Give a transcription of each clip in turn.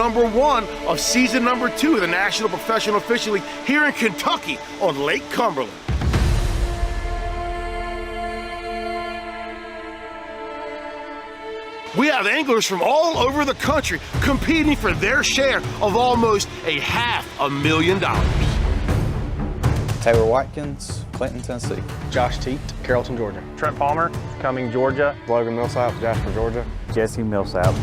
number 1 of season number 2 of the National Professional Fishing League here in Kentucky on Lake Cumberland. We have anglers from all over the country competing for their share of almost $500,000. Taylor Watkins, Clinton, Tennessee. Josh Teat, Carrollton, Georgia. Trent Palmer, Cumming, Georgia. Logan Millsap, Jasper, Georgia. Jesse Millsap.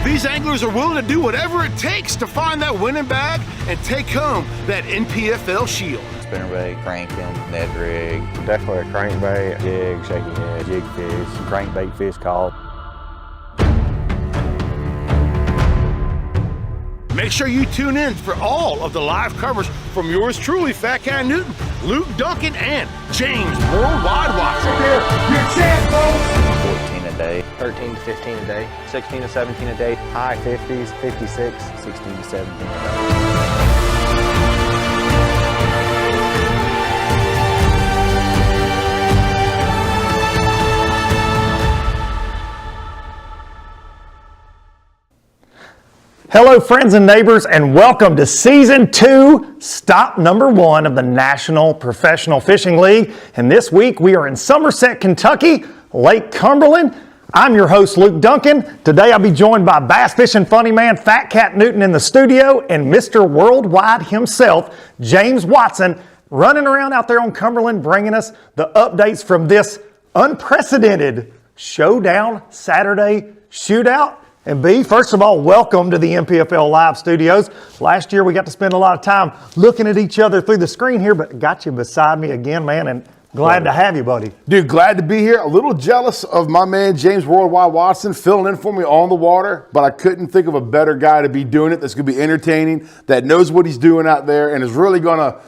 These anglers are willing to do whatever it takes to find that winning bag and take home that NPFL shield. Spinnerbait, cranking, Ned rig. Definitely a crankbait, Jig, shaky head, jig fish, crankbait fish caught. Make sure you tune in for all of the live coverage from yours truly, Fat Cat Newton, Luke Duncan, and James Worldwide Watson. Your champ, folks! 14 a day. 13 to 15 a day. 16 to 17 a day. High 50s, 56, 16 to 17 a day. Hello, friends and neighbors, and welcome to Season 2, stop number 1 of the National Professional Fishing League. And this week we are in Somerset, Kentucky, Lake Cumberland. I'm your host, Luke Duncan. Today I'll be joined by bass fishing funny man Fat Cat Newton in the studio and Mr. Worldwide himself, James Watson, running around out there on Cumberland bringing us the updates from this unprecedented Showdown Saturday shootout. And B, first of all, welcome to the NPFL Live Studios. Last year we got to spend a lot of time looking at each other through the screen here, but got you beside me again, man, and glad to have you, buddy. Dude, glad to be here. A little jealous of my man James Worldwide Watson filling in for me on the water, but I couldn't think of a better guy to be doing it that's going to be entertaining, that knows what he's doing out there, and is really going to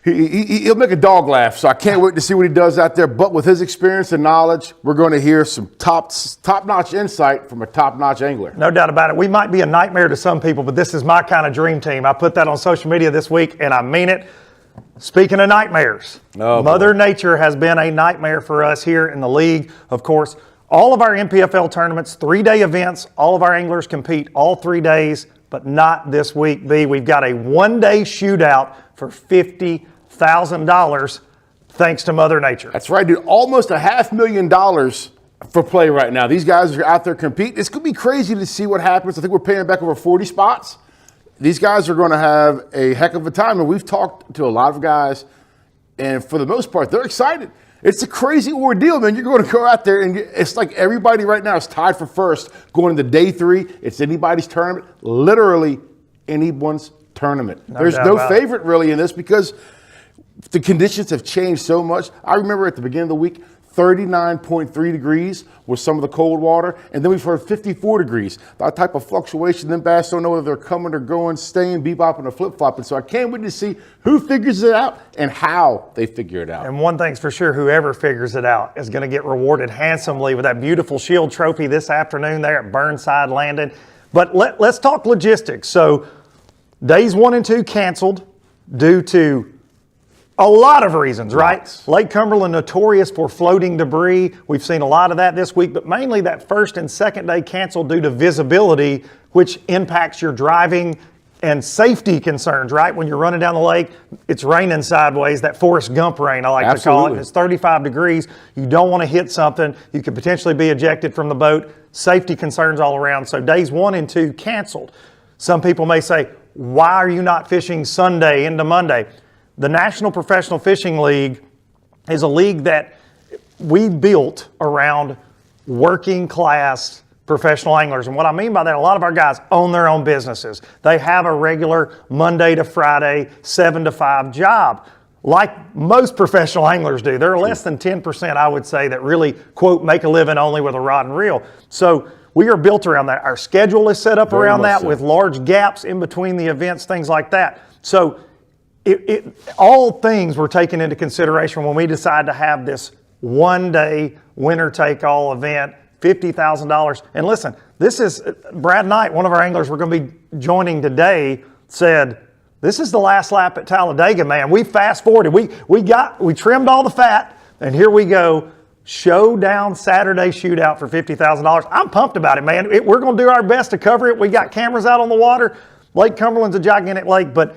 He'll make a dog laugh, so I can't wait to see what he does out there. But with his experience and knowledge, we're going to hear some top-notch insight from a top-notch angler. No doubt about it. We might be a nightmare to some people, but this is my kind of dream team. I put that on social media this week, and I mean it. Speaking of nightmares, Mother Nature has been a nightmare for us here in the league. Of course, all of our NPFL tournaments, 3-day events, all of our anglers compete all 3 days, but not this week, B. We've got a 1-day shootout for $50,000 thanks to Mother Nature. That's right, dude. Almost $500,000 for play right now. These guys are out there competing. It's going to be crazy to see what happens. I think we're paying back over 40 spots. These guys are going to have a heck of a time, and we've talked to a lot of guys, and for the most part, they're excited. It's a crazy ordeal, man. You're going to go out there, and it's like everybody right now is tied for first. Going into day 3, it's anybody's tournament, literally anyone's tournament. There's no favorite really in this because the conditions have changed so much. I remember at the beginning of the week, 39.3 degrees was some of the cold water, and then we've heard 54 degrees. That type of fluctuation, then bass don't know whether they're coming or going, staying, bebopping, or flip-flopping. So I can't wait to see who figures it out and how they figure it out. And one thing's for sure, whoever figures it out is going to get rewarded handsomely with that beautiful shield trophy this afternoon there at Burnside Landing. But let's talk logistics. So days 1 and 2 canceled due to a lot of reasons, right? Lake Cumberland notorious for floating debris. We've seen a lot of that this week, but mainly that first and second day canceled due to visibility, which impacts your driving and safety concerns, right? When you're running down the lake, it's raining sideways, that Forrest Gump rain, I like to call it. And it's 35 degrees. You don't want to hit something. You could potentially be ejected from the boat. Safety concerns all around. So days 1 and 2 canceled. Some people may say, why are you not fishing Sunday into Monday? The National Professional Fishing League is a league that we built around working class professional anglers. And what I mean by that, a lot of our guys own their own businesses. They have a regular Monday to Friday, 7 to 5 job, like most professional anglers do. There are less than 10%, I would say, that really, quote, make a living only with a rod and reel. So we are built around that. Our schedule is set up around that with large gaps in between the events, things like that. So all things were taken into consideration when we decided to have this 1-day winner-take-all event, $50,000. And listen, this is Brad Knight, one of our anglers we're going to be joining today, said, this is the last lap at Talladega, man. We fast-forwarded. We trimmed all the fat, and here we go. Showdown Saturday shootout for $50,000. I'm pumped about it, man. We're going to do our best to cover it. We got cameras out on the water. Lake Cumberland's a gigantic lake, but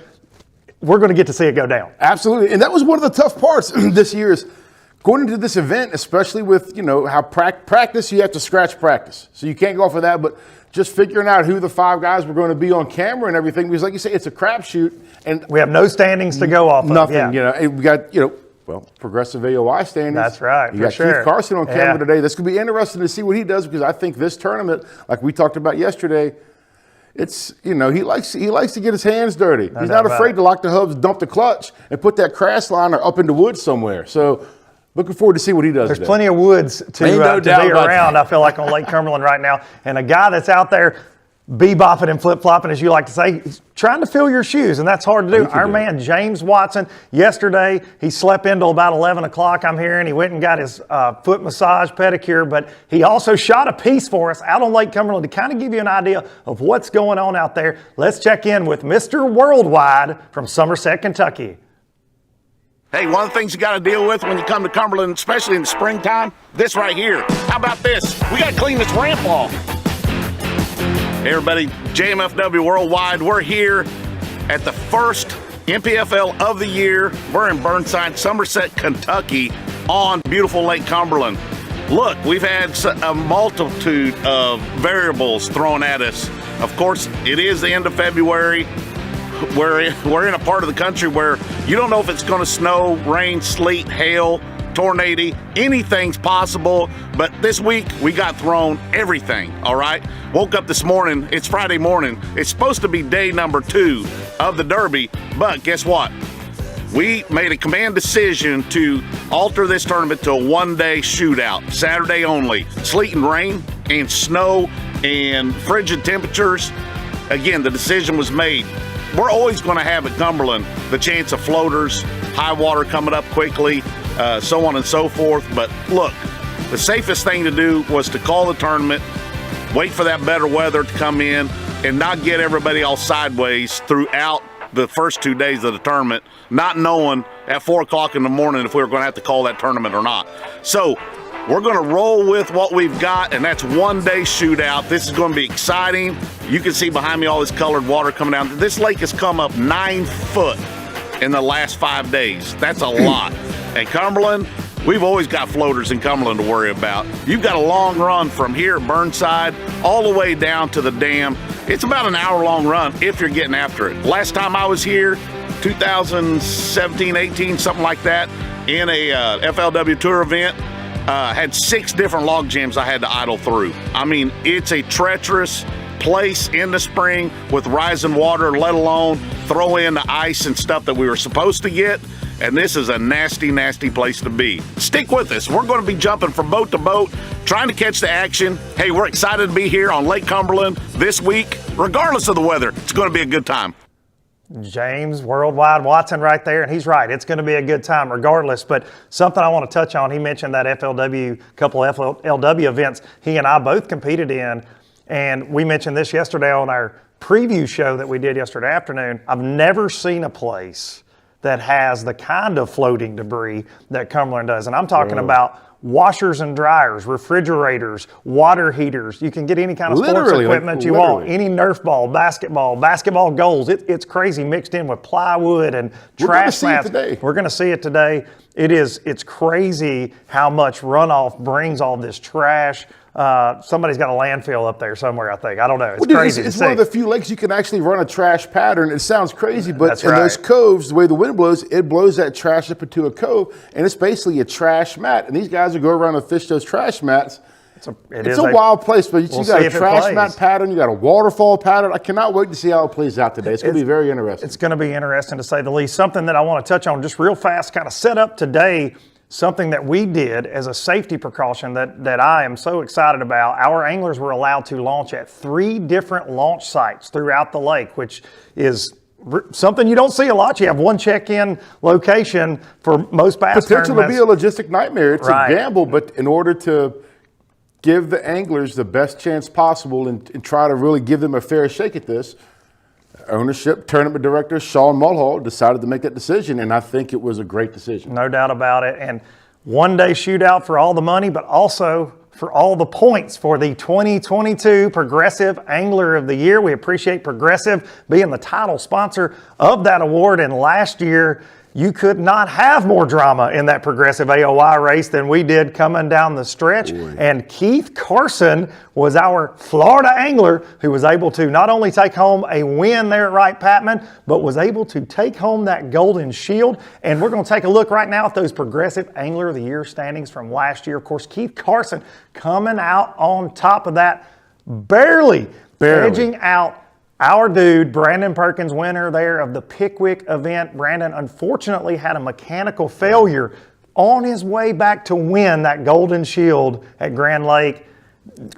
we're going to get to see it go down. Absolutely. And that was one of the tough parts this year is going into this event, especially with, how practice, you have to scratch practice. So you can't go off of that, but just figuring out who the 5 guys were going to be on camera and everything. Because like you say, it's a crapshoot. And we have no standings to go off of. Nothing, Yeah. We got, progressive AOI standings. That's right, You for got sure. Keith Carson on camera Yeah. today. This could be interesting to see what he does because I think this tournament, like we talked about yesterday, it's, he likes to get his hands dirty. He's not afraid to lock the hubs, dump the clutch, and put that crash liner up in the woods somewhere. So looking forward to see what he does There's today. plenty of woods to be around, I feel like, on Lake Cumberland right now. And a guy that's out there bebopping and flip-flopping, as you like to say, he's trying to fill your shoes, and that's hard to do. Our man, James Watson, yesterday, he slept in till about 11 o'clock, I'm hearing. He went and got his foot massage, pedicure, but he also shot a piece for us out on Lake Cumberland to kind of give you an idea of what's going on out there. Let's check in with Mr. Worldwide from Somerset, Kentucky. Hey, one of the things you got to deal with when you come to Cumberland, especially in the springtime, this right here. How about this? We got to clean this ramp off. Hey everybody, JMFW Worldwide. We're here at the first NPFL of the year. We're in Burnside, Somerset, Kentucky on beautiful Lake Cumberland. Look, we've had a multitude of variables thrown at us. Of course, it is the end of February. We're in a part of the country where you don't know if it's going to snow, rain, sleet, hail, tornado, anything's possible. But this week we got thrown everything, all right? Woke up this morning, it's Friday morning. It's supposed to be day number 2 of the Derby, but guess what? We made a command decision to alter this tournament to a 1-day shootout, Saturday only. Sleet and rain and snow and frigid temperatures. Again, the decision was made. We're always going to have at Cumberland the chance of floaters, high water coming up quickly, so on and so forth. But look, the safest thing to do was to call the tournament, wait for that better weather to come in, and not get everybody all sideways throughout the first 2 days of the tournament, not knowing at 4 o'clock in the morning if we were going to have to call that tournament or not. So we're going to roll with what we've got, and that's 1-day shootout. This is going to be exciting. You can see behind me all this colored water coming down. This lake has come up 9 foot in the last 5 days. That's a lot. And Cumberland, we've always got floaters in Cumberland to worry about. You've got a long run from here at Burnside all the way down to the dam. It's about an hour-long run if you're getting after it. Last time I was here, 2017, 18, something like that, in a FLW Tour event, had 6 different log jams I had to idle through. I mean, it's a treacherous place in the spring with rising water, let alone throw in the ice and stuff that we were supposed to get. And this is a nasty, nasty place to be. Stick with us. We're going to be jumping from boat to boat, trying to catch the action. Hey, we're excited to be here on Lake Cumberland this week. Regardless of the weather, it's going to be a good time. James Worldwide Watson right there, and he's right. It's going to be a good time regardless. But something I want to touch on, he mentioned that couple of FLW events he and I both competed in. And we mentioned this yesterday on our preview show that we did yesterday afternoon. I've never seen a place that has the kind of floating debris that Cumberland does. And I'm talking about washers and dryers, refrigerators, water heaters. You can get any kind of sports equipment you want, any Nerf ball, basketball goals. It's crazy mixed in with plywood and trash mats. We're going to see it today. It's crazy how much runoff brings all this trash. Somebody's got a landfill up there somewhere, I think. I don't know. It's crazy. It's one of the few lakes you can actually run a trash pattern. It sounds crazy, but That's in right. those coves, the way the wind blows, it blows that trash up into a cove, and it's basically a trash mat. And these guys will go around and fish those trash mats. It's a wild place, but you got a trash mat pattern, you got a waterfall pattern. I cannot wait to see how it plays out today. It's going to be very interesting. It's going to be interesting to say the least. Something that I want to touch on just real fast, kind of set up today, something that we did as a safety precaution that I am so excited about. Our anglers were allowed to launch at 3 different launch sites throughout the lake, which is something you don't see a lot. You have one check-in location for most bass potential tournaments. to be a logistic nightmare. It's a gamble, but in order to give the anglers the best chance possible and try to really give them a fair shake at this, ownership, tournament director Sean Mulhall decided to make that decision, and I think it was a great decision. No doubt about it. And one-day shootout for all the money, but also for all the points for the 2022 Progressive Angler of the Year. We appreciate Progressive being the title sponsor of that award. And last year, you could not have more drama in that Progressive AOY race than we did coming down the stretch. And Keith Carson was our Florida angler who was able to not only take home a win there at Wright Patman, but was able to take home that Golden Shield. And we're going to take a look right now at those Progressive Angler of the Year standings from last year. Of course, Keith Carson coming out on top of that, barely. Edging out our dude, Brandon Perkins, winner there of the Pickwick event. Brandon unfortunately had a mechanical failure on his way back to win that Golden Shield at Grand Lake.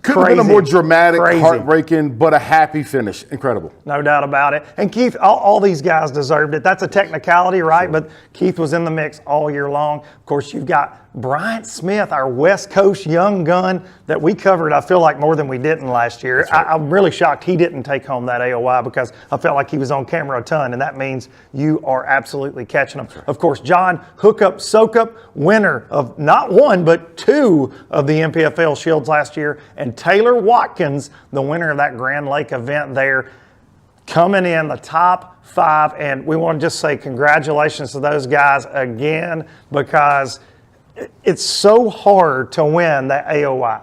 Couldn't have been a more dramatic, heartbreaking, but a happy finish. Incredible. No doubt about it. And Keith, all these guys deserved it. That's a technicality, right? Sure. But Keith was in the mix all year long. Of course, you've got Bryant Smith, our West Coast young gun that we covered, I feel like, more than we didn't last year. Right. I'm really shocked he didn't take home that AOY because I felt like he was on camera a ton, and that means you are absolutely catching him. Right. Of course, John Hookup Soakup, winner of not one, but 2 of the NPFL Shields last year, and Taylor Watkins, the winner of that Grand Lake event there, coming in the top 5. And we want to just say congratulations to those guys again, because it's so hard to win that AOY.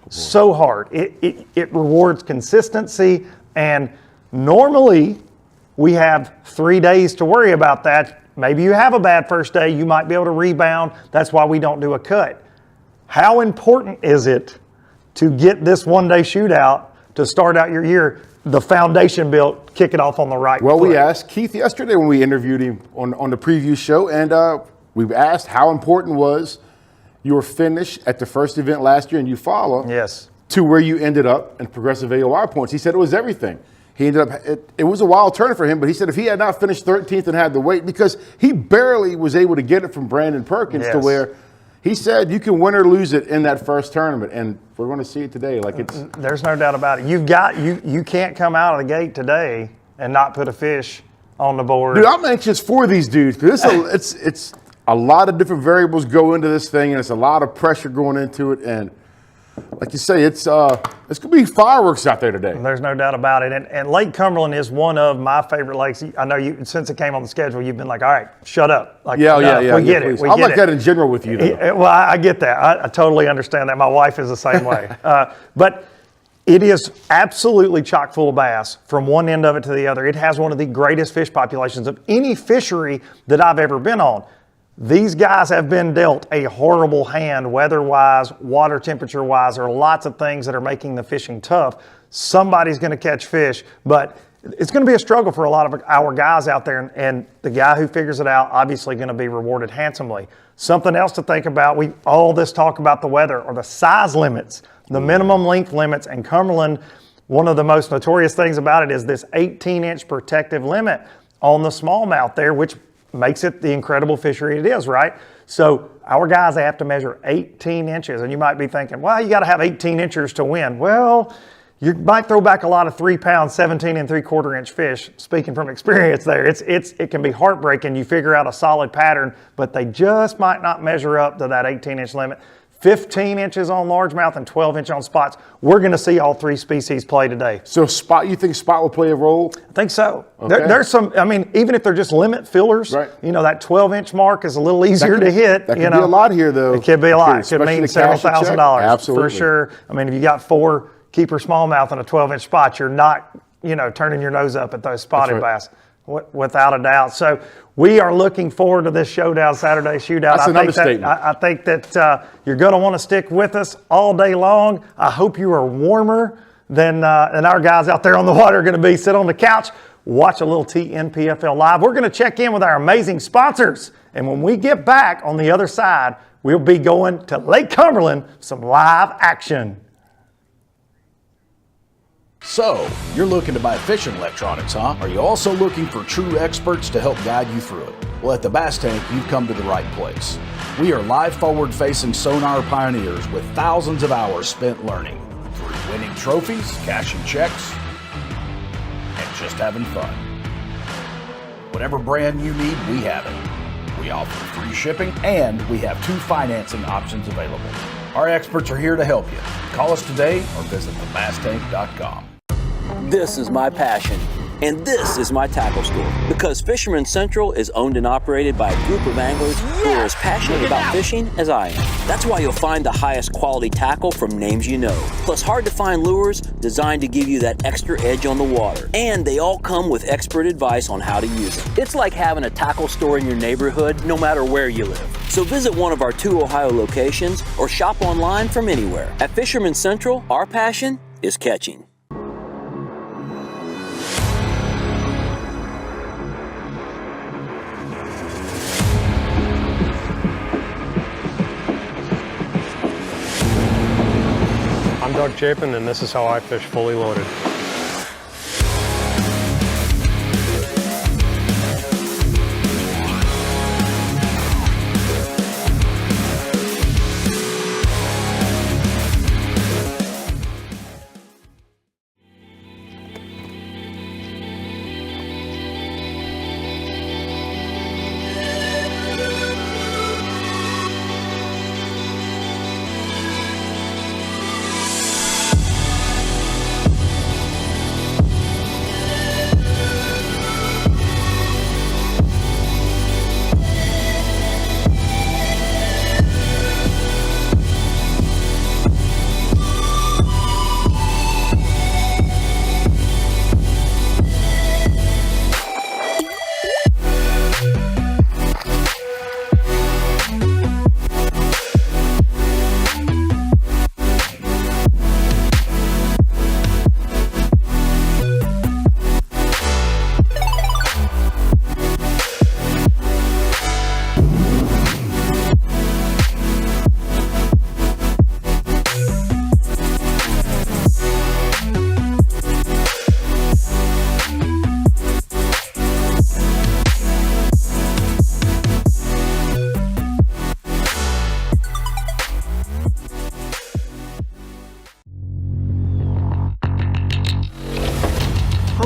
So hard. It rewards consistency, and normally we have 3 days to worry about that. Maybe you have a bad first day, you might be able to rebound. That's why we don't do a cut. How important is it to get this one-day shootout to start out your year, the foundation built, kick it off on the right foot? We asked Keith yesterday when we interviewed him on the preview show, and we asked how important was your finish at the first event last year in Eufaula, yes, to where you ended up in Progressive AOY points. He said it was everything. He ended up, it was a wild turn for him, but he said if he had not finished 13th and had the weight, because he barely was able to get it from Brandon Perkins to where he said you can win or lose it in that first tournament, and we're going to see it today. Like there's no doubt about it. You can't come out of the gate today and not put a fish on the board. Dude, I'm anxious for these dudes because it's a lot of different variables go into this thing, and it's a lot of pressure going into it. And like you say, it's going to be fireworks out there today. There's no doubt about it. And Lake Cumberland is one of my favorite lakes. I know you, since it came on the schedule, you've been like, all right, shut up. Like, yeah. We get it. I'm like that in general with you, though. Well, I get that. I totally understand that. My wife is the same way. But it is absolutely chock full of bass from one end of it to the other. It has one of the greatest fish populations of any fishery that I've ever been on. These guys have been dealt a horrible hand weather-wise, water temperature-wise. There are lots of things that are making the fishing tough. Somebody's going to catch fish, but it's going to be a struggle for a lot of our guys out there, and the guy who figures it out obviously going to be rewarded handsomely. Something else to think about, all this talk about the weather or the size limits, the minimum length limits, and Cumberland, one of the most notorious things about it is this 18-inch protective limit on the smallmouth there, which makes it the incredible fishery it is, right? So our guys, they have to measure 18 inches. And you might be thinking, well, you got to have 18 inches to win. Well, you might throw back a lot of 3-pound, 17 3/4 inch fish. Speaking from experience there, it can be heartbreaking. You figure out a solid pattern, but they just might not measure up to that 18-inch limit. 15 inches on largemouth and 12-inch on spots. We're going to see all 3 species play today. So you think spot will play a role? I think so. Okay. There's some, even if they're just limit fillers, right, that 12-inch mark is a little easier to hit. That could be a lot here, though. It could be a lot. It could mean several $1,000s. Absolutely. For sure. If you got 4 keeper smallmouth on a 12-inch spot, you're not, turning your nose up at those spotted bass. Without a doubt. So we are looking forward to this Showdown Saturday shootout. That's an understatement. I think that you're going to want to stick with us all day long. I hope you are warmer than our guys out there on the water are going to be. Sit on the couch, watch a little TNPFL Live. We're going to check in with our amazing sponsors. And when we get back on the other side, we'll be going to Lake Cumberland, some live action. So, you're looking to buy fishing electronics, huh? Are you also looking for true experts to help guide you through it? Well, at the Bass Tank, you've come to the right place. We are live forward-facing sonar pioneers with thousands of hours spent learning through winning trophies, cashing checks, and just having fun. Whatever brand you need, we have it. We offer free shipping, and we have 2 financing options available. Our experts are here to help you. Call us today or visit thebasstank.com. This is my passion, and this is my tackle store, because Fisherman Central is owned and operated by a group of anglers who are as passionate about fishing as I am. That's why you'll find the highest quality tackle from names you know, plus hard to find lures designed to give you that extra edge on the water. And they all come with expert advice on how to use them. It's like having a tackle store in your neighborhood, no matter where you live. So visit one of our 2 Ohio locations or shop online from anywhere. At Fisherman Central, our passion is catching. I'm Doug Chapin, and this is how I fish fully loaded.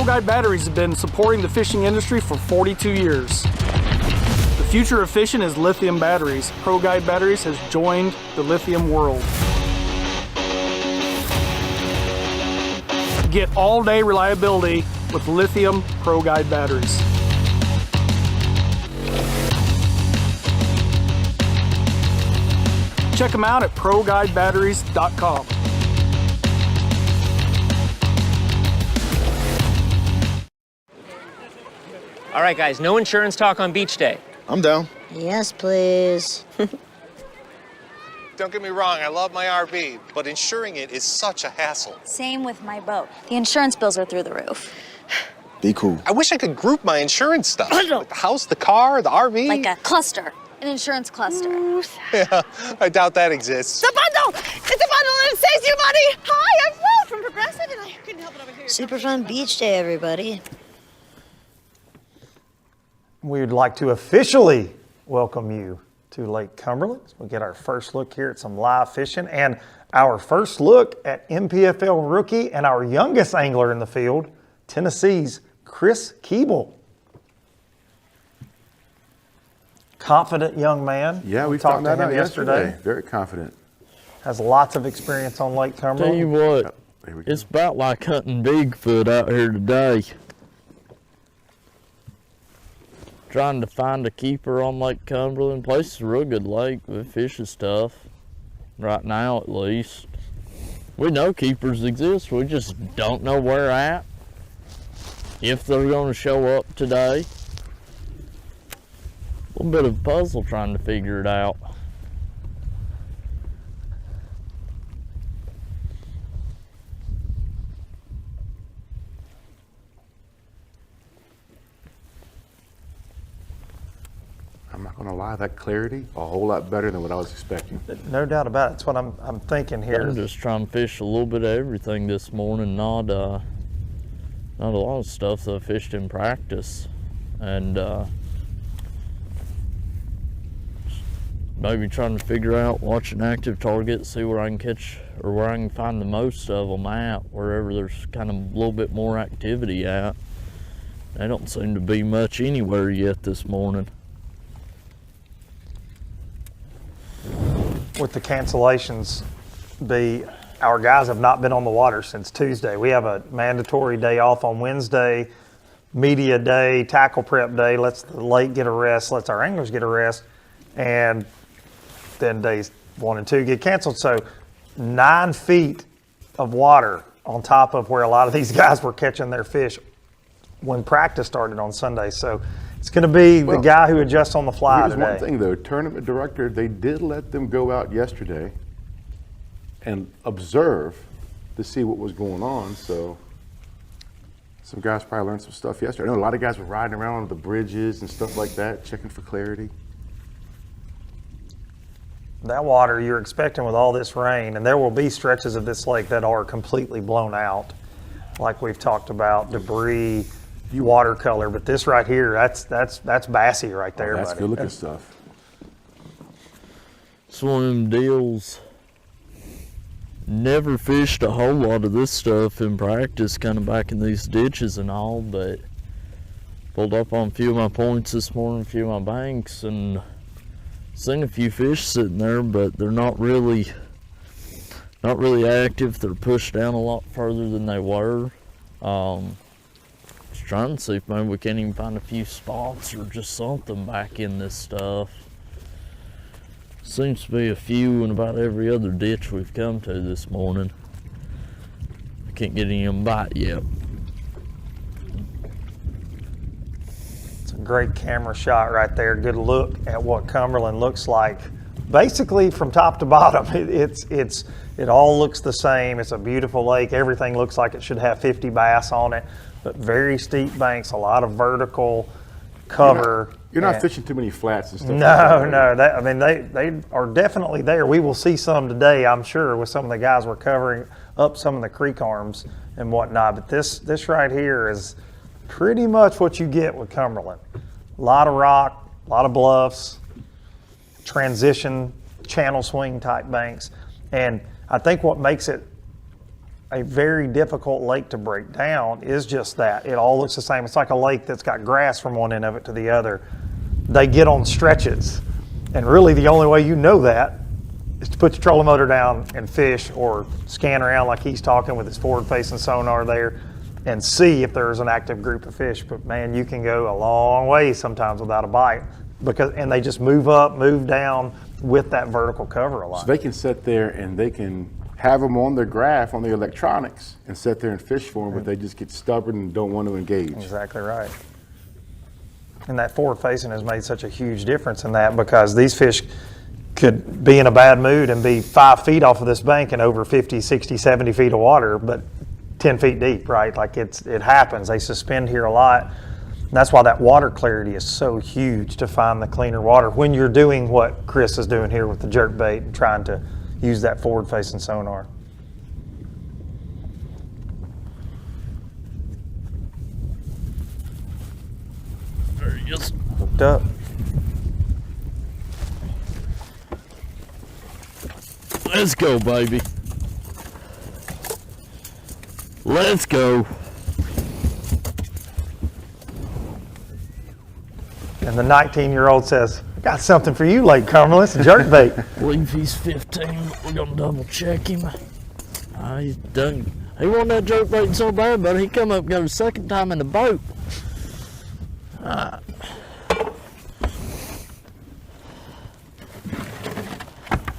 Guide batteries have been supporting the fishing industry for 42 years. The future of fishing is lithium batteries. Pro Guide Batteries has joined the lithium world. Get all-day reliability with lithium Pro Guide batteries. Check them out at ProGuideBatteries.com. All right, guys, no insurance talk on beach day. I'm down. Yes, please. Don't get me wrong, I love my RV, but insuring it is such a hassle. Same with my boat. The insurance bills are through the roof. Be cool. I wish I could group my insurance stuff. Like the house, the car, the RV. Like a cluster, an insurance cluster. Yeah, I doubt that exists. It's a bundle! It's a bundle and it saves you money! Hi, I'm Will from Progressive and I couldn't help it over here. Super fun beach day, everybody. We would like to officially welcome you to Lake Cumberland. We get our first look here at some live fishing and our first look at NPFL rookie and our youngest angler in the field, Tennessee's Chris Keeble. Confident young man. Yeah, we talked found to that him out yesterday. Very confident. Has lots of experience on Lake Cumberland. Tell you what, Oh, it's about like hunting Bigfoot out here today. Trying to find a keeper on Lake Cumberland. Place is a real good lake with fish and stuff. Right now, at least. We know keepers exist. We just don't know where at. If they're going to show up today. A little bit of a puzzle trying to figure it out. I'm not going to lie, that clarity, a whole lot better than what I was expecting. No doubt about it. That's what I'm thinking here. I'm just trying to fish a little bit of everything this morning, not a lot of stuff that I fished in practice. And maybe trying to figure out, watch an active target, see where I can catch or where I can find the most of them at, wherever there's kind of a little bit more activity at. They don't seem to be much anywhere yet this morning. with the cancellations be our guys have not been on the water since Tuesday. We have a mandatory day off on Wednesday, media day, tackle prep day, lets the lake get a rest, lets our anglers get a rest, and then days 1 and 2 get canceled. So 9 feet of water on top of where a lot of these guys were catching their fish when practice started on Sunday. So it's going to be the guy who adjusts on the fly Here's today. one thing though, tournament director, they did let them go out yesterday and observe to see what was going on. So some guys probably learned some stuff yesterday. I know a lot of guys were riding around on the bridges and stuff like that, checking for clarity. That water you're expecting with all this rain, and there will be stretches of this lake that are completely blown out, like we've talked about, debris, watercolor. But this right here, that's bassy right there, That's buddy. good looking stuff. It's one of them deals. Never fished a whole lot of this stuff in practice, kind of back in these ditches and all, but pulled up on a few of my points this morning, a few of my banks, and seen a few fish sitting there, but they're not really active. They're pushed down a lot further than they were. Just trying to see if maybe we can't even find a few spots or just something back in this stuff. Seems to be a few in about every other ditch we've come to this morning. I can't get any of them bite yet. It's a great camera shot right there. Good look at what Cumberland looks like. Basically from top to bottom, it all looks the same. It's a beautiful lake. Everything looks like it should have 50 bass on it, but very steep banks, a lot of vertical cover. You're not fishing too many flats and stuff. No. They are definitely there. We will see some today, I'm sure, with some of the guys we're covering up some of the creek arms and whatnot. But this right here is pretty much what you get with Cumberland. A lot of rock, a lot of bluffs, transition, channel swing type banks. And I think what makes it a very difficult lake to break down is just that. It all looks the same. It's like a lake that's got grass from one end of it to the other. They get on stretches. And really the only way you know that is to put your trolling motor down and fish, or scan around like he's talking with his forward-facing sonar there and see if there's an active group of fish. But man, you can go a long way sometimes without a bite, and they just move up, move down with that vertical cover a lot. So they can sit there and they can have them on their graph, on the electronics, and sit there and fish for them, but they just get stubborn and don't want to engage. Exactly right. And that forward facing has made such a huge difference in that, because these fish could be in a bad mood and be 5 feet off of this bank and over 50, 60, 70 feet of water, but 10 feet deep, right? Like it happens. They suspend here a lot. And that's why that water clarity is so huge, to find the cleaner water when you're doing what Chris is doing here with the jerk bait and trying to use that forward-facing sonar. There he is. Hooked up. Let's go, baby. Let's go. And the 19-year-old says, I got something for you, Lake Cumberland. It's a jerk bait. I believe he's 15. We're gonna double check him. He's done. He wanted that jerk bait so bad, but he come up and got a second time in the boat.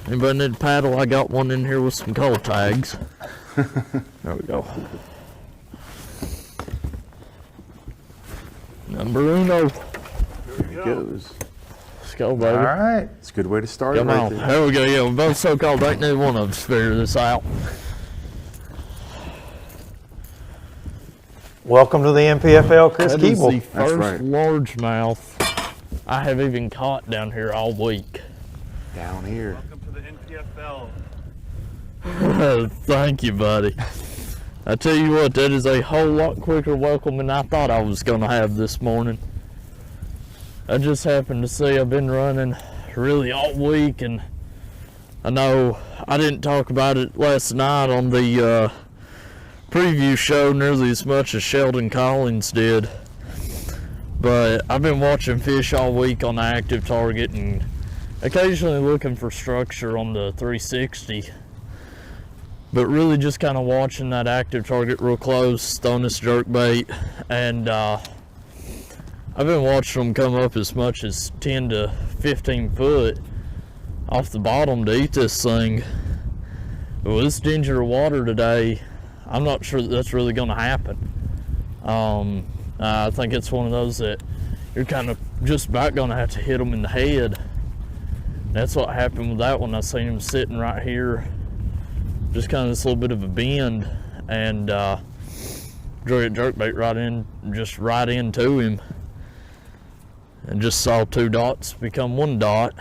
Anybody need a paddle? I got one in here with some coal tags. There we go. Number uno. There he goes. Let's go, baby. All right. It's a good way to start. Come on. There we go. Yeah, we're both so-called. Ain't neither one of us figure this out. Welcome to the NPFL, Chris That is Keeble. the first largemouth I have even caught down here all week. Down here. Welcome to the NPFL. Thank you, buddy. I tell you what, that is a whole lot quicker welcome than I thought I was going to have this morning. I just happened to see I've been running really all week, and I know I didn't talk about it last night on the preview show nearly as much as Sheldon Collings did, but I've been watching fish all week on the active target and occasionally looking for structure on the 360, but really just kind of watching that active target real close, throwing this jerk bait, and I've been watching them come up as much as 10 to 15 foot off the bottom to eat this thing. But with this danger of water today, I'm not sure that that's really going to happen. I think it's one of those that you're kind of just about going to have to hit them in the head. That's what happened with that one. I seen him sitting right here, just kind of this little bit of a bend, and drew a jerkbait right into him, and just saw 2 dots become 1 dot.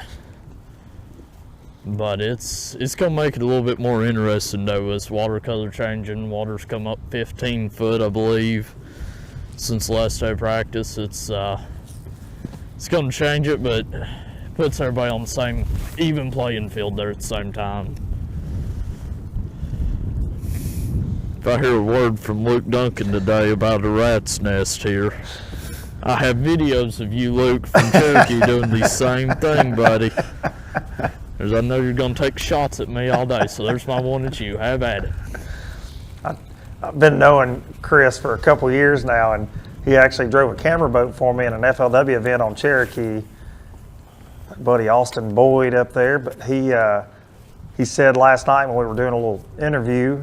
But it's gonna make it a little bit more interesting though, as water color changing. Water's come up 15 foot, I believe, since last day of practice. It's gonna change it, but puts everybody on the same even playing field there at the same time. If I hear a word from Luke Duncan today about a rat's nest here, I have videos of you, Luke, from Cherokee doing the same thing, buddy. Because I know you're going to take shots at me all day, so there's my one at you. Have at it. I've been knowing Chris for a couple years now, and he actually drove a camera boat for me in an FLW event on Cherokee. Buddy Austin Boyd up there, but he said last night when we were doing a little interview,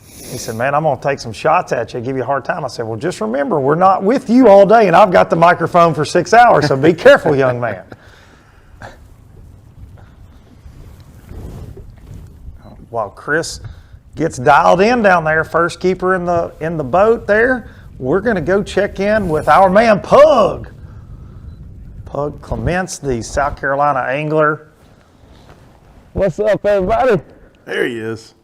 he said, man, I'm going to take some shots at you, give you a hard time. I said, well, just remember, we're not with you all day, and I've got the microphone for 6 hours, so be careful, young man. While Chris gets dialed in down there, first keeper in the boat there, we're going to go check in with our man Pug. Pug Clements, the South Carolina angler. What's up, everybody? There he is.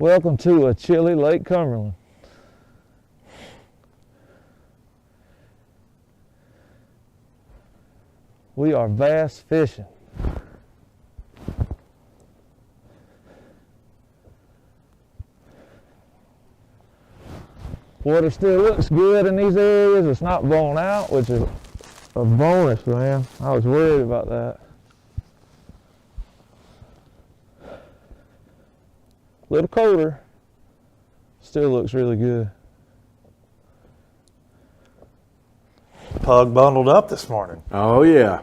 Welcome to a chilly Lake Cumberland. We are bass fishing. Water still looks good in these areas. It's not blown out, which is a bonus, man. I was worried about that. A little colder. Still looks really good. Pug bundled up this morning. Oh, yeah.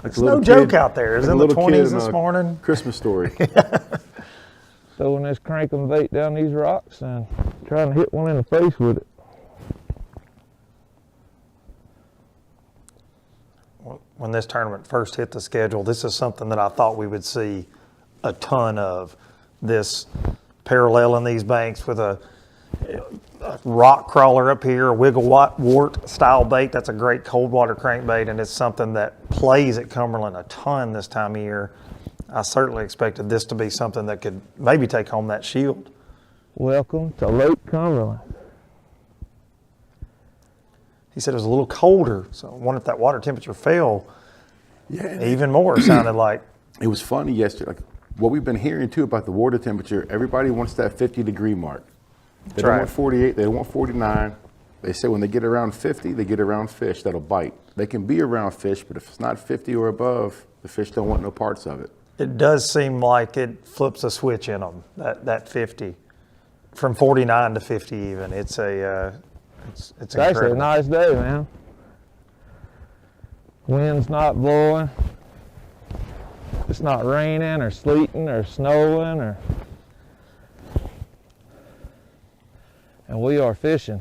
It's no joke out there. It's in the 20s this morning. Christmas story. Throwing this cranking bait down these rocks and trying to hit one in the face with it. When this tournament first hit the schedule, this is something that I thought we would see a ton of. This paralleling these banks with a rock crawler up here, a wiggle wart style bait. That's a great cold water crankbait, and it's something that plays at Cumberland a ton this time of year. I certainly expected this to be something that could maybe take home that shield. Welcome to Lake Cumberland. He said it was a little colder, so I wonder if that water temperature fell even more, it sounded like. It was funny yesterday. Like what we've been hearing too about the water temperature, everybody wants that 50-degree mark. They don't want 48, they don't want 49. They say when they get around 50, they get around fish that'll bite. They can be around fish, but if it's not 50 or above, the fish don't want no parts of it. It does seem like it flips a switch in them, that 50. From 49 to 50 even. It's actually a nice day, man. Wind's not blowing. It's not raining or sleeting or snowing and we are fishing,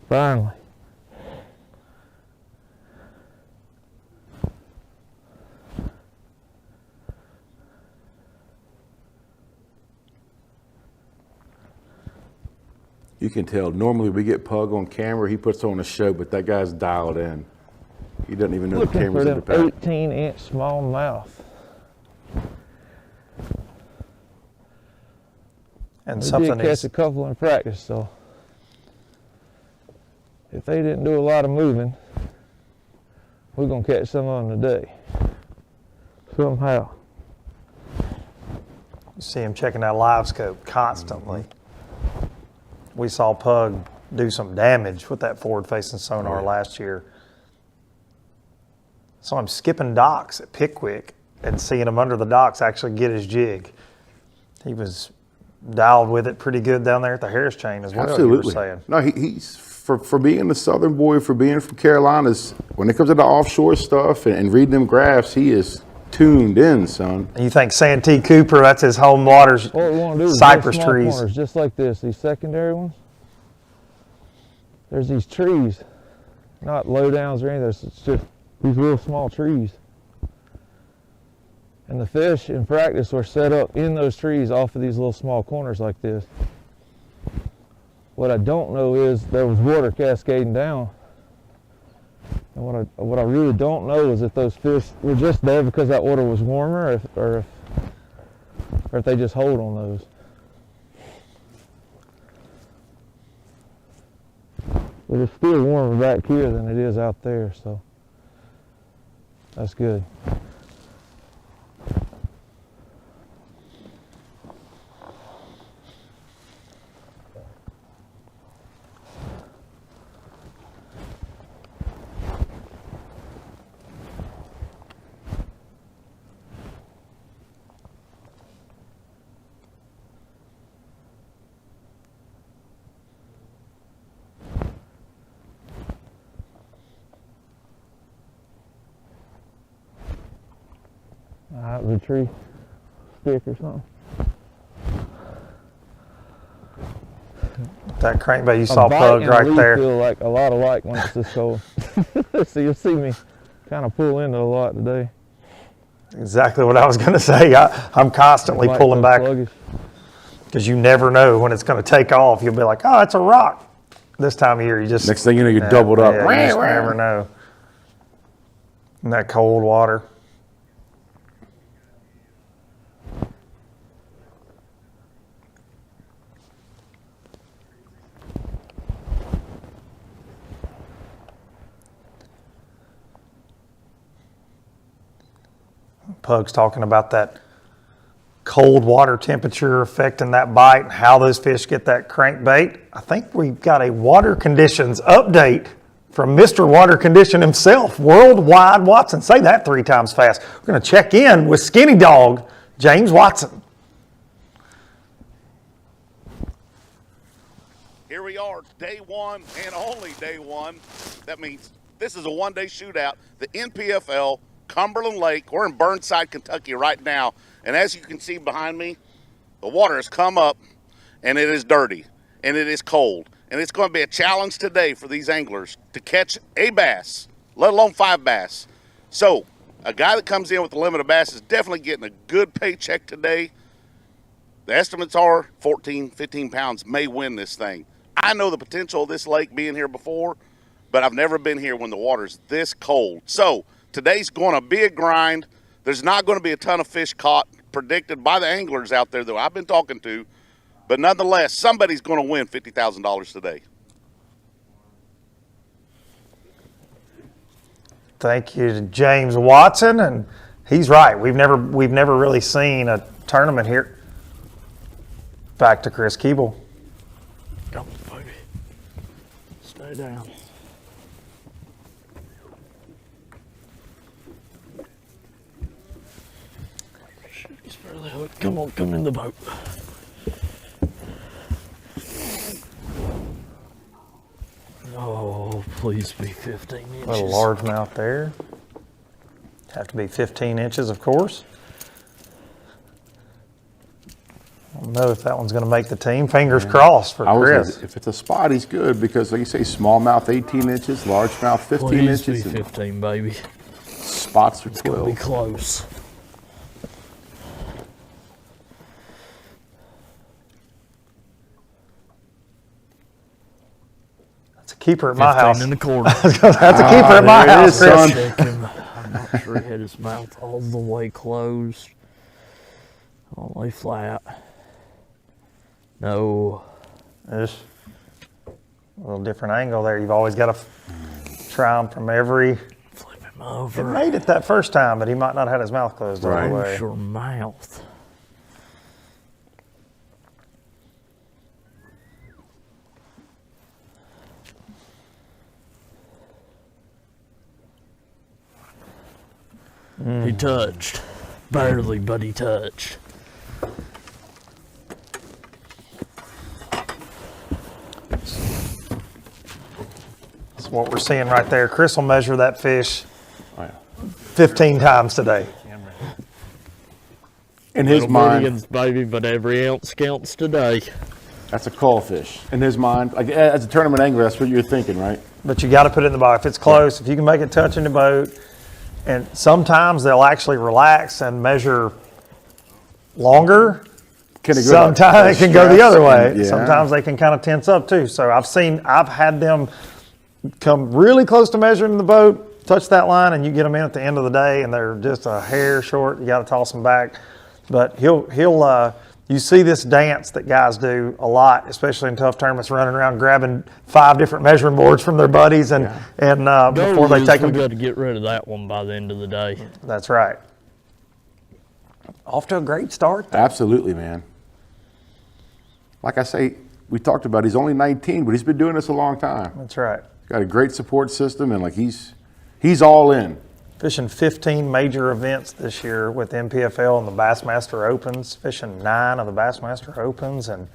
finally. You can tell, normally we get Pug on camera, he puts on a show, but that guy's dialed in. He doesn't even know the camera's in the back. 18-inch smallmouth. And we did catch a couple in practice, so if they didn't do a lot of moving, we're gonna catch some of them today, somehow. You see him checking that live scope constantly. We saw Pug do some damage with that forward-facing sonar last year. So I'm skipping docks at Pickwick and seeing him under the docks actually get his jig. He was dialed with it pretty good down there at the Harris chain as well. Absolutely. You were saying. No, he's for being a Southern boy, for being from Carolinas. When it comes to the offshore stuff and reading them graphs, he is tuned in, son. And you think Santee Cooper? That's his home waters. What we want to do is cypress small trees, corners, just like this. These secondary ones. There's these trees, not low downs or anything. It's just these real small trees. And the fish in practice were set up in those trees off of these little small corners like this. What I don't know is there was water cascading down. And what I really don't know is if those fish were just there because that water was warmer or if they just hold on those. But it's still warmer back here than it is out there, so that's good. Out of the tree stick or something. that crankbait you saw plugged right there. Feel like a lot alike when it's this cold. So you'll see me kind of pull into a lot today. Exactly what I was going to say. I'm constantly pulling back because you never know when it's going to take off. You'll be like, oh, it's a rock. This time of year, you just next thing you know, you're doubled up. Yeah, you just never know. In that cold water. Pug's talking about that cold water temperature affecting that bite and how those fish get that crankbait. I think we've got a water conditions update from Mr. Water Condition himself, Worldwide Watson. Say that 3 times fast. We're going to check in with Skinny Dog, James Watson. Here we are, day one and only day one. That means this is a one-day shootout. The NPFL, Cumberland Lake. We're in Burnside, Kentucky right now. And as you can see behind me, the water has come up and it is dirty and it is cold. And it's going to be a challenge today for these anglers to catch a bass, let alone 5 bass. So a guy that comes in with a limit of bass is definitely getting a good paycheck today. The estimates are 14, 15 pounds may win this thing. I know the potential of this lake being here before, but I've never been here when the water's this cold. So today's going to be a grind. There's not going to be a ton of fish caught predicted by the anglers out there that I've been talking to, but nonetheless, somebody's going to win $50,000 today. Thank you to James Watson, and he's right. We've never really seen a tournament here. Back to Chris Keeble. Come on, baby. Stay down. He's fairly hooked. Come on, come in the boat. Oh, please be 15 inches. A little largemouth there. Have to be 15 inches, of course. I don't know if that one's going to make the team. Fingers crossed for Chris. If it's a spot, he's good because, like you say, smallmouth 18 inches, largemouth 15 inches. Please be 15, baby. Spots are 12. It's going to be close. Keeper at my house. In the corner. That's a keeper at my house, Chris. I'm not sure he had his mouth all the way closed. All the way flat. No. There's a little different angle there. You've always got to try him from every... Flip him over. It made it that first time, but he might not have had his mouth closed all the way. Close your mouth. He touched. Barely, but he touched. That's what we're seeing right there. Chris will measure that fish 15 times today. In his mind, millions, baby, but every ounce counts today. That's a call fish. In his mind, like as a tournament angler, that's what you're thinking, right? But you got to put it in the box. If it's close, if you can make it touch in the boat, and sometimes they'll actually relax and measure longer. Sometimes it can go the other way. Yeah. Sometimes they can kind of tense up too. So I've had them come really close to measuring the boat, touch that line, and you get them in at the end of the day, and they're just a hair short. You got to toss them back. But you see this dance that guys do a lot, especially in tough tournaments, running around grabbing 5 different measuring boards from their buddies, and before they take them. We got to get rid of that one by the end of the day. That's right. Off to a great start, though. Absolutely, man. Like I say, we talked about he's only 19, but he's been doing this a long time. That's right. Got a great support system, and like he's all in. Fishing 15 major events this year with NPFL and the Bassmaster Opens, fishing 9 of the Bassmaster Opens, and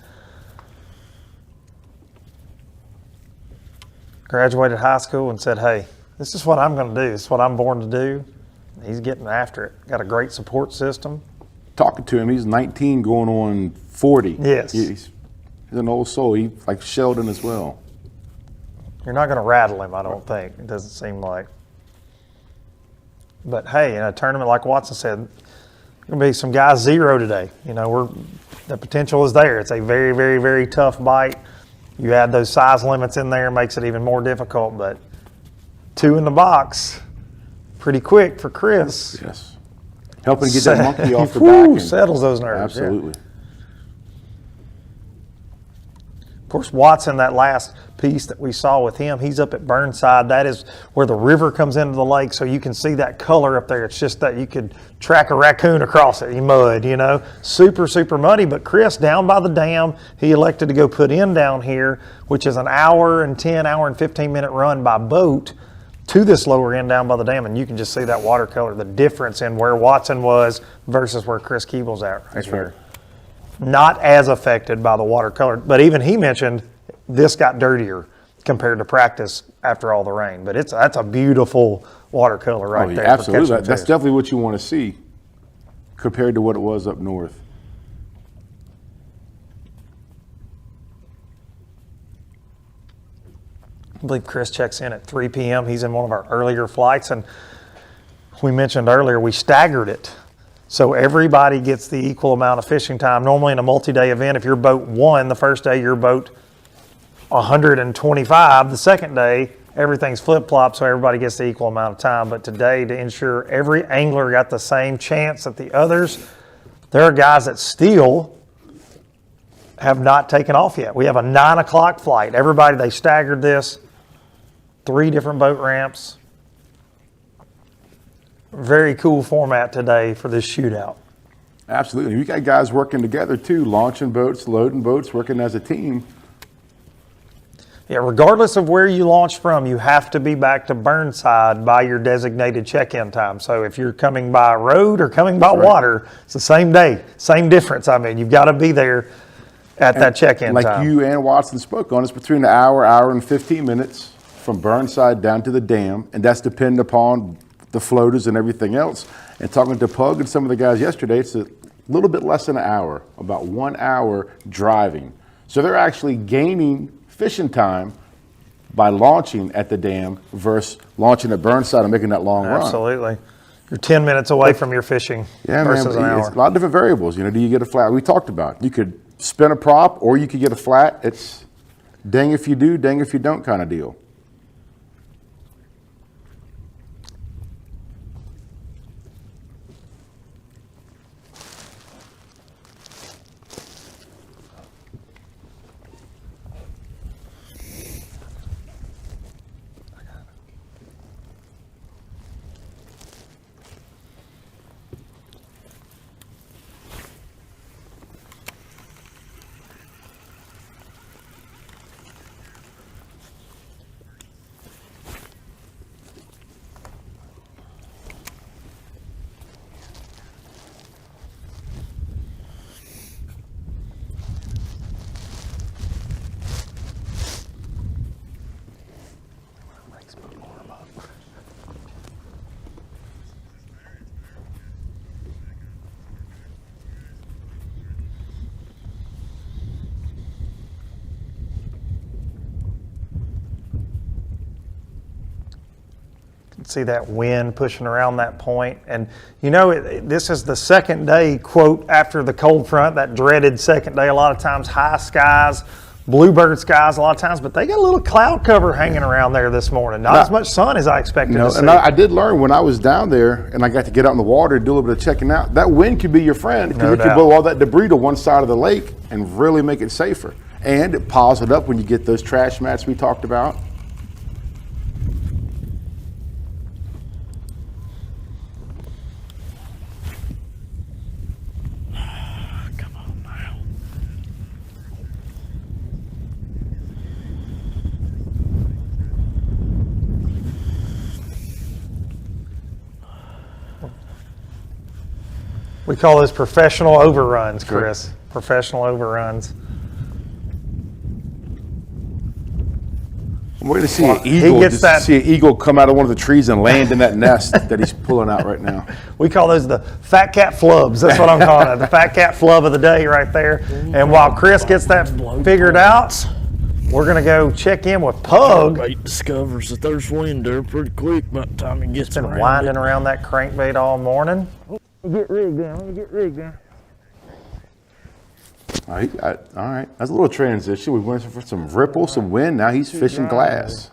graduated high school and said, hey, this is what I'm going to do. This is what I'm born to do. He's getting after it. Got a great support system. Talking to him, he's 19 going on 40. Yes. He's an old soul. He like Sheldon as well. You're not going to rattle him, I don't think. It doesn't seem like. But hey, in a tournament like Watson said, there's going to be some guys 0 today. You know, the potential is there. It's a very, very, very tough bite. You add those size limits in there, makes it even more difficult. But 2 in the box, pretty quick for Chris. Yes. Helping get that monkey off the back end. Settles those nerves. Absolutely. Yeah. Of course, Watson, that last piece that we saw with him, he's up at Burnside. That is where the river comes into the lake, so you can see that color up there. It's just that you could track a raccoon across it, mud, you know. Super, super muddy. But Chris, down by the dam, he elected to go put in down here, which is an hour and 15-minute run by boat to this lower end down by the dam, and you can just see that watercolor, the difference in where Watson was versus where Chris Keeble's at right That's here. right. Not as affected by the watercolor, but even he mentioned this got dirtier compared to practice after all the rain. But that's a beautiful watercolor right there. Absolutely. For That's definitely what you want to see compared to what it was up north. I believe Chris checks in at 3 p.m. He's in one of our earlier flights, and we mentioned earlier we staggered it. So everybody gets the equal amount of fishing time. Normally in a multi-day event, if your boat won the first day, your boat 125. The second day, everything's flip-flop, so everybody gets the equal amount of time. But today, to ensure every angler got the same chance that the others, there are guys that still have not taken off yet. We have a 9 o'clock flight. Everybody, they staggered this. 3 different boat ramps. Very cool format today for this shootout. Absolutely. We got guys working together too, launching boats, loading boats, working as a team. Yeah, regardless of where you launch from, you have to be back to Burnside by your designated check-in time. So if you're coming by road or coming by water, it's the same day, same difference. I mean, you've got to be there at that check-in like time. Like you and Watson spoke on, it's between an hour and 15 minutes from Burnside down to the dam, and that's dependent upon the floaters and everything else. And talking to Pug and some of the guys yesterday, it's a little bit less than an hour, about 1 hour driving. So they're actually gaining fishing time by launching at the dam versus launching at Burnside and making that long run. Absolutely. You're 10 minutes away from your fishing versus an hour. It's a lot of different variables. You know, do you get a flat? We talked about, you could spin a prop or you could get a flat. It's dang if you do, dang if you don't kind of deal. See that wind pushing around that point. And you know, this is the second day, quote, after the cold front, that dreaded second day. A lot of times high skies, bluebird skies a lot of times, but they got a little cloud cover hanging around there this morning. Not as much sun as I expected to see. And I did learn when I was down there and I got to get out in the water and do a little bit of checking out, that wind could be your friend because it could blow all that debris to one side of the lake and really make it safer. And it piles it up when you get those trash mats we talked about. We call those professional overruns, Chris. Good. Professional overruns. I'm waiting to see an eagle. See an eagle come out of one of the trees and land in that nest that he's pulling out right now. We call those the fat cat flubs. That's what I'm calling it. The fat cat flub of the day right there. And while Chris gets that figured out, we're going to go check in with Pug. Crankbait discovers that there's wind there pretty quick by the time he gets been winding around that crankbait all morning. Get rigged down. Let me get rigged down. All right. That's a little transition. We went for some ripple, some wind. Now he's fishing glass.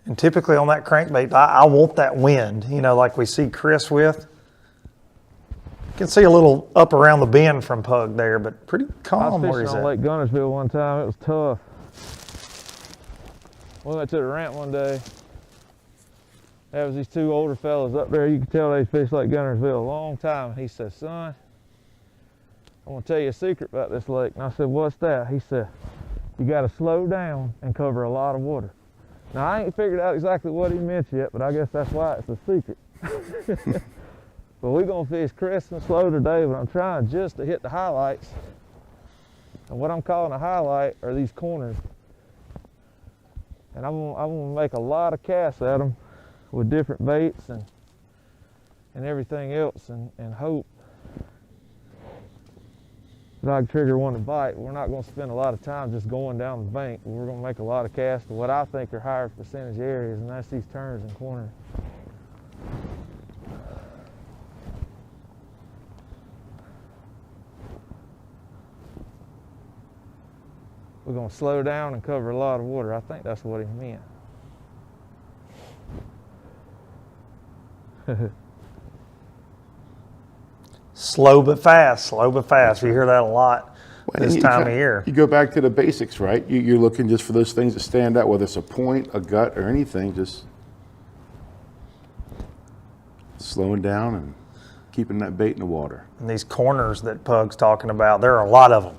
And typically on that crankbait, I want that wind, you know, like we see Chris with. You can see a little up around the bend from Pug there, but pretty calm where he's at. I was fishing on Lake Gunnersville one time. It was tough. We went to the ramp one day. There was these two older fellas up there. You could tell they fished Lake Gunnersville a long time. He said, son, I'm gonna tell you a secret about this lake. And I said, what's that? He said, you gotta slow down and cover a lot of water. Now I ain't figured out exactly what he meant yet, but I guess that's why it's a secret. But we're gonna fish crisp and slow today, but I'm trying just to hit the highlights. And what I'm calling a highlight are these corners. And I'm gonna make a lot of casts at them with different baits and everything else, and hope that I can trigger one to bite. We're not going to spend a lot of time just going down the bank. We're going to make a lot of casts to what I think are higher percentage areas, and that's these turns and corners. We're going to slow down and cover a lot of water. I think that's what he meant. Slow but fast, slow but fast. We hear that a lot this time of year. You go back to the basics, right? You're looking just for those things that stand out, whether it's a point, a gut, or anything, just slowing down and keeping that bait in the water. And these corners that Pug's talking about, there are a lot of them.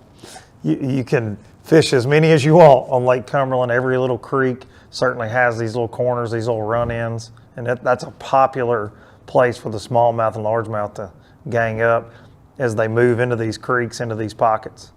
You can fish as many as you want on Lake Cumberland. Every little creek certainly has these little corners, these little run-ins, and that's a popular place for the smallmouth and largemouth to gang up as they move into these creeks, into these pockets.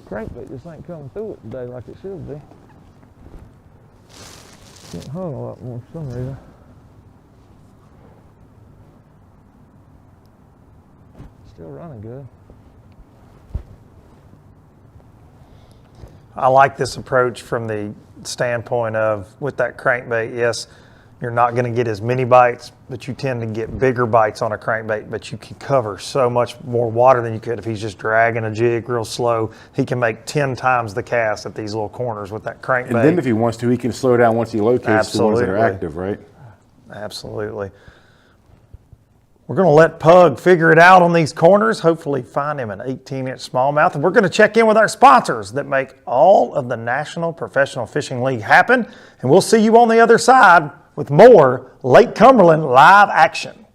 Crankbait just ain't coming through it today like it should be. Getting hung a lot more for some reason. Still running good. I like this approach from the standpoint of, with that crankbait, yes, you're not going to get as many bites, but you tend to get bigger bites on a crankbait, but you can cover so much more water than you could if he's just dragging a jig real slow. He can make 10 times the cast at these little corners with that crankbait. And then if he wants to, he can slow down once he locates the ones that are active, right? Absolutely. We're going to let Pug figure it out on these corners, hopefully find him an 18-inch smallmouth. And we're going to check in with our sponsors that make all of the National Professional Fishing League happen. And we'll see you on the other side with more Lake Cumberland live action.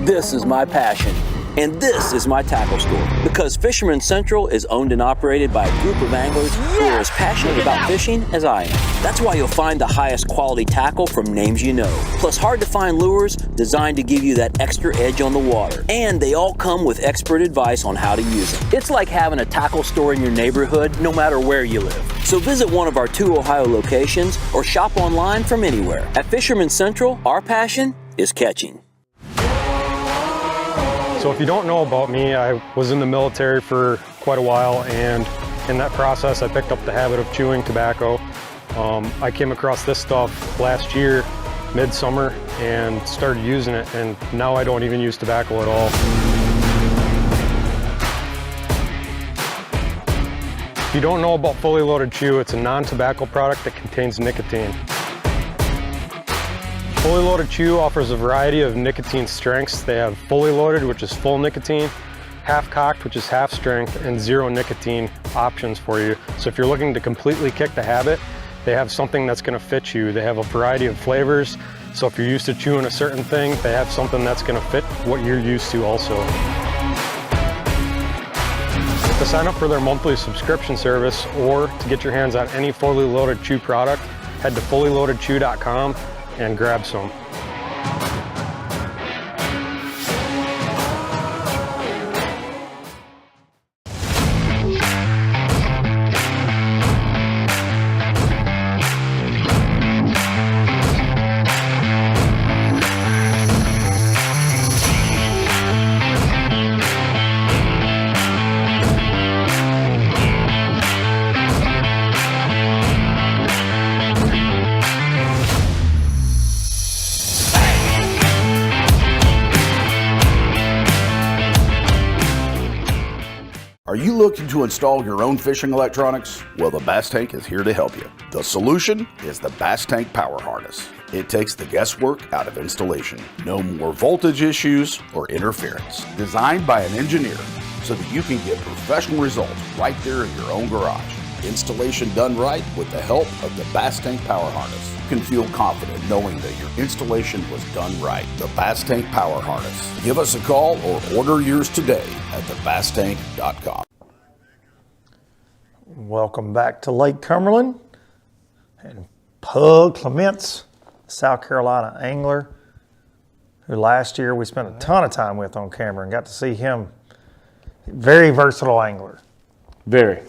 This is my passion. And this is my tackle store, because Fisherman Central is owned and operated by a group of anglers who are as passionate about fishing as I am. That's why you'll find the highest quality tackle from names you know, plus hard to find lures designed to give you that extra edge on the water. And they all come with expert advice on how to use them. It's like having a tackle store in your neighborhood, no matter where you live. So visit one of our 2 Ohio locations or shop online from anywhere. At Fisherman Central, our passion is catching. So if you don't know about me, I was in the military for quite a while, and in that process I picked up the habit of chewing tobacco. I came across this stuff last year, midsummer, and started using it, and now I don't even use tobacco at all. If you don't know about Fully Loaded Chew, it's a non-tobacco product that contains nicotine. Fully Loaded Chew offers a variety of nicotine strengths. They have Fully Loaded, which is full nicotine, Half Cocked, which is half strength, and zero nicotine options for you. So if you're looking to completely kick the habit, they have something that's going to fit you. They have a variety of flavors. So if you're used to chewing a certain thing, they have something that's going to fit what you're used to also. To sign up for their monthly subscription service or to get your hands on any Fully Loaded Chew product, head to fullyloadedchew.com and grab some. Are you looking to install your own fishing electronics? Well, the Bass Tank is here to help you. The solution is the Bass Tank Power Harness. It takes the guesswork out of installation. No more voltage issues or interference. Designed by an engineer so that you can get professional results right there in your own garage. Installation done right with the help of the Bass Tank Power Harness. You can feel confident knowing that your installation was done right. The Bass Tank Power Harness. Give us a call or order yours today at thebasstank.com. Welcome back to Lake Cumberland. And Pug Clements, South Carolina angler, who last year we spent a ton of time with on camera and got to see him. Very versatile angler. Very.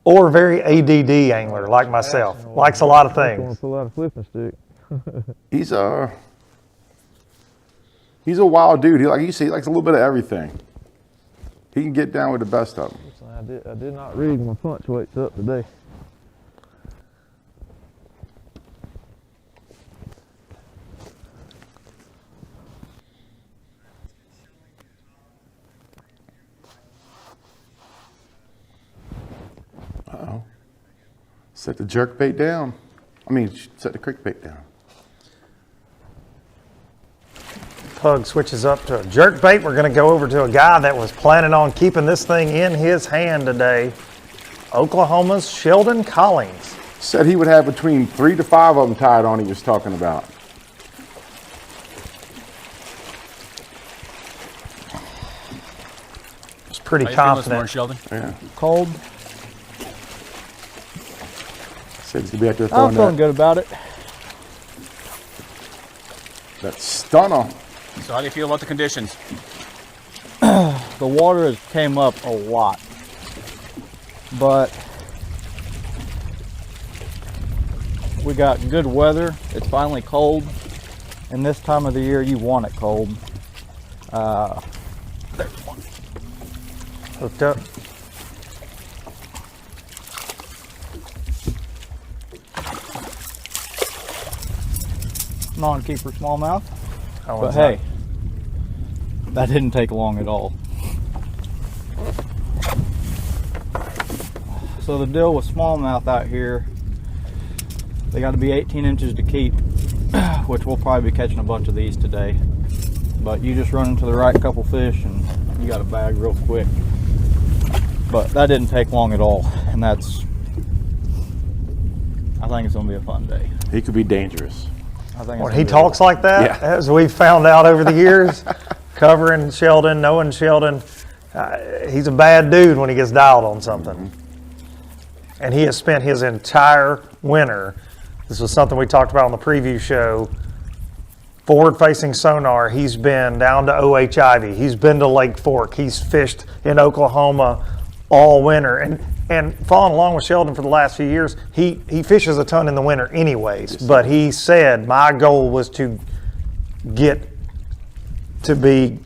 Or very ADD angler like myself. Likes a lot of things. Pull out a flipping stick. He's a wild dude. He, like you see, he likes a little bit of everything. He can get down with the best of them. I did not rig my punch weights up today. Uh-oh. Set the jerk bait down. Set the crick bait down. Pug switches up to a jerk bait. We're going to go over to a guy that was planning on keeping this thing in his hand today. Oklahoma's Sheldon Collings. Said he would have between 3 to 5 of them tied on he was talking about. It's pretty confident. Sheldon? Yeah. Cold. Said he's going to be out there throwing I'm feeling good about it. that stunner. So how do you feel about the conditions? The water has came up a lot, but we got good weather. It's finally cold, and this time of the year you want it cold. There's one. Hooked up. Non-keeper smallmouth. But hey, that didn't take long at all. So the deal with smallmouth out here, they got to be 18 inches to keep, which we'll probably be catching a bunch of these today. But you just run into the right couple fish and you got a bag real quick. But that didn't take long at all, and that's I think it's going to be a fun day. He could be dangerous. I think When he talks like that, as we've found out over the years, covering Sheldon, knowing Sheldon, he's a bad dude when he gets dialed on something. And he has spent his entire winter, this was something we talked about on the preview show, forward-facing sonar. He's been down to O.H. Ivy. He's been to Lake Fork. He's fished in Oklahoma all winter. And following along with Sheldon for the last few years, he fishes a ton in the winter anyways. But he said, my goal was to get to be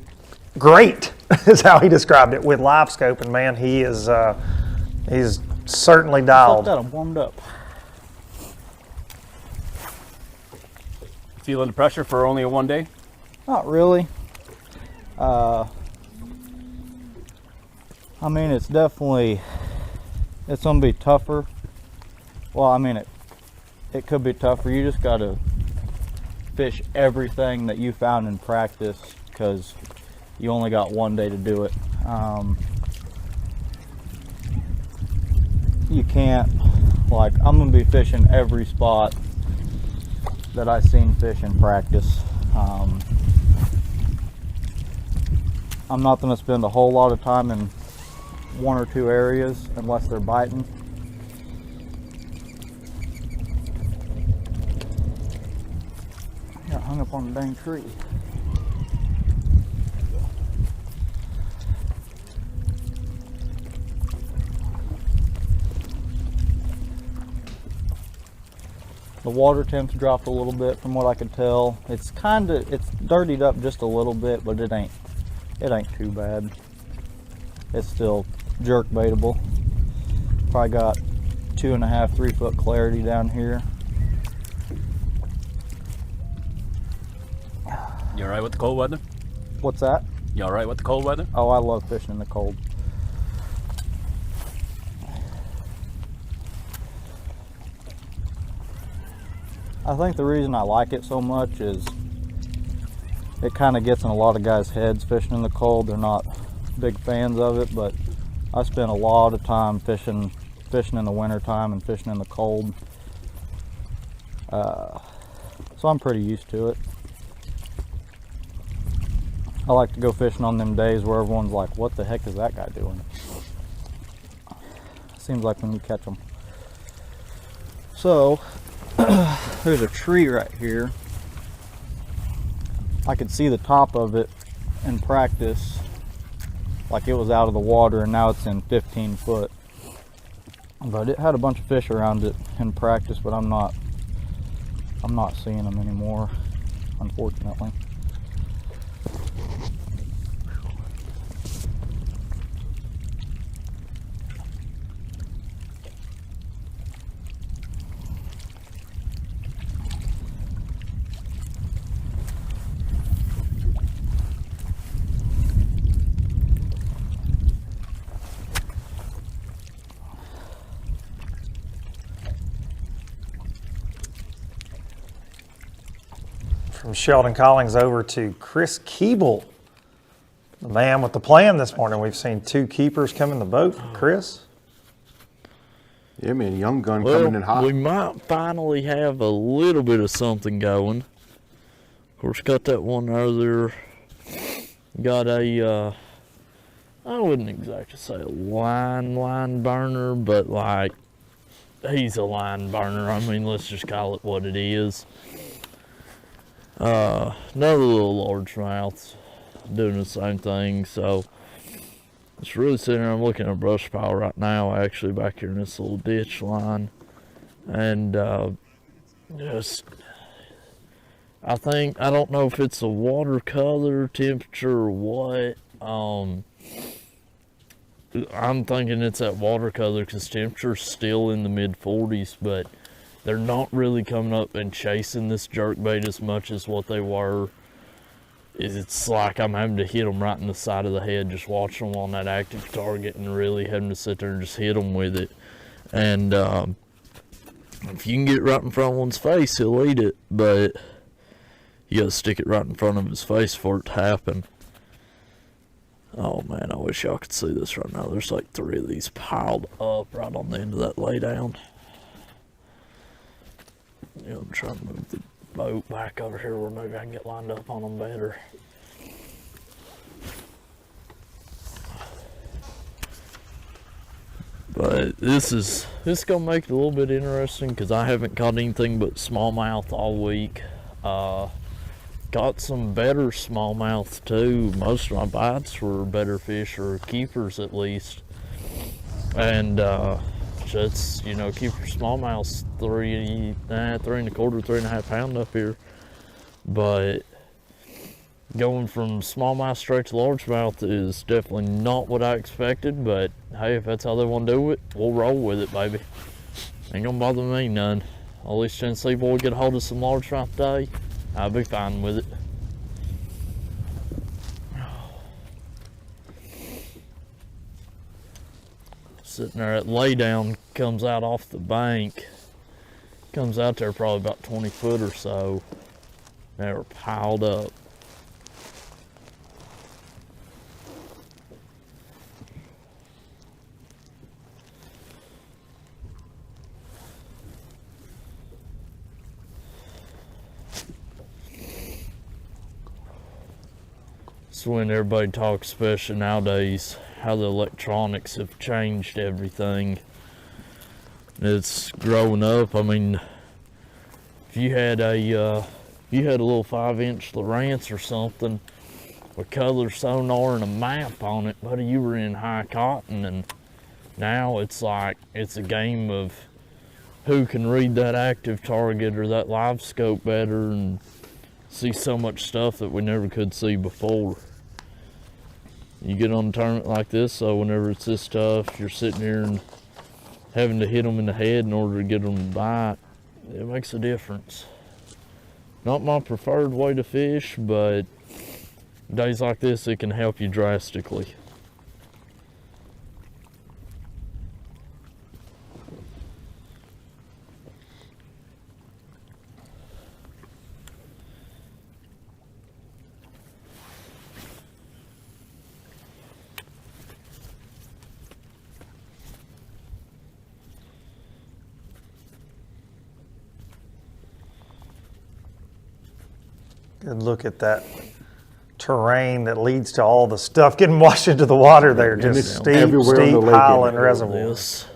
great, is how he described it, with live scope. And man, he is he's certainly dialed. I'm warmed up. Feeling the pressure for only a one day? Not really. I mean, it's definitely, it's going to be tougher. Well, I mean, it could be tougher. You just got to fish everything that you found in practice because you only got one day to do it. You can't, like, I'm going to be fishing every spot that I've seen fish in practice. I'm not going to spend a whole lot of time in one or two areas unless they're biting. Got hung up on the dang tree. The water temp's dropped a little bit from what I could tell. It's dirtied up just a little bit, but it ain't too bad. It's still jerk baitable. Probably got 2.5, 3 foot clarity down here. You all right with the cold weather? What's that? You all right with the cold weather? Oh, I love fishing in the cold. I think the reason I like it so much is it kind of gets in a lot of guys' heads fishing in the cold. They're not big fans of it, but I spend a lot of time fishing in the winter time and fishing in the cold. So I'm pretty used to it. I like to go fishing on them days where everyone's like, what the heck is that guy doing? Seems like when you catch them. So there's a tree right here. I could see the top of it in practice, like it was out of the water, and now it's in 15 foot. But it had a bunch of fish around it in practice, but I'm not seeing them anymore, unfortunately. From Sheldon Collings over to Chris Keeble, the man with the plan this morning. We've seen 2 keepers come in the boat. Chris? Yeah, man, young gun coming in hot. We might finally have a little bit of something going. Of course, got that one earlier. Got a, I wouldn't exactly say a line burner, but like, he's a line burner. I mean, let's just call it what it is. Another little largemouth doing the same thing, so it's really sitting there. I'm looking at a brush pile right now, actually, back here in this little ditch line, and just, I don't know if it's a watercolor temperature or what. I'm thinking it's that watercolor because temperature's still in the mid 40s, but they're not really coming up and chasing this jerkbait as much as what they were. It's like I'm having to hit them right in the side of the head, just watching them on that active target and really having to sit there and just hit them with it. And if you can get right in front of one's face, he'll eat it, but you gotta stick it right in front of his face for it to happen. Oh man, I wish y'all could see this right now. There's like 3 of these piled up right on the end of that laydown. You know, I'm trying to move the boat back over here where maybe I can get lined up on them better. But this is gonna make it a little bit interesting because I haven't caught anything but smallmouth all week. Got some better smallmouth too. Most of my bites were better fish, or keepers at least. And just, you know, keeper smallmouth's 3 1/4, 3.5 pound up here. But going from smallmouth straight to largemouth is definitely not what I expected, but hey, if that's how they want to do it, we'll roll with it, baby. Ain't gonna bother me none. At least Tennessee boy get a hold of some largemouth today, I'll be fine with it. Sitting there at laydown, comes out off the bank, comes out there probably about 20 foot or so. They were piled up. It's when everybody talks, especially nowadays, how the electronics have changed everything. It's growing up. I mean, if you had a little 5-inch Lowrance or something with color sonar and a map on it, buddy, you were in high cotton. And now it's like it's a game of who can read that active target or that live scope better and see so much stuff that we never could see before. You get on a tournament like this, so whenever it's this tough, you're sitting here and having to hit them in the head in order to get them to bite. It makes a difference. Not my preferred way to fish, but days like this, it can help you drastically. Good look at that terrain that leads to all the stuff getting washed into the water there. Just steep highland reservoirs.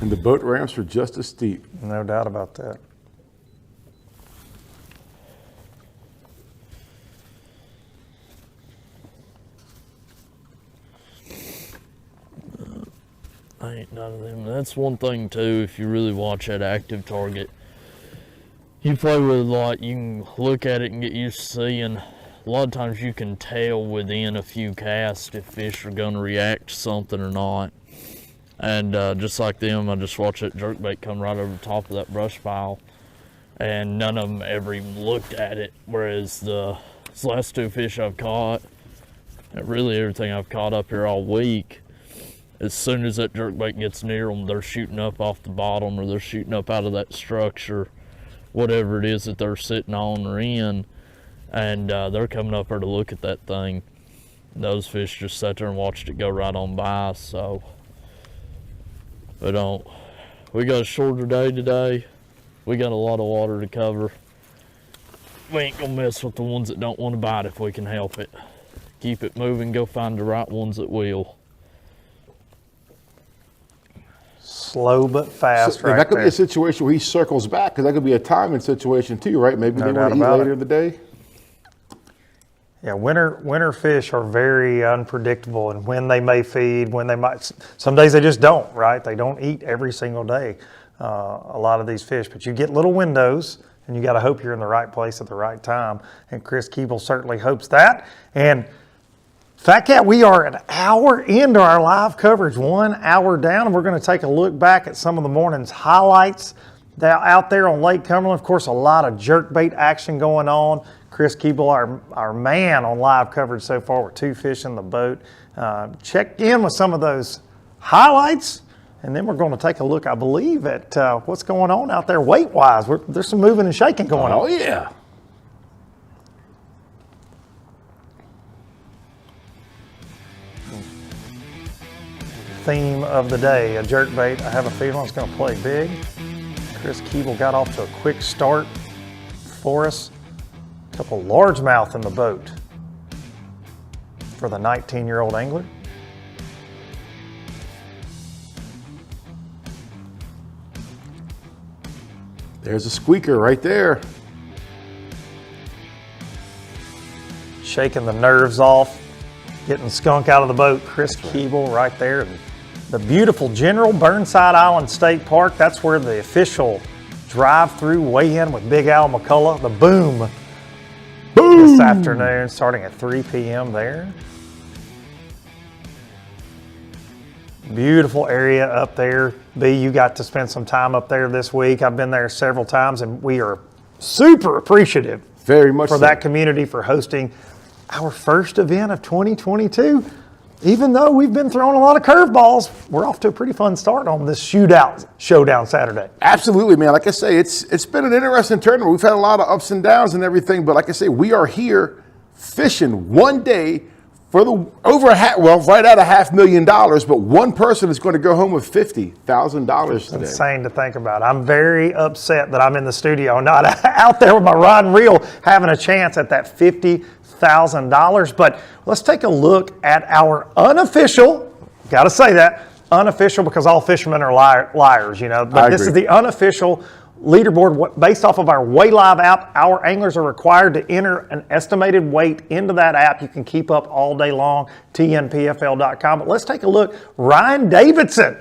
And the boat ramps are just as steep. No doubt about that. Ain't none of them. That's one thing too, if you really watch that active target. You play with it a lot, you can look at it and get used to seeing. A lot of times you can tell within a few casts if fish are going to react to something or not. And just like them, I just watched that jerkbait come right over the top of that brush pile. And none of them ever even looked at it. Whereas the last 2 fish I've caught, and really everything I've caught up here all week, as soon as that jerkbait gets near them, they're shooting up off the bottom or they're shooting up out of that structure, whatever it is that they're sitting on or in, and they're coming up there to look at that thing. Those fish just sat there and watched it go right on by, so we got a shorter day today. We got a lot of water to cover. We ain't gonna mess with the ones that don't want to bite if we can help it. Keep it moving, go find the right ones that will. Slow but fast, right that could there. be a situation where he circles back, because that could be a timing situation too, right? Maybe they want to eat later in the day. Yeah, winter fish are very unpredictable, and when they may feed, when they might. Some days they just don't, right? They don't eat every single day, a lot of these fish. But you get little windows, and you got to hope you're in the right place at the right time. And Chris Keeble certainly hopes that. And Fat Cat, we are an hour into our live coverage, 1 hour down, and we're going to take a look back at some of the morning's highlights out there on Lake Cumberland. Of course, a lot of jerkbait action going on. Chris Keeble, our man on live coverage so far with 2 fish in the boat. Check in with some of those highlights, and then we're going to take a look, I believe, at what's going on out there weight-wise. There's some moving and shaking going on. Oh, yeah. theme of the day, a jerkbait. I have a feeling it's going to play big. Chris Keeble got off to a quick start for us. A couple largemouth in the boat for the 19-year-old angler. There's a squeaker right there. Shaking the nerves off, getting skunk out of the boat. Chris Keeble right there. The beautiful General Burnside Island State Park. That's where the official drive-through weigh-in with Big Al McCullough. The boom. This afternoon, starting at 3 p.m. there. Beautiful area up there. B, you got to spend some time up there this week. I've been there several times, and we are super appreciative very much for that community for hosting our first event of 2022. Even though we've been throwing a lot of curveballs, we're off to a pretty fun start on this Showdown Saturday. Absolutely, man. Like I say, it's been an interesting tournament. We've had a lot of ups and downs and everything, but like I say, we are here fishing one day for the right at $500,000, but one person is going to go home with $50,000 today. Insane to think about. I'm very upset that I'm in the studio, not out there with my rod and reel, having a chance at that $50,000. But let's take a look at our unofficial. Got to say that unofficial because all fishermen are liars, you know. But this is the unofficial leaderboard based off of our Weigh Live app. Our anglers are required to enter an estimated weight into that app. You can keep up all day long, TNPFL.com. But let's take a look. Ryan Davidson,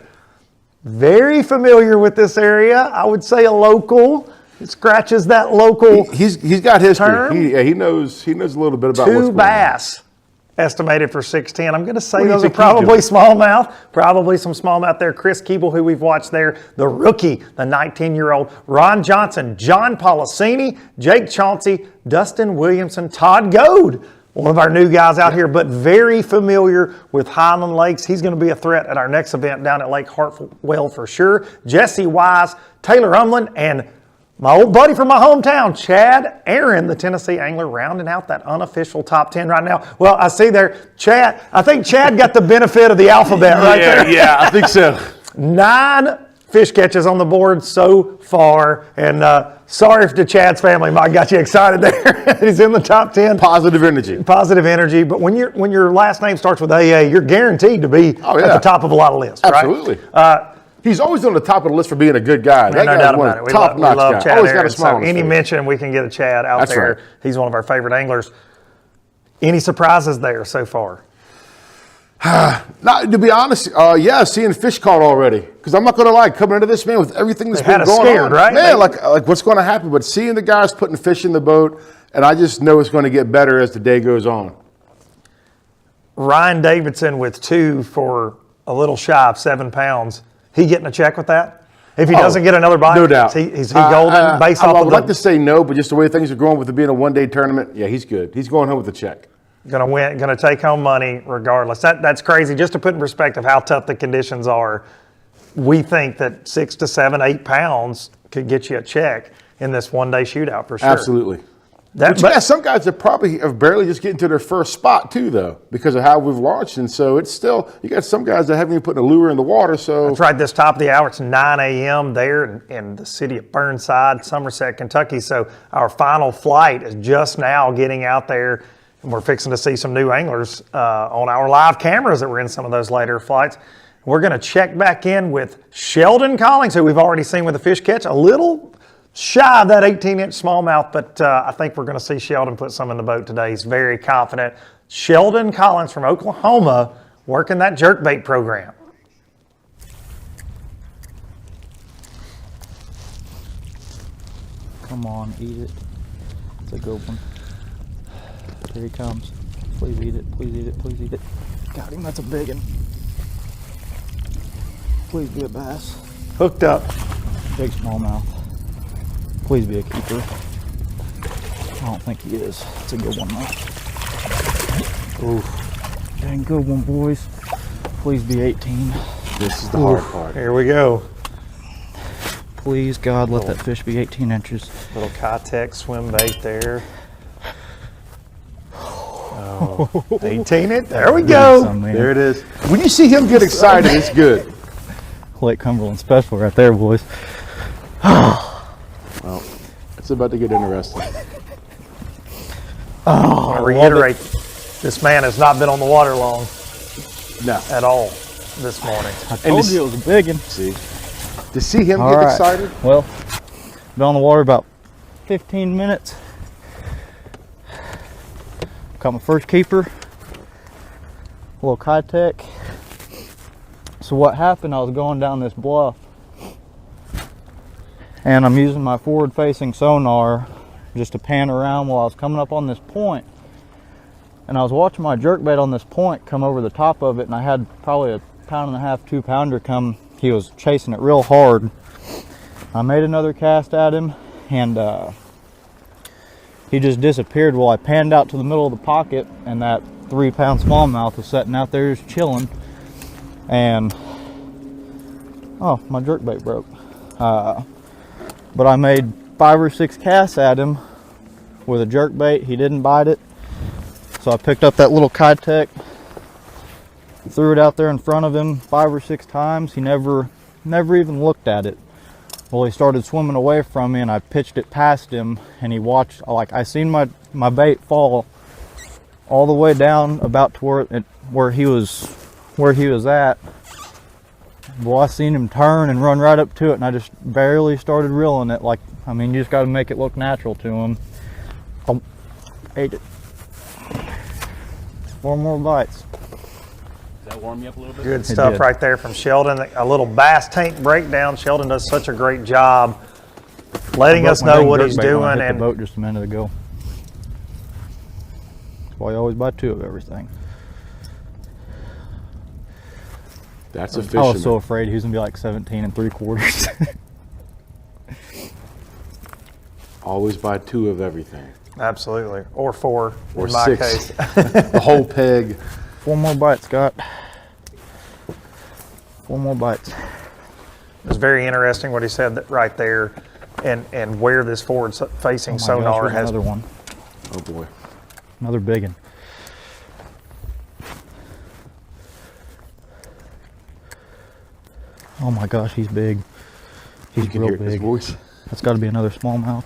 very familiar with this area. I would say a local. He scratches that local. He's got history. Term. He knows a little bit about what's going on. 2 bass. Estimated for 610. I'm going to say those are probably smallmouth. Probably some smallmouth there. Chris Keeble, who we've watched there. The rookie, the 19-year-old. Ron Johnson, John Policini, Jake Chauncey, Dustin Williamson, Todd Goad. One of our new guys out here, but very familiar with Highland Lakes. He's going to be a threat at our next event down at Lake Hartwell for sure. Jesse Wise, Taylor Umland, and my old buddy from my hometown, Chad Aaron, the Tennessee angler, rounding out that unofficial top 10 right now. Well, I see there, Chad. I think Chad got the benefit of the alphabet right there. Yeah, I think so. 9 fish catches on the board so far. And sorry if the Chad's family might got you excited there. He's in the top 10. Positive energy. Positive energy. But when your last name starts with AA, you're guaranteed to be at the top of a lot of lists, Absolutely. right? He's always on the top of the list for being a good guy. No doubt about it. We love Chad Always Aaron. got a smile on his Any face. mention we can get a Chad out That's there. right. He's one of our favorite anglers. Any surprises there so far? Not, to be honest, seeing fish caught already. Because I'm not going to lie, coming into this, man, with everything that's been going on, right? man, like what's going to happen? But seeing the guys putting fish in the boat, and I just know it's going to get better as the day goes on. Ryan Davidson with 2 for a little shy of 7 pounds. He getting a check with that? If he doesn't get another bite, no doubt. Is he golden based off I of would like to say no, but just the way things are going with it being a one-day tournament, yeah, he's good. He's going home with a check. Gonna take home money regardless. That's crazy. Just to put in perspective how tough the conditions are, we think that 6 to 7, 8 pounds could get you a check in this one-day shootout for sure. Absolutely. But you got some guys that probably are barely just getting to their first spot too, though, because of how we've launched. And so it's still, you got some guys that haven't even put a lure in the water. So that's right. This top of the hour, it's 9 a.m. there in the city of Burnside, Somerset, Kentucky. So our final flight is just now getting out there, and we're fixing to see some new anglers on our live cameras that were in some of those later flights. We're going to check back in with Sheldon Collings, who we've already seen with the fish catch. A little shy of that 18-inch smallmouth, but I think we're going to see Sheldon put some in the boat today. He's very confident. Sheldon Collings from Oklahoma working that jerkbait program. Come on, eat it. It's a good one. Here he comes. Please eat it, please eat it, please eat it. Got him, that's a big one. Please be a bass. Hooked up. Big smallmouth. Please be a keeper. I don't think he is. It's a good one though. Oof. Dang good one, boys. Please be 18. This is the hard part. Here we go. Please, God, let that fish be 18 inches. Little Kitech swim bait there. Oh. 18 it. There we go. There it is. When you see him get excited, it's good. Lake Cumberland special right there, boys. Well, it's about to get interesting. I want to reiterate, this man has not been on the water long. No. At all this morning. I told you it was a big one. See? To see him get excited? Well, been on the water about 15 minutes. Caught my first keeper. A little Kitech. So what happened, I was going down this bluff and I'm using my forward facing sonar just to pan around while I was coming up on this point. And I was watching my jerkbait on this point come over the top of it, and I had probably a 1.5 pound, 2 pounder come. He was chasing it real hard. I made another cast at him, and he just disappeared. Well, I panned out to the middle of the pocket, and that 3 pound smallmouth was sitting out there just chilling. And oh, my jerkbait broke. But I made 5 or 6 casts at him with a jerkbait. He didn't bite it. So I picked up that little Kitech, threw it out there in front of him 5 or 6 times. He never even looked at it. Well, he started swimming away from me, and I pitched it past him, and he watched. Like, I seen my bait fall all the way down about to where he was at. Well, I seen him turn and run right up to it, and I just barely started reeling it. Like, I mean, you just got to make it look natural to him. Oh, ate it. 4 more bites. Does that warm you up a little bit? Good stuff right there from Sheldon. A little bass tank breakdown. Sheldon does such a great job letting us know what he's doing. I hit the boat just a minute ago. That's why you always buy 2 of everything. That's a fisherman. I was so afraid he was gonna be like 17 3/4. Always buy 2 of everything. Absolutely, or 4 or in my 6. case. The whole peg. 4 more bites, Scott. 4 more bites. It was very interesting what he said right there, and where this forward-facing sonar has. Another one. Oh boy. Another big one. Oh my gosh, he's big. He's you can real hear big. His voice. That's got to be another smallmouth.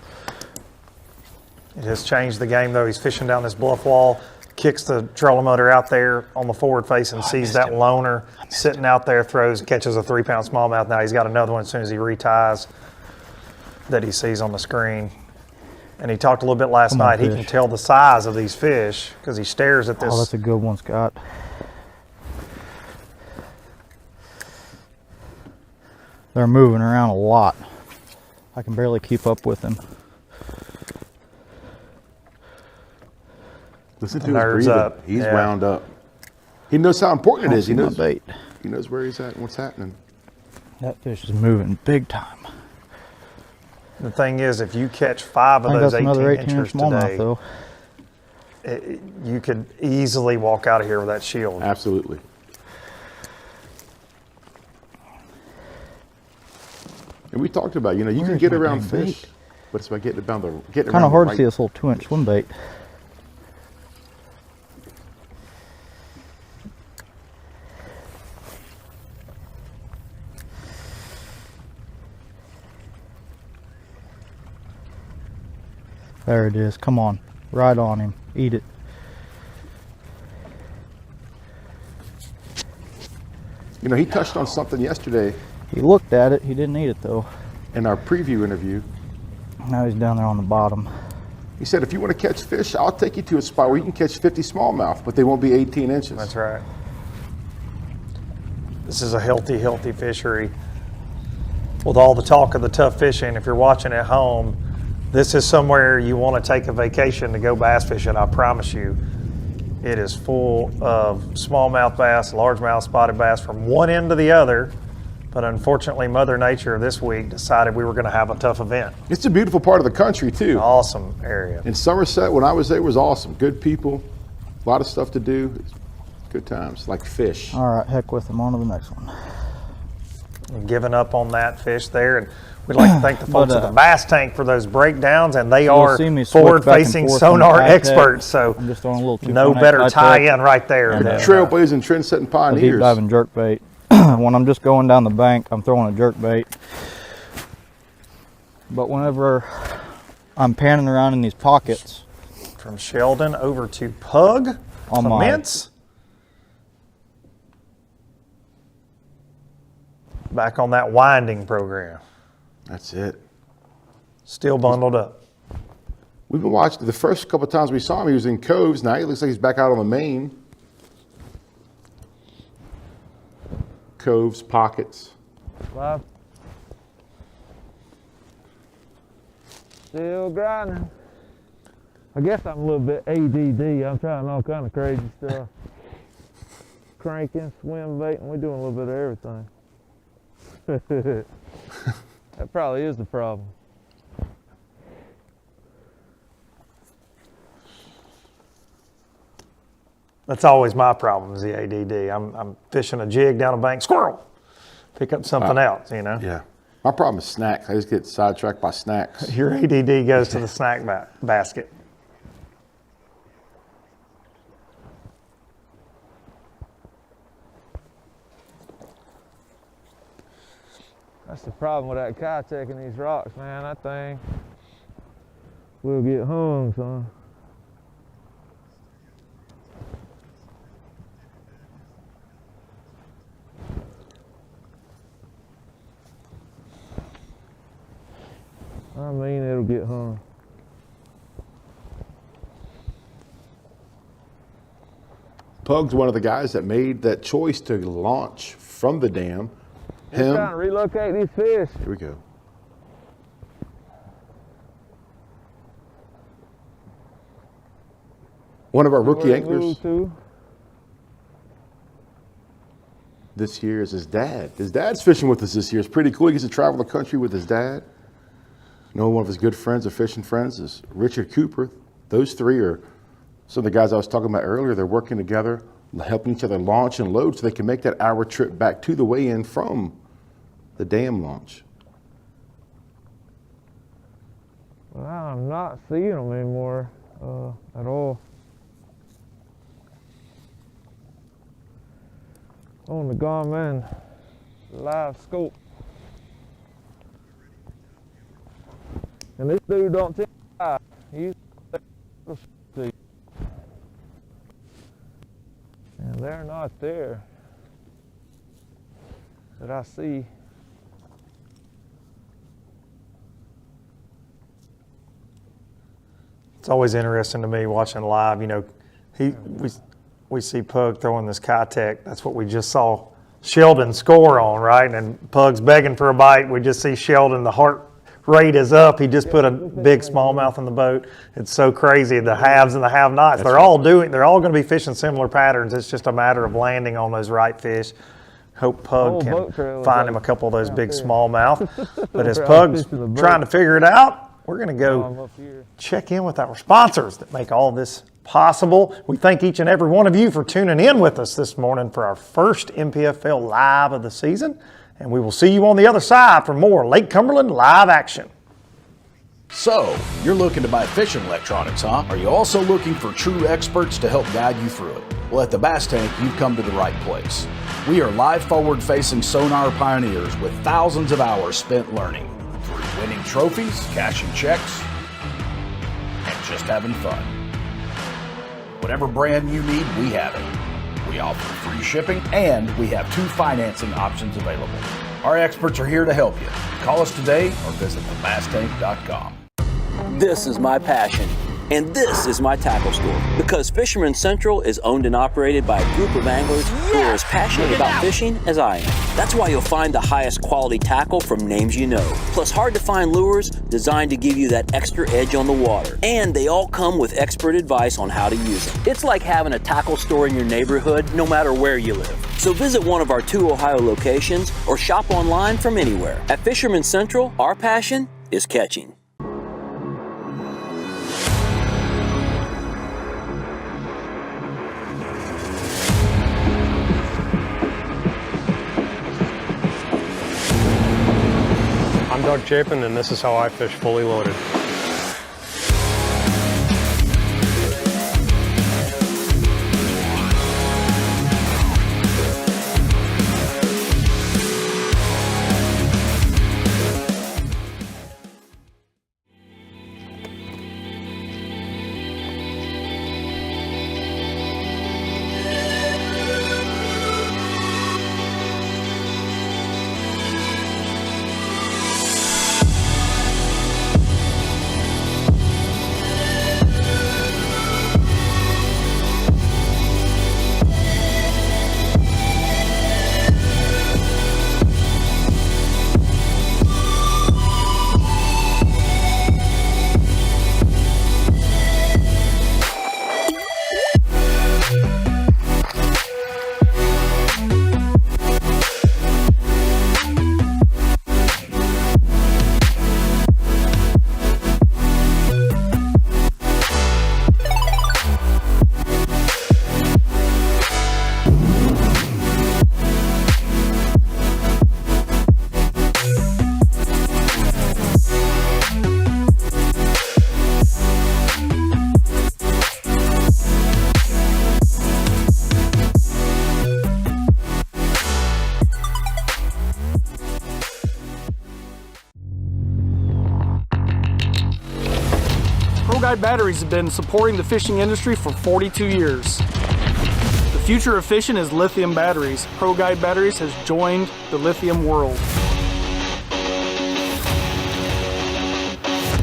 It has changed the game, though. He's fishing down this bluff wall, kicks the trolling motor out there on the forward face and sees that loner sitting out there, throws, catches a 3 pound smallmouth. Now he's got another one as soon as he reties that he sees on the screen. And he talked a little bit last night. He can tell the size of these fish because he stares at this. Oh, that's a good one, Scott. They're moving around a lot. I can barely keep up with them. Listen to his breathing. Up. He's wound up. He knows how important it is. He knows bait. He knows where he's at and what's happening. That fish is moving big time. The thing is, if you catch 5 of those 18 inchers today, though. You could easily walk out of here with that shield. Absolutely. And we talked about, you can get around fish, but it's about getting around the kind of hard to see this little 2-inch swim bait. There it is. Come on. Right on him. Eat it. He touched on something yesterday. He looked at it. He didn't eat it, though. In our preview interview. Now he's down there on the bottom. He said, if you want to catch fish, I'll take you to a spot where you can catch 50 smallmouth, but they won't be 18 inches. That's right. This is a healthy, healthy fishery. With all the talk of the tough fishing, if you're watching at home, this is somewhere you want to take a vacation to go bass fishing, I promise you. It is full of smallmouth bass, largemouth spotted bass from one end to the other. But unfortunately, Mother Nature this week decided we were going to have a tough event. It's a beautiful part of the country, too. Awesome area. In Somerset, when I was there, it was awesome. Good people, a lot of stuff to do. Good times, like fish. All right, heck with them. On to the next one. giving up on that fish there. And we'd like to thank the folks at the Bass Tank for those breakdowns, and they are forward-facing sonar experts, so I'm just throwing a little no better tie-in right there. And, trailblazing, trend-setting pioneers. Deep diving jerk bait. When I'm just going down the bank, I'm throwing a jerk bait. But whenever I'm panning around in these pockets, from Sheldon over to Pug Clements. Back on that winding program. That's it. Still bundled up. We've been watching, the first couple of times we saw him, he was in coves. Now he looks like he's back out on the main. Coves, pockets. Live. Still grinding. I guess I'm a little bit ADD. I'm trying all kind of crazy stuff. Cranking, swim baiting, we're doing a little bit of everything. That probably is the problem. That's always my problem, is the ADD. I'm fishing a jig down a bank, squirrel, pick up something else, you know? Yeah. My problem is snacks. I just get sidetracked by snacks. Your ADD goes to the snack basket. That's the problem with that Kitech and these rocks, man. That thing will get hung, son. I mean, it'll get hung. Pug's one of the guys that made that choice to launch from the dam. He's trying to relocate these fish. Here we go. One of our rookie anglers this year is his dad. His dad's fishing with us this year. It's pretty cool. He gets to travel the country with his dad. You know, one of his good friends, or fishing friends, is Richard Cooper. Those three are some of the guys I was talking about earlier. They're working together, helping each other launch and load so they can make that hour trip back to the weigh-in from the dam launch. Well, I'm not seeing them anymore at all. On the Garmin live scope. And this dude don't tell you. And they're not there that I see. It's always interesting to me watching live. You know, we see Pug throwing this Kitech. That's what we just saw Sheldon score on, right? And Pug's begging for a bite. We just see Sheldon, the heart rate is up. He just put a big smallmouth in the boat. It's so crazy. The haves and the have-nots. They're all going to be fishing similar patterns. It's just a matter of landing on those right fish. Hope Pug can find him a couple of those big smallmouth. But as Pug's trying to figure it out, we're going to go check in with our sponsors that make all this possible. We thank each and every one of you for tuning in with us this morning for our first NPFL Live of the season. And we will see you on the other side for more Lake Cumberland live action. So, you're looking to buy fishing electronics, huh? Are you also looking for true experts to help guide you through it? Well, at the Bass Tank, you've come to the right place. We are live forward-facing sonar pioneers with thousands of hours spent learning, through winning trophies, cashing checks, and just having fun. Whatever brand you need, we have it. We offer free shipping, and we have 2 financing options available. Our experts are here to help you. Call us today or visit thebasstank.com. This is my passion, and this is my tackle store. Because Fisherman Central is owned and operated by a group of anglers who are as passionate about fishing as I am. That's why you'll find the highest quality tackle from names you know. Plus hard to find lures designed to give you that extra edge on the water. And they all come with expert advice on how to use them. It's like having a tackle store in your neighborhood no matter where you live. So visit one of our 2 Ohio locations or shop online from anywhere. At Fisherman Central, our passion is catching. Doug Chapin, and this is how I fish fully loaded. Guide batteries have been supporting the fishing industry for 42 years. The future of fishing is lithium batteries. Pro Guide Batteries has joined the lithium world.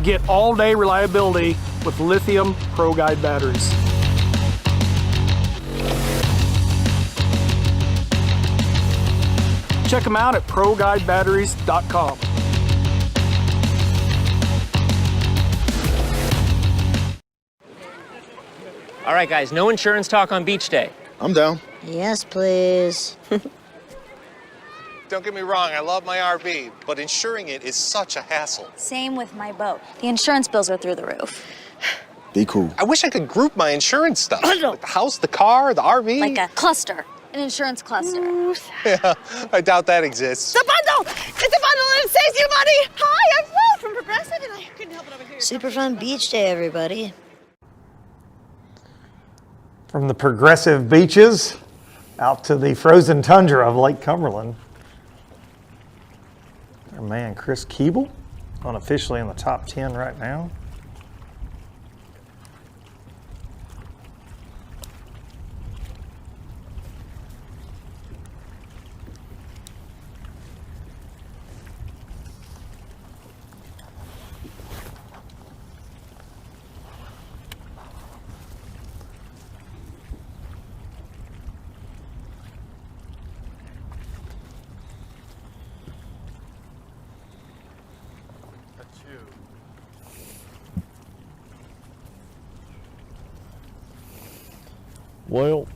Get all-day reliability with lithium Pro Guide batteries. Check them out at ProGuideBatteries.com. All right, guys, no insurance talk on beach day. I'm down. Yes, please. Don't get me wrong, I love my RV, but insuring it is such a hassle. Same with my boat. The insurance bills are through the roof. Be cool. I wish I could group my insurance stuff. Like the house, the car, the RV. Like a cluster, an insurance cluster. Yeah, I doubt that exists. The bundle! It's a bundle and it saves you money! Hi, I'm Will from Progressive and I couldn't help it over here. Super fun beach day, everybody. From the progressive beaches out to the frozen tundra of Lake Cumberland. Our man, Chris Keeble, unofficially in the top 10 right now. Well,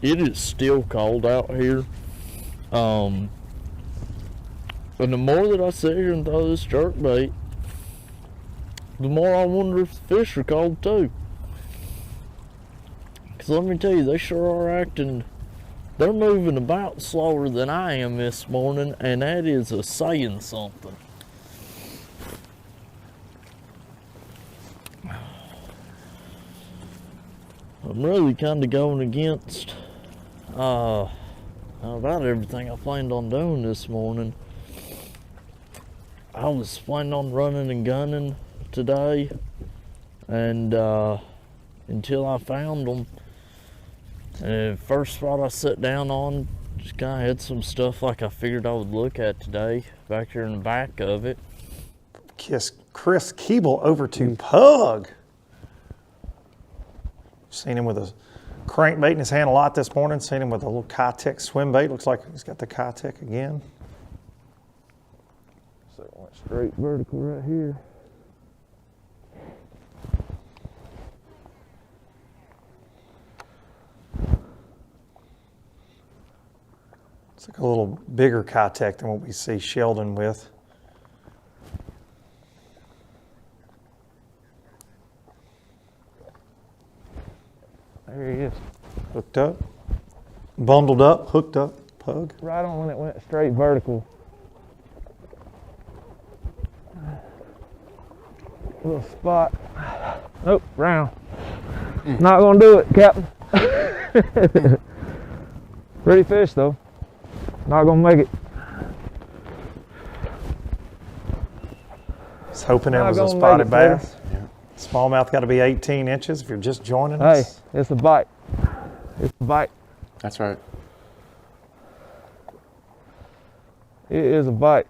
it is still cold out here. And the more that I sit here and throw this jerkbait, the more I wonder if the fish are cold too. Because let me tell you, they sure are acting, they're moving about slower than I am this morning, and that is a saying something. I'm really kind of going against about everything I planned on doing this morning. I was planning on running and gunning today, and until I found them. And the first spot I sat down on just kind of had some stuff like I figured I would look at today, back here in the back of it. Chris Keeble over to Pug. Seen him with a crankbait in his hand a lot this morning. Seen him with a little Kitech swim bait. Looks like he's got the Kitech again. So it went straight vertical right here. It's like a little bigger Kitech than what we see Sheldon with. There he is. Hooked up, bundled up, hooked up, Pug. Right on when it went straight vertical. Little spot. Nope, round. Not gonna do it, Captain. Pretty fish though. Not gonna make it. I was hoping it Not was a gonna make spotted it, bass. Smallmouth got to be 18 inches if you're just joining Hey, us. it's a bite. It's a bite. That's right. It is a bite.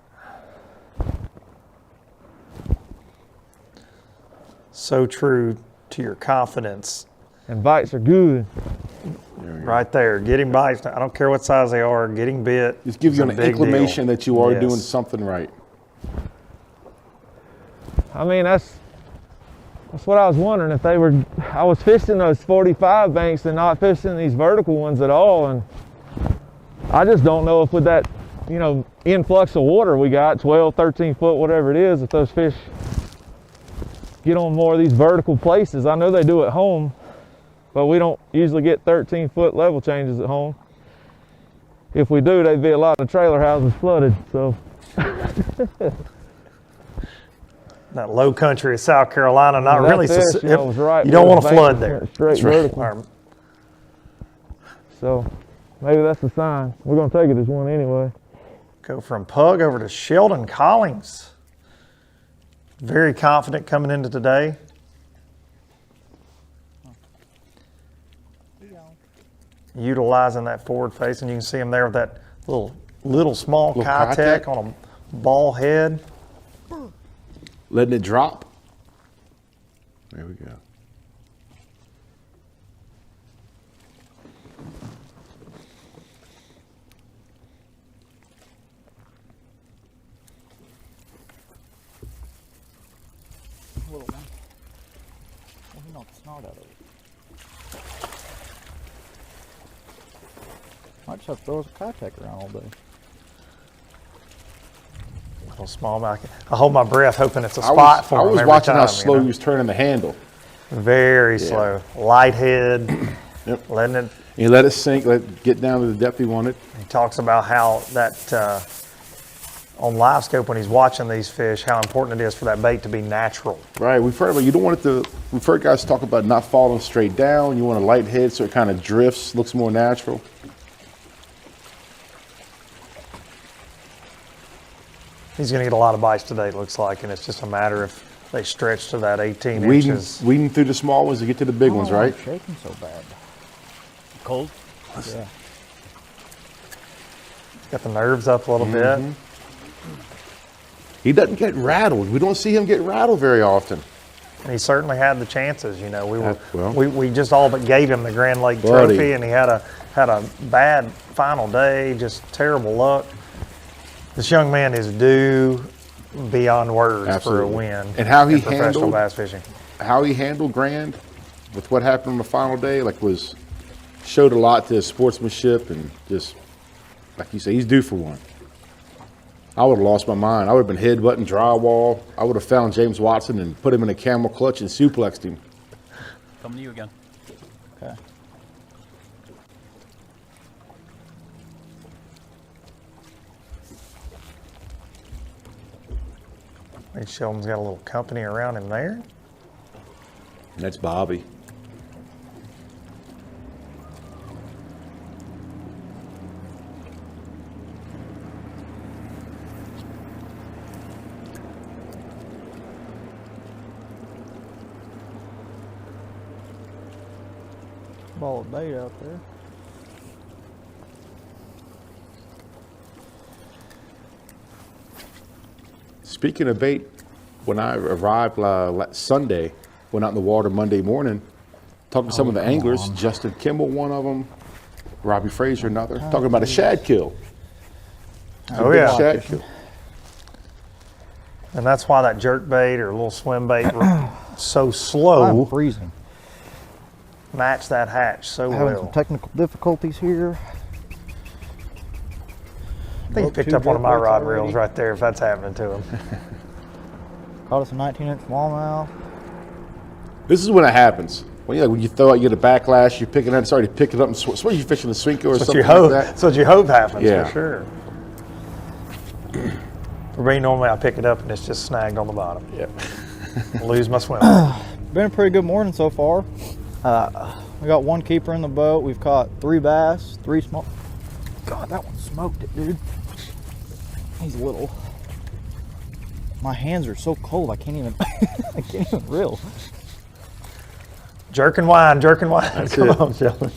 So true to your confidence. And bites are good. Right there, getting bites. I don't care what size they are, getting bit. Just give you is a an big inclination deal. that you are Yes. doing something right. I mean, that's what I was wondering, if they were, I was fishing those 45 banks and not fishing these vertical ones at all, and I just don't know if with that, you know, influx of water we got, 12, 13 foot, whatever it is, if those fish get on more of these vertical places. I know they do at home, but we don't usually get 13 foot level changes at home. If we do, they'd be a lot of trailer houses flooded, so. That low country of South Carolina, not That really. fish, you know, was right you don't where want the to bank flood was there. straight vertical. Right. So maybe that's a sign. We're gonna take it as one anyway. Go from Pug over to Sheldon Collings. Very confident coming into today. Utilizing that forward face, and you can see him there with that little small Kitech on a ball head. Letting it drop. There we go. Little one. Well, he knocked the snot out of it. Might just have to throw us a Kitech around all day. Little smallmouth. I hold my breath hoping it's a spot for him. I was every watching how time, slow you know? he was turning the handle. Very slow. Light head. Yep. Letting it. He let it sink, let it get down to the depth he wanted. He talks about how that on live scope when he's watching these fish, how important it is for that bait to be natural. Right, we've heard about, you don't want it to, we've heard guys talk about not falling straight down. You want a light head so it kind of drifts, looks more natural. He's going to get a lot of bites today, it looks like, and it's just a matter if they stretch to that 18 Weeding, inches. weeding through the small ones to get to the big ones, right? I'm shaking so bad. Cold? Yeah. Got the nerves up a little bit. He doesn't get rattled. We don't see him get rattled very often. And he certainly had the chances, you know. Well. We just all but gave him the Grand Lake Buddy. Trophy, and he had a bad final day, just terrible luck. This young man is due beyond words Absolutely. for a win. And how he in professional handled bass fishing. How he handled Grand with what happened on the final day, showed a lot to his sportsmanship, and just like you say, he's due for one. I would have lost my mind. I would have been headbutting drywall. I would have found James Watson and put him in a camel clutch and suplexed him. Coming to you again. Okay. I think Sheldon's got a little company around him there. And that's Bobby. Ball of bait out there. Speaking of bait, when I arrived Sunday, went out in the water Monday morning, talking to some of the anglers, Justin Kimball, one of them, Robbie Fraser, another, talking about a shad kill. Oh, yeah. Shad kill. And that's why that jerk bait or little swim bait so slow. I'm freezing. Match that hatch so Having well. some technical difficulties here. I think he picked up one of my rod reels right there if that's happening to him. Caught us a 19-inch smallmouth. This is when it happens. When you throw it, you get a backlash, you pick it up, sorry, you pick it up, and suppose you're fishing a Swinko or something like that. That's what you hope happens, Yeah. for sure. For me, normally I pick it up and it's just snagged on the bottom. Yeah. Lose my swim. Been a pretty good morning so far. We got one keeper in the boat. We've caught 3 bass, 3 small. God, that one smoked it, dude. He's little. My hands are so cold, I can't even, I can't even reel. Jerking wine. That's Come it. on, Sheldon.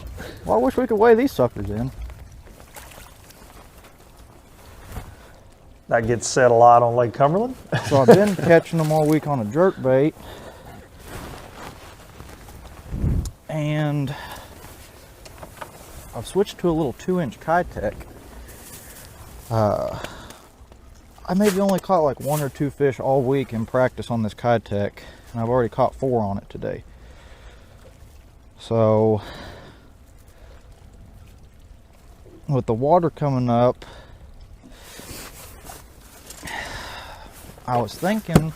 Well, I wish we could weigh these suckers in. That gets said a lot on Lake Cumberland. So I've been catching them all week on a jerk bait. And I've switched to a little 2-inch Kitech. I maybe only caught like 1 or 2 fish all week in practice on this Kitech, and I've already caught 4 on it today. So with the water coming up, I was thinking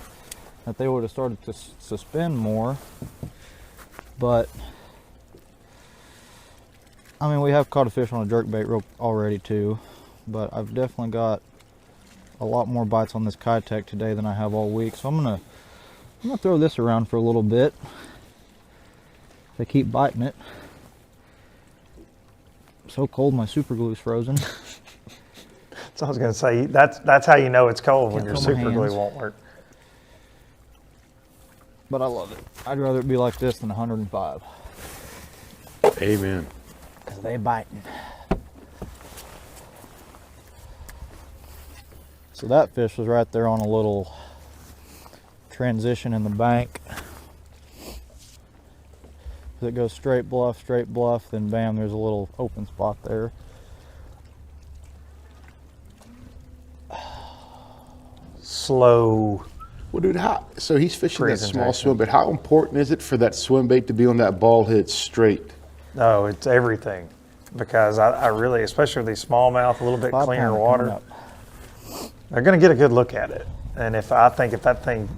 that they would have started to suspend more, but I mean, we have caught a fish on a jerkbait already too, but I've definitely got a lot more bites on this Kitech today than I have all week. So I'm gonna throw this around for a little bit. They keep biting it. So cold, my super glue's frozen. So I was gonna say, that's how you know it's cold, when your Can't feel my super glue hands. won't work. But I love it. I'd rather it be like this than 105. Amen. Because they biting. So that fish was right there on a little transition in the bank. It goes straight bluff, then bam, there's a little open spot there. Slow. Well, dude, so he's fishing that small presentation. swim bait. How important is it for that swim bait to be on that ball head straight? No, it's everything. Because I really, especially with these smallmouth, a little bit 5 cleaner pound water, coming up. they're going to get a good look at it. And if that thing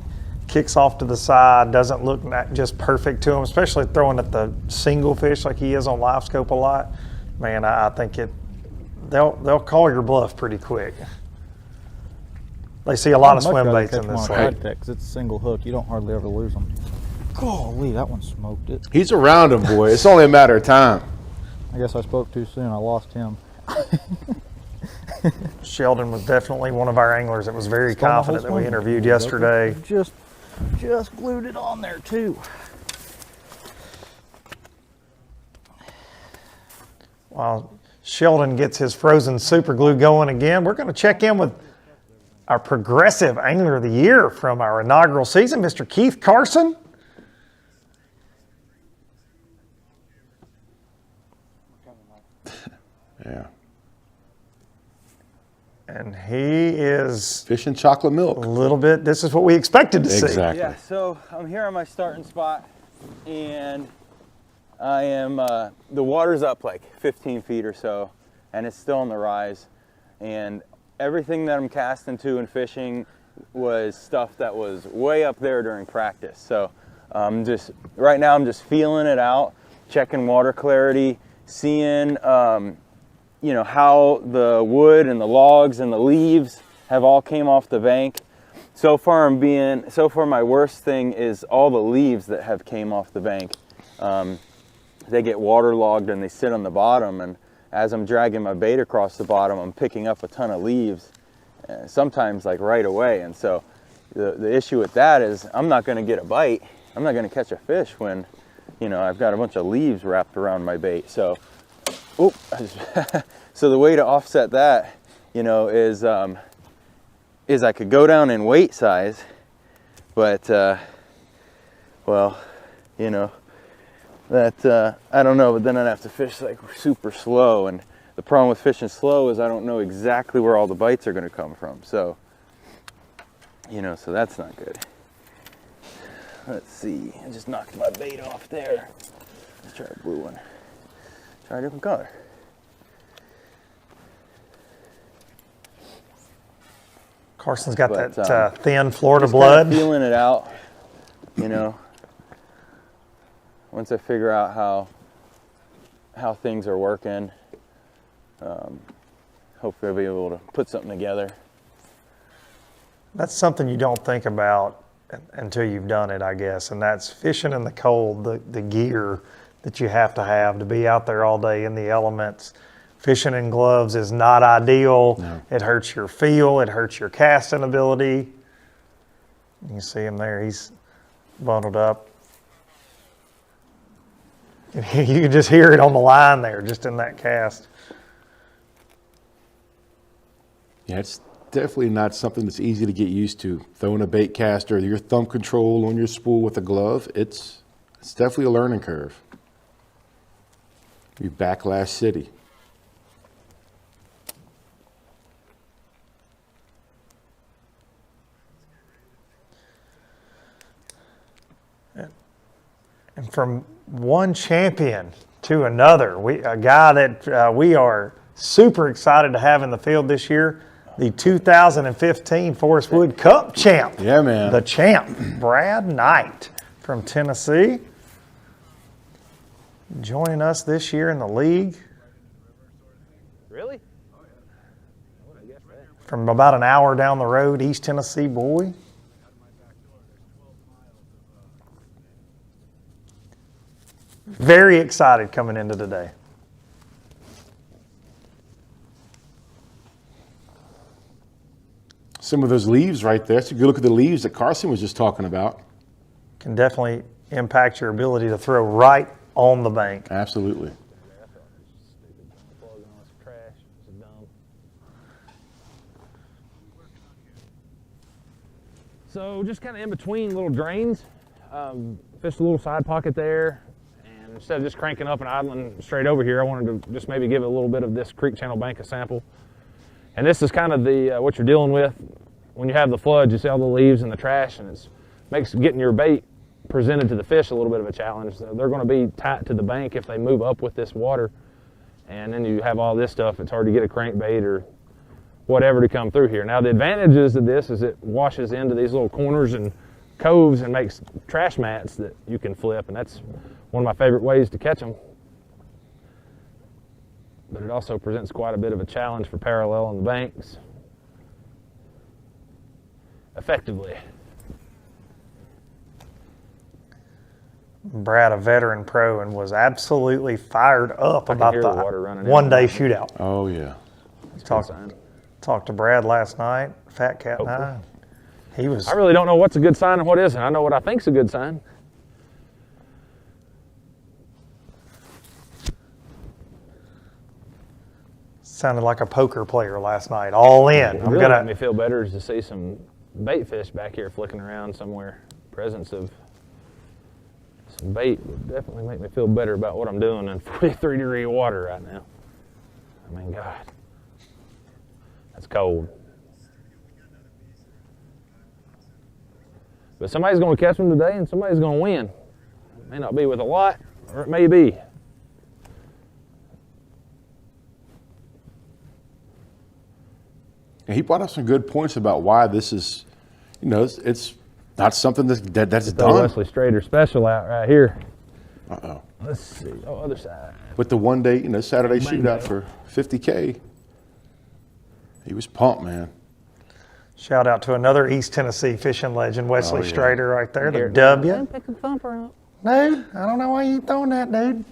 kicks off to the side, doesn't look just perfect to them, especially throwing at the single fish like he is on live scope a lot, man, I think they'll call your bluff pretty quick. They see a lot of swim baits in this lake. Because it's a single hook, you don't hardly ever lose them. Golly, that one smoked it. He's around him, boy. It's only a matter of time. I guess I spoke too soon. I lost him. Sheldon was definitely one of our anglers that was very Spun the whole confident that we swim. interviewed yesterday. Just glued it on there too. While Sheldon gets his frozen super glue going again, we're going to check in with our Progressive Angler of the Year from our inaugural season, Mr. Keith Carson. Yeah. And he is fishing chocolate milk. A little bit. This is what we expected to see. Exactly. Yeah, so I'm here on my starting spot, and I am, the water's up like 15 feet or so, and it's still on the rise. And everything that I'm casting to and fishing was stuff that was way up there during practice. So right now I'm just feeling it out, checking water clarity, seeing you know, how the wood and the logs and the leaves have all came off the bank. So far my worst thing is all the leaves that have came off the bank. They get waterlogged and they sit on the bottom, and as I'm dragging my bait across the bottom, I'm picking up a ton of leaves, sometimes like right away. And so the issue with that is I'm not gonna get a bite. I'm not gonna catch a fish when, you know, I've got a bunch of leaves wrapped around my bait. So, so the way to offset that, you know, is I could go down in weight size, but well, you know, that I don't know, but then I'd have to fish like super slow, and the problem with fishing slow is I don't know exactly where all the bites are going to come from. So, you know, so that's not good. Let's see, I just knocked my bait off there. Let's try a blue one. Try a different color. Carson's got that thin Florida just blood. Kind of feeling it out, you know. Once I figure out how things are working, hopefully I'll be able to put something together. That's something you don't think about until you've done it, I guess. And that's fishing in the cold, the gear that you have to be out there all day in the elements. Fishing in gloves is not ideal. No. It hurts your feel. It hurts your casting ability. You can see him there. He's bundled up. You can just hear it on the line there, just in that cast. Yeah, it's definitely not something that's easy to get used to. Throwing a bait caster, your thumb control on your spool with a glove, it's definitely a learning curve. You're Backlash City. And from one champion to another, a guy that we are super excited to have in the field this year, the 2015 Forest Wood Cup champ. Yeah, man. The champ, Brad Knight from Tennessee, joining us this year in the league. Really? From about an hour down the road, East Tennessee boy. Very excited coming into today. Some of those leaves right there. So you look at the leaves that Carson was just talking about. Can definitely impact your ability to throw right on the bank. Absolutely. So just kind of in between little drains, fished a little side pocket there, and instead of just cranking up and idling straight over here, I wanted to just maybe give a little bit of this creek channel bank a sample. And this is kind of the what you're dealing with when you have the floods. You see all the leaves and the trash, and it makes getting your bait presented to the fish a little bit of a challenge. So they're going to be tight to the bank if they move up with this water, and then you have all this stuff. It's hard to get a crankbait or whatever to come through here. Now the advantages of this is it washes into these little corners and coves and makes trash mats that you can flip, and that's one of my favorite ways to catch them. But it also presents quite a bit of a challenge for paralleling the banks effectively. Brad, a veteran pro, and was absolutely fired up about the water running one-day shootout. Oh, yeah. Talked to Brad last night, Fat Cat and I. He was. I really don't know what's a good sign and what isn't. I know what I think's a good sign. Sounded like a poker player last night, all in. What really made me feel better is to see some bait fish back here flicking around somewhere. Presence of some bait would definitely make me feel better about what I'm doing in 43-degree water right now. I mean, God, that's cold. But somebody's going to catch them today, and somebody's going to win. It may not be with a lot, or it may be. And he brought up some good points about why this is, you know, it's not something that's done. Wesley Strader special out right here. Uh-oh. Let's see. Oh, other side. With the one-day, Saturday shootout for $50K. He was pumped, man. Shout out to another East Tennessee fishing legend, Wesley Strader, right there, the Here, W. don't pick a thumper up. Dude, I don't know why you throwing that, dude.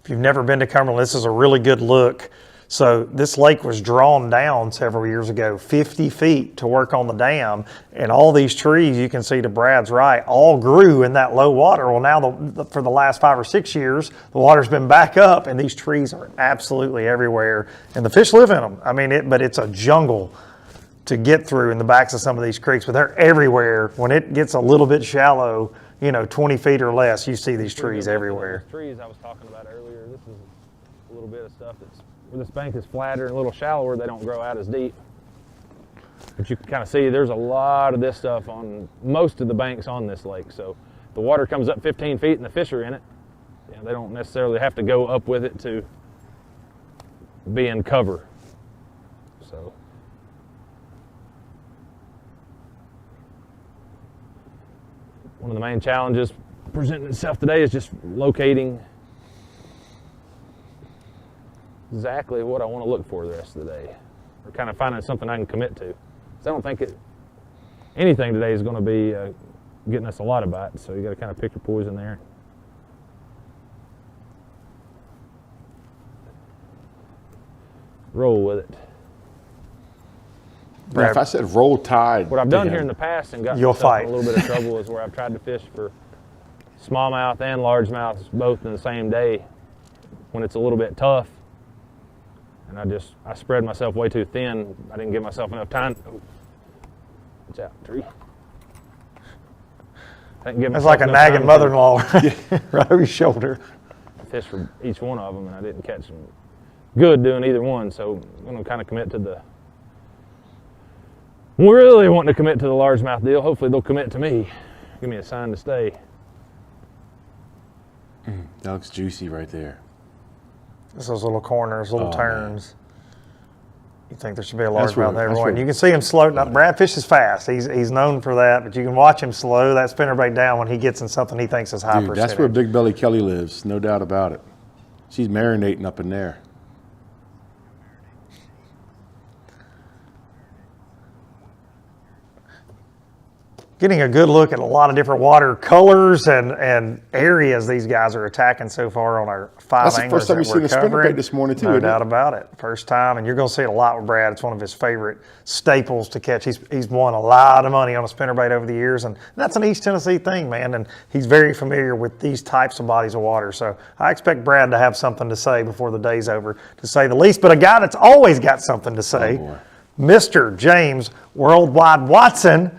If you've never been to Cumberland, this is a really good look. So this lake was drawn down several years ago, 50 feet to work on the dam, and all these trees you can see to Brad's right all grew in that low water. Well, now for the last 5 or 6 years, the water's been back up, and these trees are absolutely everywhere, and the fish live in them. I mean, but it's a jungle to get through in the backs of some of these creeks, but they're everywhere. When it gets a little bit shallow, 20 feet or less, you see these trees everywhere. Those trees I was talking about earlier, this is a little bit of stuff that's where this bank is flatter and a little shallower, they don't grow out as deep. But you can kind of see there's a lot of this stuff on most of the banks on this lake. So the water comes up 15 feet and the fish are in it. They don't necessarily have to go up with it to be in cover. So one of the main challenges presenting itself today is just locating exactly what I want to look for the rest of the day, or kind of finding something I can commit to. 'Cause I don't think anything today is going to be getting us a lot of bites, so you got to kind of pick your poison there. Roll with it. Now, if I said roll tide, What I've done here in the past and got myself in a little bit of trouble is where I've tried to fish for smallmouth and largemouth both in the same day when it's a little bit tough, and I spread myself way too thin. I didn't give myself enough time. Oh, watch out, tree. I didn't give That's myself like a enough nagging time mother-in-law right over your shoulder. Fish for each one of them, and I didn't catch them good doing either one. So I'm going to kind of commit to the. Really wanting to commit to the largemouth deal. Hopefully they'll commit to me. Give me a sign to stay. That looks juicy right there. Just those little corners, little turns. You think there should be a That's largemouth where- everywhere. And you can see him slow. Now, Brad fishes fast. He's known for that, but you can watch him slow that spinnerbait down when he gets in something he thinks is high Dude, percentage. that's where Big Belly Kelly lives, no doubt about it. She's marinating up in there. Getting a good look at a lot of different water colors and areas these guys are attacking so far on our five That's the anglers first time that you've we're seen a spinnerbait covering. this morning, too, No isn't it? doubt about it. First time, and you're going to see it a lot with Brad. It's one of his favorite staples to catch. He's won a lot of money on a spinnerbait over the years, and that's an East Tennessee thing, man, and he's very familiar with these types of bodies of water. So I expect Brad to have something to say before the day's over, to say the least. But a guy that's always got something to say, Mr. James Worldwide Watson,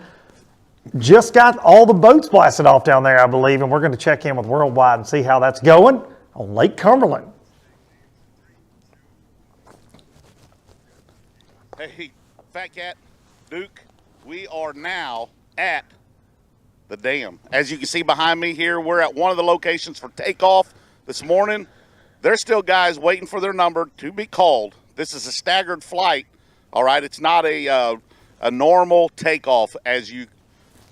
just got all the boats blasted off down there, I believe, and we're going to check in with Worldwide and see how that's going on Lake Cumberland. Hey, Fat Cat, Duke, we are now at the dam. As you can see behind me here, we're at one of the locations for takeoff this morning. There's still guys waiting for their number to be called. This is a staggered flight, all right? It's not a normal takeoff as you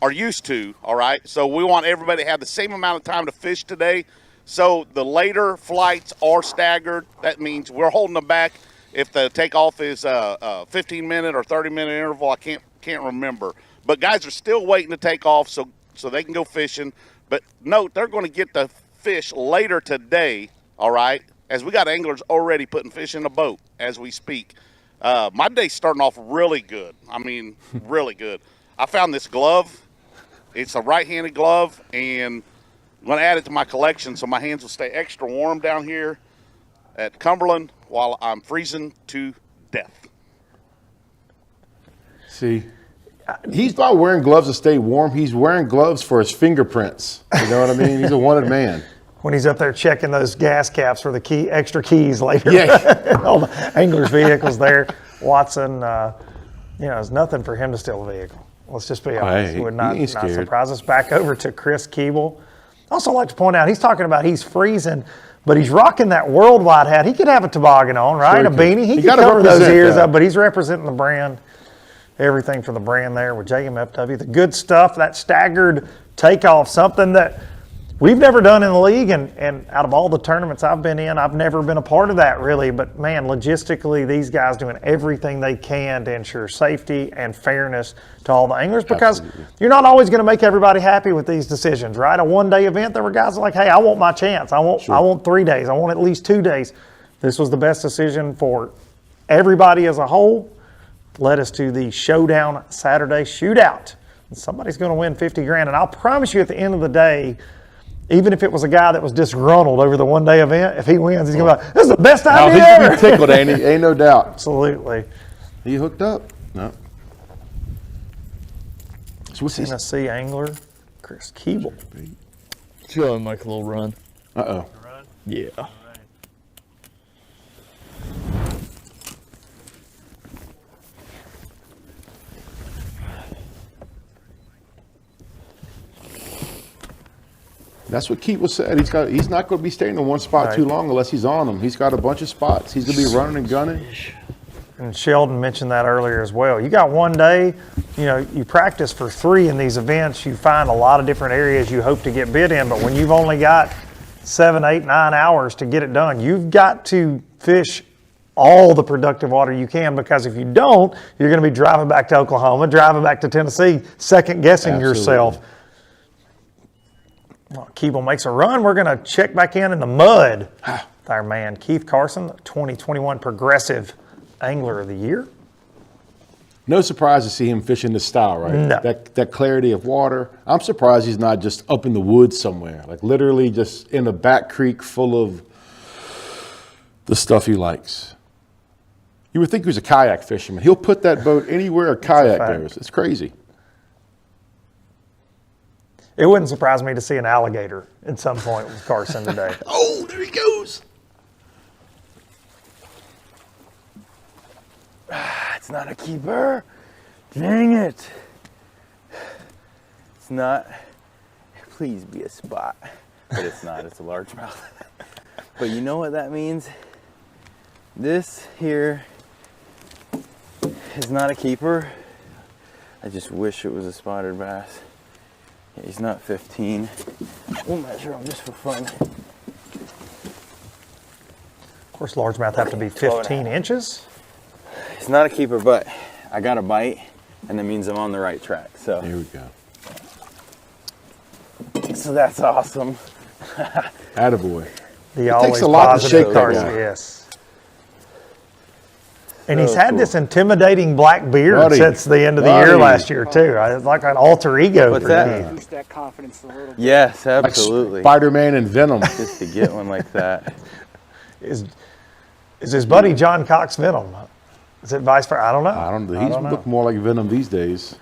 are used to, all right? So we want everybody to have the same amount of time to fish today. So the later flights are staggered. That means we're holding them back. If the takeoff is a 15-minute or 30-minute interval, I can't remember. But guys are still waiting to take off so they can go fishing. But note, they're going to get the fish later today, all right? As we got anglers already putting fish in the boat as we speak. My day's starting off really good. I mean, really good. I found this glove. It's a right-handed glove, and I'm going to add it to my collection so my hands will stay extra warm down here at Cumberland while I'm freezing to death. See, he's not wearing gloves to stay warm. He's wearing gloves for his fingerprints. You know what I mean? He's a wanted man. When he's up there checking those gas caps for the extra keys later. Yeah. All the anglers' vehicles there. Watson, it's nothing for him to steal a vehicle. Let's just be honest. Hey, Would not he ain't scared. surprise us. Back over to Chris Keeble. Also like to point out, he's talking about he's freezing, but he's rocking that Worldwide hat. He could have a toboggan on, right? Sure a beanie. He could gotta cover those represent ears that. up, but he's representing the brand. Everything for the brand there with JMFW. The good stuff, that staggered takeoff, something that we've never done in the league, and out of all the tournaments I've been in, I've never been a part of that really. But man, logistically, these guys doing everything they can to ensure safety and fairness to all the anglers, because you're not always going to make everybody happy with these decisions, right? A one-day event, there were guys like, hey, I want my chance. I want 3 days. I want at least 2 days. This was the best decision for everybody as a whole. Led us to the Showdown Saturday shootout. And somebody's going to win 50 grand. And I'll promise you at the end of the day, even if it was a guy that was disgruntled over the one-day event, if he wins, he's going to be like, this is the best idea He's ever. going to be tickled, ain't he? Ain't no doubt. Absolutely. He hooked up? No. So what's Tennessee angler Chris Keeble. Go and make a little run. Uh-oh. Yeah. That's what Keeble said. He's not going to be staying in one spot too long unless he's on them. He's got a bunch of spots. He's going to be running and gunning. And Sheldon mentioned that earlier as well. You got 1 day, you practice for 3 in these events. You find a lot of different areas you hope to get bid in, but when you've only got 7, 8, 9 hours to get it done, you've got to fish all the productive water you can, because if you don't, you're going to be driving back to Oklahoma, driving back to Tennessee, second guessing yourself. Well, Keeble makes a run. We're going to check back in the mud. Our man Keith Carson, 2021 Progressive Angler of the Year. No surprise to see him fishing this style, right? No. That clarity of water. I'm surprised he's not just up in the woods somewhere, like literally just in a back creek full of the stuff he likes. You would think he was a kayak fisherman. He'll put that boat anywhere a kayak goes. It's crazy. It wouldn't surprise me to see an alligator at some point with Carson today. Oh, there he goes. It's not a keeper. Dang it. It's not. Please be a spot. But it's not. It's a largemouth. But you know what that means? This here is not a keeper. I just wish it was a spotted bass. Yeah, he's not 15. We'll measure him just for fun. Of course, largemouth have to be 15 inches. It's not a keeper, but I got a bite, and that means I'm on the right track. So there we go. So that's awesome. Attaboy. It takes a lot to shake that guy. Yes. And he's had this intimidating black beard since the end of the year last year, too. It's like an alter ego. What's that? Boost that confidence a little bit. Yes, absolutely. Like Spider-Man and Venom. Just to get one like that. Is his buddy John Cox Venom? Is it vice versa? I don't know. I don't know. He's look more like Venom these days.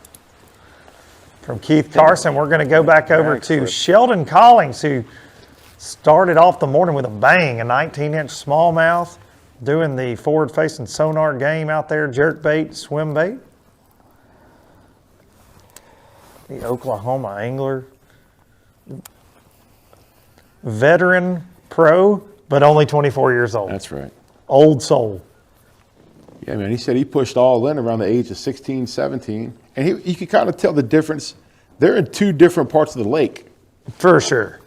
From Keith Carson, we're going to go back over to Sheldon Collings, who started off the morning with a bang, a 19-inch smallmouth, doing the forward-facing sonar game out there, jerk bait, swim bait. The Oklahoma angler. Veteran pro, but only 24 years old. That's right. Old soul. Yeah, man, he said he pushed all in around the age of 16, 17. And you could kind of tell the difference. They're in two different parts of the lake. For sure.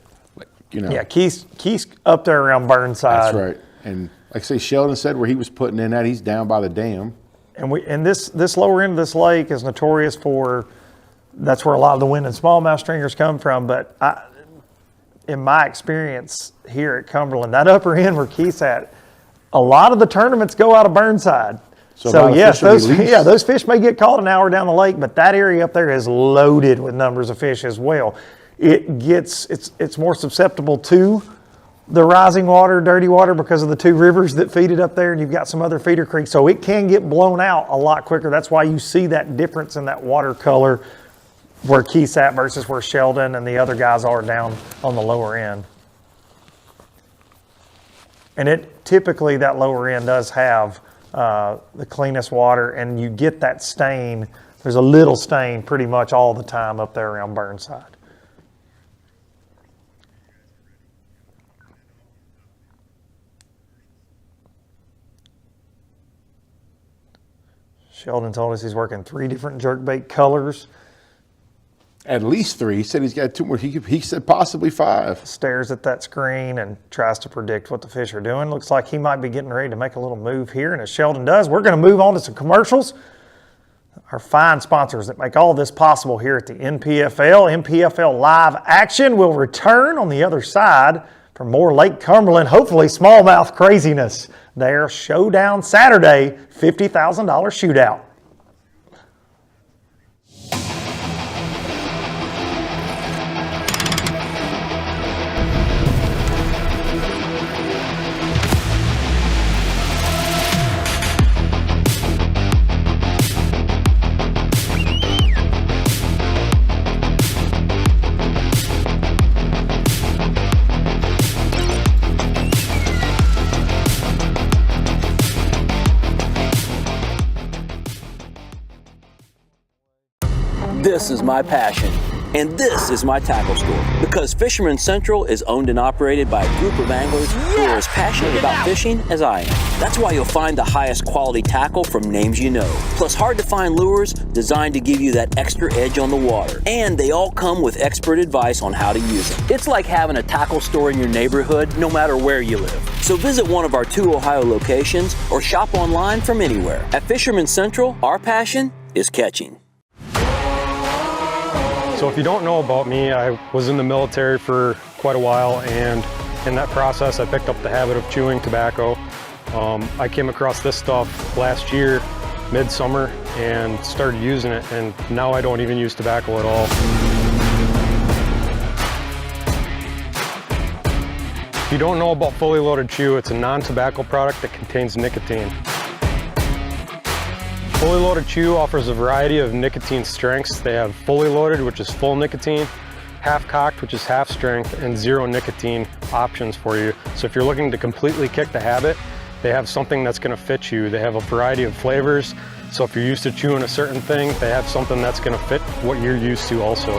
You know. Yeah, Keith's up there around Burnside. That's right. And like I say, Sheldon said where he was putting in that, he's down by the dam. And this lower end of this lake is notorious for, that's where a lot of the wind and smallmouth stringers come from. But in my experience here at Cumberland, that upper end where Keith's at, a lot of the tournaments go out of Burnside. So yes, those fish may get caught an hour down the lake, but that area up there is loaded with numbers of fish as well. It's more susceptible to the rising water, dirty water, because of the two rivers that feed it up there, and you've got some other feeder creeks, so it can get blown out a lot quicker. That's why you see that difference in that water color where Keith's at versus where Sheldon and the other guys are down on the lower end. And typically that lower end does have the cleanest water, and you get that stain. There's a little stain pretty much all the time up there around Burnside. Sheldon told us he's working 3 different jerkbait colors. At least 3. He said he's got 2 more. He said possibly 5. Stares at that screen and tries to predict what the fish are doing. Looks like he might be getting ready to make a little move here. And as Sheldon does, we're going to move on to some commercials. Our fine sponsors that make all this possible here at the NPFL. NPFL Live Action will return on the other side for more Lake Cumberland, hopefully smallmouth craziness. Their Showdown Saturday $50,000 shootout. This is my passion, And this is my tackle store, because Fisherman Central is owned and operated by a group of anglers who are as passionate about fishing as I am. That's why you'll find the highest quality tackle from names you know, plus hard to find lures designed to give you that extra edge on the water. And they all come with expert advice on how to use them. It's like having a tackle store in your neighborhood, no matter where you live. So visit one of our 2 Ohio locations or shop online from anywhere. At Fisherman Central, our passion is catching. So if you don't know about me, I was in the military for quite a while, and in that process I picked up the habit of chewing tobacco. I came across this stuff last year, midsummer, and started using it, and now I don't even use tobacco at all. If you don't know about Fully Loaded Chew, it's a non-tobacco product that contains nicotine. Fully Loaded Chew offers a variety of nicotine strengths. They have Fully Loaded, which is full nicotine, Half Cocked, which is half strength, and zero nicotine options for you. So if you're looking to completely kick the habit, they have something that's going to fit you. They have a variety of flavors. So if you're used to chewing a certain thing, they have something that's going to fit what you're used to also.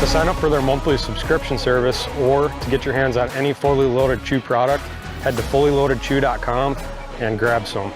To sign up for their monthly subscription service or to get your hands on any Fully Loaded Chew product, head to fullyloadedchew.com and grab some.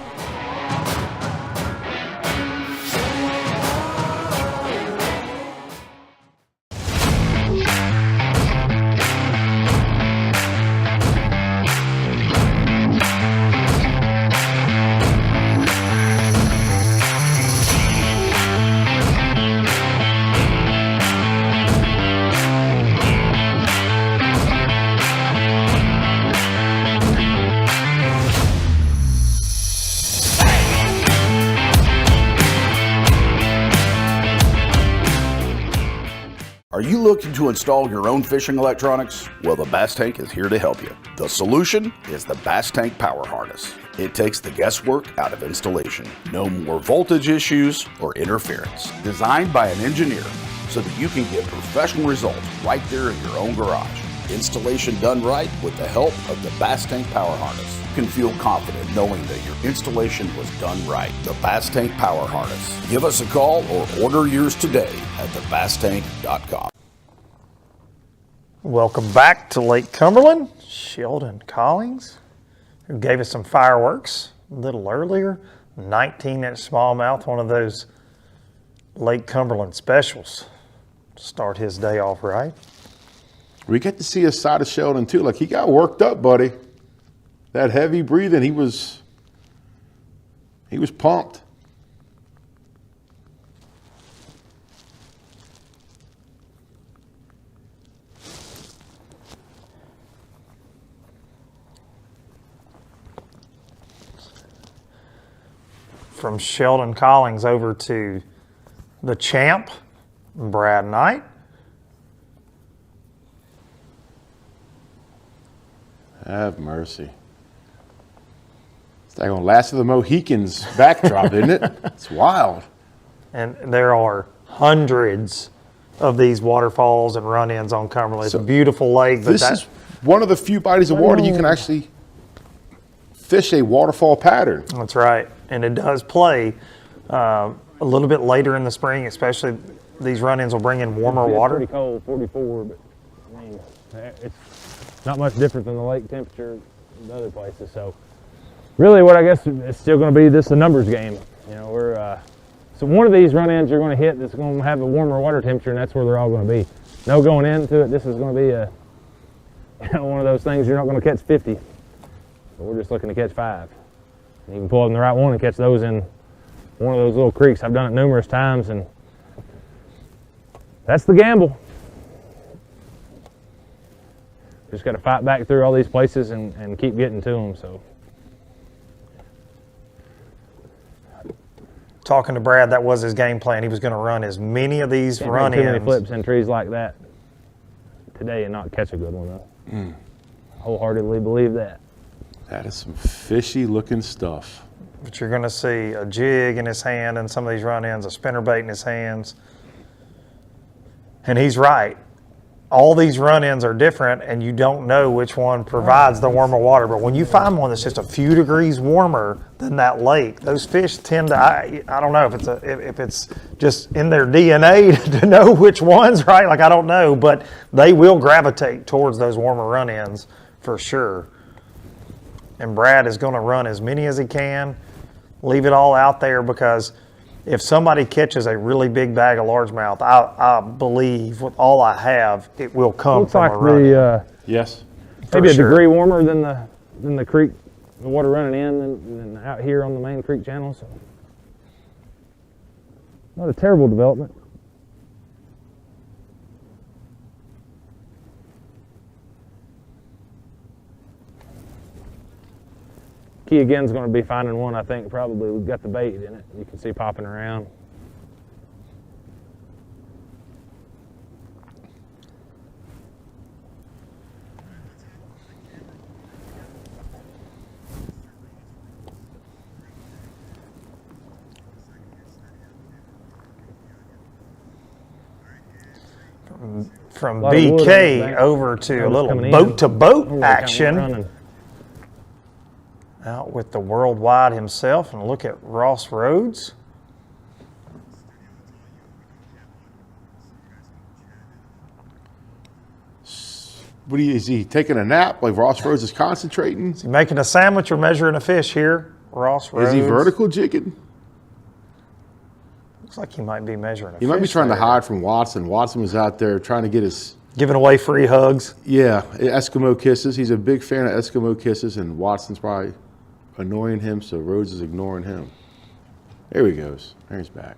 Are you looking to install your own fishing electronics? Well, the Bass Tank is here to help you. The solution is the Bass Tank Power Harness. It takes the guesswork out of installation. No more voltage issues or interference. Designed by an engineer so that you can get professional results right there in your own garage. Installation done right with the help of the Bass Tank Power Harness. You can feel confident knowing that your installation was done right. The Bass Tank Power Harness. Give us a call or order yours today at thebasstank.com. Welcome back to Lake Cumberland. Sheldon Collings, who gave us some fireworks a little earlier. 19-inch smallmouth, one of those Lake Cumberland specials. Start his day off right. We get to see a side of Sheldon too. Like, he got worked up, buddy. That heavy breathing, he was pumped. From Sheldon Collings over to the champ, Brad Knight. Have mercy. It's like on Last of the Mohicans backdrop, isn't it? It's wild. And there are hundreds of these waterfalls and run-ins on Cumberland. It's a beautiful lake. But this is one of the few bodies of water you can actually fish a waterfall pattern. That's right. And it does play a little bit later in the spring, especially these run-ins will bring in warmer water. Pretty cold, 44, but I mean, it's not much different than the lake temperature in other places. So really what I guess it's still going to be a numbers game. You know, so one of these run-ins you're going to hit that's going to have a warmer water temperature, and that's where they're all going to be. No going into it, this is going to be one of those things you're not going to catch 50. But we're just looking to catch 5. And you can pull up in the right one and catch those in one of those little creeks. I've done it numerous times, and that's the gamble. Just got to fight back through all these places and keep getting to them. So, talking to Brad, that was his game plan. He was going to run as many of these run-ins. Too many flips in trees like that today and not catch a good one though. Wholeheartedly believe that. That is some fishy looking stuff. But you're going to see a jig in his hand and some of these run-ins, a spinnerbait in his hands. And he's right. all these run-ins are different and you don't know which one provides the warmer water. But when you find one that's just a few degrees warmer than that lake, those fish tend to, I don't know if it's just in their DNA to know which ones, right? Like, I don't know, but they will gravitate towards those warmer run-ins for sure. And Brad is going to run as many as he can, leave it all out there, because if somebody catches a really big bag of largemouth, I believe with all I have, it will come Looks from like a run. Yes. Maybe a sure. degree warmer than the creek, the water running in than out here on the main creek channel. So not a terrible development. Key again is going to be finding one. I think probably we've got the bait in it. You can see popping around. From BK over to a little boat-to-boat action. Out with the worldwide himself, and look at Ross Rhodes. Is he taking a nap? Like Ross Rhodes is concentrating? Is he making a sandwich or measuring a fish here? Ross Rhodes. Is he vertical jigging? Looks like he might be measuring a fish. He might be trying there. to hide from Watson. Watson was out there trying to get his... Giving away free hugs. Yeah, Eskimo kisses. He's a big fan of Eskimo kisses, and Watson's probably annoying him, so Rhodes is ignoring him. There he goes. There he's back.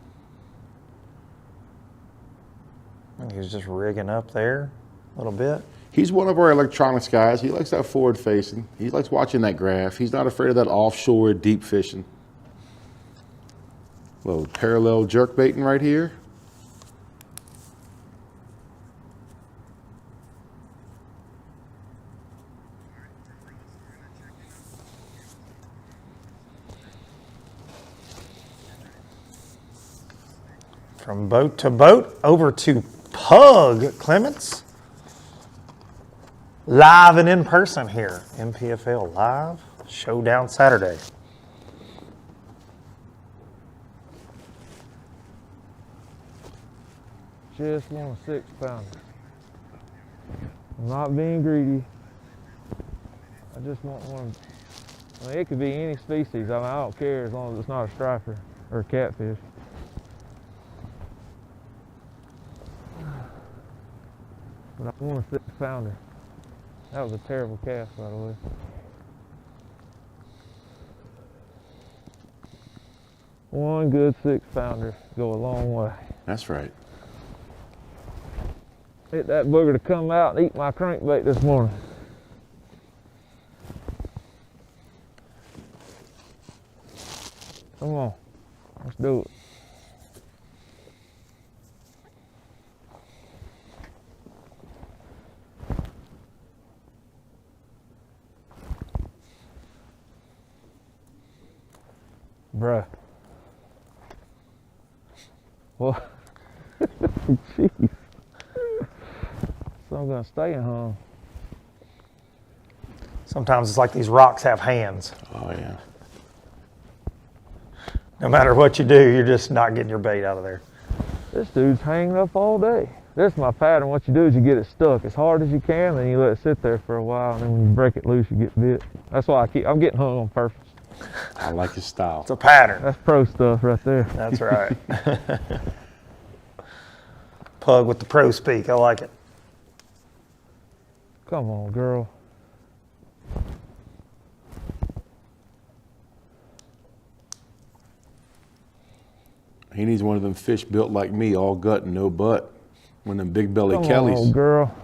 He was just rigging up there a little bit. He's one of our electronics guys. He likes that forward facing. He likes watching that graph. He's not afraid of that offshore deep fishing. Little parallel jerk baiting right here. From boat to boat, over to Pug Clements. Live and in person here. NPFL Live, Showdown Saturday. Just want a 6-pounder. I'm not being greedy. I just want one. I mean, it could be any species. I mean, I don't care as long as it's not a striper or a catfish. But I want a 6-pounder. That was a terrible cast, by the way. One good 6-pounder go a long way. That's right. Hit that booger to come out and eat my crankbait this morning. Come on, let's do it. Bruh. What? Jeez. So I'm gonna stay home. Sometimes it's like these rocks have hands. Oh, yeah. No matter what you do, you're just not getting your bait out of there. This dude's hanging up all day. This is my pattern. What you do is you get it stuck as hard as you can, then you let it sit there for a while, and then when you break it loose, you get bit. That's why I'm getting hung on purpose. I like his style. It's a pattern. That's pro stuff right there. That's right. Pug with the pro speak. I like it. Come on, girl. He needs one of them fish built like me, all gut and no butt. One of them big belly Come Kellys. on, girl.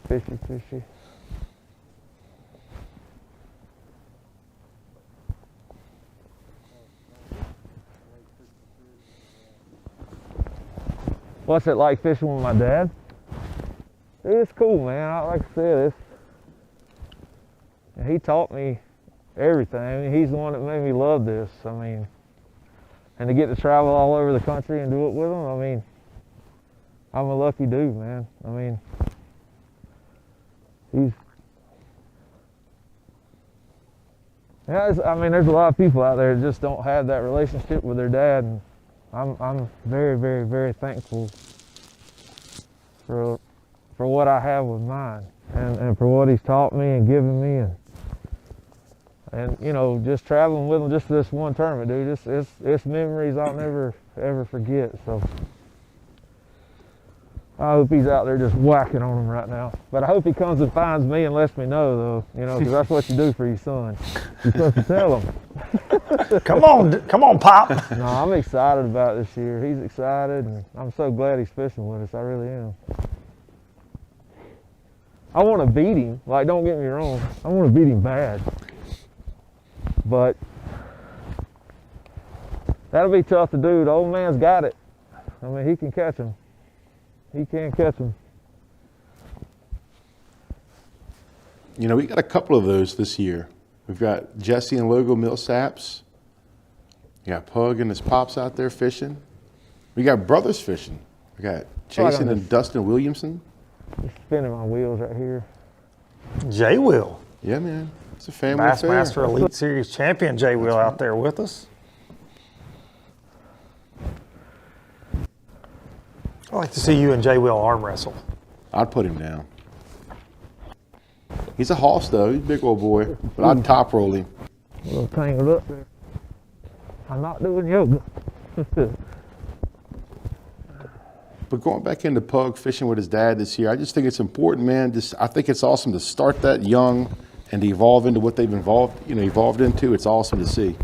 Fishy, fishy. What's it like fishing with my dad? It's cool, man. Like I said, he taught me everything. I mean, he's the one that made me love this. I mean, and to get to travel all over the country and do it with him, I mean, I'm a lucky dude, man. I mean, there's a lot of people out there that just don't have that relationship with their dad, and I'm very, very, very thankful for what I have with mine, and for what he's taught me and given me, and you know, just traveling with him just for this one tournament, dude. It's memories I'll never ever forget. So I hope he's out there just whacking on them right now. But I hope he comes and finds me and lets me know, though. You know, because that's what you do for your son. You're supposed to tell him. Come on, Pop. No, I'm excited about this year. He's excited, and I'm so glad he's fishing with us. I really am. I want to beat him. Like, don't get me wrong. I want to beat him bad. But that'll be tough to do. The old man's got it. I mean, he can catch him. He can catch him. You know, we got a couple of those this year. We've got Jesse and Logo Millsaps. We got Pug and his pops out there fishing. We got brothers fishing. We got Jason and Dustin Williamson. Just spinning my wheels right here. J Will. Yeah, man. It's a family affair. Bassmaster Elite Series champion J Will out there with us. I'd like to see you and J Will arm wrestle. I'd put him down. He's a hoss, though. He's a big old boy. But I'd top roll him. A little tangled up there. I'm not doing yoga. But going back into Pug fishing with his dad this year, I just think it's important, man. I think it's awesome to start that young and to evolve into what they've evolved into. It's awesome to see.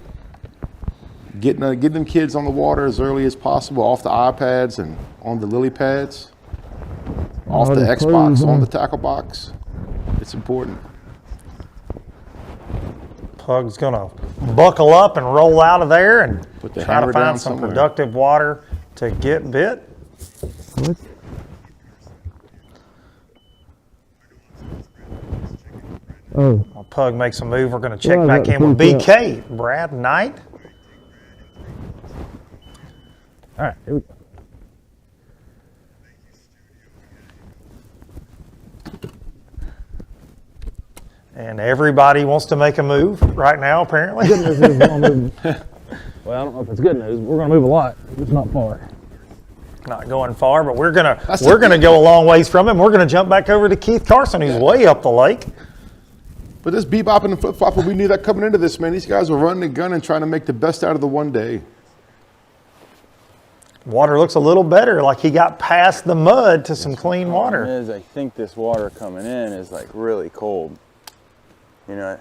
Getting them kids on the water as early as possible, off the iPads and on the lily pads, off the Xbox, on the tackle box. It's important. Pug's gonna buckle up and roll out of there and try to find some productive water to get bit. What? Oh. While Pug makes a move, we're gonna check back in with BK, Brad Knight. All right, here we go. And everybody wants to make a move right now, apparently. Good news is we're gonna move. Well, I don't know if it's good news. We're gonna move a lot. It's not far. Not going far, but we're gonna go a long ways from him. We're gonna jump back over to Keith Carson, who's way up the lake. But this bebopping and flip-flopping, we knew that coming into this, man. These guys were running and gunning, trying to make the best out of the one day. Water looks a little better, like he got past the mud to some clean water. The problem is, I think this water coming in is like really cold. You know,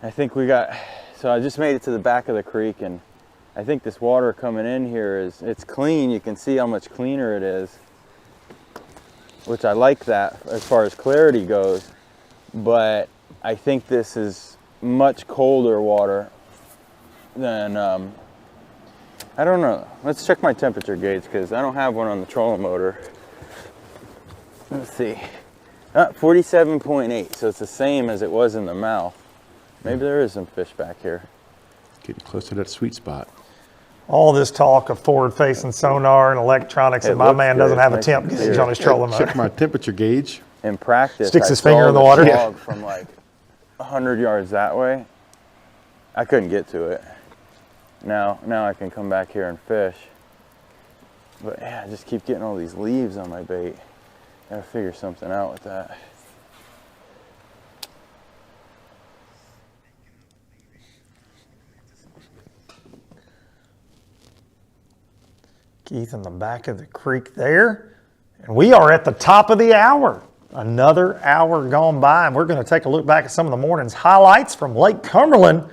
I think so I just made it to the back of the creek, and I think this water coming in here it's clean. You can see how much cleaner it is, which I like that as far as clarity goes. But I think this is much colder water than, I don't know. Let's check my temperature gauge because I don't have one on the trolling motor. Let's see. 47.8, so it's the same as it was in the mouth. Maybe there is some fish back here. Getting close to that sweet spot. All this talk of forward-facing sonar and electronics, and my man doesn't have a temp gauge on his trolling motor. Check my temperature gauge. In practice, sticks his finger in the water. Dog from like 100 yards that way, I couldn't get to it. Now I can come back here and fish. But yeah, I just keep getting all these leaves on my bait. Gotta figure something out with that. Keith in the back of the creek there. And we are at the top of the hour. Another hour gone by, and we're going to take a look back at some of the morning's highlights from Lake Cumberland.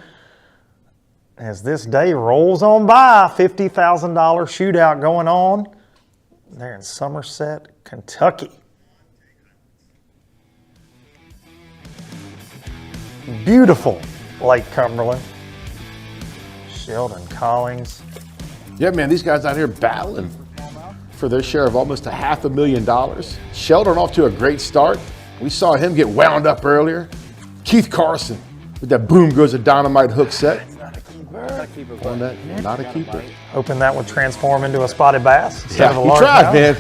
As this day rolls on by, $50,000 shootout going on there in Somerset, Kentucky. Beautiful Lake Cumberland. Sheldon Collings. Yeah, man, these guys out here battling. for their share of almost $500,000. Sheldon off to a great start. We saw him get wound up earlier. Keith Carson with that boom goes a dynamite hook set. On that, not a keeper. Hoping that would transform into a spotted bass instead of a Yeah, he large tried, man.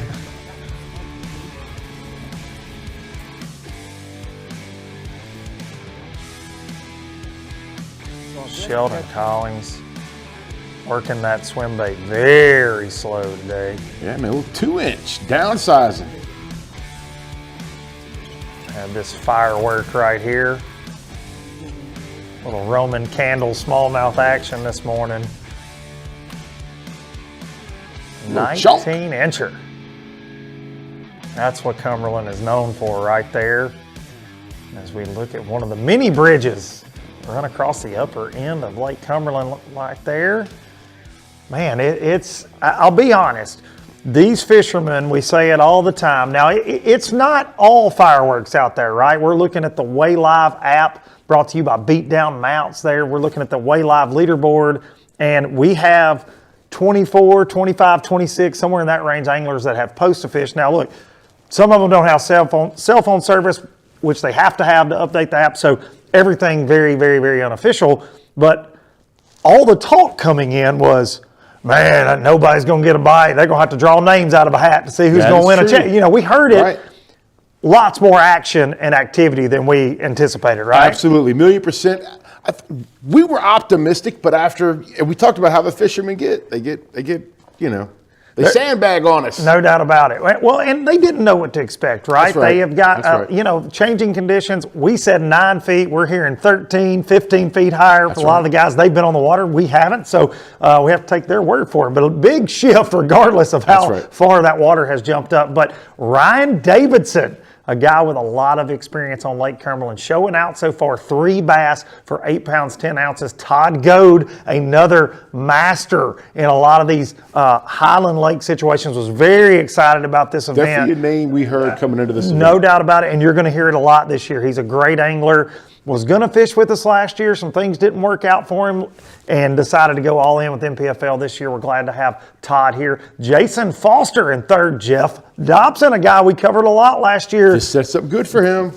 Sheldon Collings working that swim bait very slow today. Yeah, man, a little 2-inch downsizing. Have this firework right here. Little Roman candle smallmouth action this morning. 19-incher. That's what Cumberland is known for right there. As we look at one of the mini bridges run across the upper end of Lake Cumberland right there. Man, I'll be honest, these fishermen, we say it all the time. Now, it's not all fireworks out there, right? We're looking at the Way Live app brought to you by Beatdown Mounts there. We're looking at the Way Live leaderboard, and we have 24, 25, 26, somewhere in that range, anglers that have post-to-fish. Now, look, some of them don't have cell phone service, which they have to update the app, so everything very, very, very unofficial. But all the talk coming in was, man, nobody's going to get a bite. They're going to have to draw names out of a hat to see who's going to win a check. You know, we heard it. Right. Lots more action and activity than we anticipated, right? Absolutely, 1,000,000%. We were optimistic, but after, and we talked about how the fishermen get, they get, you know, they sandbag on us. No doubt about it. Well, and they didn't know what to expect, right? That's right. They have got, That's right. you know, changing conditions. We said 9 feet. We're hearing 13, 15 feet higher. That's for a lot of the guys, they've been on the water. We haven't, so we have to take their word for it. But a big shift regardless of how far that water has jumped up. But Ryan Davidson, a guy with a lot of experience on Lake Cumberland, showing out so far 3 bass for 8 pounds, 10 ounces. Todd Goad, another master in a lot of these Highland Lake situations, was very excited about this event. Definitely a name we heard coming into this event. No doubt about it, and you're going to hear it a lot this year. He's a great angler. Was going to fish with us last year. Some things didn't work out for him and decided to go all in with NPFL this year. We're glad to have Todd here. Jason Foster in third. Jeff Dobson, a guy we covered a lot last year. This sets up good for him.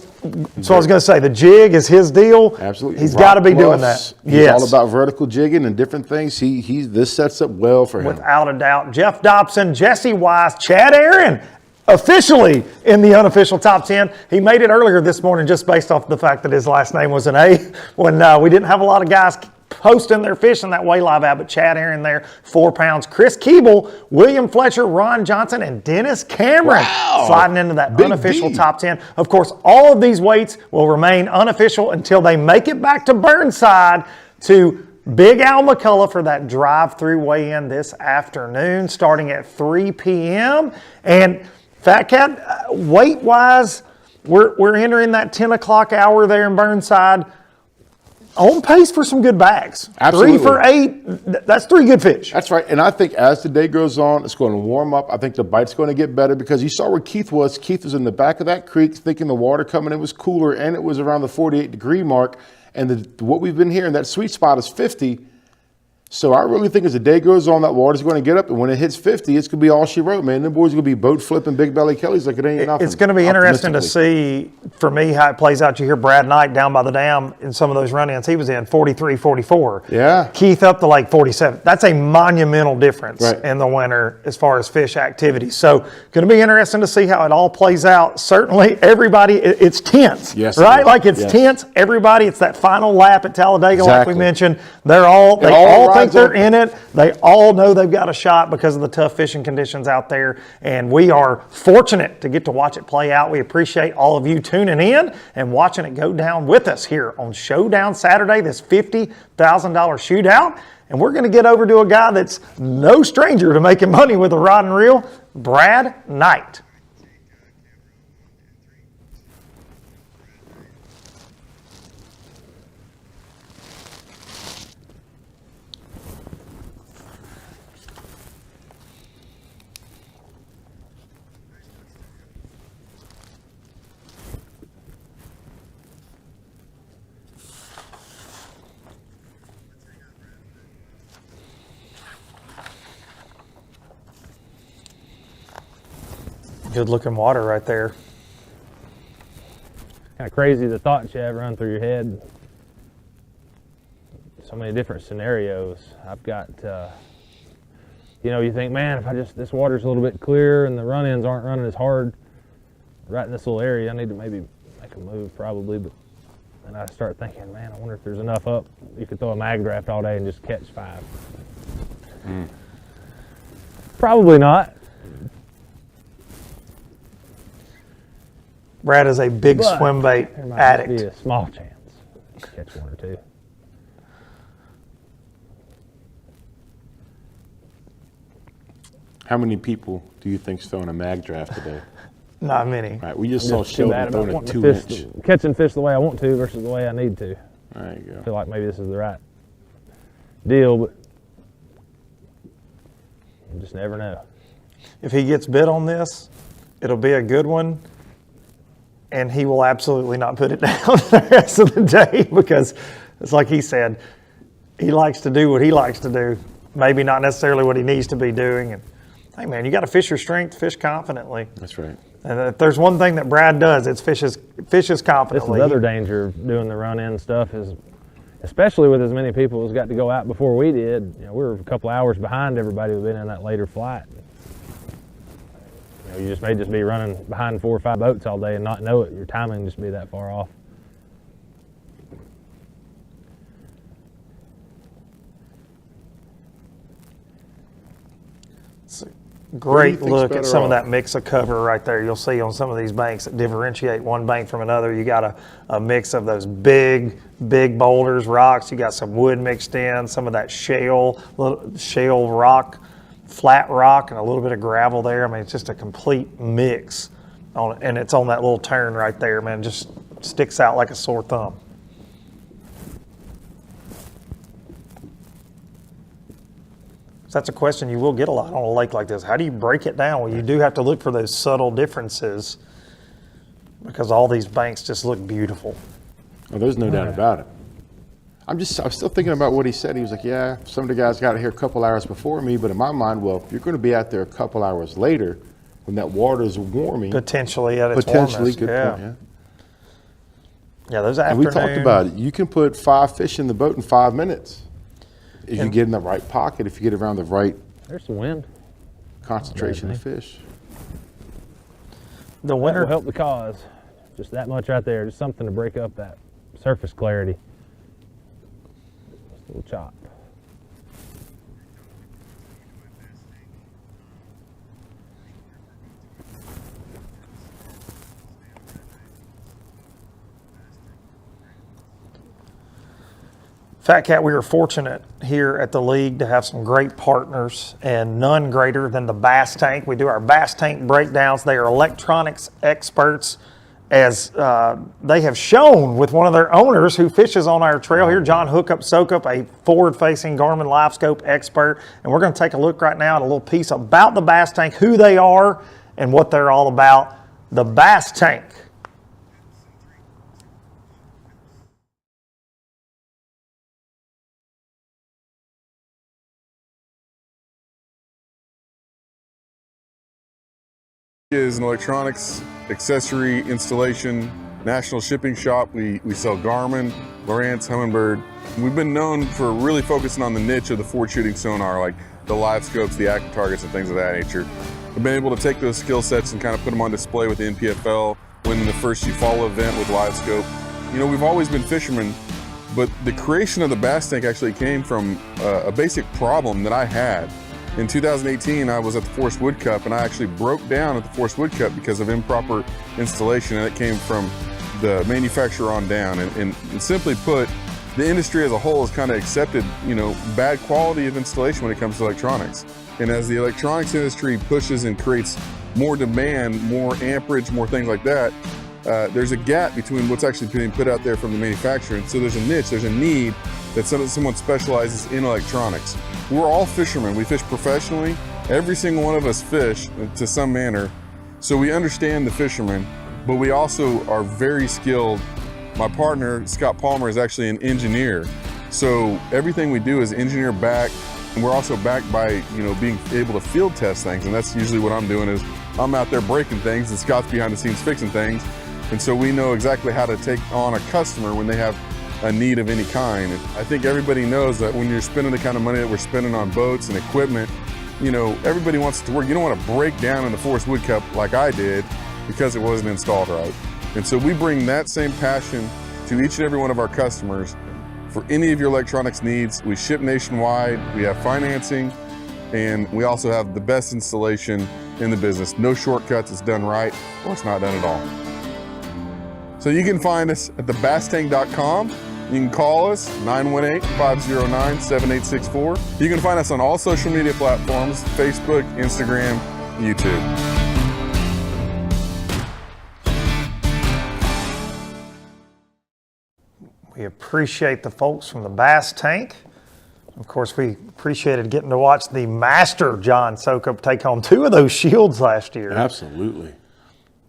So I was going to say, the jig is his deal. Absolutely. He's got to be doing that. He's all about vertical jigging and different things. This sets up well for him. Without a doubt. Jeff Dobson, Jesse Wise, Chad Aaron, officially in the unofficial top 10. He made it earlier this morning just based off the fact that his last name was an A when we didn't have a lot of guys posting their fish in that Way Live app, but Chad Aaron there, 4 pounds. Chris Keeble, William Fletcher, Ron Johnson, and Dennis Cameron sliding into that unofficial top 10. Of course, all of these weights will remain unofficial until they make it back to Burnside to Big Al McCullough for that drive-through weigh-in this afternoon starting at 3 p.m. And Fat Cat, weight-wise, we're entering that 10 o'clock hour there in Burnside. On pace for some good bags. Absolutely. 3 for 8, that's 3 good fish. That's right. And I think as the day goes on, it's going to warm up. I think the bite's going to get better because you saw where Keith was. Keith was in the back of that creek thinking the water coming in was cooler, and it was around the 48-degree mark. And what we've been hearing, that sweet spot is 50. So I really think as the day goes on, that water's going to get up, and when it hits 50, it's going to be all she wrote, man. Them boys are going to be boat flipping Big Belly Kellys like it ain't nothing. It's going to be interesting to see, for me, how it plays out. You hear Brad Knight down by the dam in some of those run-ins. He was in 43, 44. Yeah. Keith up to like 47. That's a monumental difference in the winter as far as fish activity. So going to be interesting to see how it all plays out. Certainly, everybody, it's tense, right? Like it's tense. Everybody, it's that final lap at Talladega, like we mentioned. They all think they're in it. They all know they've got a shot because of the tough fishing conditions out there. And we are fortunate to get to watch it play out. We appreciate all of you tuning in and watching it go down with us here on Showdown Saturday, this $50,000 shootout. And we're going to get over to a guy that's no stranger to making money with a rod and reel, Brad Knight. Good looking water right there. Kind of crazy the thoughts you have run through your head. So many different scenarios. I've got, you know, you think, man, if this water's a little bit clearer and the run-ins aren't running as hard right in this little area, I need to maybe make a move probably, but then I start thinking, man, I wonder if there's enough up. You could throw a mag draft all day and just catch 5. Probably not. Brad is a big But swim bait there might addict. be a small chance to catch 1 or 2. How many people do you think's throwing a mag draft today? Not many. Right, we just saw Too bad Sheldon about throwing a wanting to 2-inch. catching fish the way I want to versus the way I need to. There you go. I feel like maybe this is the right deal, but you just never know. If he gets bit on this, it'll be a good one, and he will absolutely not put it down the rest of the day because it's like he said, he likes to do what he likes to do, maybe not necessarily what he needs to be doing. And hey man, you got to fish your strength, fish confidently. That's right. And if there's one thing that Brad does, it's fishes confidently. This is the other danger of doing the run-in stuff is, especially with as many people as got to go out before we did. You know, we were a couple hours behind everybody who'd been in that later flight. You know, you may just be running behind 4 or 5 boats all day and not know it. Your timing just be that far off. Great look at some of that mix of cover right there. You'll see on some of these banks that differentiate one bank from another. You got a mix of those big boulders, rocks. You got some wood mixed in, some of that shale rock, flat rock, and a little bit of gravel there. I mean, it's just a complete mix. And it's on that little turn right there, man. It just sticks out like a sore thumb. That's a question you will get a lot on a lake like this. How do you break it down? Well, you do have to look for those subtle differences because all these banks just look beautiful. Oh, there's no doubt about it. I'm still thinking about what he said. He was like, yeah, some of the guys got here a couple hours before me, but in my mind, well, you're going to be out there a couple hours later when that water's warming. Potentially at its warmest. Good point, yeah. Yeah, those And afternoons. we talked about it. You can put 5 fish in the boat in 5 minutes. If you get in the right pocket, if you get around the right There's some wind concentration of fish. The winter will help the cause. Just that much right there. Just something to break up that surface clarity. Just a little chop. Fat Cat, we are fortunate here at the league to have some great partners and none greater than the Bass Tank. We do our Bass Tank breakdowns. They are electronics experts, as they have shown with one of their owners who fishes on our trail here, John Hookup Soakup, a forward-facing Garmin Live Scope expert. And we're going to take a look right now at a little piece about the Bass Tank, who they are and what they're all about. The Bass Tank. Is an electronics accessory installation national shipping shop. We sell Garmin, Lowrance, Humminbird. We've been known for really focusing on the niche of the forward shooting sonar, like the live scopes, the active targets, and things of that nature. We've been able to take those skill sets and kind of put them on display with the TNPFL, winning the first UFOLO event with live scope. You know, we've always been fishermen, but the creation of the Bass Tank actually came from a basic problem that I had. In 2018, I was at the Forest Wood Cup, and I actually broke down at the Forest Wood Cup because of improper installation, and it came from the manufacturer on down. And simply put, the industry as a whole has kind of accepted, you know, bad quality of installation when it comes to electronics. And as the electronics industry pushes and creates more demand, more amperage, more things like that, there's a gap between what's actually being put out there from the manufacturer. And so there's a niche, there's a need that someone specializes in electronics. We're all fishermen. We fish professionally. Every single one of us fish to some manner. So we understand the fishermen, but we also are very skilled. My partner, Scott Palmer, is actually an engineer. So everything we do is engineer backed, and we're also backed by, you know, being able to field test things. And that's usually what I'm doing, is I'm out there breaking things and Scott's behind the scenes fixing things. And so we know exactly how to take on a customer when they have a need of any kind. And I think everybody knows that when you're spending the kind of money that we're spending on boats and equipment, you know, everybody wants it to work. You don't want to break down in the Forest Wood Cup like I did because it wasn't installed right. And so we bring that same passion to each and every one of our customers. For any of your electronics needs, we ship nationwide, we have financing, and we also have the best installation in the business. No shortcuts, it's done right or it's not done at all. So you can find us at thebasstank.com. You can call us, 918-509-7864. You can find us on all social media platforms, Facebook, Instagram, YouTube. We appreciate the folks from the Bass Tank. Of course, we appreciated getting to watch the master John Sokup take home 2 of those shields last year. Absolutely.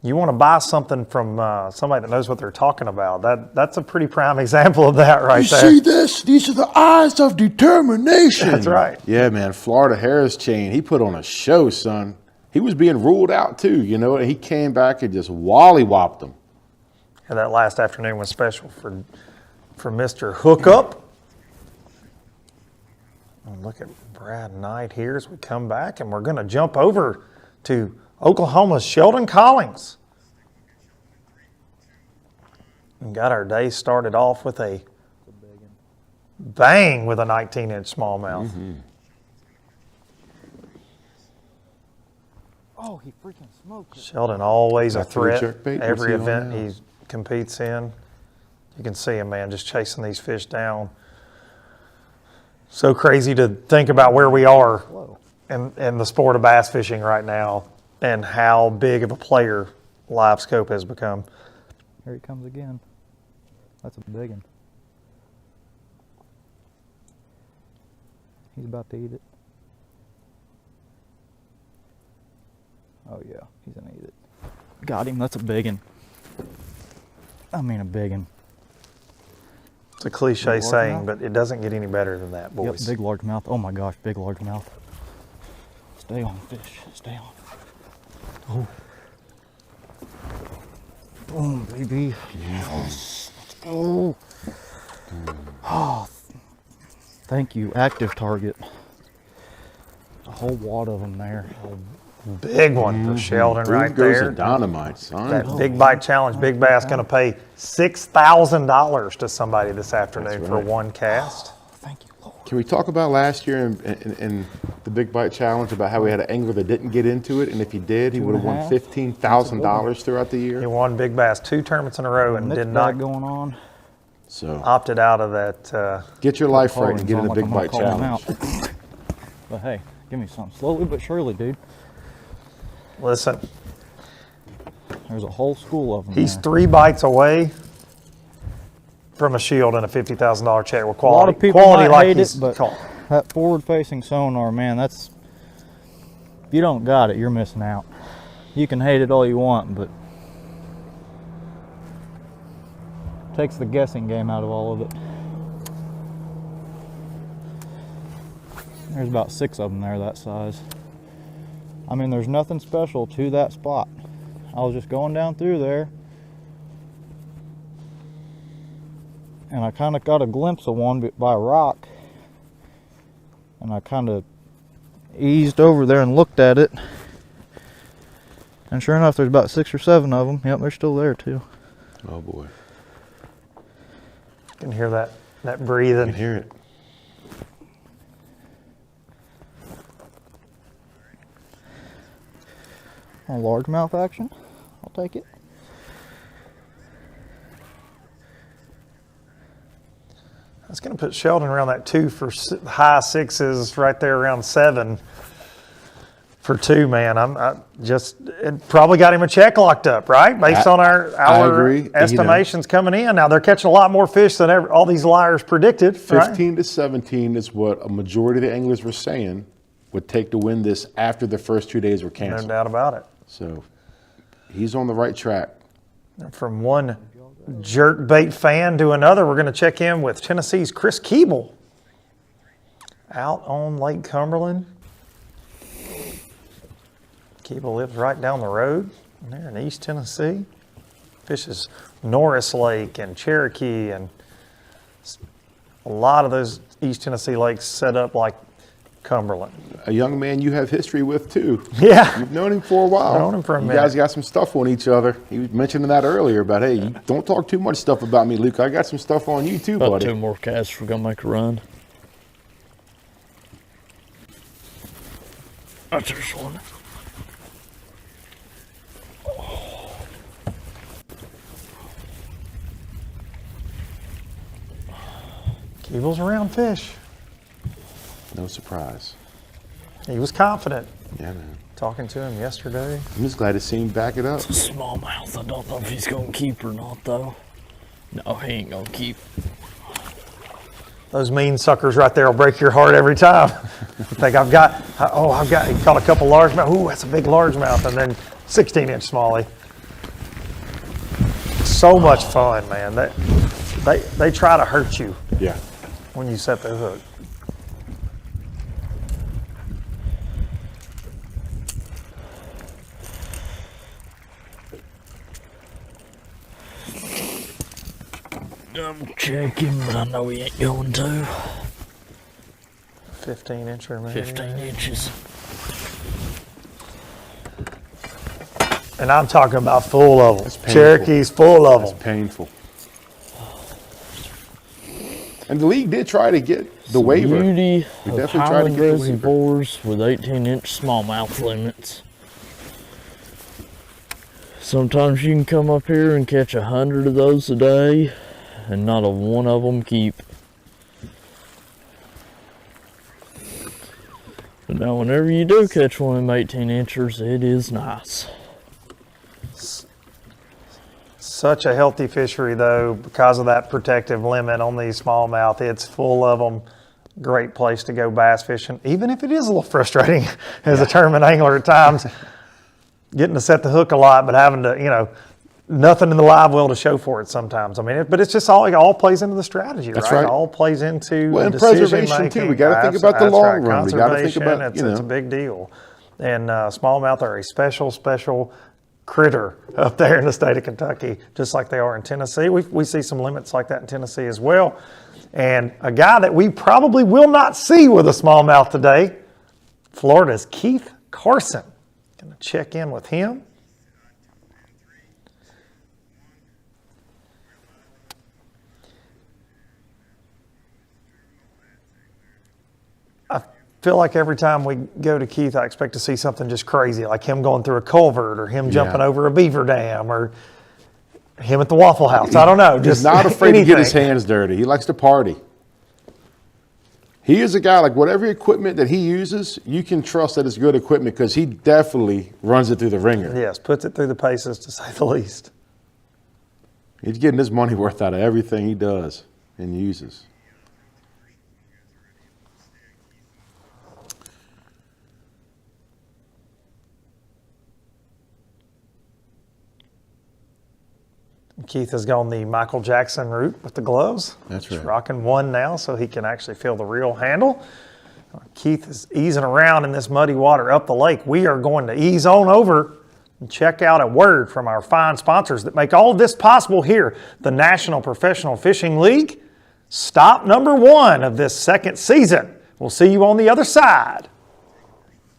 You want to buy something from somebody that knows what they're talking about. That's a pretty prime example of that right there. You see this? These are the eyes of determination. That's right. Yeah, man. Florida Harris chain. He put on a show, son. He was being ruled out too. You know, he came back and just wally-whopped them. And that last afternoon was special for Mr. Hookup. And look at Brad Knight here as we come back, and we're going to jump over to Oklahoma's Sheldon Collings. And got our day started off with a bang with a 19-inch smallmouth. Mm-hmm. Oh, he freaking smoked it. Sheldon always a Back to the threat jerkbait. every What's he on event now? he competes in. You can see him, man, just chasing these fish down. So crazy to think about where we are in the sport of bass fishing right now and how big of a player Live Scope has become. Here he comes again. That's a big one. He's about to eat it. Oh yeah, he's gonna eat it. Got him, that's a big one. I mean a big one. It's a cliche saying, but it doesn't get any better than that, boys. Yep, big largemouth. Oh my gosh, big largemouth. Stay on, fish. Stay on. Oh. Boom, baby. Yes. Let's go. Oh, thank you. Active target. A whole wad of them there. Big one for Sheldon right goes there. the dynamite, son. That big bite challenge, Big Bass going to pay $6,000 to somebody this afternoon for one cast. Can we talk about last year in the Big Bite Challenge about how we had an angler that didn't get into it, and if he did, he would have won $15,000 throughout the year? He won Big Bass 2 tournaments in a row and did not going on. So opted out of that. Get your life right and get in the Big Bite Challenge. But hey, give me something. Slowly but surely, dude. Listen. There's a whole school of them. He's 3 bites away from a shield and a $50,000 check with quality. A lot of people quality might like hate he's it, but called. that forward-facing sonar, man, that's, if you don't got it, you're missing out. You can hate it all you want, but it takes the guessing game out of all of it. There's about 6 of them there that size. I mean, there's nothing special to that spot. I was just going down through there, and I kind of got a glimpse of one by a rock, and I kind of eased over there and looked at it, and sure enough, there's about 6 or 7 of them. Yep, they're still there too. Oh boy. You can hear that breathing. I can hear it. A largemouth action, I'll take it. That's going to put Sheldon around that 2 for high 6s, right there around 7 for 2, man. It probably got him a check locked up, right? Based on our agree. estimations coming in. Now they're catching a lot more fish than all these liars predicted. 15 to 17 is what a majority of the anglers were saying would take to win this after the first 2 days were canceled. No doubt about it. So he's on the right track. From one jerkbait fan to another, we're going to check in with Tennessee's Chris Keeble out on Lake Cumberland. Keeble lives right down the road. They're in East Tennessee. Fishes Norris Lake and Cherokee, and a lot of those East Tennessee lakes set up like Cumberland. A young man you have history with too. Yeah. You've known him for a while. Known him for a minute. You guys got some stuff on each other. He was mentioning that earlier about, hey, you don't talk too much stuff about me, Luke. I got some stuff on you too, About buddy. 2 more casts, we're gonna make a run. That's just one. Keeble's around fish. No surprise. He was confident. Yeah, man. Talking to him yesterday. I'm just glad to see him back it up. It's a smallmouth. I don't know if he's gonna keep or not, though. No, he ain't gonna keep. Those mean suckers right there will break your heart every time. You think I've got, he caught a couple largemouth. Ooh, that's a big largemouth, and then 16-inch smallie. So much fun, man. They try to hurt you. Yeah. When you set the hook. I'm checking, but I know he ain't going to. 15-incher, maybe. 15 inches. And I'm talking about full of them. Painful. Cherokee's full of them. That's painful. And the league did try to get the waiver. Beauty We of definitely tried to Highland get the Grizzly waiver. boars with 18-inch smallmouth limits. Sometimes you can come up here and catch 100 of those a day, and not a one of them keep. But now whenever you do catch one of them 18-inchers, it is nice. Such a healthy fishery, though, because of that protective limit on these smallmouth. It's full of them. Great place to go bass fishing, even if it is a little frustrating as a tournament angler at times. Getting to set the hook a lot, but having to, nothing in the live well to show for it sometimes. I mean, but it's just all, it all plays into the strategy, That's right? right. It all plays into Well, and decision preservation, making. too. We gotta think about the That's long right. run. We gotta think about, Conservation, it's a big deal. And smallmouth are a special critter up there in the state of Kentucky, just like they are in Tennessee. We see some limits like that in Tennessee as well. And a guy that we probably will not see with a smallmouth today, Florida's Keith Carson. Gonna check in with him. I feel like every time we go to Keith, I expect to see something just crazy, like him going through a culvert or him jumping over a beaver dam or him at the Waffle House. I don't know. He's Just not afraid to get his anything. hands dirty. He likes to party. He is a guy, like whatever equipment that he uses, you can trust that it's good equipment because he definitely runs it through the ringer. Yes, puts it through the paces, to say the least. He's getting his money worth out of everything he does and uses. Keith has gone the Michael Jackson route with the gloves. That's He's right. rocking one now so he can actually feel the real handle. Keith is easing around in this muddy water up the lake. We are going to ease on over and check out a word from our fine sponsors that make all of this possible here. The National Professional Fishing League, stop number 1 of this second season. We'll see you on the other side.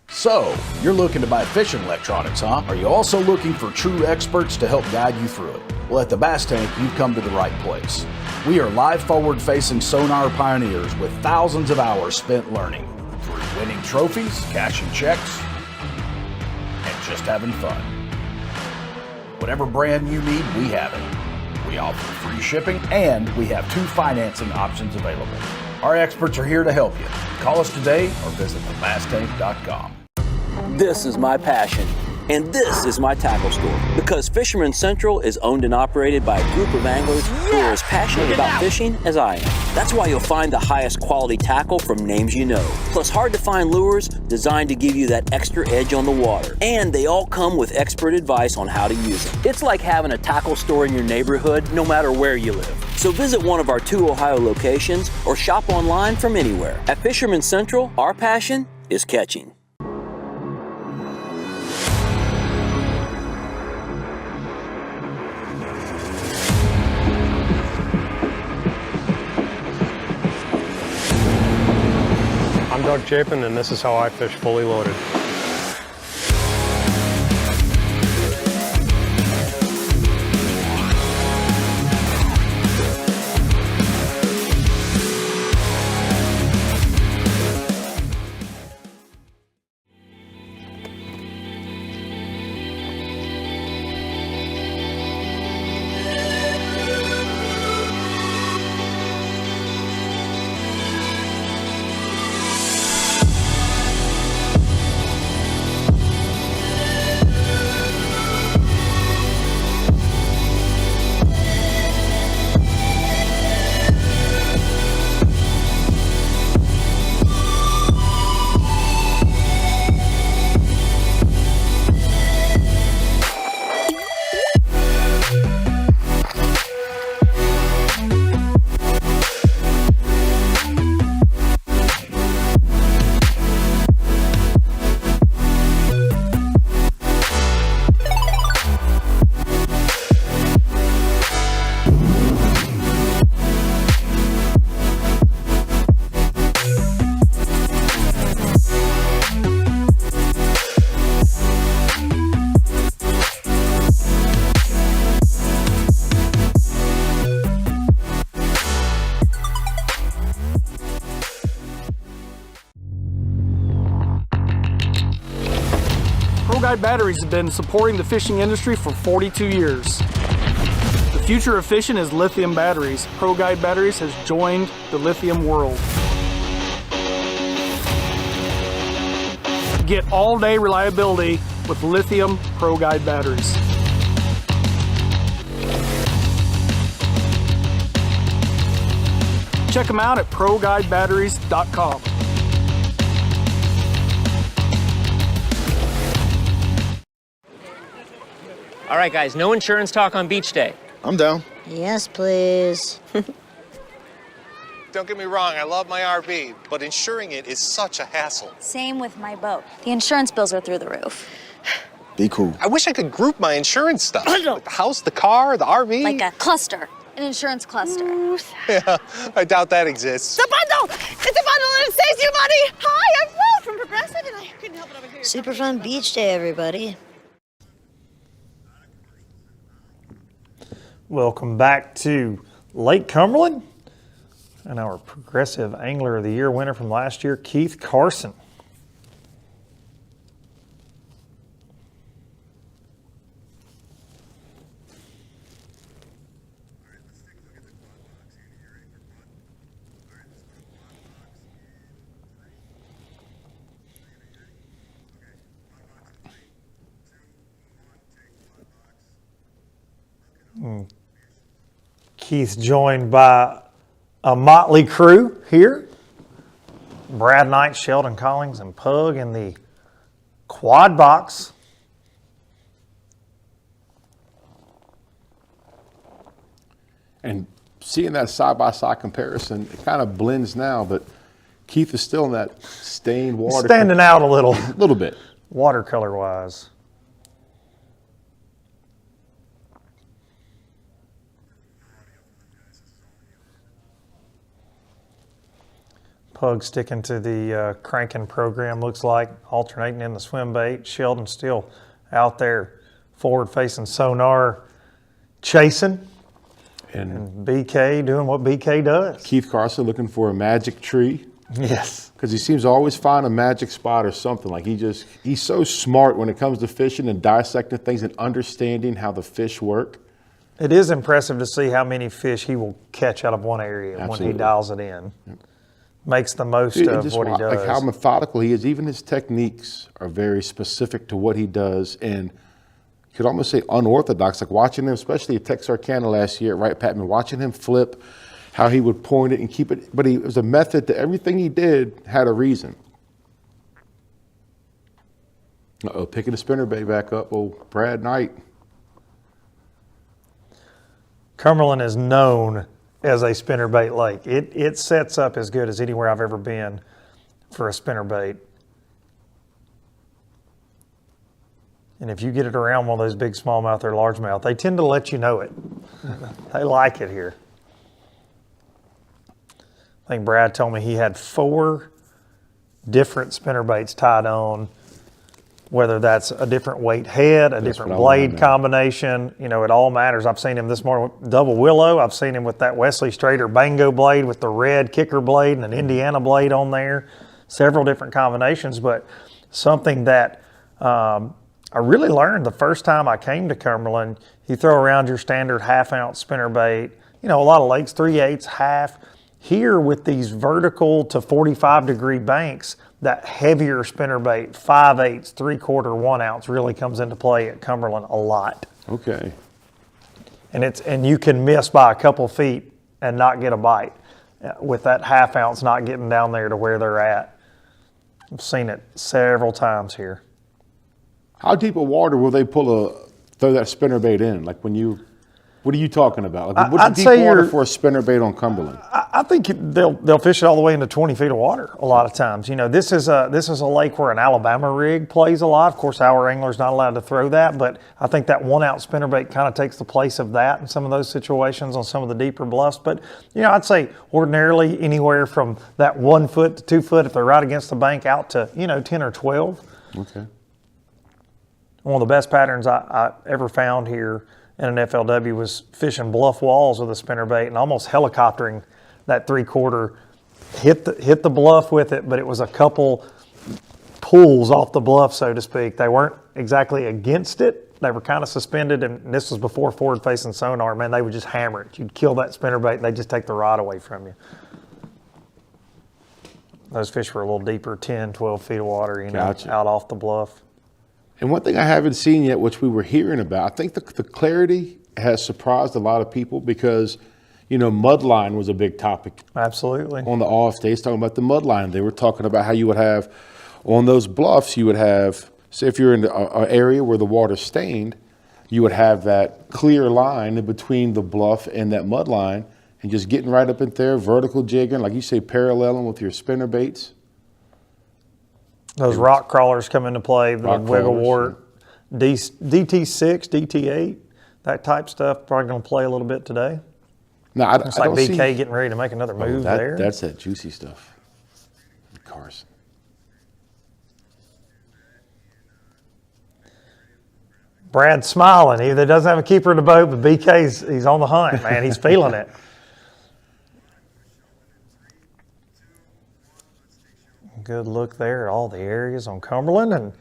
So, you're looking to buy fishing electronics, huh? Are you also looking for true experts to help guide you through it? Well, at the Bass Tank, you've come to the right place. We are live forward-facing sonar pioneers with thousands of hours spent learning through winning trophies, cashing checks, and just having fun. Whatever brand you need, we have it. We offer free shipping, and we have 2 financing options available. Our experts are here to help you. Call us today or visit thebasstank.com. This is my passion, and this is my tackle store. Because Fisherman Central is owned and operated by a group of anglers who are as passionate about fishing as I am. That's why you'll find the highest quality tackle from names you know. Plus hard to find lures designed to give you that extra edge on the water. And they all come with expert advice on how to use them. It's like having a tackle store in your neighborhood, no matter where you live. So visit one of our 2 Ohio locations or shop online from anywhere. At Fisherman Central, our passion is catching. Doug Chapin, and this is how I fish fully loaded. Guide batteries have been supporting the fishing industry for 42 years. The future of fishing is lithium batteries. Pro Guide Batteries has joined the lithium world. Get all-day reliability with lithium Pro Guide batteries. Check them out at ProGuideBatteries.com. All right, guys, no insurance talk on beach day. I'm down. Yes, please. Don't get me wrong, I love my RV, but insuring it is such a hassle. Same with my boat. The insurance bills are through the roof. Be cool. I wish I could group my insurance stuff. Like the house, the car, the RV. Like a cluster, an insurance cluster. Yeah, I doubt that exists. It's a bundle! It's a bundle and it saves you money! Hi, I'm Will from Progressive and I couldn't help it over here. Super fun beach day, everybody. Welcome back to Lake Cumberland and our Progressive Angler of the Year winner from last year, Keith Carson. Keith's joined by a motley crew here. Brad Knight, Sheldon Collings, and Pug in the quad box. And seeing that side-by-side comparison, it kind of blends now, but Keith is still in that stained water. Standing out a little. A little bit. Watercolor-wise. Pug sticking to the cranking program, looks like, alternating in the swim bait. Sheldon still out there forward-facing sonar, chasing. And BK doing what BK does. Keith Carson looking for a magic tree. Yes. Because he seems to always find a magic spot or something. Like he's so smart when it comes to fishing and dissecting things and understanding how the fish work. It is impressive to see how many fish he will catch out of one area. Absolutely. When he dials it in. Yep. Makes the most of what he does. Like how methodical he is. Even his techniques are very specific to what he does, and you could almost say unorthodox. Like watching him, especially at Texarkana last year at Wright Patman, watching him flip, how he would point it and keep it. But it was a method to everything he did had a reason. Uh-oh, picking the spinnerbait back up. Oh, Brad Knight. Cumberland is known as a spinnerbait lake. It sets up as good as anywhere I've ever been for a spinnerbait. And if you get it around one of those big smallmouth or largemouth, they tend to let you know it. They like it here. I think Brad told me he had 4 different spinnerbaits tied on, whether that's a different weight head, a different blade combination, you know, it all matters. I've seen him this morning with double willow. I've seen him with that Wesley Strader Bango blade with the red kicker blade and an Indiana blade on there. Several different combinations, but something that I really learned the first time I came to Cumberland, you throw around your standard half-ounce spinnerbait, you know, a lot of lakes, 3/8, half. Here with these vertical to 45-degree banks, that heavier spinnerbait, 5/8, 3/4, 1 ounce really comes into play at Cumberland a lot. Okay. And you can miss by a couple feet and not get a bite with that half ounce not getting down there to where they're at. I've seen it several times here. How deep of water will they throw that spinnerbait in? Like what are you talking about? Like, what's deep water for a spinnerbait on Cumberland? I think they'll fish it all the way into 20 feet of water a lot of times. You know, this is a lake where an Alabama rig plays a lot. Of course, our angler's not allowed to throw that, but I think that 1 ounce spinnerbait kind of takes the place of that in some of those situations on some of the deeper bluffs. But, you know, I'd say ordinarily anywhere from that 1 foot to 2 foot if they're right against the bank out to, you know, 10 or 12. Okay. One of the best patterns I ever found here in an FLW was fishing bluff walls with a spinnerbait and almost helicoptering that 3/4, hit the bluff with it, but it was a couple pulls off the bluff, so to speak. They weren't exactly against it. They were kind of suspended, and this was before forward-facing sonar. Man, they would just hammer it. You'd kill that spinnerbait, and they'd just take the rod away from you. Those fish were a little deeper, 10, 12 feet of water, you know, out off the bluff. And one thing I haven't seen yet, which we were hearing about, I think the clarity has surprised a lot of people because, you know, mudline was a big topic. Absolutely. On the off days, talking about the mudline. They were talking about how you would have, on those bluffs, you would have, say if you're in an area where the water's stained, you would have that clear line in between the bluff and that mudline, and just getting right up in there, vertical jigging, like you say, paralleling with your spinner baits. Those rock crawlers come into play, the wiggle wart, DT6, DT8, that type stuff probably going to play a little bit today. No, it's like BK getting ready to make another move there. That's that juicy stuff. Carson. Brad's smiling. He doesn't have a keeper in the boat, but he's on the hunt, man. He's feeling it. Good look there at all the areas on Cumberland, and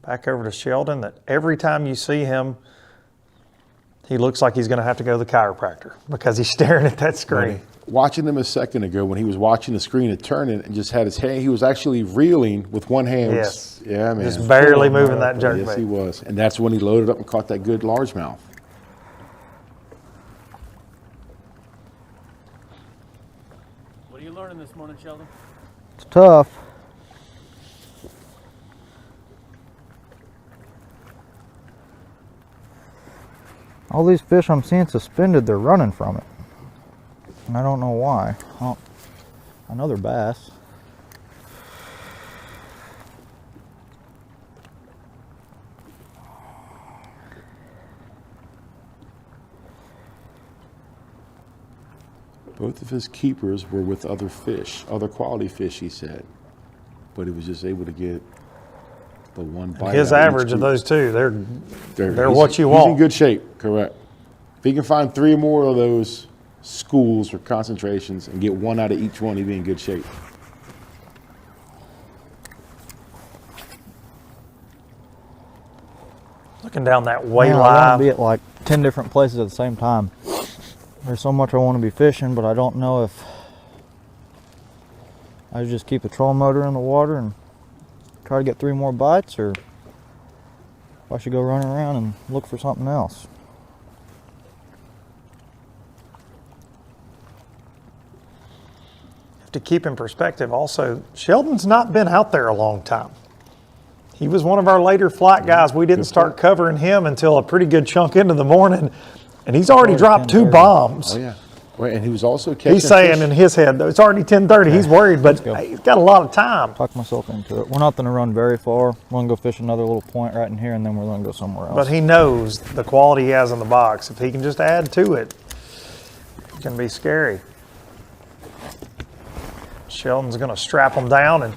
back over to Sheldon, that every time you see him, he looks like he's going to have to go to the chiropractor because he's staring at that screen. Watching him a second ago when he was watching the screen and turning and just had his hand, he was actually reeling with one hand. Yes. Yeah, man. Just barely moving that jerkbait. Yes, he was. And that's when he loaded up and caught that good largemouth. What are you learning this morning, Sheldon? It's tough. All these fish I'm seeing suspended, they're running from it. And I don't know why. Oh, another bass. Both of his keepers were with other fish, other quality fish, he said. But he was just able to get the one bite. His average of those two, they're what you He's want. in good shape, correct. If he can find 3 more of those schools or concentrations and get 1 out of each one, he'd be in good shape. Looking down that way Man, I live. want to be at like 10 different places at the same time. There's so much I want to be fishing, but I don't know if I just keep the trolling motor in the water and try to get 3 more bites, or if I should go running around and look for something else. To keep in perspective also, Sheldon's not been out there a long time. He was one of our later flight guys. We didn't start covering him until a pretty good chunk into the morning, and he's already dropped 2 bombs. Oh, yeah. Well, and he was also catching He's saying fish. in his head, though, it's already 10:30. He's worried, but he's got a lot of time. Talk myself into it. We're not going to run very far. We're going to go fish another little point right in here, and then we're going to go somewhere else. But he knows the quality he has in the box. If he can just add to it, it can be scary. Sheldon's going to strap them down and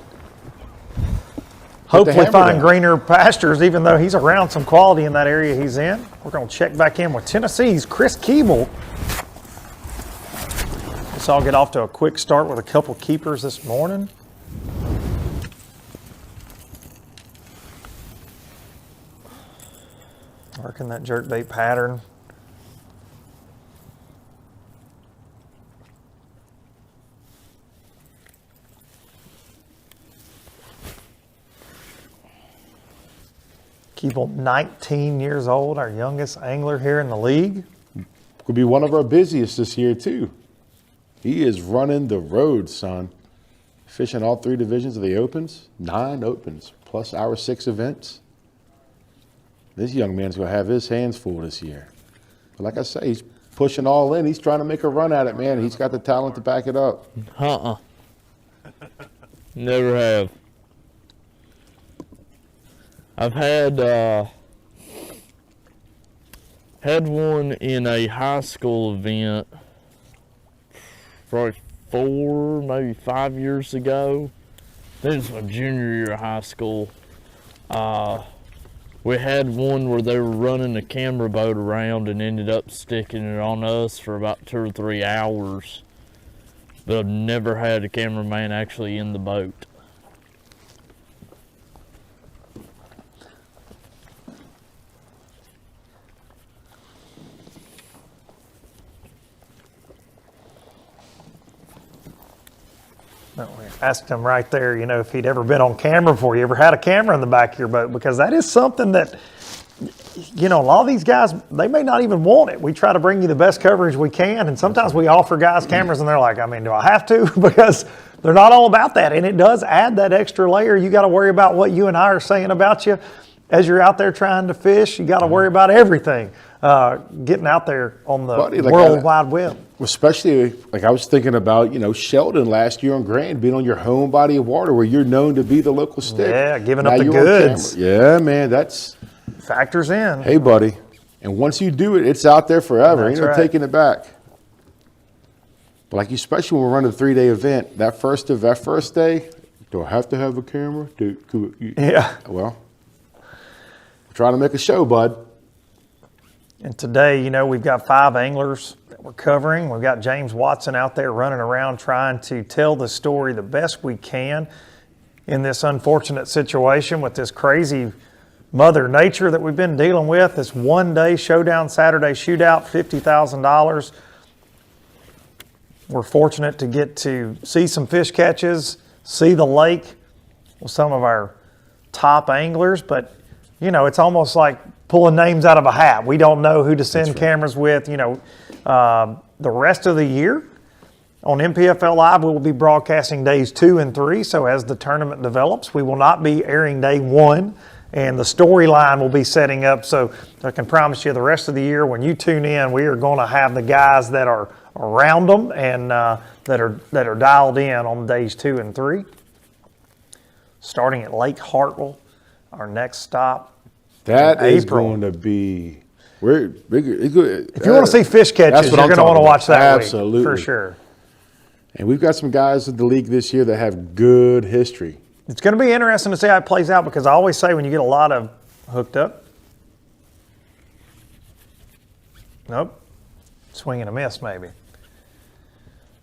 hopefully hammer find down. greener pastures, even though he's around some quality in that area he's in. We're going to check back in with Tennessee's Chris Keeble. Let's all get off to a quick start with a couple keepers this morning. Working that jerkbait pattern. Keeble, 19 years old, our youngest angler here in the league. Could be one of our busiest this year too. He is running the road, son. Fishing all 3 divisions of the opens, 9 opens, plus our 6 events. This young man's gonna have his hands full this year. But like I say, he's pushing all in. He's trying to make a run at it, man. He's got the talent to back it up. Never have. I've had one in a high school event probably 4, maybe 5 years ago. I think it was my junior year of high school. We had one where they were running a camera boat around and ended up sticking it on us for about 2 or 3 hours. But I've never had a cameraman actually in the boat. Asked him right there, you know, if he'd ever been on camera before. You ever had a camera in the back of your boat? Because that is something that, you know, a lot of these guys, they may not even want it. We try to bring you the best coverage we can, and sometimes we offer guys cameras and they're like, I mean, do I have to? Because they're not all about that, and it does add that extra layer. You got to worry about what you and I are saying about you as you're out there trying to fish. You got to worry about everything getting out there on the World Wide Web. Especially, like I was thinking about, you know, Sheldon last year on Grand, being on your home body of water where you're known to be the local stick. Yeah, giving now up the goods. Yeah, man, that's factors in. Hey, buddy, and once you do it, it's out there forever. That's Ain't no right. taking it back. But like, especially when we're running a 3-day event, that first day, do I have to have a camera? Yeah. Well, we're trying to make a show, bud. And today, you know, we've got 5 anglers that we're covering. We've got James Watson out there running around trying to tell the story the best we can in this unfortunate situation with this crazy Mother Nature that we've been dealing with. This one-day Showdown Saturday shootout, $50,000. We're fortunate to get to see some fish catches, see the lake with some of our top anglers, but, you know, it's almost like pulling names out of a hat. We don't know who to send cameras with. You know, the rest of the year on NPFL Live, we will be broadcasting days 2 and 3. So as the tournament develops, we will not be airing day 1, and the storyline will be setting up. So I can promise you the rest of the year, when you tune in, we are going to have the guys that are around them and that are dialed in on days 2 and 3. Starting at Lake Hartwell, our next stop. That is going to be if you want to see fish catches, you're going to want to watch that Absolutely. week, for sure. And we've got some guys in the league this year that have good history. It's going to be interesting to see how it plays out, because I always say when you get a lot of hooked up, nope, swing and a miss maybe.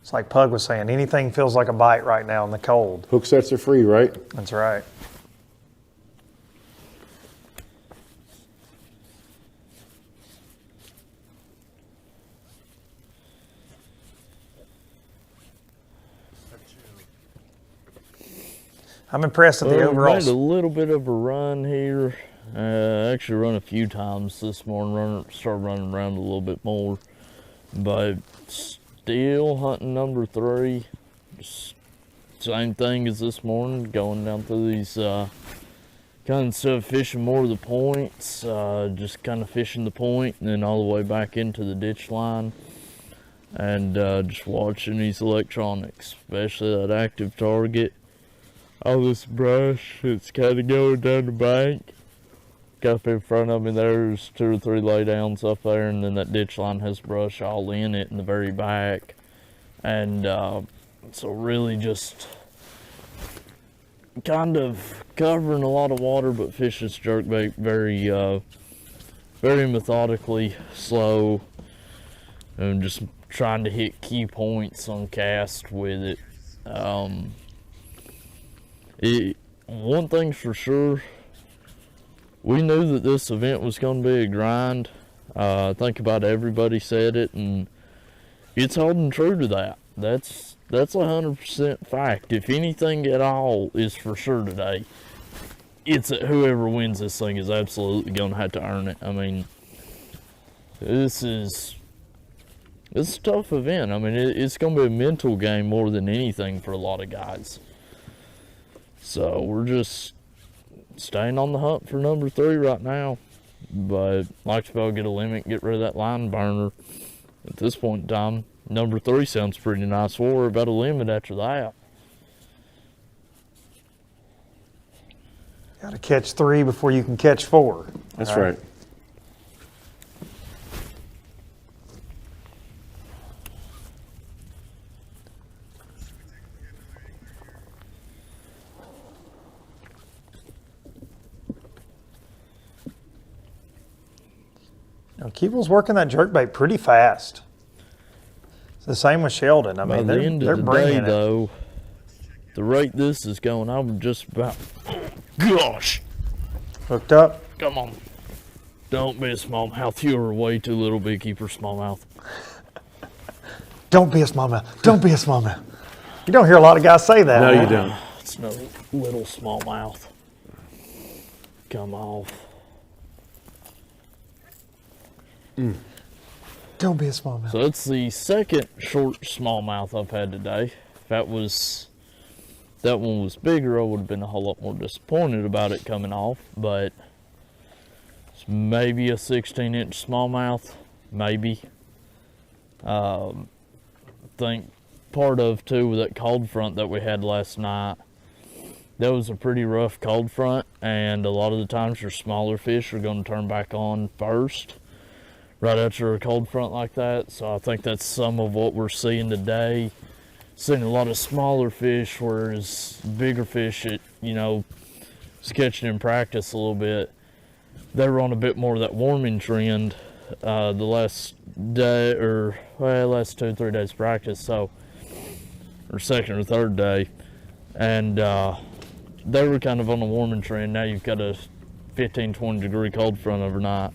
It's like Pug was saying, anything feels like a bite right now in the cold. Hook sets are free, right? That's right. I'm impressed with the overall. Made a little bit of a run here. Actually run a few times this morning. Started running around a little bit more, but still hunting number 3. Just same thing as this morning. Going down through these kind of stuff, fishing more of the points. Just kind of fishing the point and then all the way back into the ditch line, and just watching these electronics, especially that active target. All this brush, it's kind of going down the bank. Up in front of me, there's 2 or 3 laydowns up there, and then that ditch line has brush all in it in the very back. And so really just kind of covering a lot of water, but fish this jerkbait very, very methodically, slow, and just trying to hit key points on cast with it. One thing's for sure, we knew that this event was going to be a grind. I think about everybody said it, and it's holding true to that. That's 100% fact. If anything at all is for sure today, it's that whoever wins this thing is absolutely going to have to earn it. I mean, this is a tough event. I mean, it's going to be a mental game more than anything for a lot of guys. So we're just staying on the hunt for number 3 right now. But like to be able to get a limit, get rid of that line burner. At this point in time, number 3 sounds pretty nice. We'll worry about a limit after that. Got to catch 3 before you can catch 4. That's right. Now, Keeble's working that jerkbait pretty fast. It's the same with Sheldon. I mean, by the end they're of the bringing day, though, the rate this is going, I'm just about, gosh. Hooked up. Come on. Don't be a smallmouth. You are way too little, big keeper smallmouth. Don't be a smallmouth. Don't be a smallmouth. You don't hear a lot of guys say that. No, you don't. It's no little smallmouth. Come off. Don't be a smallmouth. So it's the second short smallmouth I've had today. If that one was bigger, I would have been a whole lot more disappointed about it coming off, but it's maybe a 16-inch smallmouth, maybe. I think part of too with that cold front that we had last night, that was a pretty rough cold front, and a lot of the times your smaller fish are going to turn back on first right after a cold front like that. So I think that's some of what we're seeing today. Seeing a lot of smaller fish, whereas bigger fish, is catching in practice a little bit. They were on a bit more of that warming trend the last day, or last 2-3 days of practice, or second or third day, and they were kind of on a warming trend. Now you've got a 15-20 degree cold front overnight.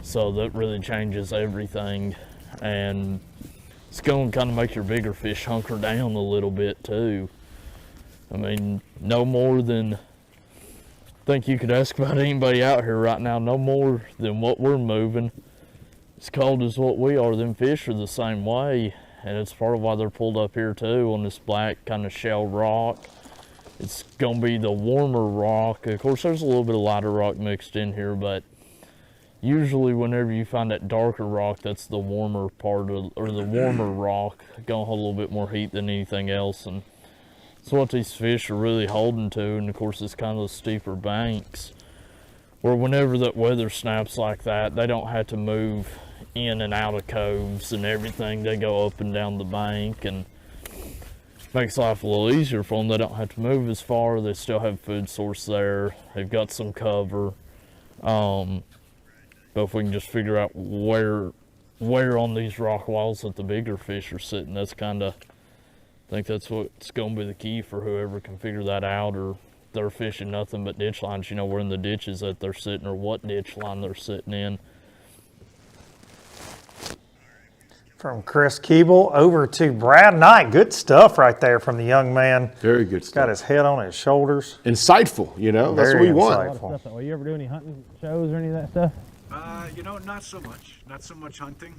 So that really changes everything, and it's going to kind of make your bigger fish hunker down a little bit too. I mean, no more than, I think you could ask about anybody out here right now, no more than what we're moving. As cold as what we are, them fish are the same way, and it's part of why they're pulled up here too on this black kind of shell rock. It's going to be the warmer rock. Of course, there's a little bit of lighter rock mixed in here, but usually whenever you find that darker rock, that's the warmer part of, or the warmer rock, gonna hold a little bit more heat than anything else, and it's what these fish are really holding to. And of course it's kind of those steeper banks where whenever that weather snaps like that, they don't have to move in and out of coves and everything. They go up and down the bank, and makes life a little easier for them. They don't have to move as far. They still have food source there. They've got some cover. But if we can just figure out where on these rock walls that the bigger fish are sitting, that's kind of, I think that's what's going to be the key for whoever can figure that out, or they're fishing nothing but ditch lines, where in the ditches that they're sitting or what ditch line they're sitting in. From Chris Keeble over to Brad Knight. Good stuff right there from the young man. Very good stuff. Got his head on his shoulders. Insightful, that's what we want. Well, you ever do any hunting shows or any of that stuff? Not so much. Not so much hunting.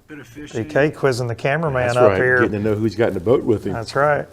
Bit of fishing. DK quizzing the cameraman That's up right. here. Getting to know who's got in the boat with him. That's right.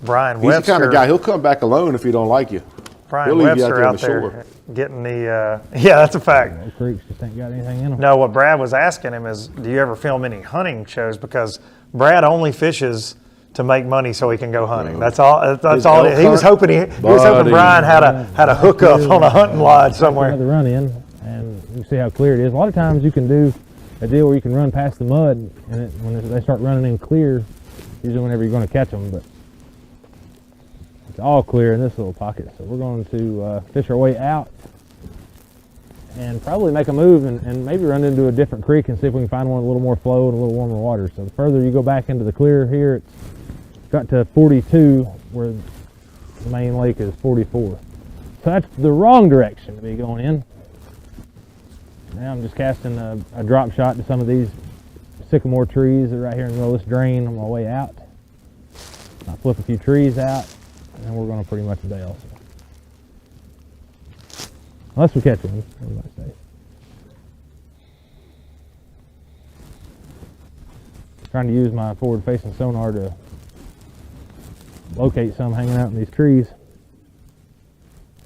Brian He's Webster. the kind of guy, he'll come back alone if he don't like you. Brian he'll leave you Webster out there on the there shore. getting the, yeah, that's a fact. Old creeks just ain't got anything in them. No, what Brad was asking him is, do you ever film any hunting shows? Because Brad only fishes to make money so he can go hunting. That's all. That's all. He was hoping Brian had a hookup on a hunting lodge somewhere. The run in, and you see how clear it is. A lot of times you can do a deal where you can run past the mud, and when they start running in clear, usually whenever you're going to catch them. But It's all clear in this little pocket. So we're going to fish our way out and probably make a move and maybe run into a different creek and see if we can find one with a little more flow and a little warmer water. So the further you go back into the clear here, it's got to 42 where the main lake is 44. So that's the wrong direction to be going in. Now I'm just casting a drop shot to some of these sycamore trees that are right here in the middle of this drain on my way out. I'll flip a few trees out and then we're going to pretty much bail. So. Unless we catch one, everybody safe. Trying to use my forward-facing sonar to locate some hanging out in these trees,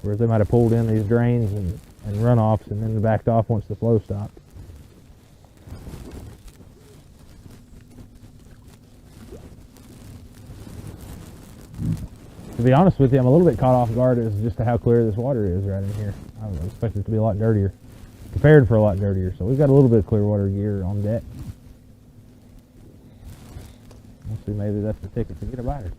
whereas they might have pulled in these drains and runoffs and then backed off once the flow stopped. To be honest with you, I'm a little bit caught off guard as just to how clear this water is right in here. I was expecting it to be a lot dirtier, prepared for a lot dirtier. So we've got a little bit of clear water gear on deck. We'll see, maybe that's the ticket to get a bite or two.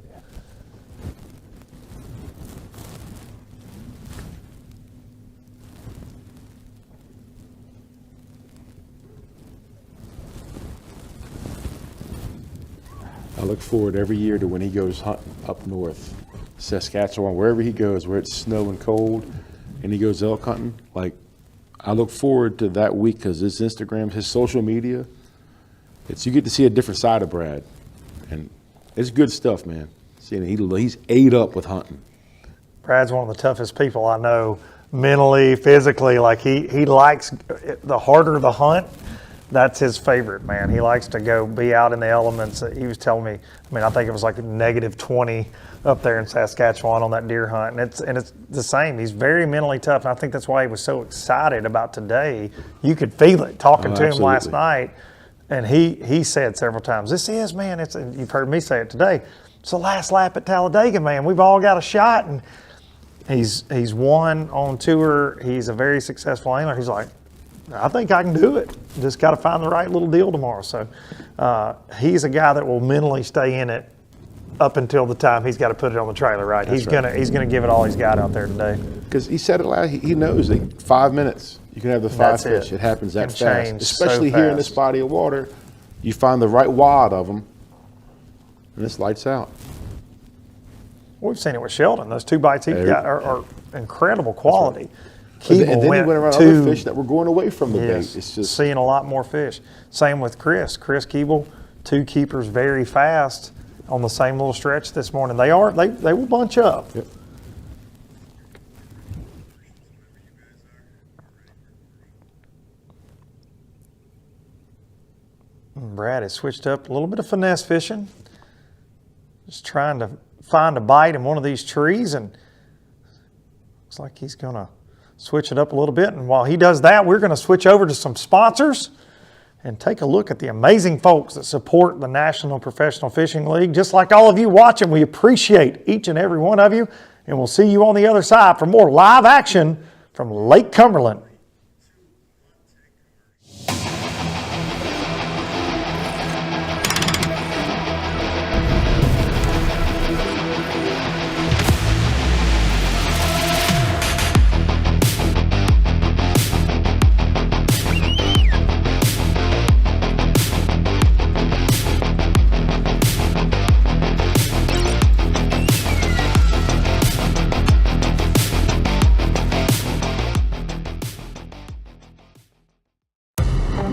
I look forward every year to when he goes hunting up north, Saskatchewan, wherever he goes, where it's snow and cold, and he goes elk hunting. Like, I look forward to that week because his Instagram, his social media, you get to see a different side of Brad, and it's good stuff, man. See, he's ate up with hunting. Brad's one of the toughest people I know, mentally, physically. Like he likes, the harder the hunt, that's his favorite, man. He likes to go be out in the elements. He was telling me, I mean, I think it was like -20 up there in Saskatchewan on that deer hunt. And it's the same. He's very mentally tough. And I think that's why he was so excited about today. You could feel it talking to him last night. And he said several times, this is, man, and you've heard me say it today, it's the last lap at Talladega, man. We've all got a shot. And he's won on tour. He's a very successful angler. He's like, I think I can do it. Just got to find the right little deal tomorrow. So he's a guy that will mentally stay in it up until the time he's got to put it on the trailer, right? He's gonna give it all he's got out there today. Because he said it loud. He knows that 5 minutes you can have the five fish. It happens that fast, especially here in this body of water. You find the right wad of them, and this lights out. We've seen it with Sheldon. Those 2 bites he got are incredible quality. Keeble and then he went around other fish that were going away from the bait. It's just seeing a lot more fish. Same with Chris Keeble, 2 keepers very fast on the same little stretch this morning. They will bunch up. Yep. Brad has switched up a little bit of finesse fishing. Just trying to find a bite in one of these trees, and looks like he's gonna switch it up a little bit. And while he does that, we're going to switch over to some sponsors and take a look at the amazing folks that support the National Professional Fishing League. Just like all of you watching, we appreciate each and every one of you, and we'll see you on the other side for more live action from Lake Cumberland.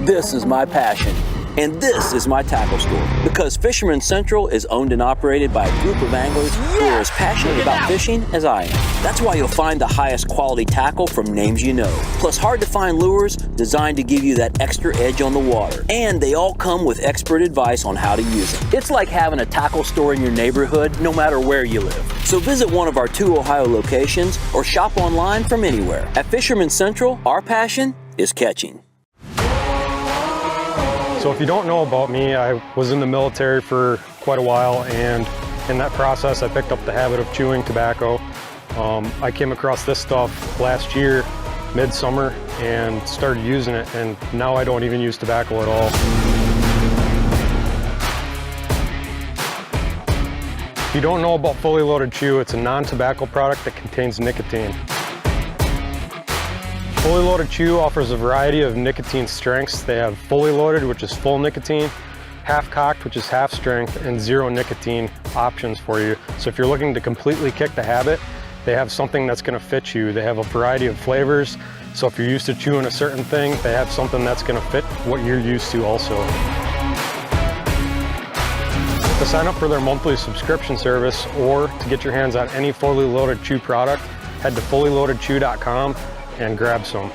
This is my passion, and this is my tackle store. Because Fisherman Central is owned and operated by a group of anglers who are as passionate about fishing as I am. That's why you'll find the highest quality tackle from names you know. Plus hard to find lures designed to give you that extra edge on the water. And they all come with expert advice on how to use them. It's like having a tackle store in your neighborhood, no matter where you live. So visit one of our 2 Ohio locations or shop online from anywhere. At Fisherman Central, our passion is catching. So if you don't know about me, I was in the military for quite a while, and in that process I picked up the habit of chewing tobacco. I came across this stuff last year, midsummer, and started using it, and now I don't even use tobacco at all. you don't know about Fully Loaded Chew, it's a non-tobacco product that contains nicotine. Fully Loaded Chew offers a variety of nicotine strengths. They have Fully Loaded, which is full nicotine, Half Cocked, which is half strength, and zero nicotine options for you. So if you're looking to completely kick the habit, they have something that's going to fit you. They have a variety of flavors. So if you're used to chewing a certain thing, they have something that's going to fit what you're used to also. To sign up for their monthly subscription service or to get your hands on any Fully Loaded Chew product, head to fullyloadedchew.com and grab some.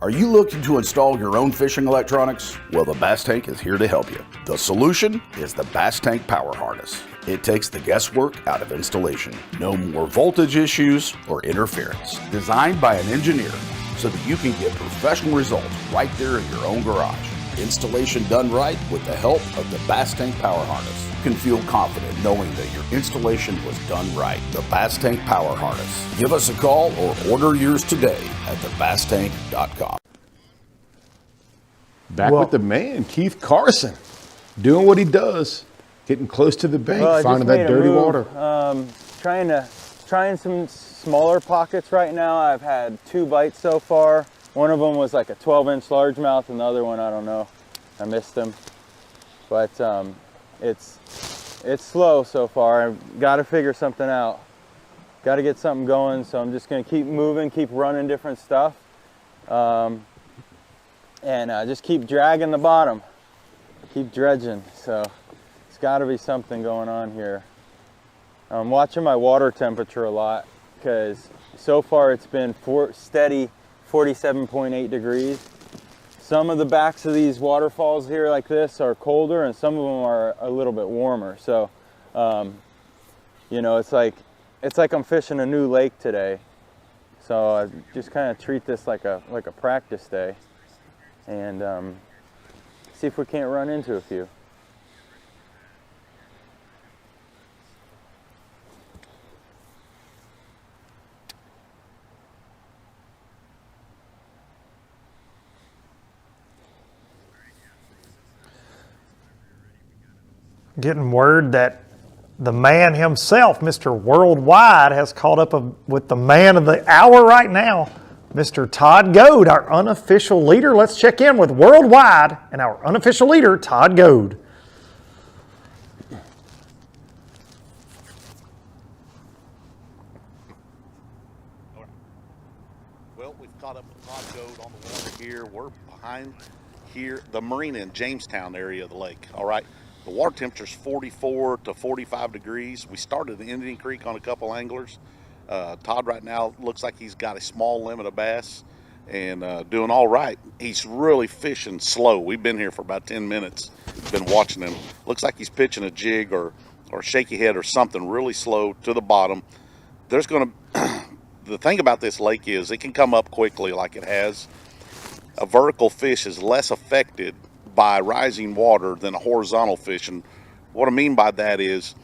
Are you looking to install your own fishing electronics? Well, the Bass Tank is here to help you. The solution is the Bass Tank Power Harness. It takes the guesswork out of installation. No more voltage issues or interference. Designed by an engineer so that you can get professional results right there in your own garage. Installation done right with the help of the Bass Tank Power Harness. You can feel confident knowing that your installation was done right. The Bass Tank Power Harness. Give us a call or order yours today at thebasstank.com. Back with the man, Keith Carson, doing what he does, getting close to the bank, finding that dirty water. Trying some smaller pockets right now. I've had 2 bites so far. One of them was like a 12-inch largemouth, and the other one, I don't know. I missed him. But it's slow so far. I've got to figure something out. Got to get something going, so I'm just going to keep moving, keep running different stuff. And just keep dragging the bottom. Keep dredging. So it's got to be something going on here. I'm watching my water temperature a lot because so far it's been steady 47.8 degrees. Some of the backs of these waterfalls here like this are colder and some of them are a little bit warmer. So, you know, it's like I'm fishing a new lake today. So I just kind of treat this like a practice day and see if we can't run into a few. Getting word that the man himself, Mr. Worldwide, has caught up with the man of the hour right now, Mr. Todd Goad, our unofficial leader. Let's check in with Worldwide and our unofficial leader, Todd Goad. Well, we've caught up with Todd Goad on the water here. We're behind here, the marina in Jamestown area of the lake, all right? The water temperature is 44 to 45 degrees. We started in Indian Creek on a couple anglers. Todd right now looks like he's got a small limit of bass and doing all right. He's really fishing slow. We've been here for about 10 minutes, been watching him. Looks like he's pitching a jig or shaky head or something really slow to the bottom. There's going to, the thing about this lake is it can come up quickly like it has. A vertical fish is less affected by rising water than a horizontal fish, and what I mean by that is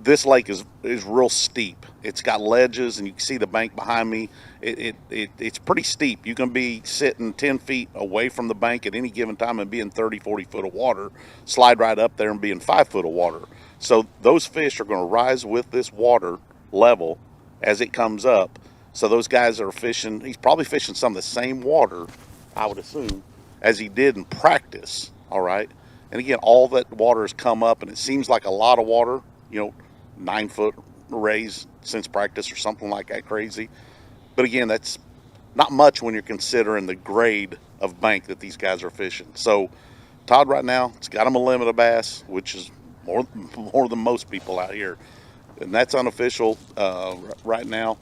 this lake is real steep. It's got ledges, and you can see the bank behind me. It's pretty steep. You can be sitting 10 feet away from the bank at any given time and be in 30-40 foot of water, slide right up there and be in 5 foot of water. So those fish are going to rise with this water level as it comes up. So those guys are fishing, he's probably fishing some of the same water, I would assume, as he did in practice, all right? And again, all that water has come up, and it seems like a lot of water, you know, 9 foot raise since practice or something like that crazy. But again, that's not much when you're considering the grade of bank that these guys are fishing. So Todd right now, it's got him a limit of bass, which is more than most people out here. And that's unofficial right now.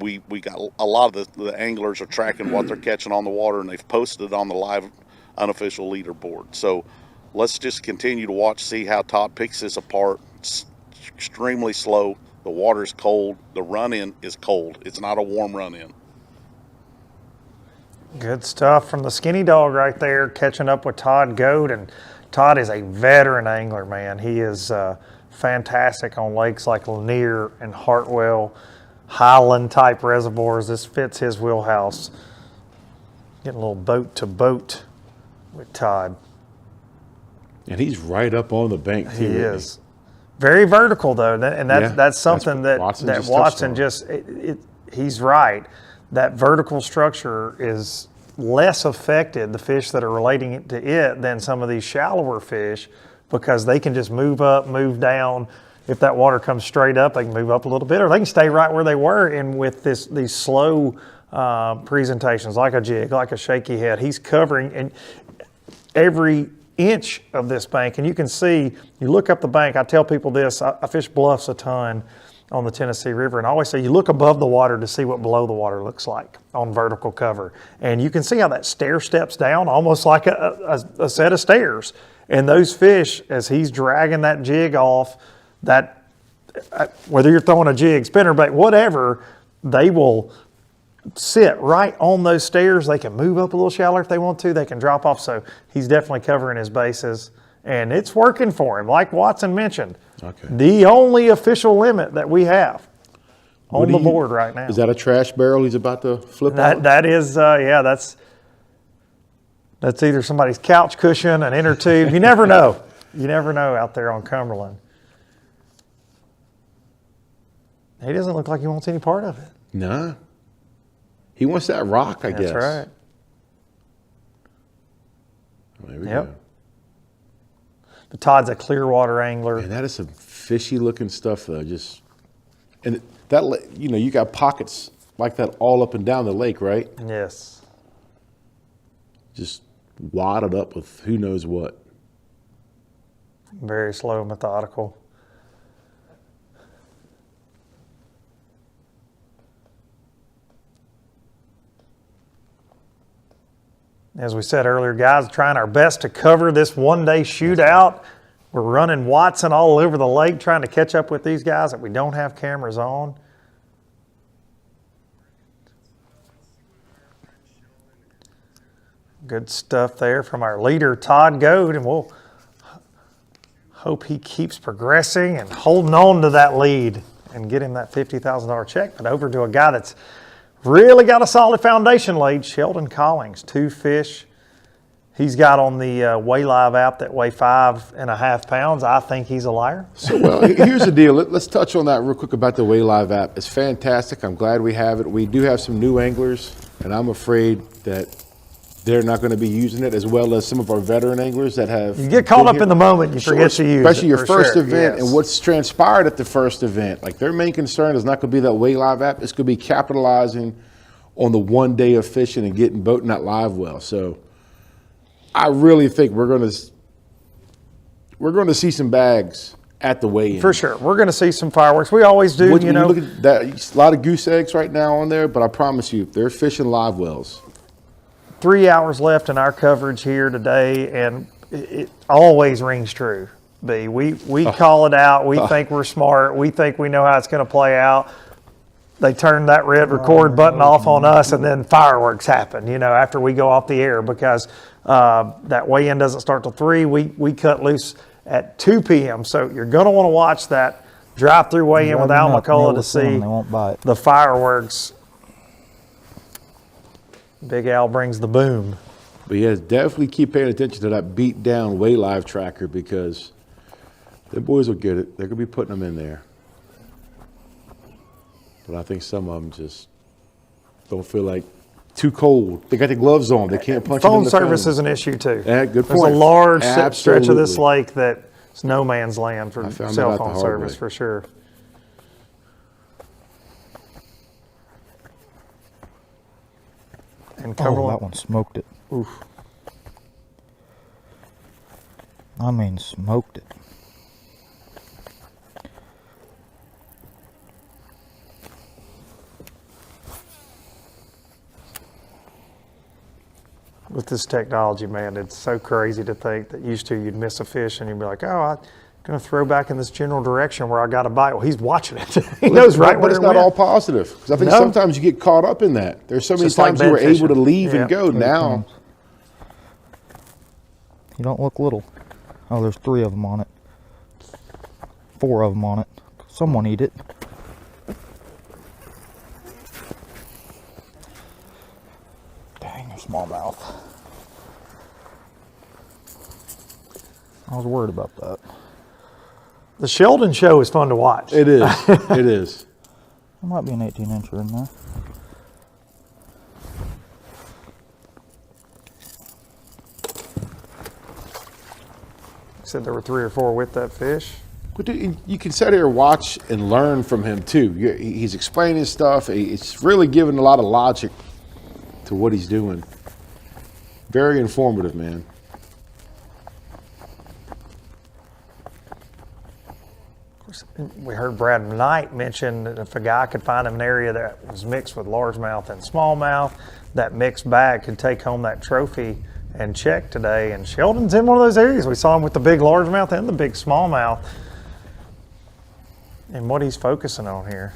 We got a lot of the anglers are tracking what they're catching on the water, and they've posted on the live Unofficial leaderboard. So let's just continue to watch, see how Todd picks this apart. It's extremely slow. The water's cold. The run-in is cold. It's not a warm run-in. Good stuff from the skinny dog right there, catching up with Todd Goat. And Todd is a veteran angler, man. He is fantastic on lakes like Lanier and Hartwell, Highland type reservoirs. This fits his wheelhouse. Getting a little boat to boat with Todd. And he's right up on the bank too. He is. Very vertical though, and that's something that Watson just he's right. That vertical structure is less affected, the fish that are relating to it, than some of these shallower fish, because they can just move up, move down. If that water comes straight up, they can move up a little bit, or they can stay right where they were. And with these slow presentations, like a jig, like a shaky head, he's covering and every inch of this bank. And you can see, you look up the bank, I tell people this, I fish bluffs a ton on the Tennessee River, and I always say you look above the water to see what below the water looks like on vertical cover. And you can see how that stair steps down almost like a set of stairs. And those fish, as he's dragging that jig off, that whether you're throwing a jig, spinnerbait, whatever, they will sit right on those stairs. They can move up a little shallower if they want to. They can drop off. So he's definitely covering his bases, and it's working for him. Like Watson mentioned, the only official limit that we have on the board right now. Is that a trash barrel he's about to flip out? That is, yeah, that's either somebody's couch cushion, an inner tube. You never know. You never know out there on Cumberland. He doesn't look like he wants any part of it. Nah. He wants that rock, I guess. That's right. There we go. The Todd's a Clearwater angler. And that is some fishy looking stuff though. And that, you know, you got pockets like that all up and down the lake, right? Yes. Just wadded up with who knows what. Very slow, methodical. As we said earlier, guys, trying our best to cover this one-day shootout. We're running Watson all over the lake trying to catch up with these guys that we don't have cameras on. Good stuff there from our leader, Todd Goad, and we'll hope he keeps progressing and holding on to that lead and get him that $50,000 check. But over to a guy that's really got a solid foundation laid, Sheldon Collings, 2 fish. He's got on the Weigh Live app that weigh 5.5 pounds. I think he's a liar. So, well, here's the deal. Let's touch on that real quick about the Weigh Live app. It's fantastic. I'm glad we have it. We do have some new anglers, and I'm afraid that they're not going to be using it, as well as some of our veteran anglers that have. You get caught up in the moment, you forget to use it. Especially your first event and what's transpired at the first event. Like, their main concern is not going to be that Weigh Live app. It's going to be capitalizing on the one day of fishing and getting boating that live well. So I really think we're going to see some bags at the weigh-in. For sure. We're going to see some fireworks. We always do, you know. Look at that, a lot of goose eggs right now on there, but I promise you, they're fishing live wells. 3 hours left in our coverage here today, and it always rings true, B. We call it out. We think we're smart. We think we know how it's going to play out. They turn that red record button off on us, and then fireworks happen, you know, after we go off the air, because that weigh-in doesn't start till 3. We cut loose at 2 p.m. So you're going to want to watch that drive-through weigh-in with Al McCullough to see the fireworks. Big Al brings the boom. But yeah, definitely keep paying attention to that beat down Weigh Live tracker, because the boys will get it. They're going to be putting them in there. But I think some of them just don't feel like too cold. They got the gloves on. They can't punch phone it in the service phone. is an issue too. Yeah, good point. There's a large stretch of this Absolutely. lake that's no man's land for cell phone service for sure. And Oh, that one smoked it. Oof. I mean, smoked it. with this technology, man, it's so crazy to think that used to you'd miss a fish and you'd be like, oh, I'm going to throw back in this general direction where I got a bite. Well, he's watching it. He knows right where But it's not all positive. Because I think sometimes you get caught up in that. There's so many times you were able to leave and go. Now, you don't look little. Oh, there's 3 of them on it. 4 of them on it. Someone eat it. Dang, a smallmouth. I was worried about that. The Sheldon show is fun to watch. It is. It is. There might be an 18-incher in there. You said there were 3 or 4 with that fish. But dude, you can sit here and watch and learn from him too. He's explaining stuff. It's really giving a lot of logic to what he's doing. Very informative, man. We heard Brad Knight mention that if a guy could find an area that was mixed with largemouth and smallmouth, that mixed bag could take home that trophy and check today. And Sheldon's in one of those areas. We saw him with the big largemouth and the big smallmouth. And what he's focusing on here.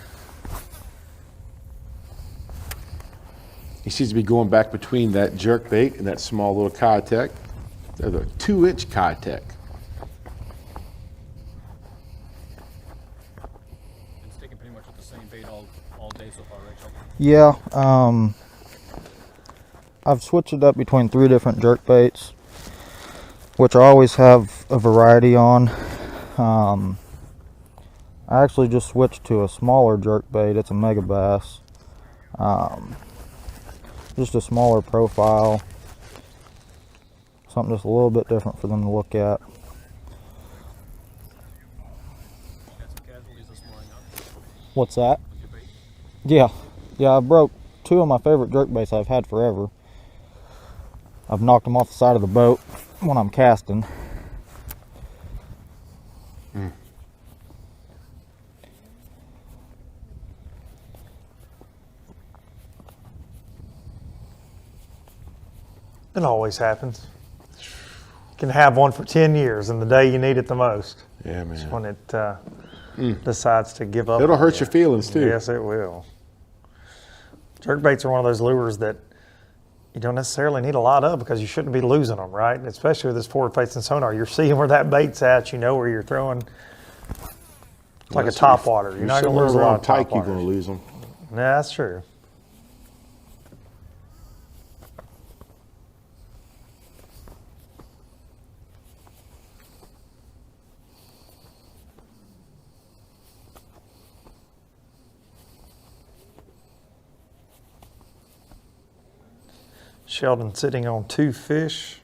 He seems to be going back between that jerk bait and that small little Kitech. They're the 2-inch Kitech. Sticking pretty much with the same bait all day so far, right, Sheldon? Yeah, I've switched it up between 3 different jerk baits, which I always have a variety on. I actually just switched to a smaller jerk bait. It's a mega bass. Just a smaller profile. Something just a little bit different for them to look at. What's that? Yeah, I broke 2 of my favorite jerk baits I've had forever. I've knocked them off the side of the boat when I'm casting. It always happens. You can have one for 10 years and the day you need it the most. Yeah, man. It's when it decides to give up. It'll hurt your feelings too. Yes, it will. Jerkbaits are one of those lures that you don't necessarily need a lot of because you shouldn't be losing them, right? Especially with this forward-facing sonar. You're seeing where that bait's at. You know where you're throwing. It's like a topwater. You're not going to lose a lot of pike. You're topwaters. going to lose them. Yeah, that's true. Sheldon sitting on 2 fish.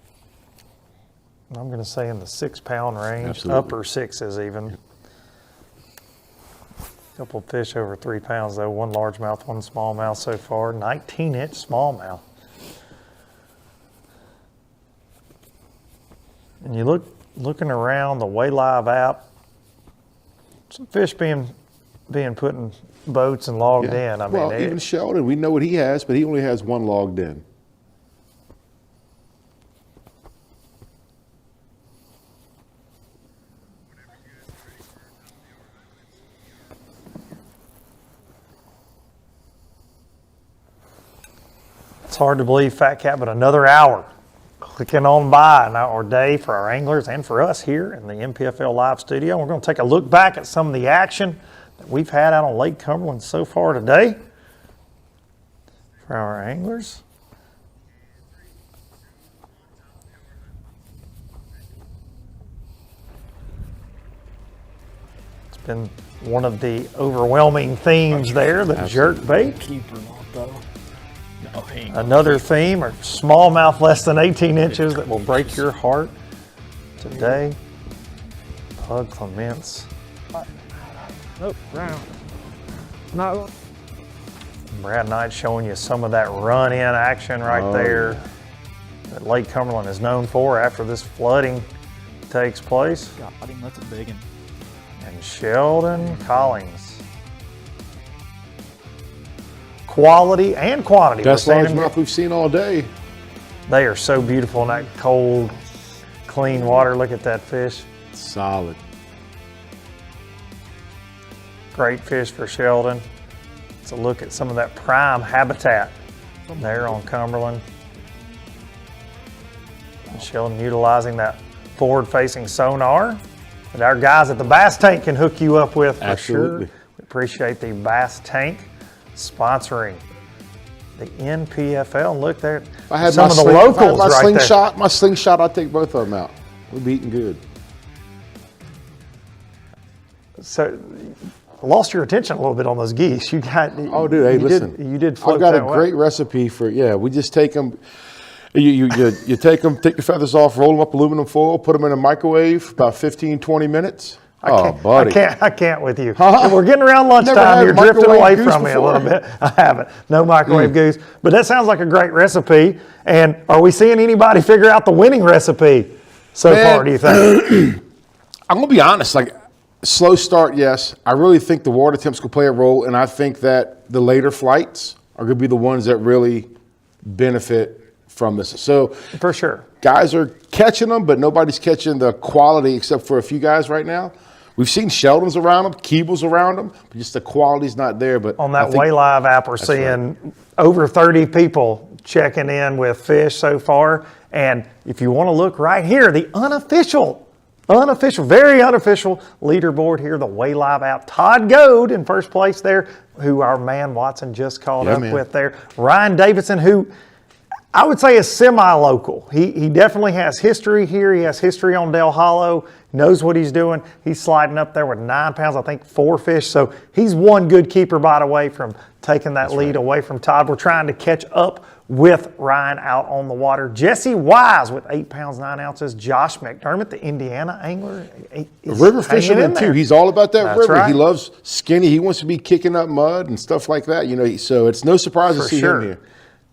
I'm going to say in the 6-pound range, Absolutely. upper 6s even. Yep. Couple of fish over 3 pounds though, 1 largemouth, 1 smallmouth so far, 19-inch smallmouth. And you looking around the Way Live app, some fish being put in boats and logged in. I mean, even Sheldon, we know what he has, but he only has 1 logged in. It's hard to believe, Fat Cat, but another hour clicking on by our day for our anglers and for us here in the NPFL Live studio. We're going to take a look back at some of the action that we've had out on Lake Cumberland so far today for our anglers. It's been one of the overwhelming themes there, the jerk bait. Another theme are smallmouth less than 18 inches that will break your heart today. Pug Clements. Nope, round. Not. Brad Knight showing you some of that run-in action right there that Lake Cumberland is known for after this flooding takes place. Got him, that's a big one. And Sheldon Collings. Quality and quantity. Best largemouth we've seen all day. They are so beautiful in that cold, clean water. Look at that fish. Solid. Great fish for Sheldon. Let's look at some of that prime habitat there on Cumberland. Sheldon utilizing that forward-facing sonar that our guys at the Bass Tank can hook you up with for Absolutely. sure. We appreciate the Bass Tank sponsoring the NPFL. And look there, If I had some my of the sling- if I had locals my right slingshot, My slingshot, I'd take both of them out. We'd be eating good. there. So, lost your attention a little bit on those geese. You got. Oh, dude, hey, listen. You did float I've got a that way. great recipe for, we just take them. You take them, take your feathers off, roll them up aluminum foil, put them in a microwave about 15, 20 minutes. Buddy. I can't with you. We're getting around lunchtime. You're drifting away from me a little bit. I haven't. No microwave goose. But that sounds like a great recipe. And are we seeing anybody figure out the winning recipe so far, do you think? I'm going to be honest. Like, slow start, yes. I really think the water temps could play a role. And I think that the later flights are going to be the ones that really benefit from this. So for sure, guys are catching them, but nobody's catching the quality except for a few guys right now. We've seen Sheldon's around them, Keeble's around them, but just the quality's not there. But on that Way Live app, we're seeing over 30 people checking in with fish so far. And if you want to look right here, the unofficial, very unofficial leaderboard here, the Way Live app. Todd Goad in first place there, who our man Watson just caught up with there. Ryan Davidson, who I would say is semi-local. He definitely has history here. He has history on Del Hollow, knows what he's doing. He's sliding up there with 9 pounds, I think 4 fish. So he's one good keeper, by the way, from taking that lead away from Todd. We're trying to catch up with Ryan out on the water. Jesse Wise with 8 pounds, 9 ounces. Josh McDermott, the Indiana angler. River fisherman too. He's all about that river. Right. He loves skinny. He wants to be kicking up mud and stuff like that. So it's no surprise to see him here.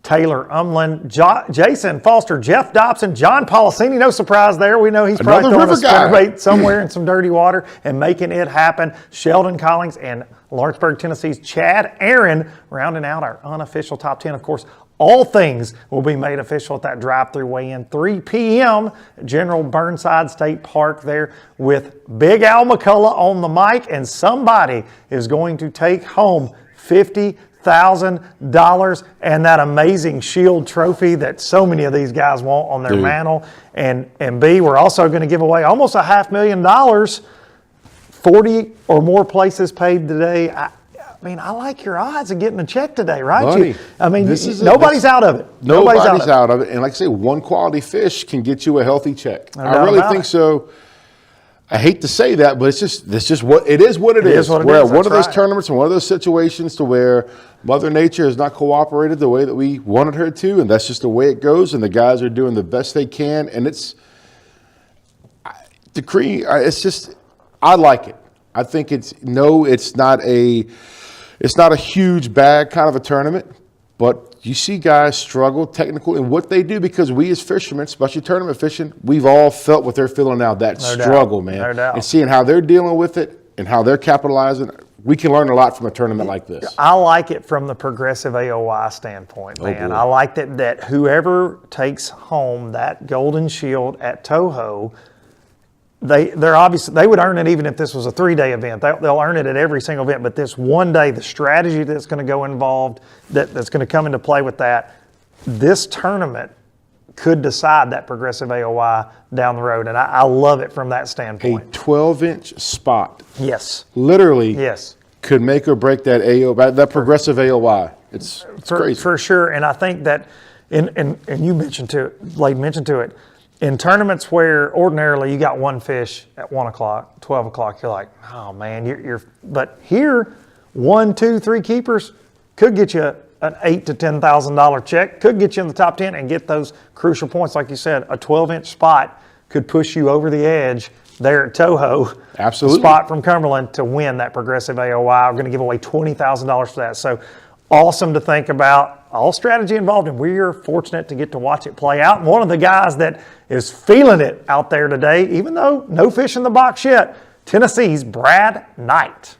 Taylor Umlin, Jason Foster, Jeff Dobson, John Policini. No surprise there. We know he's probably throwing a spinnerbait somewhere in some dirty water and making it happen. Sheldon Collings and Lawrenceburg, Tennessee's Chad Aaron rounding out our unofficial top 10. Of course, all things will be made official at that drive-through weigh-in, 3 p.m. General Burnside State Park there with Big Al McCullough on the mic, and somebody is going to take home $50,000 and that amazing shield trophy that so many of these guys want on their mantle. And B, we're also going to give away almost $500,000, 40 or more places paid today. I mean, I like your odds of getting a check today, right? Buddy, nobody's out of it. Nobody's out of it. And like I say, one quality fish can get you a healthy check. I really think so. I hate to say that, but it's just what it is. What it is. We're at one of those tournaments and one of those situations to where Mother Nature has not cooperated the way that we wanted her to, and that's just the way it goes. And the guys are doing the best they can, and it's just I like it. I think it's not a huge bag kind of a tournament, but you see guys struggle technically in what they do because we as fishermen, especially tournament fishing, we've all felt what they're feeling now, that struggle, man. No doubt. And seeing how they're dealing with it and how they're capitalizing, we can learn a lot from a tournament like this. I like it from the progressive AOY standpoint, man. I like that whoever takes home that golden shield at Toho, they're obviously, they would earn it even if this was a 3-day event. They'll earn it at every single event, but this one day, the strategy that's going to go involved, that's going to come into play with that, this tournament could decide that progressive AOY down the road, and I love it from that standpoint. A 12-inch spot. Yes. Literally. Yes. Could make or break that progressive AOY. It's crazy. For sure, and I think that, and you mentioned to it, Blade mentioned to it, in tournaments where ordinarily you got one fish at 1 o'clock, 12 o'clock, you're like, oh man, but here, 1, 2, 3 keepers could get you an $8,000 to $10,000 check, could get you in the top 10 and get those crucial points. Like you said, a 12-inch spot could push you over the edge there at Toho. Absolutely. Spot from Cumberland to win that progressive AOY. We're going to give away $20,000 for that. So awesome to think about. All strategy involved, and we are fortunate to get to watch it play out. And one of the guys that is feeling it out there today, even though no fish in the box yet, Tennessee's Brad Knight.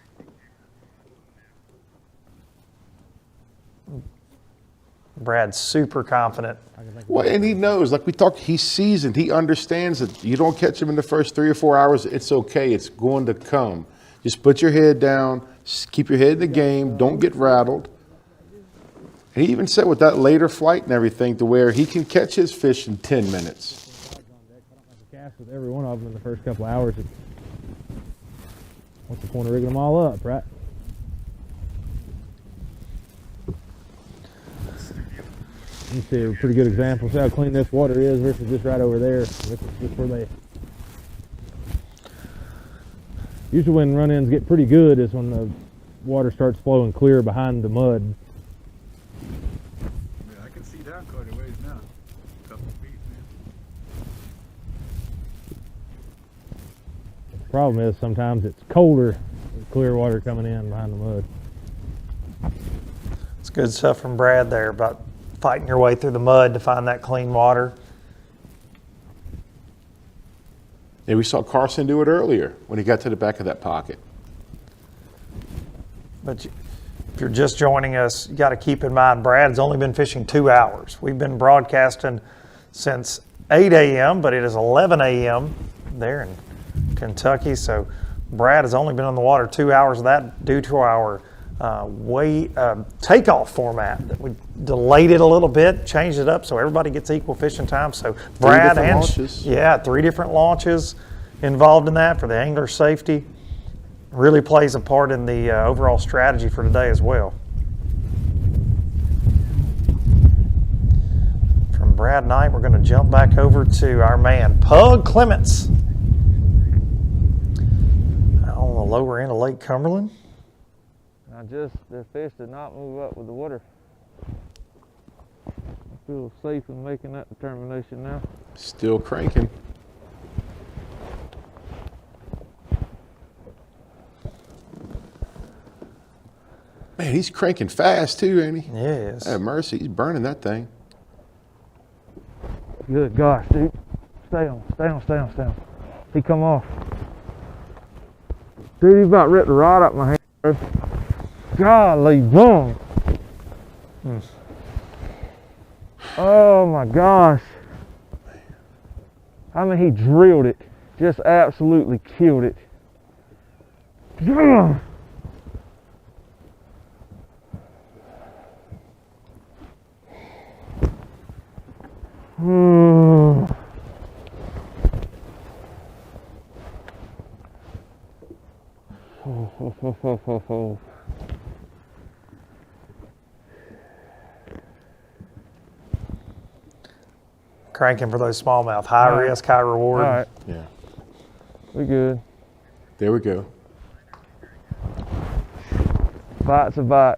Brad's super confident. Well, and he knows, like we talked, he's seasoned. He understands that you don't catch him in the first 3 or 4 hours. It's okay. It's going to come. Just put your head down. Keep your head in the game. Don't get rattled. And he even said with that later flight and everything to where he can catch his fish in 10 minutes. Cast with every one of them in the first couple of hours. What's the point of rigging them all up, right? You see a pretty good example. See how clean this water is versus just right over there. This is just where they. Usually when run-ins get pretty good is when the water starts flowing clear behind the mud. Yeah, I can see down quite a ways now. A couple feet, man. The problem is sometimes it's colder with clear water coming in behind the mud. It's good stuff from Brad there about fighting your way through the mud to find that clean water. And we saw Carson do it earlier when he got to the back of that pocket. But if you're just joining us, you got to keep in mind Brad's only been fishing 2 hours. We've been broadcasting since 8 a.m., but it is 11 a.m. there in Kentucky. So Brad has only been on the water 2 hours of that due to our takeoff format. That we delayed it a little bit, changed it up so everybody gets equal fishing time. So Brad and 3 different launches involved in that for the angler safety. Really plays a part in the overall strategy for today as well. From Brad Knight, we're going to jump back over to our man Pug Clements on the lower end of Lake Cumberland. The fish did not move up with the water. I feel safe in making that determination now. Still cranking. Man, he's cranking fast too, ain't he? Yes. Have mercy, he's burning that thing. Good gosh, dude. Stay on. He come off. Dude, he's about ripped the rod up my hand, bro. Golly, boom. Oh my gosh. I mean, he drilled it. Just absolutely killed it. Yeah. Cranking for those smallmouth. High risk, high reward. All right. Yeah. We good. There we go. Bite's a bite.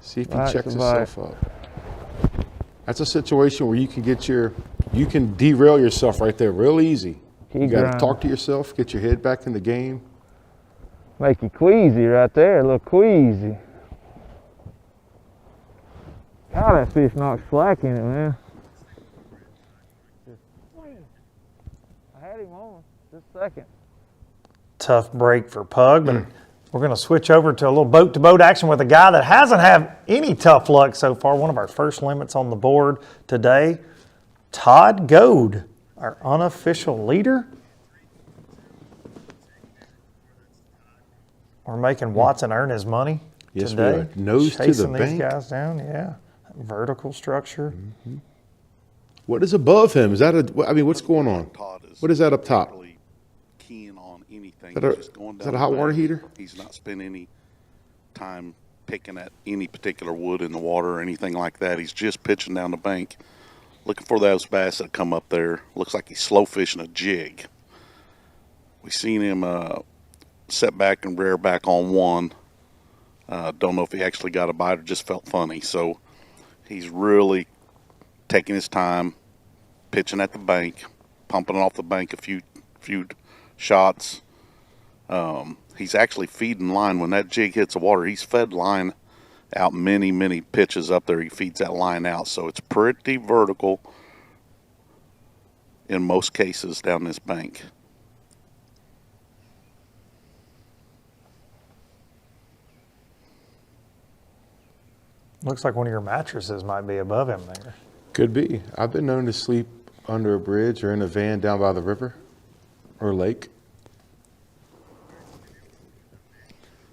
See if he checks himself up. That's a situation where you can derail yourself right there real easy. You got to talk to yourself, get your head back in the game. Make you queasy right there, a little queasy. God, that fish knocks slack in it, man. I had him on just a second. Tough break for Pug, but we're going to switch over to a little boat-to-boat action with a guy that hasn't had any tough luck so far. One of our first limits on the board today, Todd Goad, our unofficial leader. We're making Watson earn his money today. We are. Nose chasing to the bank. these guys down, yeah. Vertical structure. What is above him? Is that what's going on? What is that up top? Keen on anything. Is that a hot water heater? He's not spending any time picking at any particular wood in the water or anything like that. He's just pitching down the bank, looking for those bass that come up there. Looks like he's slow fishing a jig. We seen him set back and rear back on one. Don't know if he actually got a bite or just felt funny. So he's really taking his time, pitching at the bank, pumping it off the bank a few shots. He's actually feeding line. When that jig hits the water, he's fed line out many pitches up there. He feeds that line out. So it's pretty vertical in most cases down this bank. Looks like one of your mattresses might be above him there. Could be. I've been known to sleep under a bridge or in a van down by the river or lake.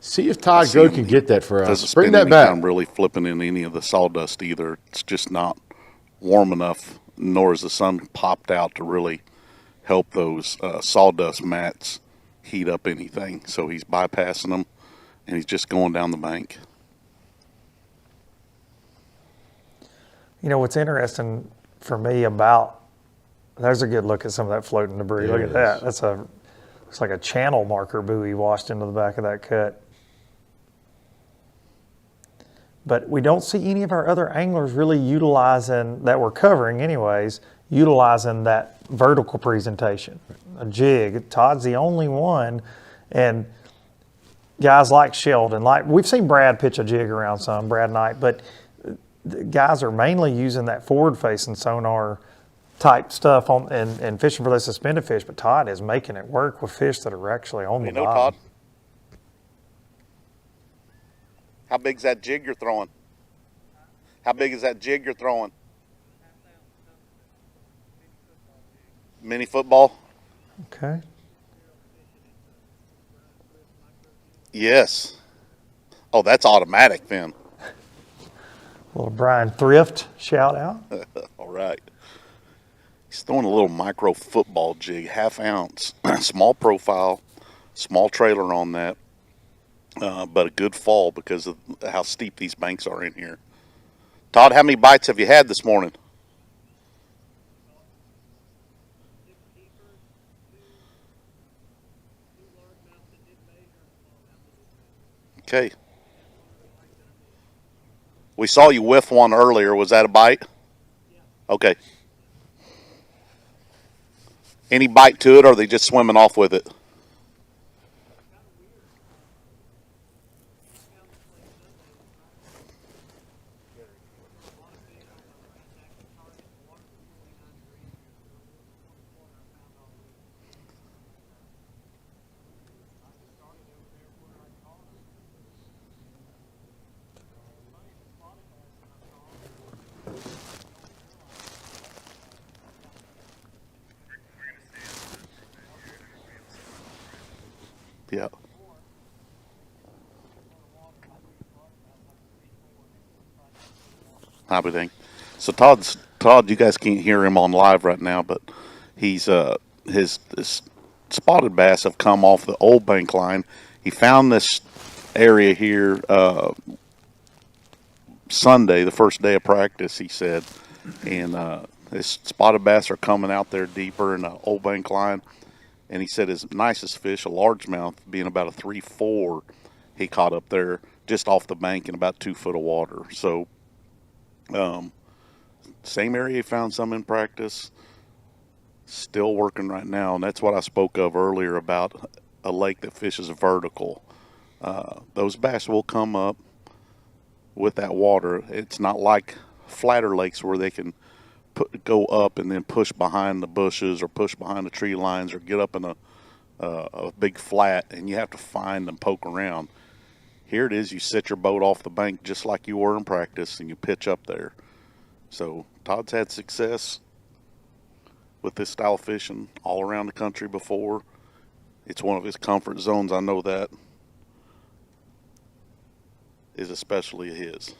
See if Todd Go can get that for us. Doesn't Bring spend that any back. time really flipping in any of the sawdust either. It's just not warm enough, nor is the sun popped out to really help those sawdust mats heat up anything. So he's bypassing them, and he's just going down the bank. You know, what's interesting for me about, there's a good look at some of that floating debris. Look at that. Looks like a channel marker buoy washed into the back of that cut. But we don't see any of our other anglers really utilizing, that we're covering anyways, utilizing that vertical presentation, a jig. Todd's the only one, and guys like Sheldon, like we've seen Brad pitch a jig around some, Brad Knight, but the guys are mainly using that forward-facing sonar type stuff on and fishing for the suspended fish, but Todd is making it work with fish that are actually on the bottom. Todd, how big's that jig you're throwing? How big is that jig you're throwing? Mini football? Okay. Yes. Oh, that's automatic then. A little Brian Thrift shout out. All right. He's throwing a little micro football jig, 1/2 ounce, small profile, small trailer on that, but a good fall because of how steep these banks are in here. Todd, how many bites have you had this morning? Okay. We saw you whiff one earlier. Was that a bite? Okay. Any bite to it, or are they just swimming off with it? Yeah. Happy thing. So Todd, you guys can't hear him on live right now, but he's his spotted bass have come off the old bank line. He found this area here Sunday, the first day of practice, he said, and his spotted bass are coming out there deeper in the old bank line. And he said his nicest fish, a largemouth, being about a 3-4, he caught up there just off the bank in about 2 foot of water. So, same area he found some in practice, still working right now. And that's what I spoke of earlier about a lake that fishes vertical. Those bass will come up with that water. It's not like flatter lakes where they can go up and then push behind the bushes or push behind the tree lines or get up in a big flat, and you have to find and poke around. Here it is, you set your boat off the bank just like you were in practice, and you pitch up there. So Todd's had success with this style of fishing all around the country before. It's one of his comfort zones, I know that, is especially his.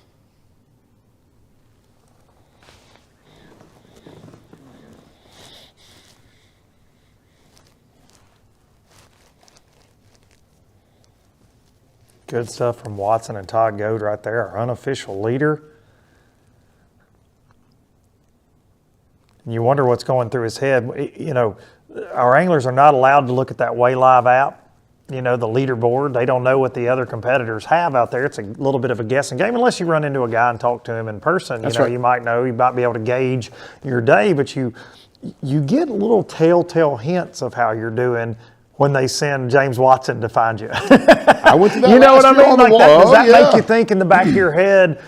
Good stuff from Watson and Todd Goad right there, our unofficial leader. And you wonder what's going through his head. You know, our anglers are not allowed to look at that Way Live app, you know, the leaderboard. They don't know what the other competitors have out there. It's a little bit of a guessing game unless you run into a guy and talk to him in person. That's you know, right. You might know, you might be able to gauge your day, but you get little telltale hints of how you're doing when they send James Watson to find you. I went to that. You know what I last year mean? on the Like wall. that, does that Yeah. make you think in the back of your head,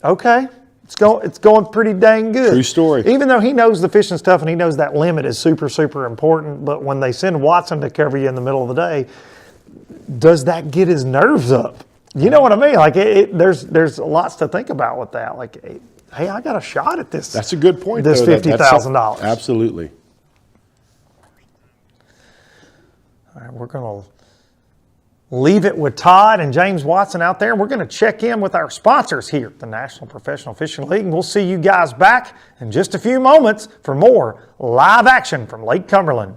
okay, it's going pretty dang good. True story. Even though he knows the fishing stuff and he knows that limit is super, super important, but when they send Watson to cover you in the middle of the day, does that get his nerves up? You know what I mean? Like there's lots to think about with that. Like, hey, I got a shot at this. That's a good point. This $50,000. Absolutely. All right, we're going to leave it with Todd and James Watson out there. And we're going to check in with our sponsors here at the National Professional Fishing League. And we'll see you guys back in just a few moments for more live action from Lake Cumberland.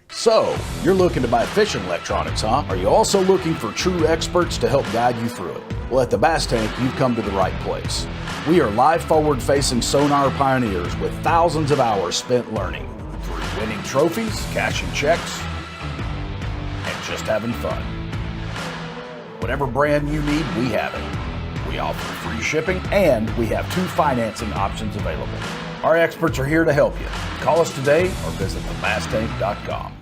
So, you're looking to buy fishing electronics, huh? Are you also looking for true experts to help guide you through it? Well, at the Bass Tank, you've come to the right place. We are live forward-facing sonar pioneers with thousands of hours spent learning through winning trophies, cashing checks, and just having fun. Whatever brand you need, we have it. We offer free shipping, and we have 2 financing options available. Our experts are here to help you. Call us today or visit thebasstank.com.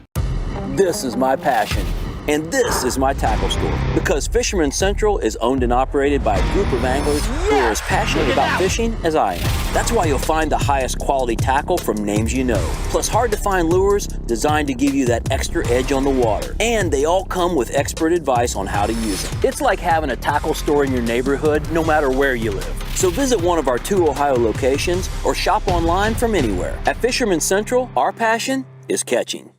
This is my passion, and this is my tackle store. Because Fisherman Central is owned and operated by a group of anglers who are as passionate about fishing as I am. That's why you'll find the highest quality tackle from names you know. Plus hard to find lures designed to give you that extra edge on the water. And they all come with expert advice on how to use them. It's like having a tackle store in your neighborhood, no matter where you live. So visit one of our 2 Ohio locations or shop online from anywhere. At Fisherman Central, our passion is catching.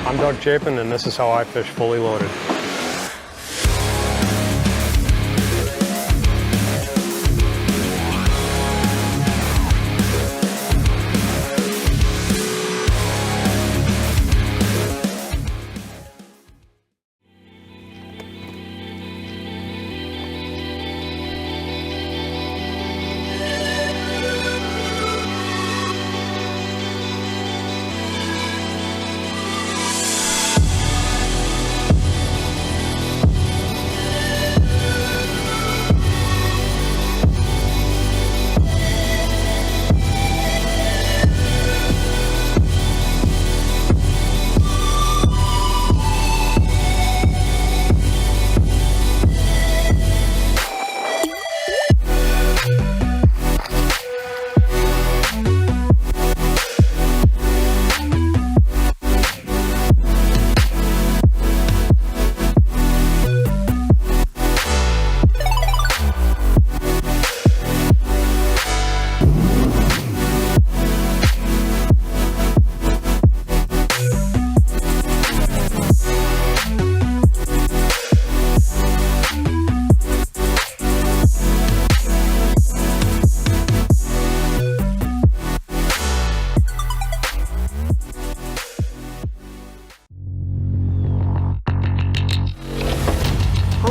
I'm Doug Chapin, and this is how I fish fully loaded.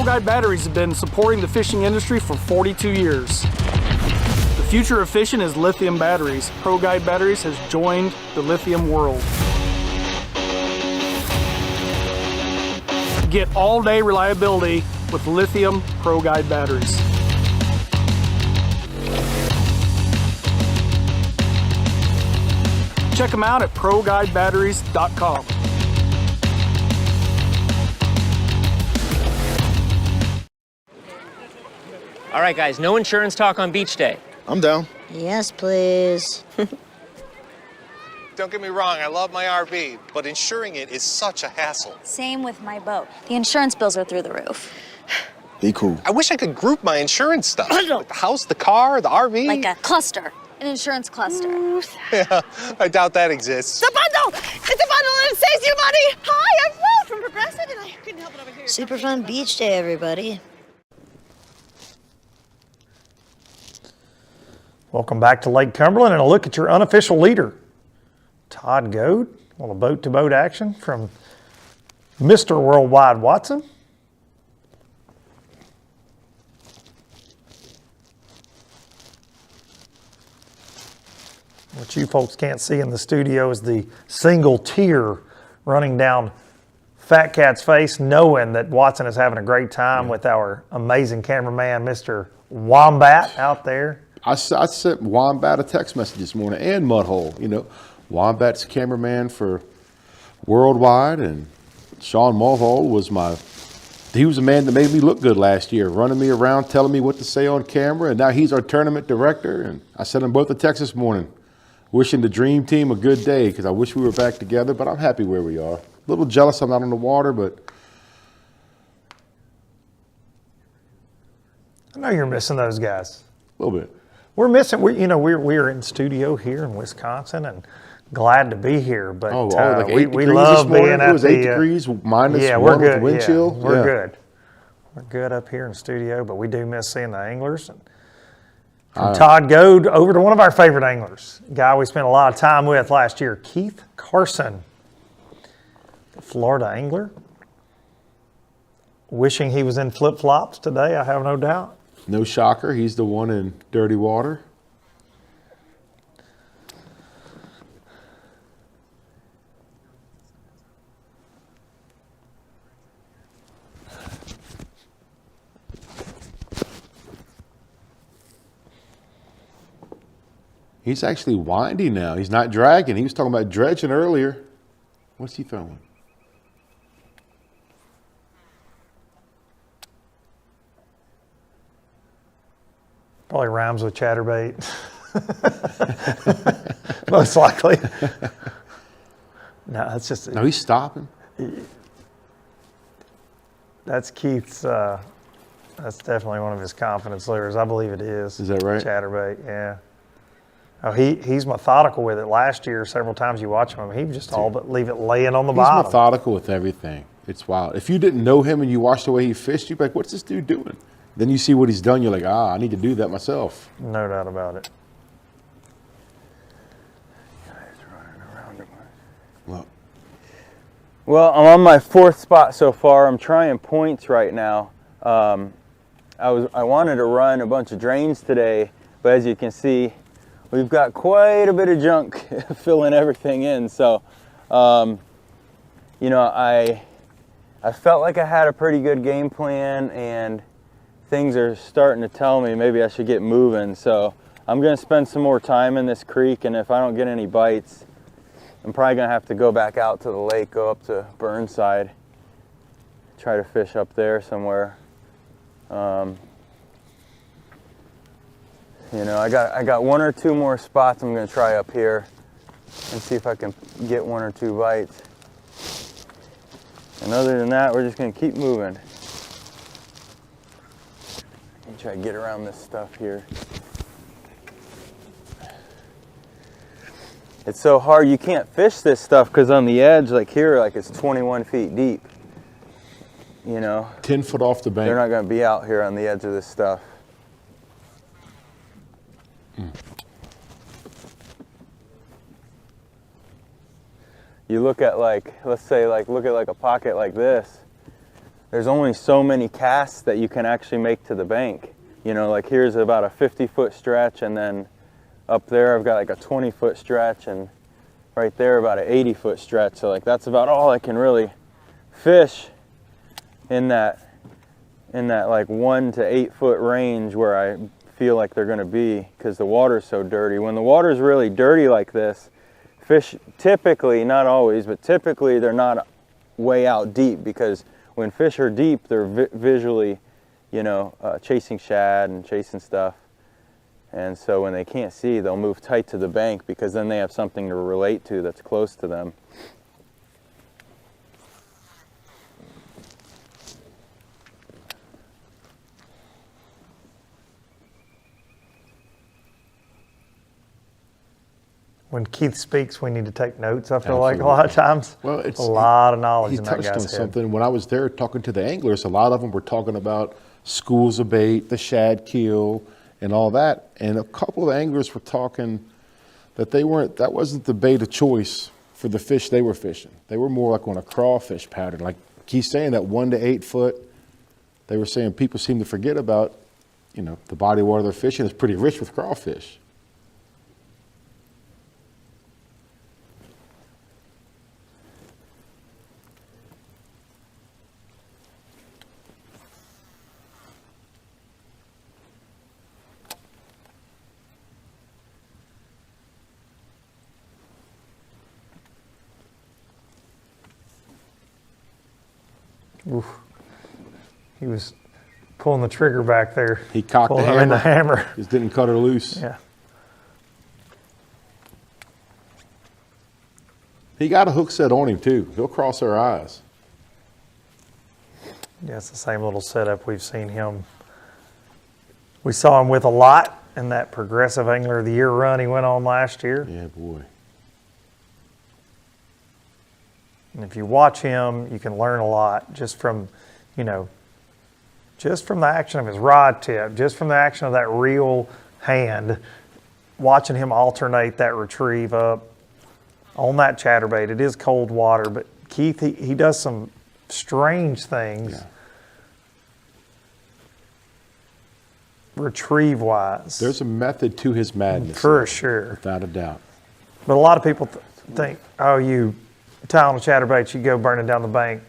Guide Batteries have been supporting the fishing industry for 42 years. The future of fishing is lithium batteries. Pro Guide Batteries has joined the lithium world. Get all-day reliability with lithium Pro Guide batteries. Check them out at ProGuideBatteries.com. All right, guys, no insurance talk on beach day. I'm down. Yes, please. Don't get me wrong, I love my RV, but insuring it is such a hassle. Same with my boat. The insurance bills are through the roof. Be cool. I wish I could group my insurance stuff. Like the house, the car, the RV. Like a cluster, an insurance cluster. Yeah, I doubt that exists. The bundle! It's a bundle and it saves you money! Hi, I'm Will from Progressive and I couldn't help it over here. Super fun beach day, everybody. Welcome back to Lake Cumberland and a look at your unofficial leader, Todd Goad. A little boat-to-boat action from Mr. Worldwide Watson. What you folks can't see in the studio is the single tear running down Fat Cat's face, knowing that Watson is having a great time with our amazing cameraman, Mr. Wombat, out there. I sent Wombat a text message this morning and Mudhole. You know, Wombat's cameraman for Worldwide, and Sean Mulhall was my He was a man that made me look good last year, running me around, telling me what to say on camera, and now he's our tournament director. And I sent them both a text this morning, wishing the dream team a good day, because I wish we were back together, but I'm happy where we are. A little jealous I'm not on the water, but I know you're missing those guys. A little bit. We're missing. We're in studio here in Wisconsin, and glad to be here. But like 8 we degrees love this morning. being at It was 8 the, degrees minus yeah, 1 we're with good. the wind Yeah, chill. we're Yeah. good. We're good up here in studio, but we do miss seeing the anglers. And from Todd Goad over to one of our favorite anglers, a guy we spent a lot of time with last year, Keith Carson, the Florida angler. Wishing he was in flip-flops today, I have no doubt. No shocker, he's the one in dirty water. He's actually winding now. He's not dragging. He was talking about dredging earlier. What's he throwing? Probably rhymes with chatterbait. Most likely. No, that's just. No, he's stopping. That's Keith's. That's definitely one of his confidence lures. I believe it is. Is that right? Chatterbait, yeah. Oh, he's methodical with it. Last year, several times you watch him, he would just all but leave it laying on the bottom. He's methodical with everything. It's wild. If you didn't know him and you watched the way he fished, you'd be like, what's this dude doing? Then you see what he's done, you're like, I need to do that myself. No doubt about it. Well, I'm on my 4th spot so far. I'm trying points right now. I wanted to run a bunch of drains today, but as you can see, we've got quite a bit of junk filling everything in. So, you know, I felt like I had a pretty good game plan, and things are starting to tell me maybe I should get moving. So I'm going to spend some more time in this creek, and if I don't get any bites, I'm probably going to have to go back out to the lake, go up to Burnside, try to fish up there somewhere. You know, I got 1 or 2 more spots I'm going to try up here and see if I can get 1 or 2 bites. And other than that, we're just going to keep moving. Let me try to get around this stuff here. It's so hard, you can't fish this stuff because on the edge, like here, like it's 21 feet deep. You know? 10 foot off the bank. They're not going to be out here on the edge of this stuff. You look at like, let's say like, look at like a pocket like this. There's only so many casts that you can actually make to the bank. You know, like here's about a 50-foot stretch, and then up there I've got like a 20-foot stretch, and right there about an 80-foot stretch. So like that's about all I can really fish in that like 1 to 8 foot range where I feel like they're going to be, because the water's so dirty. When the water's really dirty like this, fish typically, not always, but typically they're not way out deep, because when fish are deep, they're visually, you know, chasing shad and chasing stuff. And so when they can't see, they'll move tight to the bank, because then they have something to relate to that's close to them. When Keith speaks, we need to take notes, I feel like a lot of times. Well, it's a lot of knowledge he in that touched guy's on head. something. When I was there talking to the anglers, a lot of them were talking about schools of bait, the shad keel, and all that. And a couple of anglers were talking that that wasn't the bait of choice for the fish they were fishing. They were more like on a crawfish pattern. Like he's saying, that 1 to 8 foot, they were saying people seem to forget about, you know, the body of water they're fishing is pretty rich with crawfish. Oof. He was pulling the trigger back there. He cocked the pulling hammer. in the hammer. Just didn't cut her loose. Yeah. He got a hook set on him too. He'll cross her eyes. Yeah, it's the same little setup we've seen him. We saw him with a lot in that Progressive Angler of the Year run he went on last year. Yeah, boy. And if you watch him, you can learn a lot just from, you know, just from the action of his rod tip, just from the action of that reel hand, watching him alternate that retrieve up on that chatterbait. It is cold water, but Keith, he does some strange things. Yeah. Retrieve-wise. There's a method to his madness. For sure. Without a doubt. But a lot of people think, oh, you tie on a chatterbait, you go burning down the bank,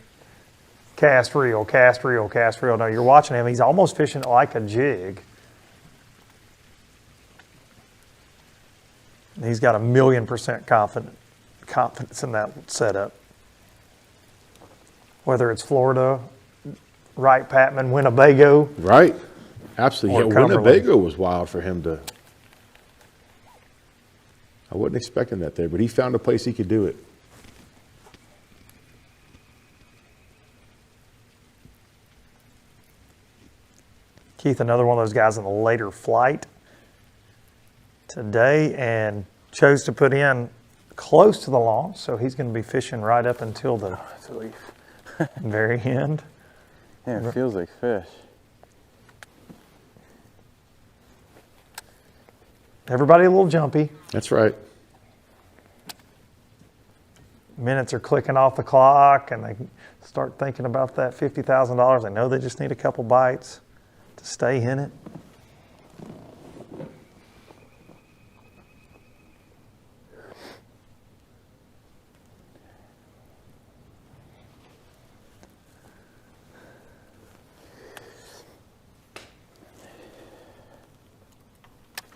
cast reel, cast reel, cast reel. No, you're watching him. He's almost fishing like a jig. He's got 1,000,000% confidence in that setup. Whether it's Florida, Wright Patman, Winnebago. Right. Absolutely. Yeah, Cumberland. Winnebago was wild for him to. I wasn't expecting that there, but he found a place he could do it. Keith, another one of those guys in the later flight today, and chose to put in close to the launch, so he's going to be fishing right up until the very end. Yeah, it feels like fish. Everybody a little jumpy. That's right. Minutes are clicking off the clock, and they start thinking about that $50,000. They know they just need a couple bites to stay in it.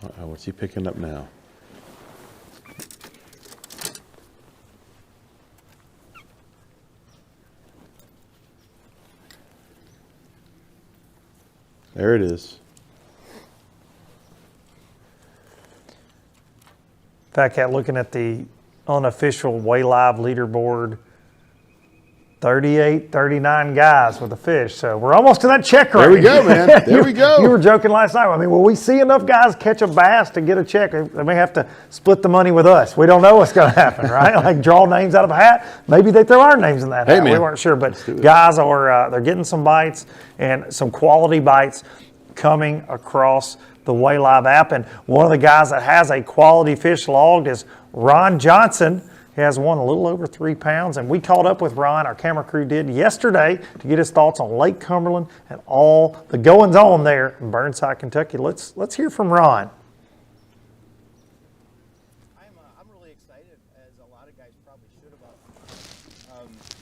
Uh-oh, what's he picking up now? There it is. Fat Cat looking at the unofficial Way Live leaderboard. 38, 39 guys with a fish. So we're almost to that check rate. There we go, man. There we go. You were joking last night. I mean, will we see enough guys catch a bass to get a check? They may have to split the money with us. We don't know what's going to happen, right? Like draw names out of a hat. Maybe they throw our names in that hat. Man. We weren't sure, but guys are they're getting some bites and some quality bites coming across the Way Live app. And one of the guys that has a quality fish logged is Ron Johnson. He has one a little over 3 pounds, and we caught up with Ron, our camera crew did yesterday, to get his thoughts on Lake Cumberland and all the goings on there in Burnside, Kentucky. Let's hear from Ron. I'm really excited, as a lot of guys probably should about.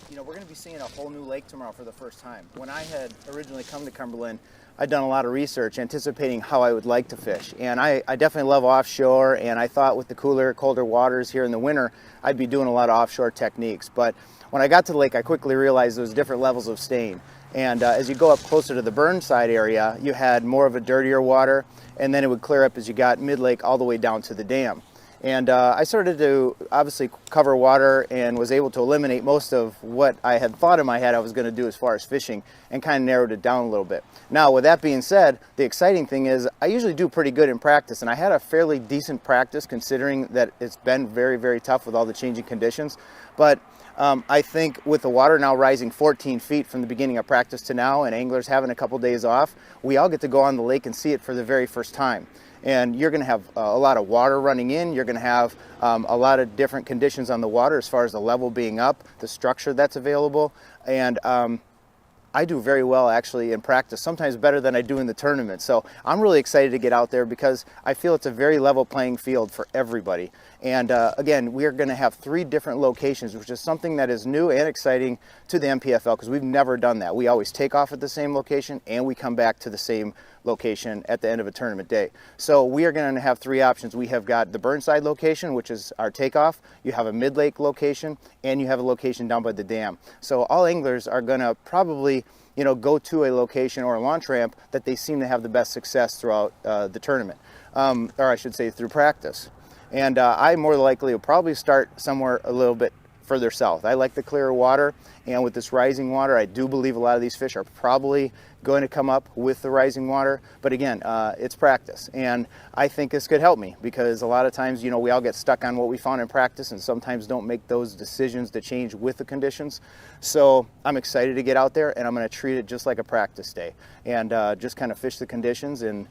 You know, we're going to be seeing a whole new lake tomorrow for the first time. When I had originally come to Cumberland, I'd done a lot of research anticipating how I would like to fish. And I definitely love offshore, and I thought with the cooler, colder waters here in the winter, I'd be doing a lot of offshore techniques. But when I got to the lake, I quickly realized there was different levels of staying. And as you go up closer to the Burnside area, you had more of a dirtier water, and then it would clear up as you got mid-lake all the way down to the dam. And I started to obviously cover water and was able to eliminate most of what I had thought in my head I was going to do as far as fishing, and kind of narrowed it down a little bit. Now, with that being said, the exciting thing is I usually do pretty good in practice, and I had a fairly decent practice considering that it's been very, very tough with all the changing conditions. But I think with the water now rising 14 feet from the beginning of practice to now, and anglers having a couple days off, we all get to go on the lake and see it for the very first time. And you're going to have a lot of water running in. You're going to have a lot of different conditions on the water as far as the level being up, the structure that's available. And I do very well actually in practice, sometimes better than I do in the tournament. So I'm really excited to get out there because I feel it's a very level playing field for everybody. And again, we are going to have 3 different locations, which is something that is new and exciting to the NPFL because we've never done that. We always take off at the same location and we come back to the same location at the end of a tournament day. So we are going to have 3 options. We have got the Burnside location, which is our takeoff. You have a mid-lake location, and you have a location down by the dam. So all anglers are going to probably, you know, go to a location or a launch ramp that they seem to have the best success throughout the tournament, or I should say through practice. And I more likely will probably start somewhere a little bit further south. I like the clearer water, and with this rising water, I do believe a lot of these fish are probably going to come up with the rising water. But again, it's practice, and I think this could help me because a lot of times, you know, we all get stuck on what we found in practice and sometimes don't make those decisions to change with the conditions. So I'm excited to get out there, and I'm going to treat it just like a practice day and just kind of fish the conditions and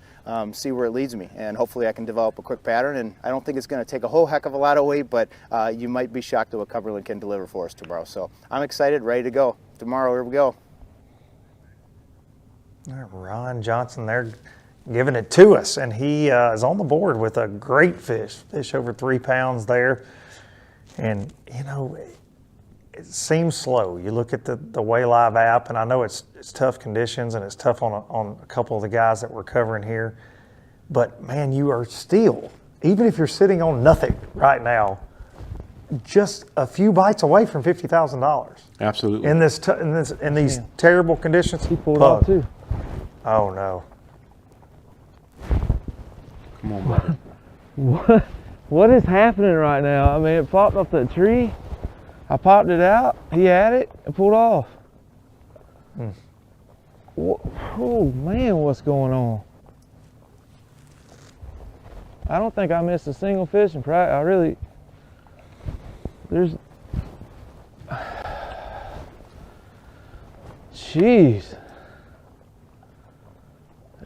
see where it leads me. And hopefully I can develop a quick pattern, and I don't think it's going to take a whole heck of a lot of weight, but you might be shocked at what Cumberland can deliver for us tomorrow. So I'm excited, ready to go. Tomorrow, here we go. Ron Johnson there giving it to us, and he is on the board with a great fish over 3 pounds there. And you know, it seems slow. You look at the Waylive app, and I know it's tough conditions and it's tough on a couple of the guys that we're covering here, but man, you are still, even if you're sitting on nothing right now, just a few bites away from $50,000. Absolutely. In these terrible conditions. He pulled off too. Oh no. Come on, buddy. What is happening right now? I mean, it popped off that tree. I popped it out. He had it and pulled off. Oh man, what's going on? I don't think I missed a single fish in practice. Jeez.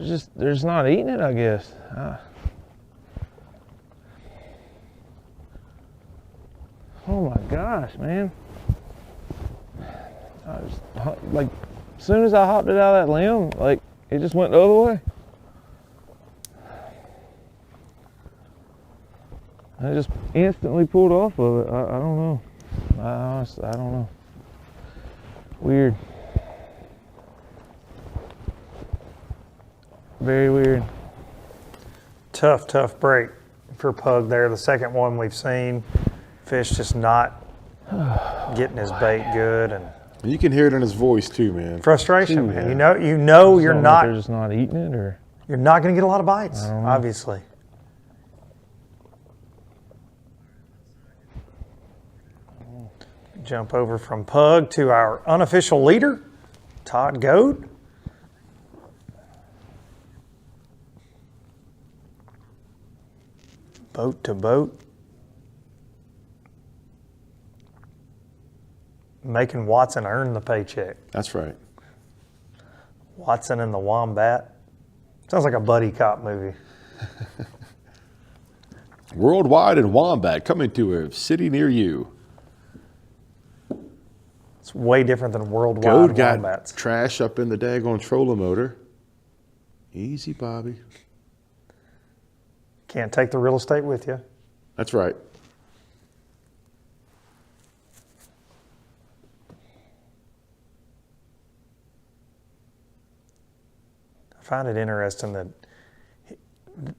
They're just not eating it, I guess. Oh my gosh, man. Like, as soon as I hopped it out of that limb, like, it just went the other way. I just instantly pulled off of it. I don't know. I don't know. Weird. Very weird. Tough break for Pug there. The second one we've seen. Fish just not getting his bait good, and you can hear it in his voice too, man. Frustration, man. You know you're not. They're just not eating it, or you're not going to get a lot of bites, obviously. Jump over from Pug to our unofficial leader, Todd Goad. Boat to boat. Making Watson earn the paycheck. That's right. Watson and the Wombat. Sounds like a buddy cop movie. Worldwide and Wombat coming to a city near you. It's way different than Worldwide Goad got Wombats. trash up in the daggone trolling motor. Easy, Bobby. Can't take the real estate with you. That's right. I find it interesting that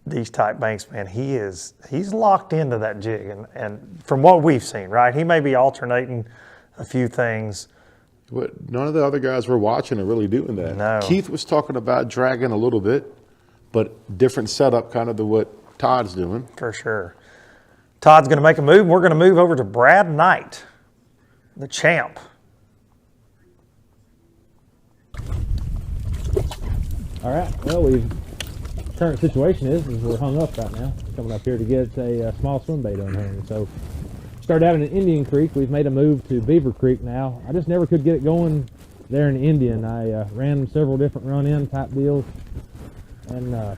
these type banks, man, he's locked into that jig, and from what we've seen, right, he may be alternating a few things. But none of the other guys we're watching are really doing that. No. Keith was talking about dragging a little bit, but different setup kind of than what Todd's doing. For sure. Todd's going to make a move. We're going to move over to Brad Knight, the champ. All right. Well, current situation is we're hung up right now. Coming up here to get a small swim bait on hand. So started out in Indian Creek. We've made a move to Beaver Creek now. I just never could get it going there in Indian. I ran several different run-in type deals, and well,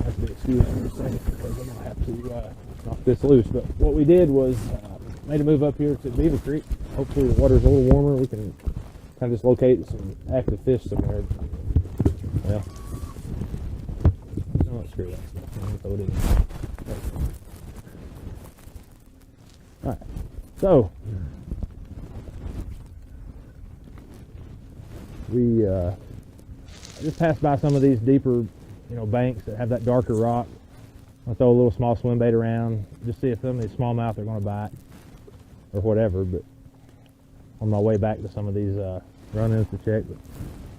I have to be excused for a second because I'm gonna have to knock this loose. But what we did was made a move up here to Beaver Creek. Hopefully the water's a little warmer. We can kind of just locate some active fish somewhere. Well, Oh, screw that. Throw it in. All right. So we just passed by some of these deeper, banks that have that darker rock. I'll throw a little small swim bait around, just see if some of these smallmouth are going to bite or whatever. But on my way back to some of these run-ins to check, but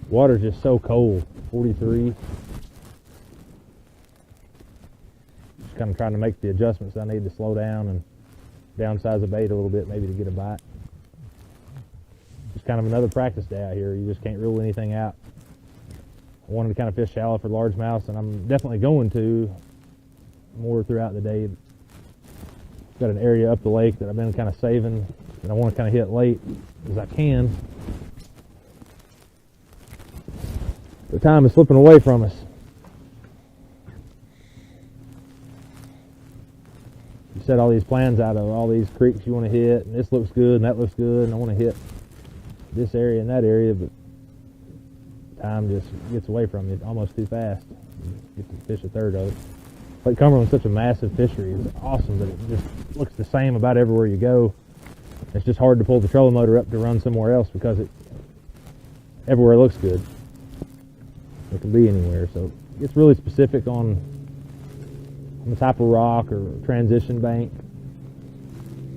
water's just so cold, 43. Just kind of trying to make the adjustments I need to slow down and downsize the bait a little bit, maybe to get a bite. Just kind of another practice day out here. You just can't rule anything out. I wanted to kind of fish shallow for largemouths, and I'm definitely going to more throughout the day. Got an area up the lake that I've been kind of saving, and I want to kind of hit late as I can. The time is slipping away from us. You set all these plans out of all these creeks you want to hit, and this looks good, and that looks good, and I want to hit this area and that area, but time just gets away from you almost too fast. You get to fish a third of it. Lake Cumberland's such a massive fishery. It's awesome, but it just looks the same about everywhere you go. It's just hard to pull the trolling motor up to run somewhere else because everywhere looks good. It can be anywhere, so it's really specific on the type of rock or transition bank.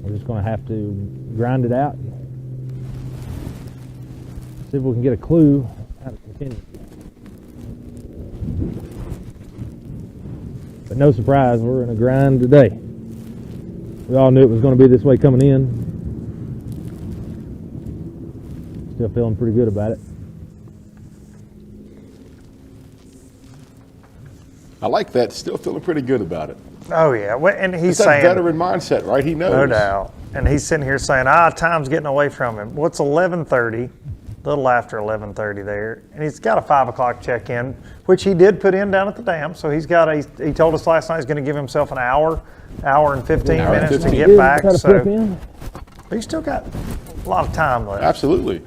We're just going to have to grind it out. See if we can get a clue how to continue. But no surprise, we're in a grind today. We all knew it was going to be this way coming in. Still feeling pretty good about it. I like that. Still feeling pretty good about it. Oh yeah, and he's It's that saying veteran mindset, right? He knows. No doubt. And he's sitting here saying, time's getting away from him. Well, it's 11:30, a little after 11:30 there, and he's got a 5 o'clock check-in, which he did put in down at the dam. So he told us last night he's going to give himself an hour and 15 minutes to get back. So he's still got a lot of time left. Absolutely.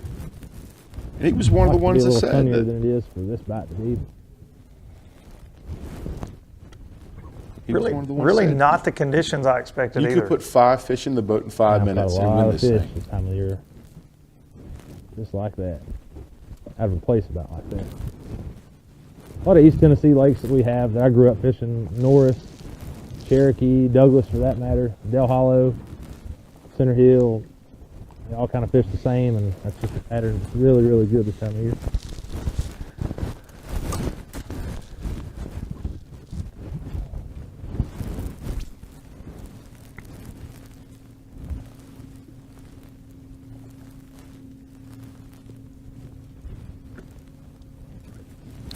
And he was one of the ones that said that. It's a little funnier than it is for this bite to be. Really not the conditions I expected either. You could put 5 fish in the boat in 5 minutes and win this thing. This time of year. Just like that. Out of a place about like that. A lot of East Tennessee lakes that we have that I grew up fishing: Norris, Cherokee, Douglas for that matter, Del Hollow, Center Hill. They all kind of fish the same, and that's just a pattern that's really, really good this time of year.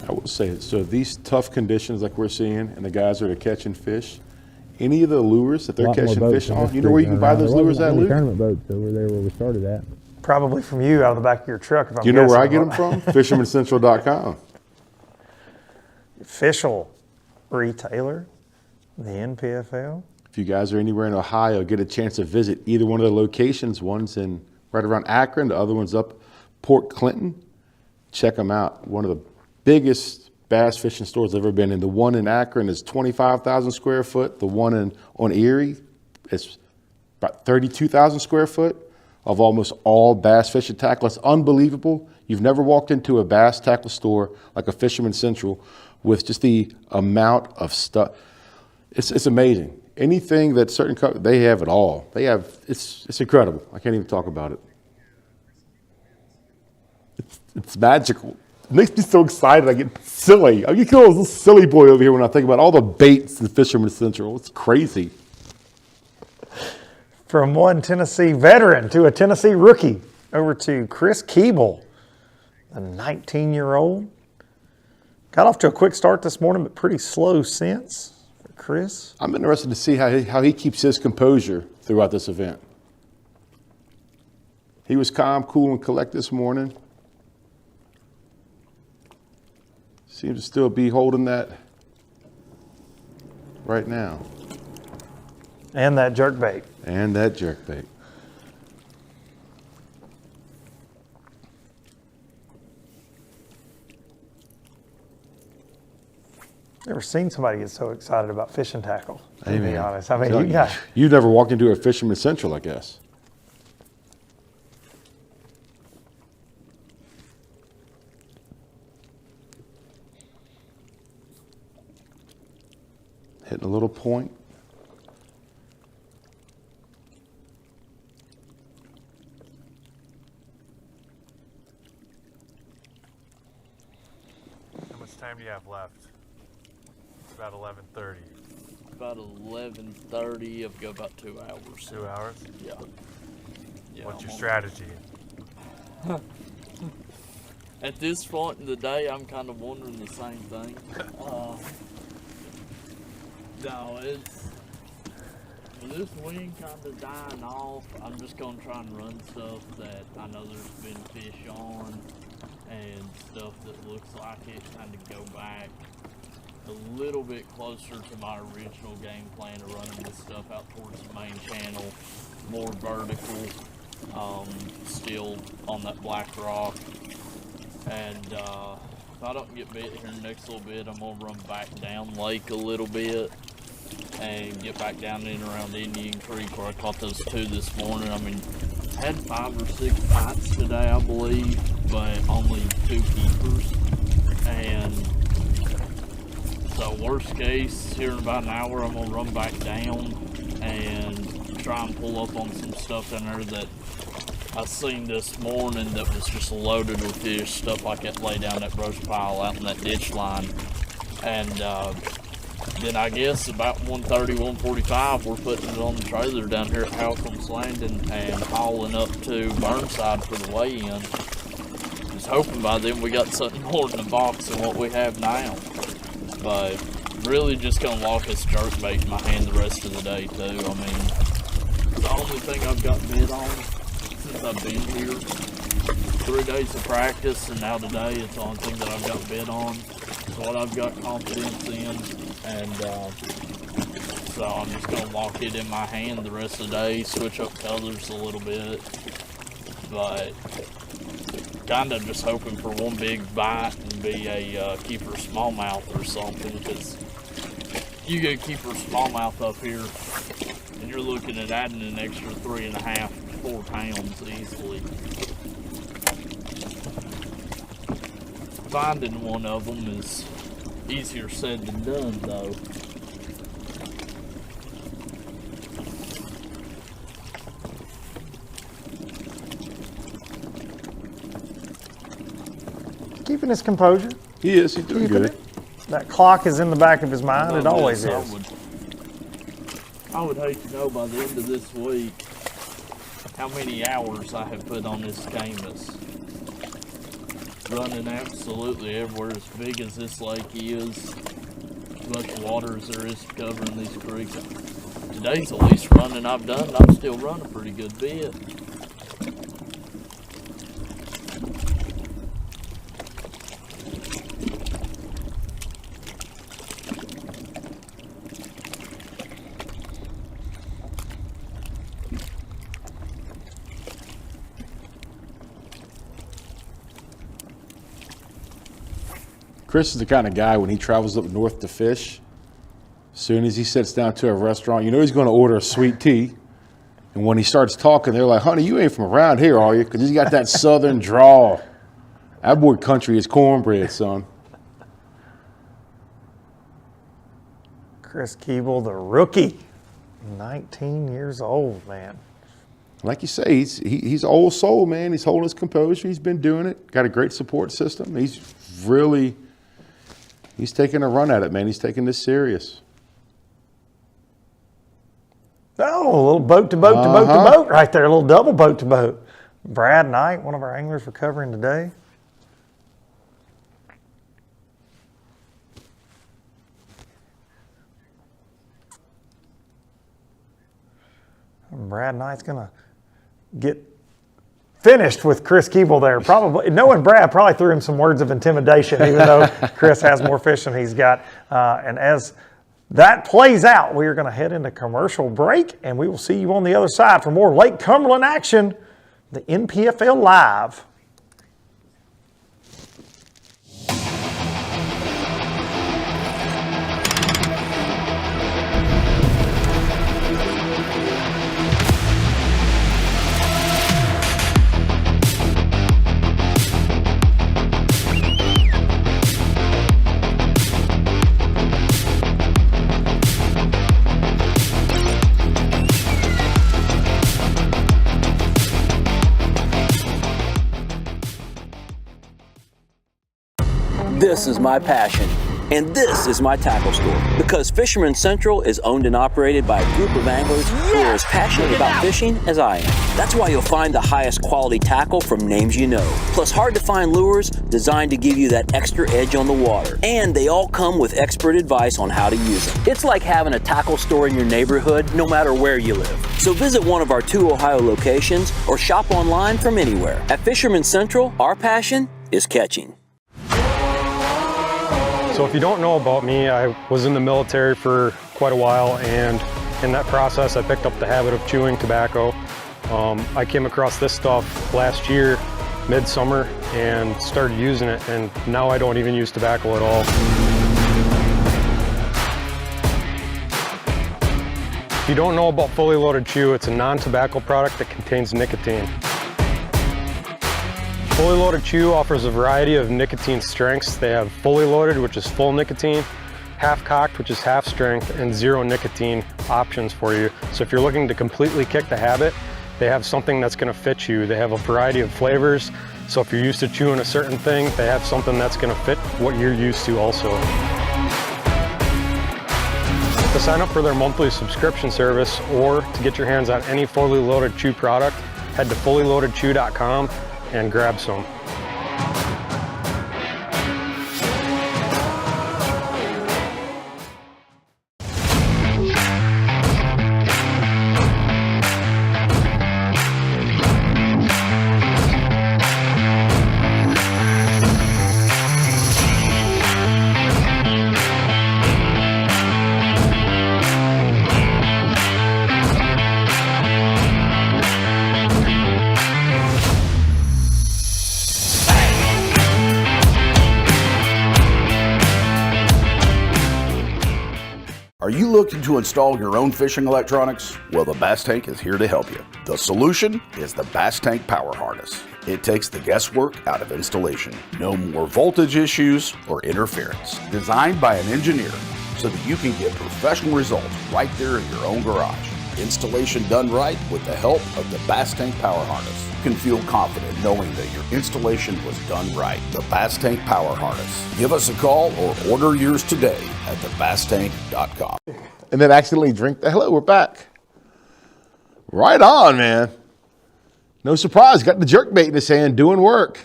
I will say it. So these tough conditions like we're seeing, and the guys that are catching fish, any of the lures that they're catching fish on, you know where you can buy those lures at, Luke? Tournament boats over there where we started at. Probably from you out of the back of your truck. If I'm Do you know where I guessing. get them from? FishermanCentral.com. Official retailer, the NPFL. If you guys are anywhere in Ohio, get a chance to visit either one of the locations. One's in right around Akron, the other one's up Port Clinton. Check them out. One of the biggest bass fishing stores I've ever been in. The one in Akron is 25,000 square foot. The one on Erie is about 32,000 square foot of almost all bass fishing tackle. It's unbelievable. You've never walked into a bass tackle store like a Fisherman Central with just the amount of stuff. It's amazing. Anything that they have it all. It's incredible. I can't even talk about it. It's magical. It makes me so excited. I get silly. I get a little silly boy over here when I think about all the baits in Fisherman Central. It's crazy. From one Tennessee veteran to a Tennessee rookie, over to Chris Keeble, a 19-year-old. Got off to a quick start this morning, but pretty slow since for Chris. I'm interested to see how he keeps his composure throughout this event. He was calm, cool, and collect this morning. Seems to still be holding that right now. And that jerkbait. And that jerkbait. Never seen somebody get so excited about fishing tackle, to Hey, be man. honest. I mean, You've never walked into a Fisherman Central, I guess. Hitting a little point. How much time do you have left? It's about 11:30. About 11:30. I've got about 2 hours. 2 hours? Yeah. Yeah. What's your strategy? At this point in the day, I'm kind of wondering the same thing. No, it's with this wind kind of dying off. I'm just gonna try and run stuff that I know there's been fish on, and stuff that looks like it. Kind of go back a little bit closer to my original game plan of running this stuff out towards the main channel, more vertical, still on that black rock. And if I don't get bit here in the next little bit, I'm gonna run back down lake a little bit and get back down in around Indian Creek where I caught those 2 this morning. I mean, had 5 or 6 bites today, I believe, but only 2 keepers. And so worst case, here in about an hour, I'm gonna run back down and try and pull up on some stuff down there that I seen this morning that was just loaded with fish, stuff like that lay down that brush pile out in that ditch line. And then I guess about 1:30, 1:45, we're putting it on the trailer down here at Halcomb's Landing and hauling up to Burnside for the weigh-in. Just hoping by then we got something more in the box than what we have now. But really just gonna lock this jerkbait in my hand the rest of the day too. I mean, the only thing I've got bid on since I've been here, 3 days of practice, and now today it's the only thing that I've got bid on. It's what I've got confidence in, and so I'm just gonna lock it in my hand the rest of the day, switch up colors a little bit, but kind of just hoping for one big bite and be a keeper smallmouth or something, because you get a keeper smallmouth up here and you're looking at adding an extra 3.5 to 4 pounds easily. Finding one of them is easier said than done, though. Keeping his composure. He is. He's doing good. That clock is in the back of his mind. It always is. I would hate to know by the end of this week how many hours I have put on this canvas. Running absolutely everywhere, as big as this lake is, as much water as there is to cover in these creeks. Today's the least running I've done, and I'm still running a pretty good bit. Chris is the kind of guy, when he travels up north to fish, as soon as he sits down to a restaurant, you know he's going to order a sweet tea. And when he starts talking, they're like, honey, you ain't from around here, are you? Because he's got that southern drawl. That boy country is cornbread, son. Chris Keeble, the rookie, 19 years old, man. Like you say, he's an old soul, man. He's holding his composure. He's been doing it. Got a great support system. He's taking a run at it, man. He's taking this serious. Oh, a little boat to boat to boat to boat right there. A little double boat to boat. Brad Knight, one of our anglers, recovering today. Brad Knight's going to get finished with Chris Keeble there. Probably, knowing Brad probably threw him some words of intimidation, even though Chris has more fish than he's got. And as that plays out, we are going to head into commercial break, and we will see you on the other side for more Lake Cumberland action, the NPFL Live. This is my passion, and this is my tackle store. Because Fisherman Central is owned and operated by a group of anglers who are as passionate about fishing as I am. That's why you'll find the highest quality tackle from names you know. Plus hard to find lures designed to give you that extra edge on the water. And they all come with expert advice on how to use them. It's like having a tackle store in your neighborhood, no matter where you live. So visit one of our 2 Ohio locations or shop online from anywhere. At Fisherman Central, our passion is catching. So if you don't know about me, I was in the military for quite a while, and in that process I picked up the habit of chewing tobacco. I came across this stuff last year, midsummer, and started using it, and now I don't even use tobacco at all. If you don't know about Fully Loaded Chew, it's a non-tobacco product that contains nicotine. Fully Loaded Chew offers a variety of nicotine strengths. They have fully loaded, which is full nicotine, half cocked, which is half strength, and zero nicotine options for you. So if you're looking to completely kick the habit, they have something that's gonna fit you. They have a variety of flavors. So if you're used to chewing a certain thing, they have something that's gonna fit what you're used to also. To sign up for their monthly subscription service or to get your hands on any Fully Loaded Chew product, head to fullyloadedchew.com and grab some. Are you looking to install your own fishing electronics? Well, the Bass Tank is here to help you. The solution is the Bass Tank Power Harness. It takes the guesswork out of installation. No more voltage issues or interference. Designed by an engineer so that you can get professional results right there in your own garage. Installation done right with the help of the Bass Tank Power Harness. You can feel confident knowing that your installation was done right. The Bass Tank Power Harness. Give us a call or order yours today at thebasstank.com. And then accidentally drink the, hello, we're back. Right on, man. No surprise, got the jerkbait in his hand, doing work.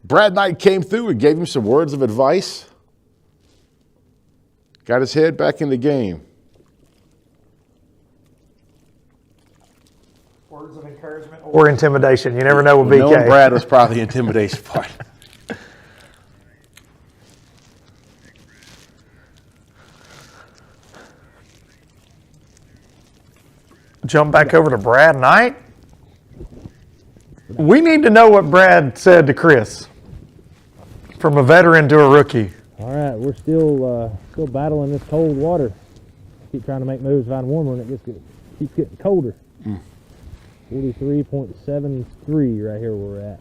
Brad Knight came through and gave him some words of advice. Got his head back in the game. Words of encouragement or intimidation. You never know with BK. Knowing Brad was probably the intimidation part. Jump back over to Brad Knight. We need to know what Brad said to Chris. From a veteran to a rookie. All right, we're still battling this cold water. Keep trying to make moves, find warmer, and it keeps getting colder. 43.73 right here where we're at.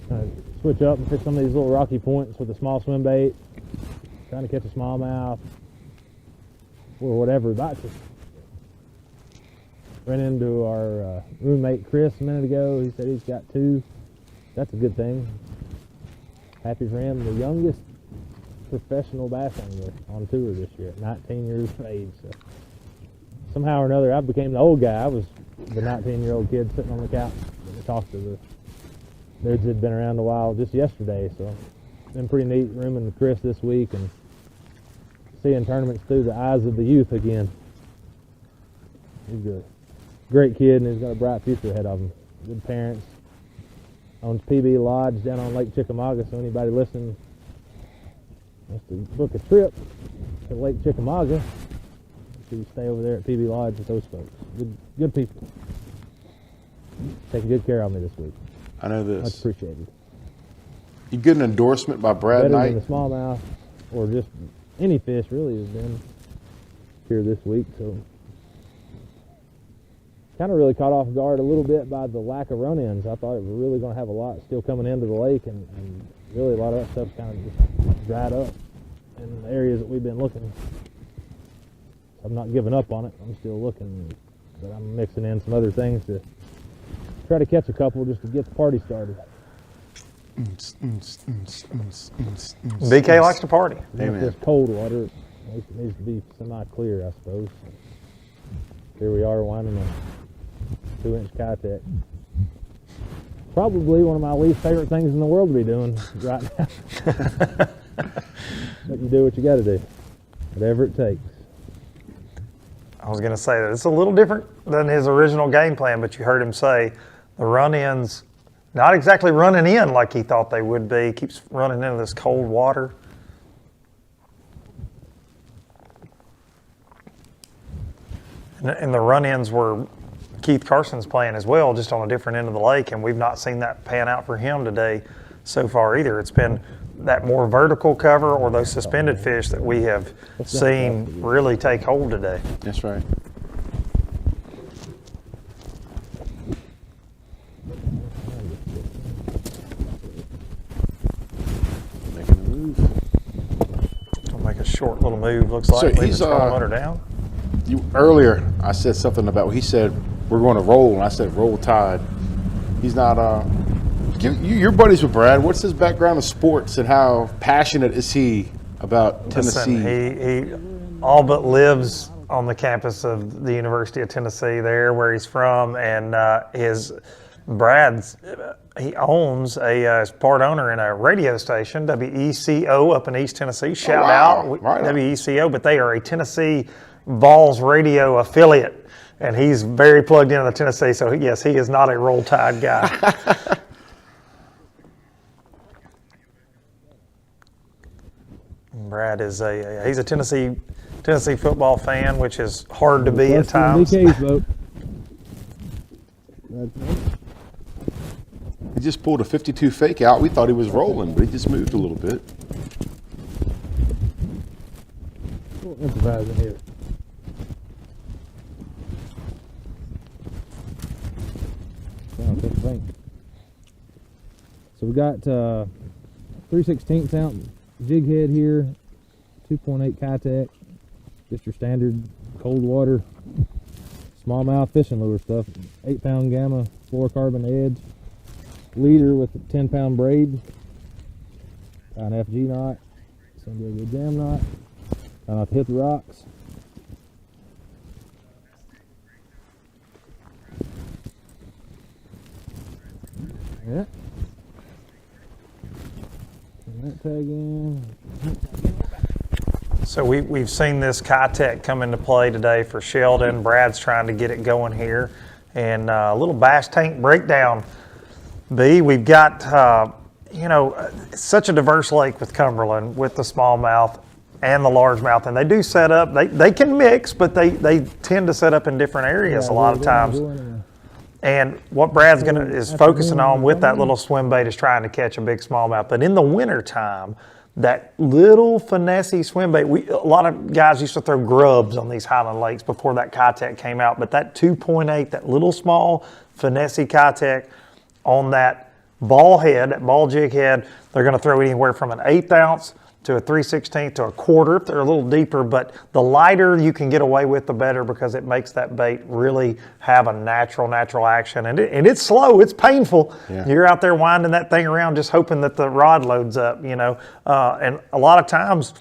So, switch up and fish some of these little rocky points with a small swim bait. Trying to catch a smallmouth or whatever bites us. Ran into our roommate Chris a minute ago. He said he's got 2. That's a good thing. Happy for him, the youngest professional bass angler on tour this year at 19 years of age. So somehow or another, I became the old guy. I was the 19-year-old kid sitting on the couch and talked to the dudes that had been around a while just yesterday. So it's been pretty neat rooming with Chris this week and seeing tournaments through the eyes of the youth again. He's a great kid and he's got a bright future ahead of him. Good parents. Owns PB Lodge down on Lake Chickamauga, so anybody listening wants to book a trip to Lake Chickamauga, you stay over there at PB Lodge with those folks. Good people. Taking good care of me this week. I know this. Much appreciated. You get an endorsement by Brad Better Knight? than the smallmouth or just any fish really has been here this week, so kind of really caught off guard a little bit by the lack of run-ins. I thought it was really going to have a lot still coming into the lake, and really a lot of that stuff kind of just dried up in the areas that we've been looking. I'm not giving up on it. I'm still looking, but I'm mixing in some other things to try to catch a couple just to get the party started. BK likes to party. If there's cold water, at least it needs to be semi-clear, I suppose. Here we are winding a 2-inch Kitech. Probably one of my least favorite things in the world to be doing right now. But you do what you got to do, whatever it takes. I was going to say that it's a little different than his original game plan, but you heard him say the run-ins, not exactly running in like he thought they would be. He keeps running into this cold water. And the run-ins were Keith Carson's playing as well, just on a different end of the lake, and we've not seen that pan out for him today so far either. It's been that more vertical cover or those suspended fish that we have seen really take hold today. That's right. Making a move. Gonna make a short little move, looks like. So Leaving he's motor down. Earlier, I said something about, he said, we're going to roll, and I said, roll tide. He's not, you're buddies with Brad. What's his background in sports, and how passionate is he about Tennessee? Listen, he all but lives on the campus of the University of Tennessee there where he's from, and he owns is part owner in a radio station, WECO up in East Tennessee. Shout out, right WECO, but they are a Tennessee Vols radio affiliate, and he's very plugged into Tennessee, so yes, he is not a Roll Tide guy. Brad is he's a Tennessee football fan, which is hard to be at times. BK's vote. He just pulled a 52 fake out. We thought he was rolling, but he just moved a little bit. We'll improvise in here. So we got 3/16 ounce jig head here, 2.8 Kitech, just your standard cold water smallmouth fishing lure stuff. 8-pound gamma fluorocarbon edge, leader with a 10-pound braid, an FG knot, San Diego jam knot, trying not to hit the rocks. Yeah. That tag in. So we've seen this Kitech come into play today for Sheldon. Brad's trying to get it going here. And a little bass tank breakdown. B, we've got, it's such a diverse lake with Cumberland, with the smallmouth and the largemouth. And they do set up, they can mix, but they tend to set up in different areas a lot of times. And what Brad's is focusing on with that little swim bait is trying to catch a big smallmouth. But in the winter time, that little finessey swim bait, a lot of guys used to throw grubs on these Highland lakes before that Kitech came out. But that 2.8, that little small finessey Kitech on that ball head, that ball jig head, they're going to throw anywhere from an 1/8 ounce to a 3/16 to a quarter if they're a little deeper, but the lighter you can get away with, the better, because it makes that bait really have a natural action. And it's slow, it's painful. Yeah. You're out there winding that thing around just hoping that the rod loads up, and a lot of times,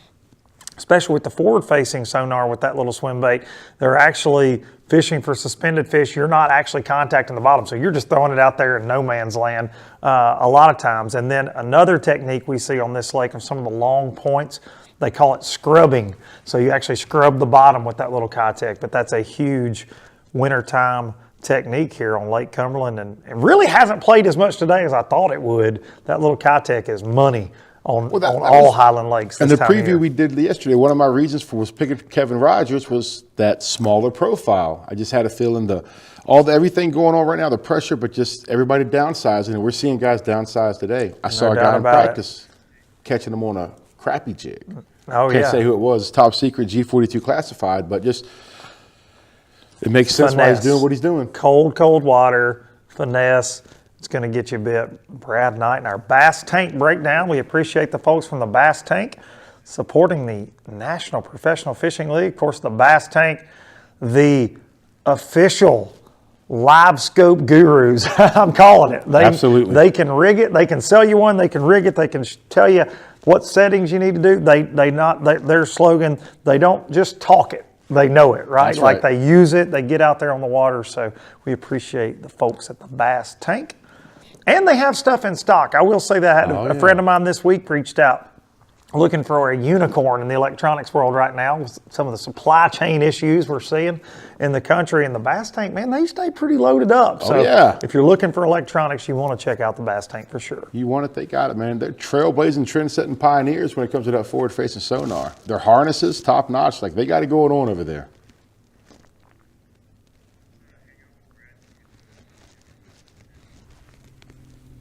especially with the forward-facing sonar with that little swim bait, they're actually fishing for suspended fish. You're not actually contacting the bottom, so you're just throwing it out there in no man's land a lot of times. And then another technique we see on this lake of some of the long points, they call it scrubbing. So you actually scrub the bottom with that little Kitech, but that's a huge wintertime technique here on Lake Cumberland, and it really hasn't played as much today as I thought it would. That little Kitech is money on all Highland Lakes. And the preview we did yesterday, one of my reasons for picking Kevin Rogers was that smaller profile. I just had a feeling everything going on right now, the pressure, but just everybody downsizing, and we're seeing guys downsize today. I saw a guy in practice catching them on a crappie jig. Oh, Can't say who it was, top secret, G42 classified, but just it makes sense why he's doing what he's doing. Cold water, finesse. It's going to get you a bit. Brad Knight and our Bass Tank breakdown. We appreciate the folks from the Bass Tank supporting the National Professional Fishing League. Of course, the Bass Tank, the official live scope gurus. I'm calling it. Absolutely. They can rig it. They can sell you one. They can rig it. They can tell you what settings you need to do. Their slogan, they don't just talk it. They know it, right? That's Like right. they use it. They get out there on the water. So we appreciate the folks at the Bass Tank. And they have stuff in stock. I will say that. A friend of mine this week reached out looking for a unicorn in the electronics world right now with some of the supply chain issues we're seeing in the country. And the Bass Tank, man, they stay pretty loaded up. So if you're looking for electronics, you want to check out the Bass Tank for sure. You want it, they got it, man. They're trailblazing, trend-setting pioneers when it comes to that forward-facing sonar. Their harnesses, top-notch. Like, they got it going on over there.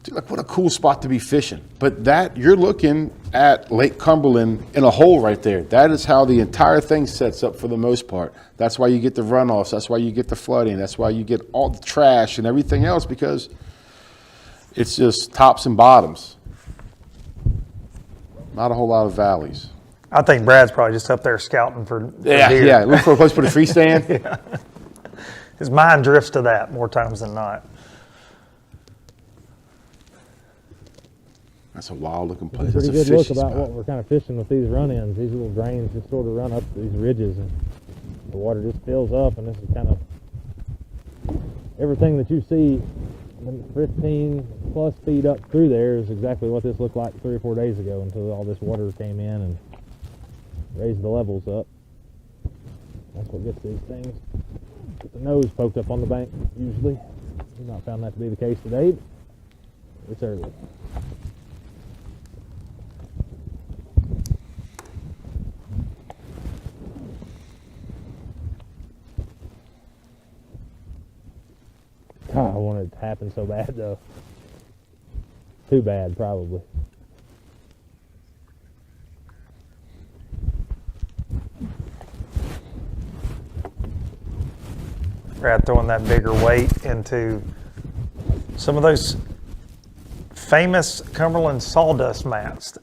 Dude, like, what a cool spot to be fishing. But that, you're looking at Lake Cumberland in a hole right there. That is how the entire thing sets up for the most part. That's why you get the runoffs. That's why you get the flooding. That's why you get all the trash and everything else, because it's just tops and bottoms. Not a whole lot of valleys. I think Brad's probably just up there scouting for deer. Yeah, look for a place to put a tree stand. Yeah. His mind drifts to that more times than not. That's a wild looking place. It's a That's pretty a good look fishy about spot. what we're kind of fishing with these run-ins. These little drains just sort of run up these ridges, and the water just fills up, and this is kind of everything that you see 15 plus feet up through there is exactly what this looked like 3 or 4 days ago until all this water came in and raised the levels up. That's what gets these things. Get the nose poked up on the bank usually. We've not found that to be the case today, but it's early. God, I want it to happen so bad though. Too bad, probably. Brad throwing that bigger weight into some of those famous Cumberland sawdust mats.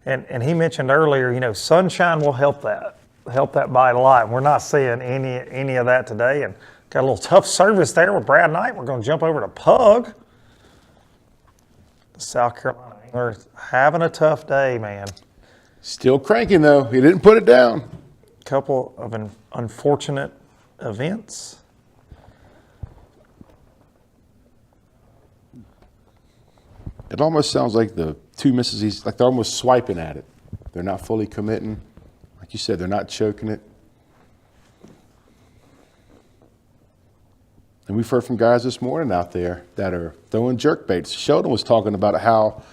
And he mentioned earlier, you know, sunshine will help that bite a lot. We're not seeing any of that today. And got a little tough service there with Brad Knight. We're going to jump over to Pug. South Carolina angler having a tough day, man. Still cranking though. He didn't put it down. Couple of unfortunate events. It almost sounds like the two misses, he's like they're almost swiping at it. They're not fully committing. Like you said, they're not choking it. And we've heard from guys this morning out there that are throwing jerk baits. Sheldon was talking about how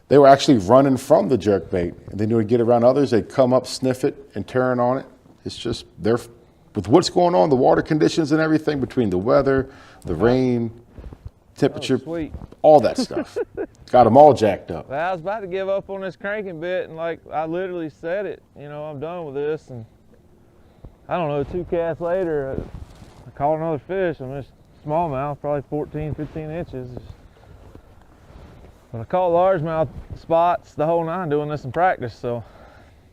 they were actually running from the jerk bait, and then they would get around others, they'd come up, sniff it, and turn on it. It's just, they're, with what's going on, the water conditions and everything, between the weather, the rain, temperature, all that stuff. Got them all jacked up. Well, I was about to give up on this cranking bit, and like I literally said it, you know, I'm done with this. And I don't know, 2 casts later, I caught another fish. I mean, it's smallmouth, probably 14, 15 inches. But I caught largemouth spots the whole nine doing this in practice, so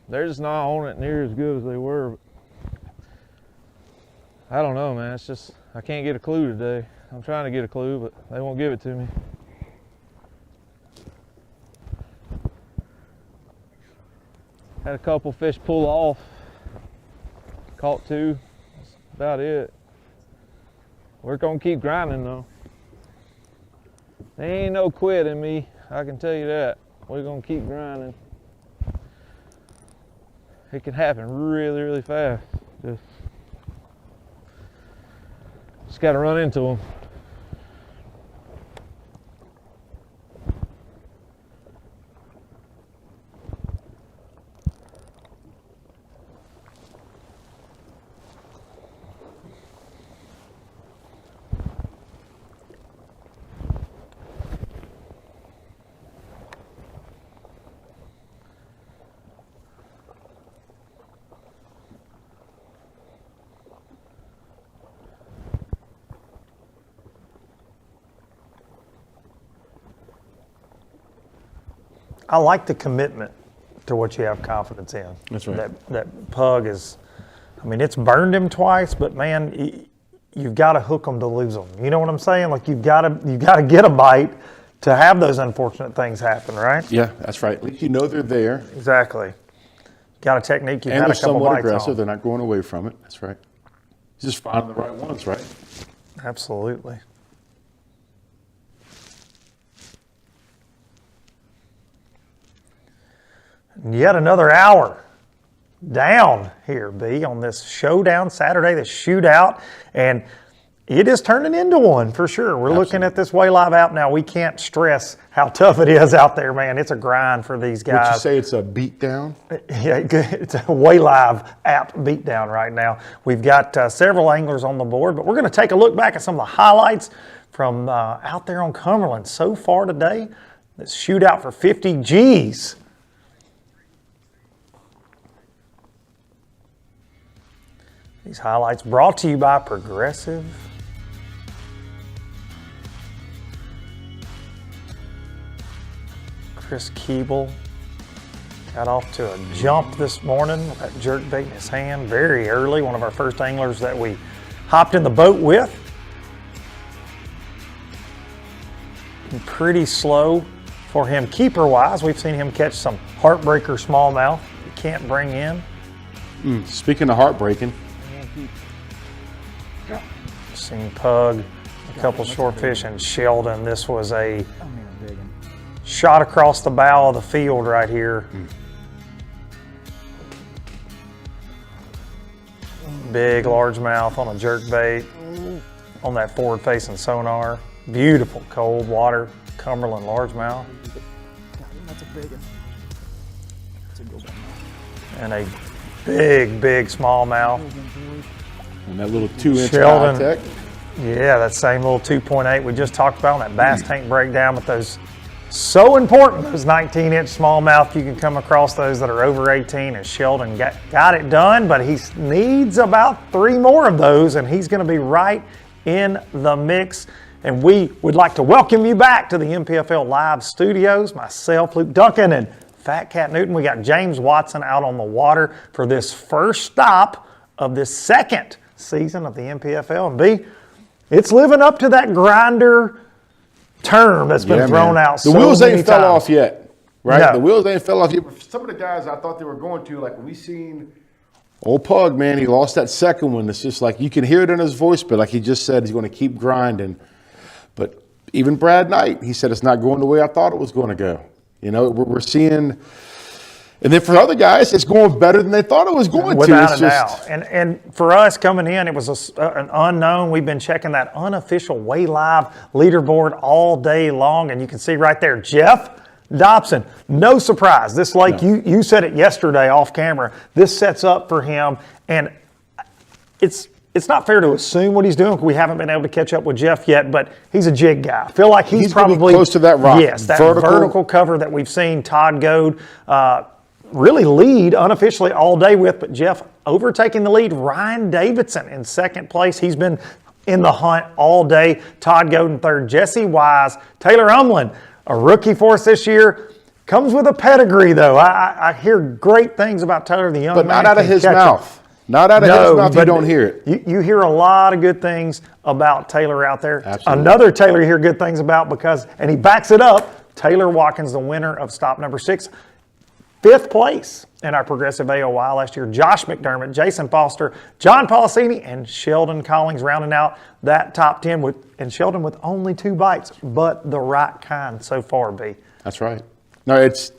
they're just not on it near as good as they were. I don't know, man. It's just, I can't get a clue today. I'm trying to get a clue, but they won't give it to me. Had a couple fish pull off. Caught 2. That's about it. We're gonna keep grinding though. There ain't no quit in me, I can tell you that. We're gonna keep grinding. It can happen really, really fast. Just gotta run into them. I like the commitment to what you have confidence in. That's right. That Pug is, I mean, it's burned him twice, but man, you've got to hook them to lose them. You know what I'm saying? Like you've got to get a bite to have those unfortunate things happen, right? Yeah, that's right. At least you know they're there. Exactly. Got a technique you've And had they're a couple somewhat bites aggressive. on. They're not going away from it. That's right. Just finding the right ones, right? Absolutely. And yet another hour down here, B, on this Showdown Saturday, this shootout, and it is turning into one for sure. We're looking at this Way Live app now. We can't stress how tough it is out there, man. It's a grind for these guys. Would you say it's a beatdown? Yeah, it's a Way Live app beatdown right now. We've got several anglers on the board, but we're going to take a look back at some of the highlights from out there on Cumberland so far today. This shootout for 50 G's. These highlights brought to you by Progressive. Chris Keeble got off to a jump this morning with that jerk bait in his hand very early. One of our first anglers that we hopped in the boat with. And pretty slow for him keeper-wise. We've seen him catch some heartbreaker smallmouth he can't bring in. Speaking of heartbreaking. Seen Pug, a couple short fish, and Sheldon. This was a shot across the bow of the field right here. Big largemouth on a jerkbait on that forward-facing sonar. Beautiful cold water Cumberland largemouth. That's a big one. That's a good one. And a big smallmouth. And that little 2-inch Sheldon, high tech. Yeah, that same little 2.8 we just talked about on that bass tank breakdown with those. So important, those 19-inch smallmouth. You can come across those that are over 18, and Sheldon got it done, but he needs about 3 more of those, and he's going to be right in the mix. And we would like to welcome you back to the NPFL Live Studios. Myself, Luke Duncan, and Fat Cat Newton. We got James Watson out on the water for this first stop of this second season of the NPFL. And B, it's living up to that grinder term that's been thrown out so many times. The wheels ain't fell off yet, right? No. The wheels ain't fell off yet. Some of the guys I thought they were going to, like when we seen old Pug, man, he lost that second one. It's just like you can hear it in his voice, but like he just said, he's going to keep grinding. But even Brad Knight, he said it's not going the way I thought it was going to go. You know, we're seeing. And then for other guys, it's going better than they thought it was going Without to. a doubt. And for us coming in, it was an unknown. We've been checking that unofficial Way Live leaderboard all day long. And you can see right there, Jeff Dobson. No surprise. This lake, you said it yesterday off camera, this sets up for him. And it's not fair to assume what he's doing. We haven't been able to catch up with Jeff yet, but he's a jig guy. I feel like he's probably close to that rock. Yes, that vertical cover that we've seen Todd Goad really lead unofficially all day with, but Jeff overtaking the lead. Ryan Davidson in second place. He's been in the hunt all day. Todd Goad in third. Jesse Wise. Taylor Umlin, a rookie for us this year. Comes with a pedigree, though. I hear great things about Taylor, the young man. But not out of his mouth. Not out of his mouth, you don't hear it. You hear a lot of good things about Taylor out there. Absolutely. Another Taylor you hear good things about and he backs it up. Taylor Watkins, the winner of stop number 6. 5th place in our Progressive AOY last year. Josh McDermott, Jason Foster, John Policini, and Sheldon Collings rounding out that top 10 and Sheldon with only 2 bites, but the right kind so far, B. That's right. No, it's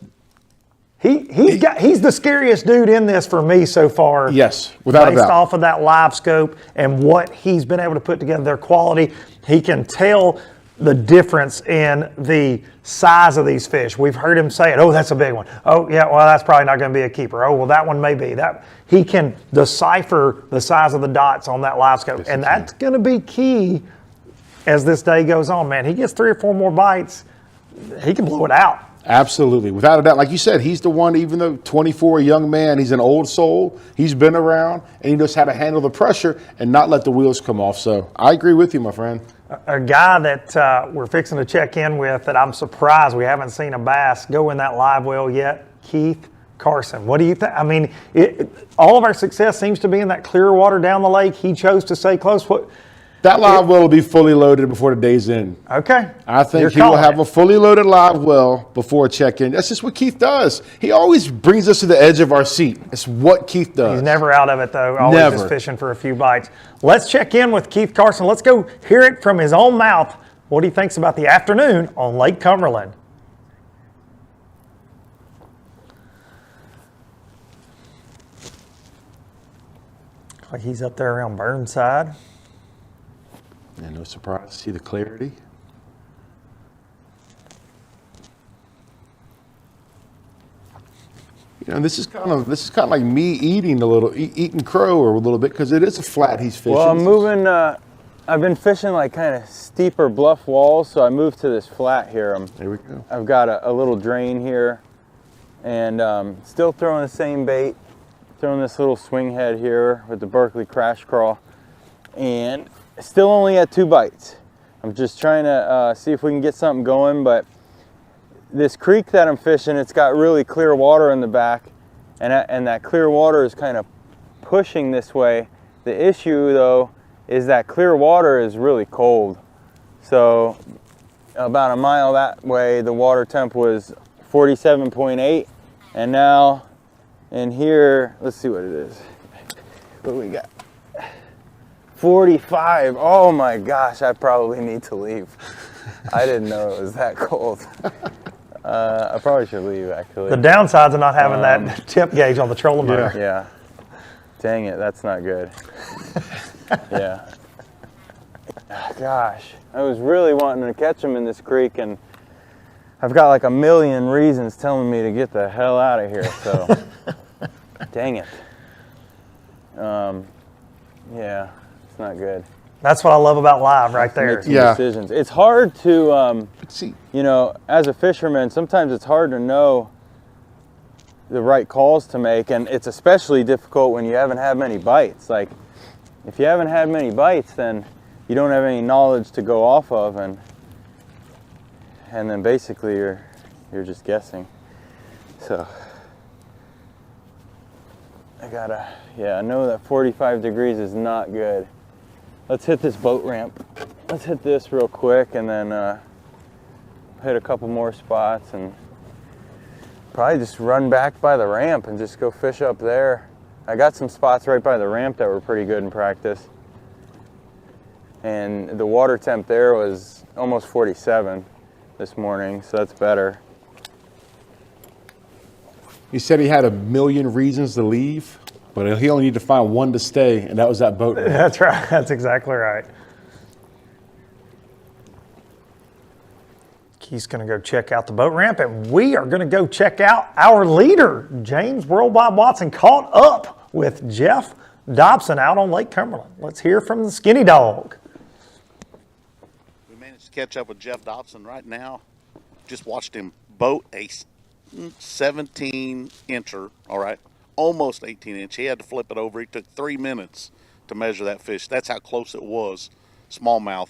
he's the scariest dude in this for me so far. Yes, without a doubt. Based off of that live scope and what he's been able to put together, their quality, he can tell the difference in the size of these fish. We've heard him say it. Oh, that's a big one. Oh, yeah, well, that's probably not going to be a keeper. Oh, well, that one may be. That he can decipher the size of the dots on that live scope, and that's going to be key as this day goes on, man. He gets 3 or 4 more bites, he can blow it out. Absolutely. Without a doubt. Like you said, he's the one, even though 24, a young man, he's an old soul. He's been around, and he knows how to handle the pressure and not let the wheels come off. So I agree with you, my friend. A guy that we're fixing to check in with that I'm surprised we haven't seen a bass go in that live well yet, Keith Carson. What do you think? I mean, all of our success seems to be in that clear water down the lake. He chose to stay close. That live well will be fully loaded before the day's end. Okay. I think You're he will calling have it. a fully loaded live well before check-in. That's just what Keith does. He always brings us to the edge of our seat. It's what Keith does. He's never out of it, though. Always Never. just fishing for a few bites. Let's check in with Keith Carson. Let's go hear it from his own mouth what he thinks about the afternoon on Lake Cumberland. Like he's up there around Burnside. Yeah, no surprise to see the clarity. You know, this is kind of like me eating eating crow or a little bit because it is a flat he's fishing. Well, I'm moving. I've been fishing like kind of steeper bluff walls, so I moved to this flat here. There we go. I've got a little drain here, and still throwing the same bait. Throwing this little swing head here with the Berkeley Crash Crawl, and still only at 2 bites. I'm just trying to see if we can get something going, but this creek that I'm fishing, it's got really clear water in the back, and that clear water is kind of pushing this way. The issue though is that clear water is really cold. So about a mile that way, the water temp was 47.8, and now in here, let's see what it is. What do we got? 45. Oh my gosh, I probably need to leave. I didn't know it was that cold. I probably should leave, actually. The downsides of not having that tip gauge on the trolling motor. Yeah. Dang it, that's not good. Yeah. Gosh, I was really wanting to catch them in this creek, and I've got like a million reasons telling me to get the hell out of here, so dang it. Yeah, it's not good. That's what I love about live right there. Decisions. It's hard to, you know, as a fisherman, sometimes it's hard to know the right calls to make, and it's especially difficult when you haven't had many bites. Like, if you haven't had many bites, then you don't have any knowledge to go off of, and then basically you're just guessing. So I know that 45 degrees is not good. Let's hit this boat ramp. Let's hit this real quick, and then hit a couple more spots, and probably just run back by the ramp and just go fish up there. I got some spots right by the ramp that were pretty good in practice, and the water temp there was almost 47 this morning, so that's better. He said he had a million reasons to leave, but he only needed to find one to stay, and that was that boat ramp. That's right. That's exactly right. He's going to go check out the boat ramp, and we are going to go check out our leader, James Worldwide Watson, caught up with Jeff Dobson out on Lake Cumberland. Let's hear from the skinny dog. We managed to catch up with Jeff Dobson right now. Just watched him boat a 17-incher, all right, almost 18-inch. He had to flip it over. He took 3 minutes to measure that fish. That's how close it was, smallmouth,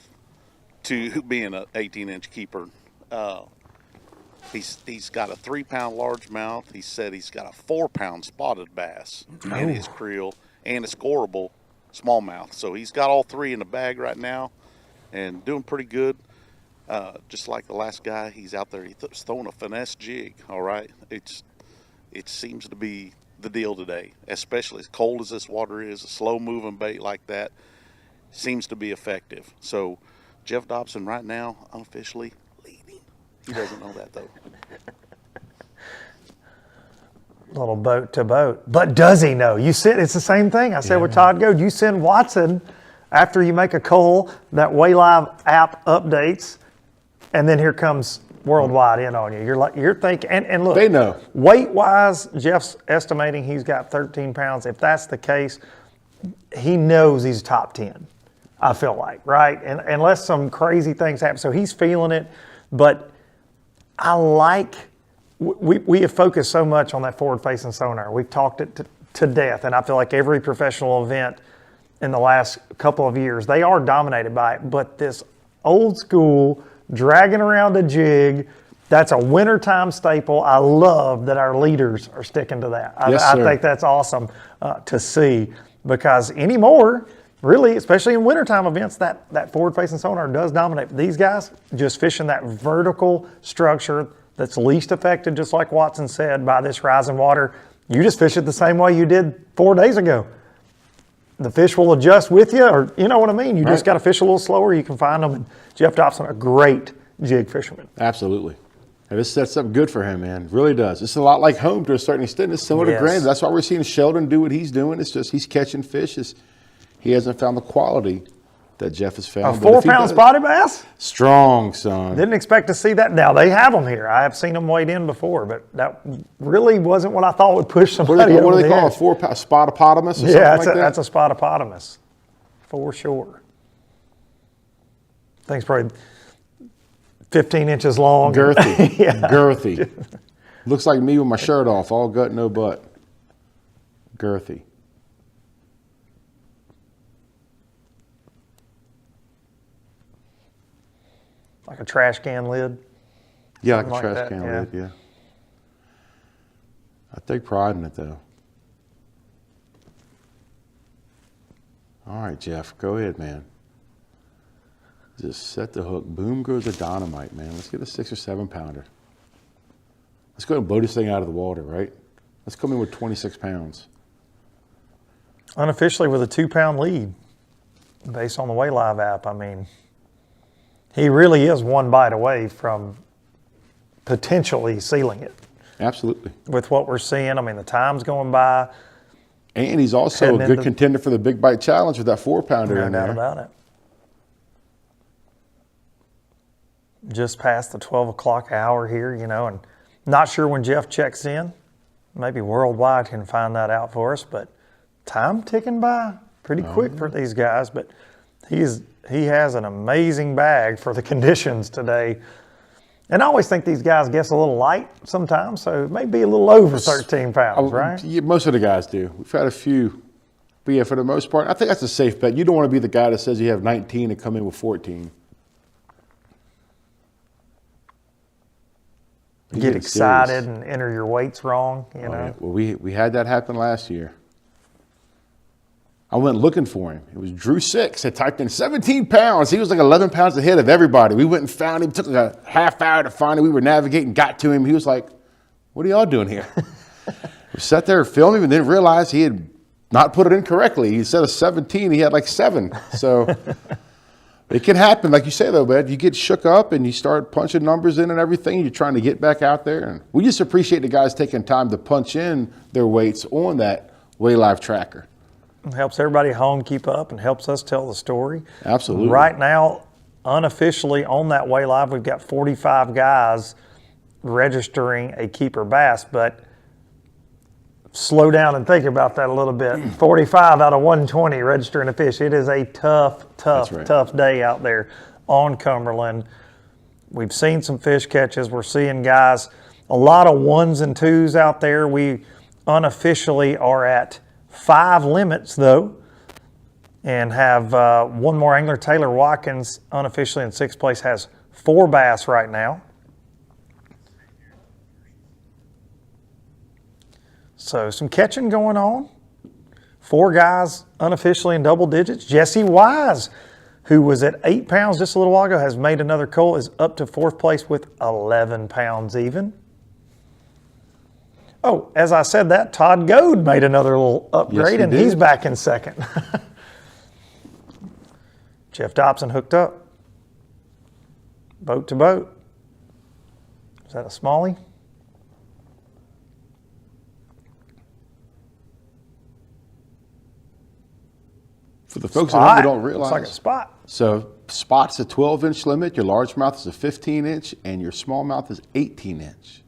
to being an 18-inch keeper. He's got a 3-pound largemouth. He said he's got a 4-pound spotted bass in his creel and a scoreable smallmouth. So he's got all 3 in the bag right now and doing pretty good. Just like the last guy, he's out there. He's throwing a finesse jig. All right, it seems to be the deal today, especially as cold as this water is. A slow-moving bait like that seems to be effective. So Jeff Dobson right now unofficially leading. He doesn't know that though. Little boat to boat. But does he know? It's the same thing I said with Todd Goad. You send Watson after you make a cull, that Waylive app updates, and then here comes Worldwide in on you. You're thinking, and look, they know. Weight-wise, Jeff's estimating he's got 13 pounds. If that's the case, he knows he's top 10, I feel like, right? And unless some crazy things happen. So he's feeling it, but I like, we have focused so much on that forward-facing sonar. We've talked it to death, and I feel like every professional event in the last couple of years, they are dominated by it. But this old school, dragging around a jig, that's a wintertime staple. I love that our leaders are sticking to that. Yes, I think that's awesome to see, because anymore, really, especially in wintertime events, that forward-facing sonar does dominate. These guys just fishing that vertical structure that's least affected, just like Watson said, by this rising water. You just fish it the same way you did 4 days ago. The fish will adjust with you, or you know what I mean? You just got to fish a little slower. You can find them. And Jeff Dobson, a great jig fisherman. Absolutely. And this sets up good for him, man. It really does. It's a lot like home to a certain extent. It's similar to Grand. That's why we're seeing Sheldon do what he's doing. It's just he's catching fish. He hasn't found the quality that Jeff has found. A 4-pound spotted bass? Strong, son. Didn't expect to see that. Now, they have them here. I have seen them weighed in before, but that really wasn't what I thought would push somebody What do they call it? A 4-pound spotopotamus? Or Yeah, something that's a spotopotamus, for sure. I think it's probably 15 inches long. Girthy. Yeah. Girthy. Looks like me with my shirt off, all gut, no butt. Girthy. Like a trash can lid? Yeah, like a Something trash like can that, lid, yeah. I take pride in it, though. All right, Jeff, go ahead, man. Just set the hook. Boom goes the dynamite, man. Let's get a 6 or 7 pounder. Let's go and blow this thing out of the water, right? Let's come in with 26 pounds. Unofficially with a 2-pound lead, based on the Way Live app. I mean, he really is one bite away from potentially sealing it. Absolutely. With what we're seeing, I mean, the time's going by. And he's also a good contender for the Big Bite Challenge with that 4-pounder in there. No doubt about it. Just past the 12 o'clock hour here, you know, and not sure when Jeff checks in. Maybe Worldwide can find that out for us, but time ticking by pretty quick for these guys. But he has an amazing bag for the conditions today. And I always think these guys guess a little light sometimes, so it may be a little over 13 pounds, right? Yeah, most of the guys do. We've had a few. But yeah, for the most part, I think that's a safe bet. You don't want to be the guy that says you have 19 and come in with 14. Get excited and enter your weights wrong, you know? Yeah. Well, we had that happen last year. I went looking for him. It was Drew 6. I typed in 17 pounds. He was like 11 pounds ahead of everybody. We went and found him. Took like a half hour to find him. We were navigating, got to him. He was like, what are y'all doing here? We sat there filming him and then realized he had not put it in correctly. He said a 17. He had like 7. So it can happen. Like you say, though, man, you get shook up and you start punching numbers in and everything. You're trying to get back out there. And we just appreciate the guys taking time to punch in their weights on that Way Live tracker. It helps everybody at home keep up and helps us tell the story. Absolutely. Right now, unofficially on that Way Live, we've got 45 guys registering a keeper bass, but slow down and think about that a little bit. 45 out of 120 registering a fish. It is a tough day out there on Cumberland. We've seen some fish catches. We're seeing guys, a lot of 1s and 2s out there. We unofficially are at 5 limits though, and have one more angler. Taylor Watkins, unofficially in 6th place, has 4 bass right now. So some catching going on. 4 guys unofficially in double digits. Jesse Wise, who was at 8 pounds just a little while ago, has made another cull, is up to 4th place with 11 pounds even. Oh, as I said that, Todd Goad made another little upgrade, and he's back in 2nd. Jeff Dobson hooked up. Boat to boat. Is that a smallie? For the folks at home who don't realize. Looks like a spot. So spot's a 12-inch limit, your largemouth is a 15-inch, and your smallmouth is 18-inch.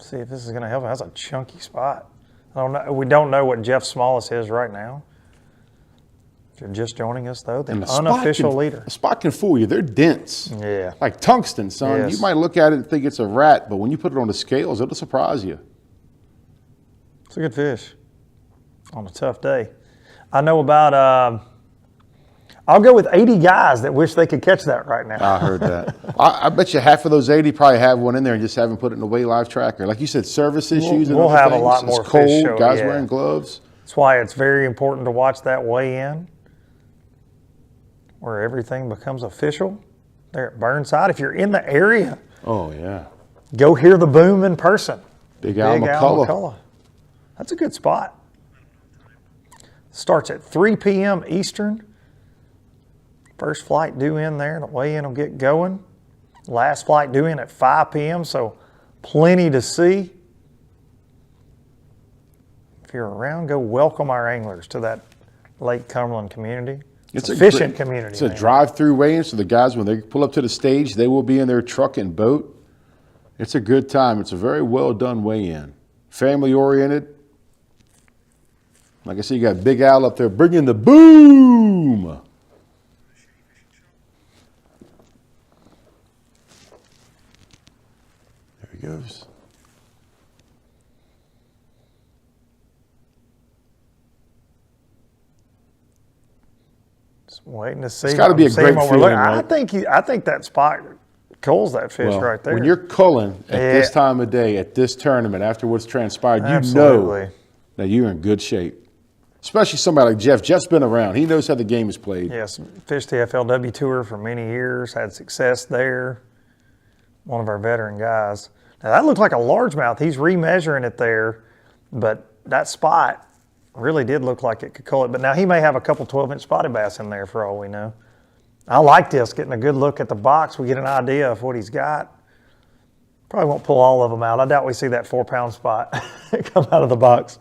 See if this is going to help him. That's a chunky spot. I don't know. We don't know what Jeff's smallest is right now. If you're just joining us, though, the unofficial leader. A spot can fool you. They're dense. Yeah. Like tungsten, son. Yes. You might look at it and think it's a rat, but when you put it on the scales, it'll surprise you. It's a good fish on a tough day. I know about, I'll go with 80 guys that wish they could catch that right now. I heard that. I bet you half of those 80 probably have one in there and just haven't put it in the Way Live tracker. Like you said, service issues and we'll other have things. a lot more it's cold, fish show, guys wearing gloves. That's why it's very important to watch that weigh in. where everything becomes official there at Burnside. If you're in the area, Oh, yeah. go hear the boom in person. Big Al McCullough. That's a good spot. Starts at 3 p.m. Eastern. First flight due in there, the weigh-in will get going. Last flight due in at 5 p.m., so plenty to see. If you're around, go welcome our anglers to that Lake Cumberland community. It's a fishing community. It's a drive-through weigh-in, so the guys, when they pull up to the stage, they will be in their truck and boat. It's a good time. It's a very well-done weigh-in. Family-oriented. Like I said, you got Big Al up there bringing the boom. There he goes. Just waiting to see. It's got to be a great feeling, right? I think that spot culls that fish Well, right there. when you're culling at this time of day, at this tournament, after what's transpired, you Absolutely. know that you're in good shape. Especially somebody like Jeff. Jeff's been around. He knows how the game is played. Yes, fished the FLW Tour for many years, had success there. One of our veteran guys. Now that looked like a largemouth. He's remeasuring it there, but that spot really did look like it could cull it. But now he may have a couple 12-inch spotted bass in there for all we know. I like this, getting a good look at the box. We get an idea of what he's got. Probably won't pull all of them out. I doubt we see that 4-pound spot come out of the box.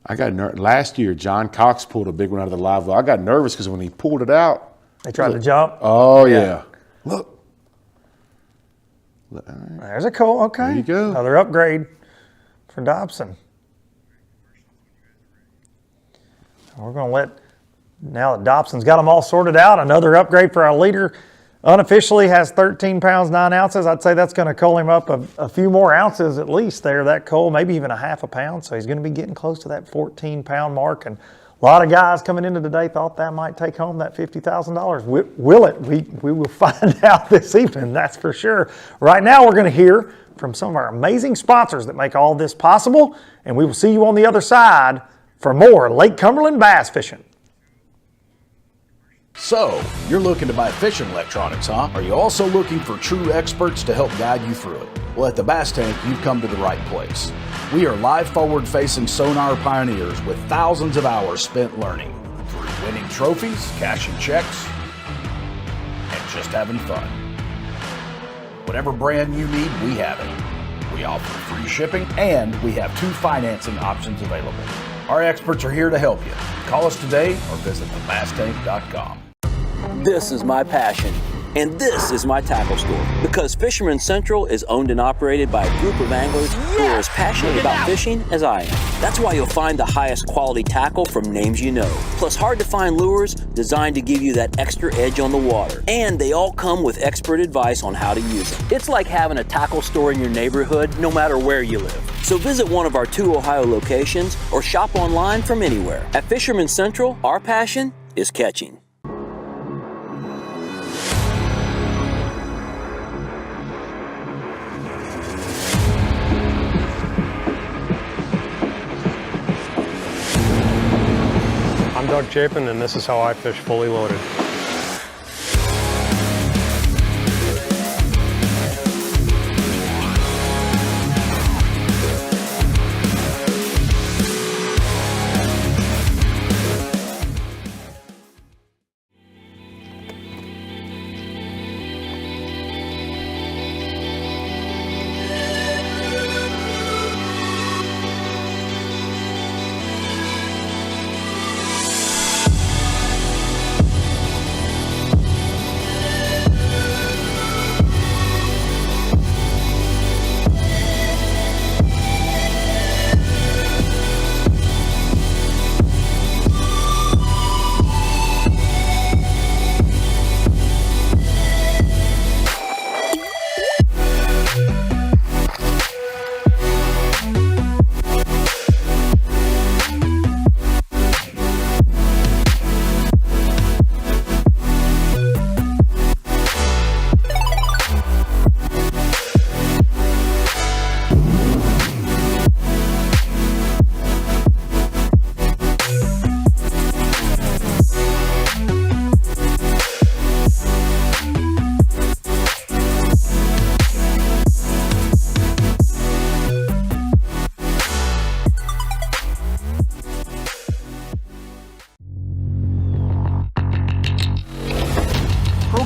I got last year, John Cox pulled a big one out of the live well. I got nervous because when he pulled it out. They tried to jump? Oh, yeah. Look. There's a cull, okay. There you go. Another upgrade for Dobson. We're going to let, now that Dobson's got them all sorted out, another upgrade for our leader. Unofficially has 13 pounds, 9 ounces. I'd say that's going to cull him up a few more ounces at least there, that cull, maybe even a half a pound. So he's going to be getting close to that 14-pound mark. And a lot of guys coming into today thought that might take home that $50,000. Will it? We will find out this evening, that's for sure. Right now we're going to hear from some of our amazing sponsors that make all this possible. And we will see you on the other side for more Lake Cumberland bass fishing. So, you're looking to buy fishing electronics, huh? Are you also looking for true experts to help guide you through it? Well, at the Bass Tank, you've come to the right place. We are live forward-facing sonar pioneers with thousands of hours spent learning through winning trophies, cashing checks, and just having fun. Whatever brand you need, we have it. We offer free shipping, and we have 2 financing options available. Our experts are here to help you. Call us today or visit thebasstank.com. This is my passion, and this is my tackle store. Because Fisherman Central is owned and operated by a group of anglers who are as passionate about fishing as I am. That's why you'll find the highest quality tackle from names you know. Plus hard to find lures designed to give you that extra edge on the water. And they all come with expert advice on how to use them. It's like having a tackle store in your neighborhood, no matter where you live. So visit one of our 2 Ohio locations or shop online from anywhere. At Fisherman Central, our passion is catching. I'm Doug Chapin, and this is how I fish fully loaded.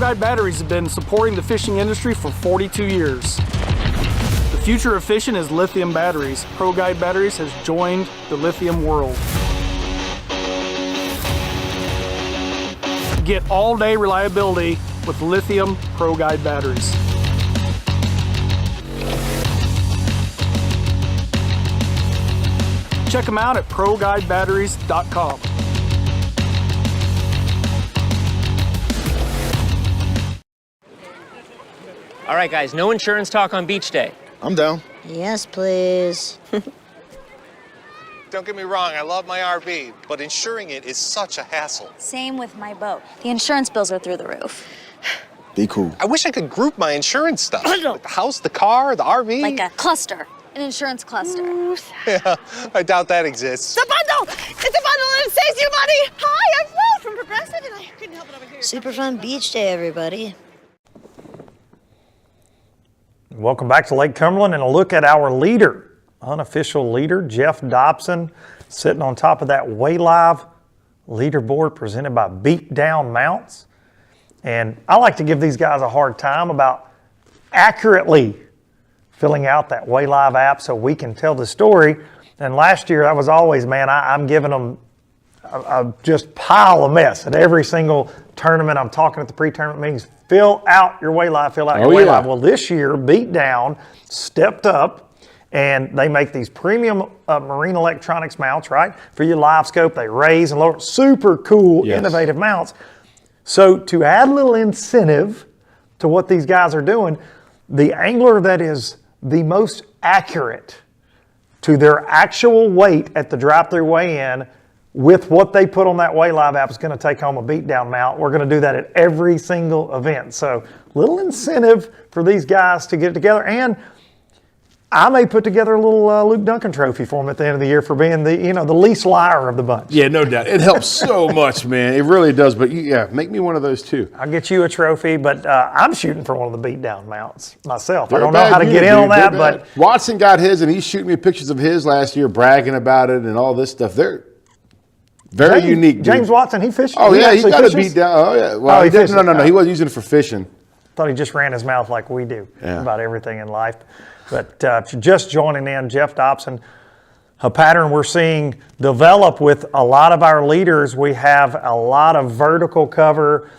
Guide Batteries have been supporting the fishing industry for 42 years. The future of fishing is lithium batteries. Pro Guide Batteries has joined the lithium world. Get all-day reliability with lithium Pro Guide batteries. Check them out at ProGuideBatteries.com. All right, guys, no insurance talk on beach day. I'm down. Yes, please. Don't get me wrong, I love my RV, but insuring it is such a hassle. Same with my boat. The insurance bills are through the roof. Be cool. I wish I could group my insurance stuff. Like the house, the car, the RV. Like a cluster, an insurance cluster. Yeah, I doubt that exists. It's a bundle! It's a bundle and it saves you money! Hi, I'm Will from Progressive and I couldn't help it over here. Super fun beach day, everybody. Welcome back to Lake Cumberland and a look at our leader, unofficial leader, Jeff Dobson, sitting on top of that Waylive leaderboard presented by Beat Down Mounts. And I like to give these guys a hard time about accurately filling out that Waylive app so we can tell the story. And last year, I was always, man, I'm giving them a just pile of mess at every single tournament. I'm talking at the pre-tournament meetings. Fill out your Waylive, fill out your Waylive. Yeah. Well, this year, Beat Down stepped up and they make these premium marine electronics mounts, right? For your live scope, they raise and lower. Super cool, innovative mounts. So to add a little incentive to what these guys are doing, the angler that is the most accurate to their actual weight at the drop-through weigh-in with what they put on that Waylive app is going to take home a beatdown mount. We're going to do that at every single event. So little incentive for these guys to get it together. And I may put together a little Luke Duncan trophy for them at the end of the year for being the least liar of the bunch. Yeah, no doubt. It helps so much, man. It really does. But yeah, make me one of those too. I'll get you a trophy, but I'm shooting for one of the beatdown mounts myself. I don't know how to get in on that, but Watson got his, and he's shooting me pictures of his last year, bragging about it and all this stuff. They're very unique, dude. James Watson, he fished. Oh, yeah, he got a beat down. Oh, yeah. Well, he didn't. No. He wasn't using it for fishing. Thought he just ran his mouth like we do about everything in life. But if you're just joining in, Jeff Dobson, a pattern we're seeing develop with a lot of our leaders. We have a lot of vertical cover.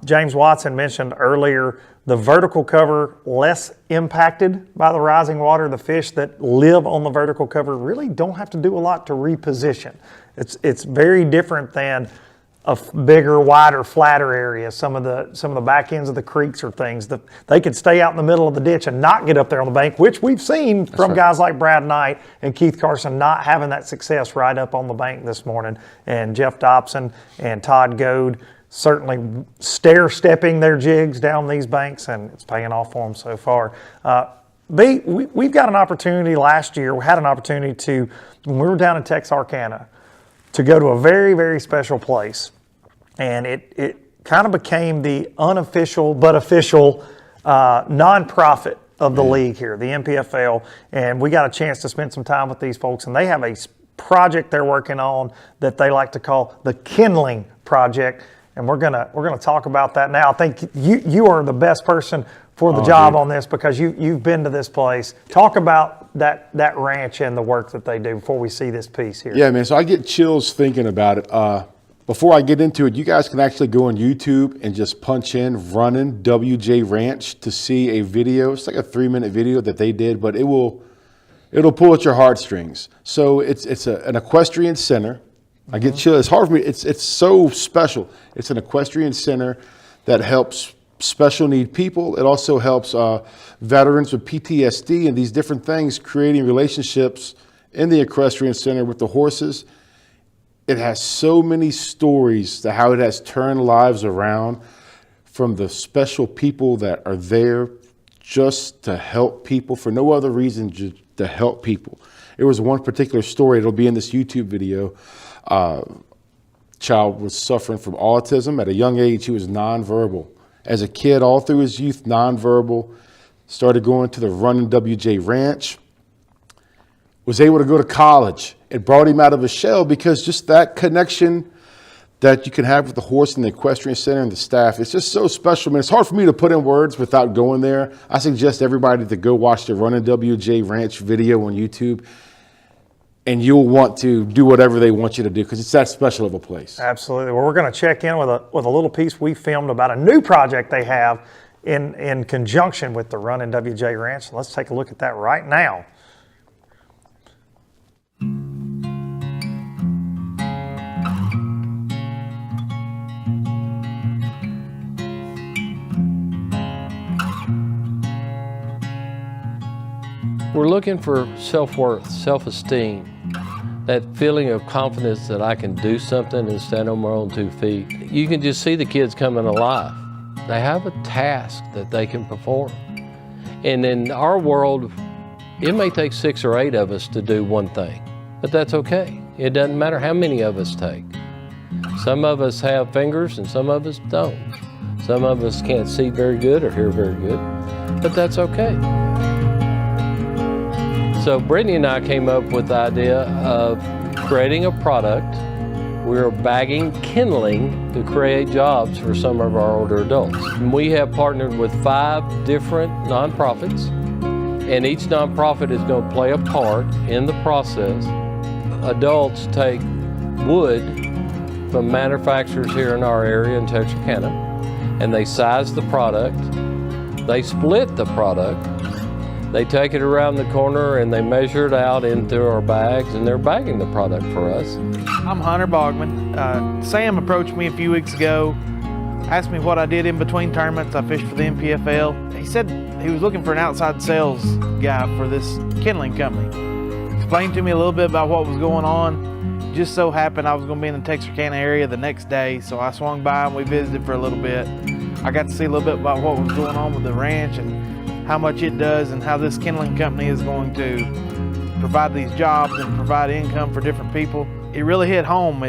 James Watson mentioned earlier the vertical cover less impacted by the rising water. The fish that live on the vertical cover really don't have to do a lot to reposition. It's very different than a bigger, wider, flatter area. Some of the back ends of the creeks or things that they could stay out in the middle of the ditch and not get up there on the bank, which we've seen from guys like Brad Knight and Keith Carson not having that success right up on the bank this morning. And Jeff Dobson and Todd Goad certainly stair-stepping their jigs down these banks, and it's paying off for them so far. We've got an opportunity last year. We had an opportunity to, when we were down in Texarkana, to go to a very, very special place. And it kind of became the unofficial but official nonprofit of the league here, the NPFL. And we got a chance to spend some time with these folks, and they have a project they're working on that they like to call the Kindling Project. And we're gonna talk about that now. I think you are the best person for the job on this because you've been to this place. Talk about that ranch and the work that they do before we see this piece here. Yeah, man. So I get chills thinking about it. Before I get into it, you guys can actually go on YouTube and just punch in "Running WJ Ranch" to see a video. It's like a 3-minute video that they did, but it'll pull at your heartstrings. So it's an equestrian center. I get chills. It's hard for me. It's so special. It's an equestrian center that helps special need people. It also helps veterans with PTSD and these different things, creating relationships in the equestrian center with the horses. It has so many stories to how it has turned lives around, from the special people that are there just to help people for no other reason, just to help people. There was one particular story, it'll be in this YouTube video. Child was suffering from autism. At a young age, he was nonverbal. As a kid, all through his youth, nonverbal. Started going to the Running WJ Ranch. Was able to go to college. It brought him out of his shell because just that connection that you can have with the horse and the equestrian center and the staff. It's just so special, man. It's hard for me to put in words without going there. I suggest everybody to go watch the Running WJ Ranch video on YouTube, and you'll want to do whatever they want you to do because it's that special of a place. Absolutely. Well, we're going to check in with a little piece we filmed about a new project they have in conjunction with the Running WJ Ranch. Let's take a look at that right now. We're looking for self-worth, self-esteem, that feeling of confidence that I can do something and stand on my own 2 feet. You can just see the kids coming alive. They have a task that they can perform. And in our world, it may take 6 or 8 of us to do one thing, but that's okay. It doesn't matter how many of us take. Some of us have fingers and some of us don't. Some of us can't see very good or hear very good, but that's okay. So Brittany and I came up with the idea of creating a product. We're bagging kindling to create jobs for some of our older adults. And we have partnered with 5 different nonprofits, and each nonprofit is going to play a part in the process. Adults take wood from manufacturers here in our area in Texarkana, and they size the product, they split the product, they take it around the corner and they measure it out into our bags, and they're bagging the product for us. I'm Hunter Bogman. Sam approached me a few weeks ago, asked me what I did in between tournaments. I fished for the NPFL. He said he was looking for an outside sales guy for this kindling company. Explained to me a little bit about what was going on. Just so happened I was going to be in the Texarkana area the next day, so I swung by and we visited for a little bit. I got to see a little bit about what was going on with the ranch and how much it does and how this kindling company is going to provide these jobs and provide income for different people. It really hit home.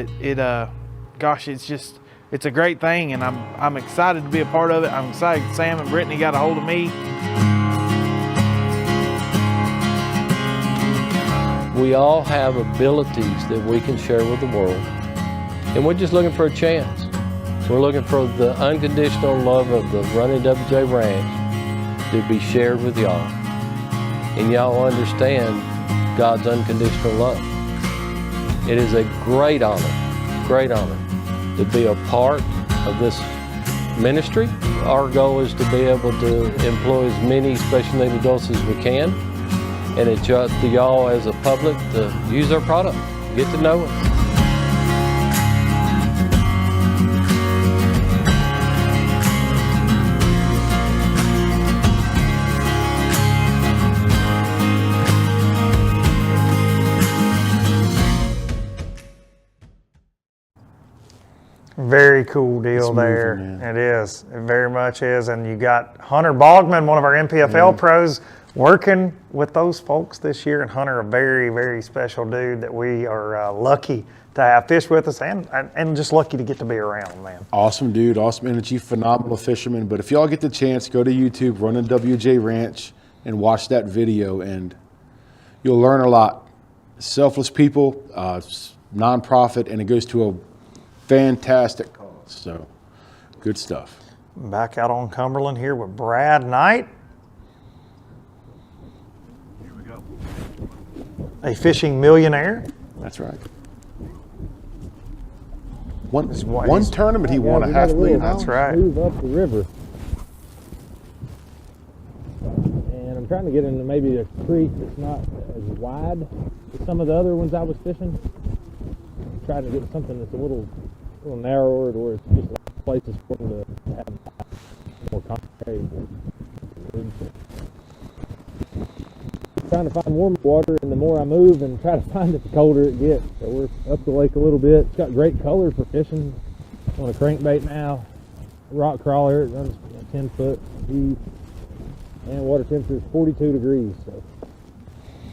Gosh, it's a great thing, and I'm excited to be a part of it. I'm excited Sam and Brittany got a hold of me. We all have abilities that we can share with the world, and we're just looking for a chance. We're looking for the unconditional love of the Running WJ Ranch to be shared with y'all, and y'all understand God's unconditional love. It is a great honor to be a part of this ministry. Our goal is to be able to employ as many special needs adults as we can, and it's up to y'all as a public to use our product, get to know us. Very cool deal there. It is. It very much is. And you got Hunter Bogman, one of our NPFL pros, working with those folks this year. And Hunter, a very, very special dude that we are lucky to have fish with us and just lucky to get to be around, man. Awesome dude, awesome energy, phenomenal fisherman. But if y'all get the chance, go to YouTube, Running WJ Ranch, and watch that video, and you'll learn a lot. Selfless people, nonprofit, and it goes to a fantastic cause. So good stuff. Back out on Cumberland here with Brad Knight. Here we go. A fishing millionaire. That's right. One tournament he won $500,000. That's right. Move up the river. And I'm trying to get into maybe a creek that's not as wide as some of the other ones I was fishing. I'm trying to get something that's a little narrower, to where it's just places for them to have more concentrated. Trying to find warmer water, and the more I move and try to find it, the colder it gets. So we're up the lake a little bit. It's got great color for fishing. On a crankbait now, rock crawler. It runs 10 foot deep, and water temperature is 42 degrees. So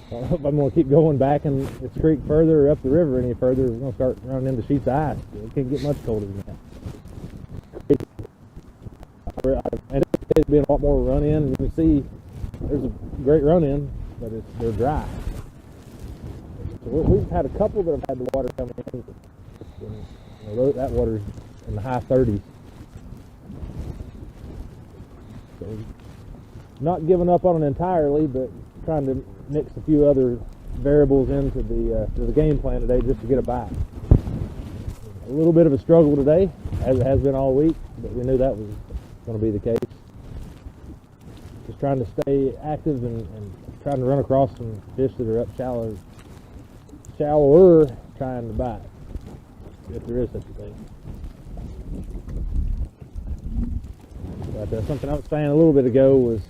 I don't know if I'm going to keep going back in this creek further or up the river any further. We're going to start running into sheets of ice. It can't get much colder than that. I anticipate being a lot more run in, and you can see there's a great run in, but they're dry. So we've had a couple that have had the water coming in. That water's in the high 30s. So not giving up on it entirely, but trying to mix a few other variables into the game plan today just to get a bite. A little bit of a struggle today, as it has been all week, but we knew that was going to be the case. Just trying to stay active and trying to run across some fish that are up shallower, trying to bite, if there is such a thing. But something I was saying a little bit ago was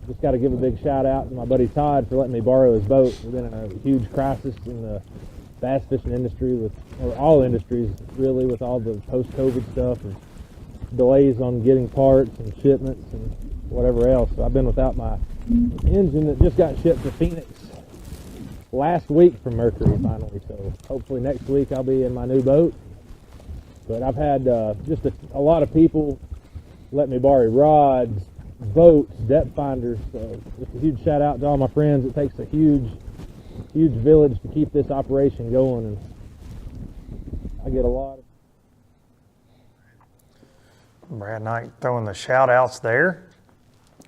just got to give a big shout out to my buddy Todd for letting me borrow his boat. We've been in a huge crisis in the bass fishing industry, or all industries really, with all the post-COVID stuff and delays on getting parts and shipments and whatever else. So I've been without my engine that just got shipped to Phoenix last week from Mercury finally. So hopefully next week I'll be in my new boat. But I've had just a lot of people let me borrow rods, boats, depth finders. So just a huge shout out to all my friends. It takes a huge village to keep this operation going, and I get a lot of Brad Knight throwing the shout outs there.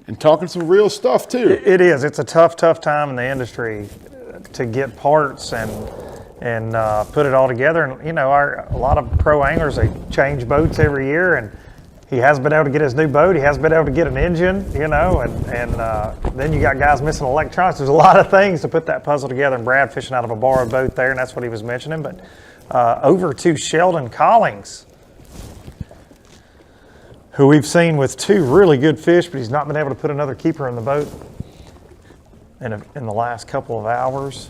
And talking some real stuff too. It is. It's a tough time in the industry to get parts and put it all together. And you know, a lot of pro anglers, they change boats every year, and he hasn't been able to get his new boat. He hasn't been able to get an engine, you know, and then you got guys missing electronics. There's a lot of things to put that puzzle together. And Brad fishing out of a borrowed boat there, and that's what he was mentioning. But over to Sheldon Collings, who we've seen with 2 really good fish, but he's not been able to put another keeper in the boat in the last couple of hours.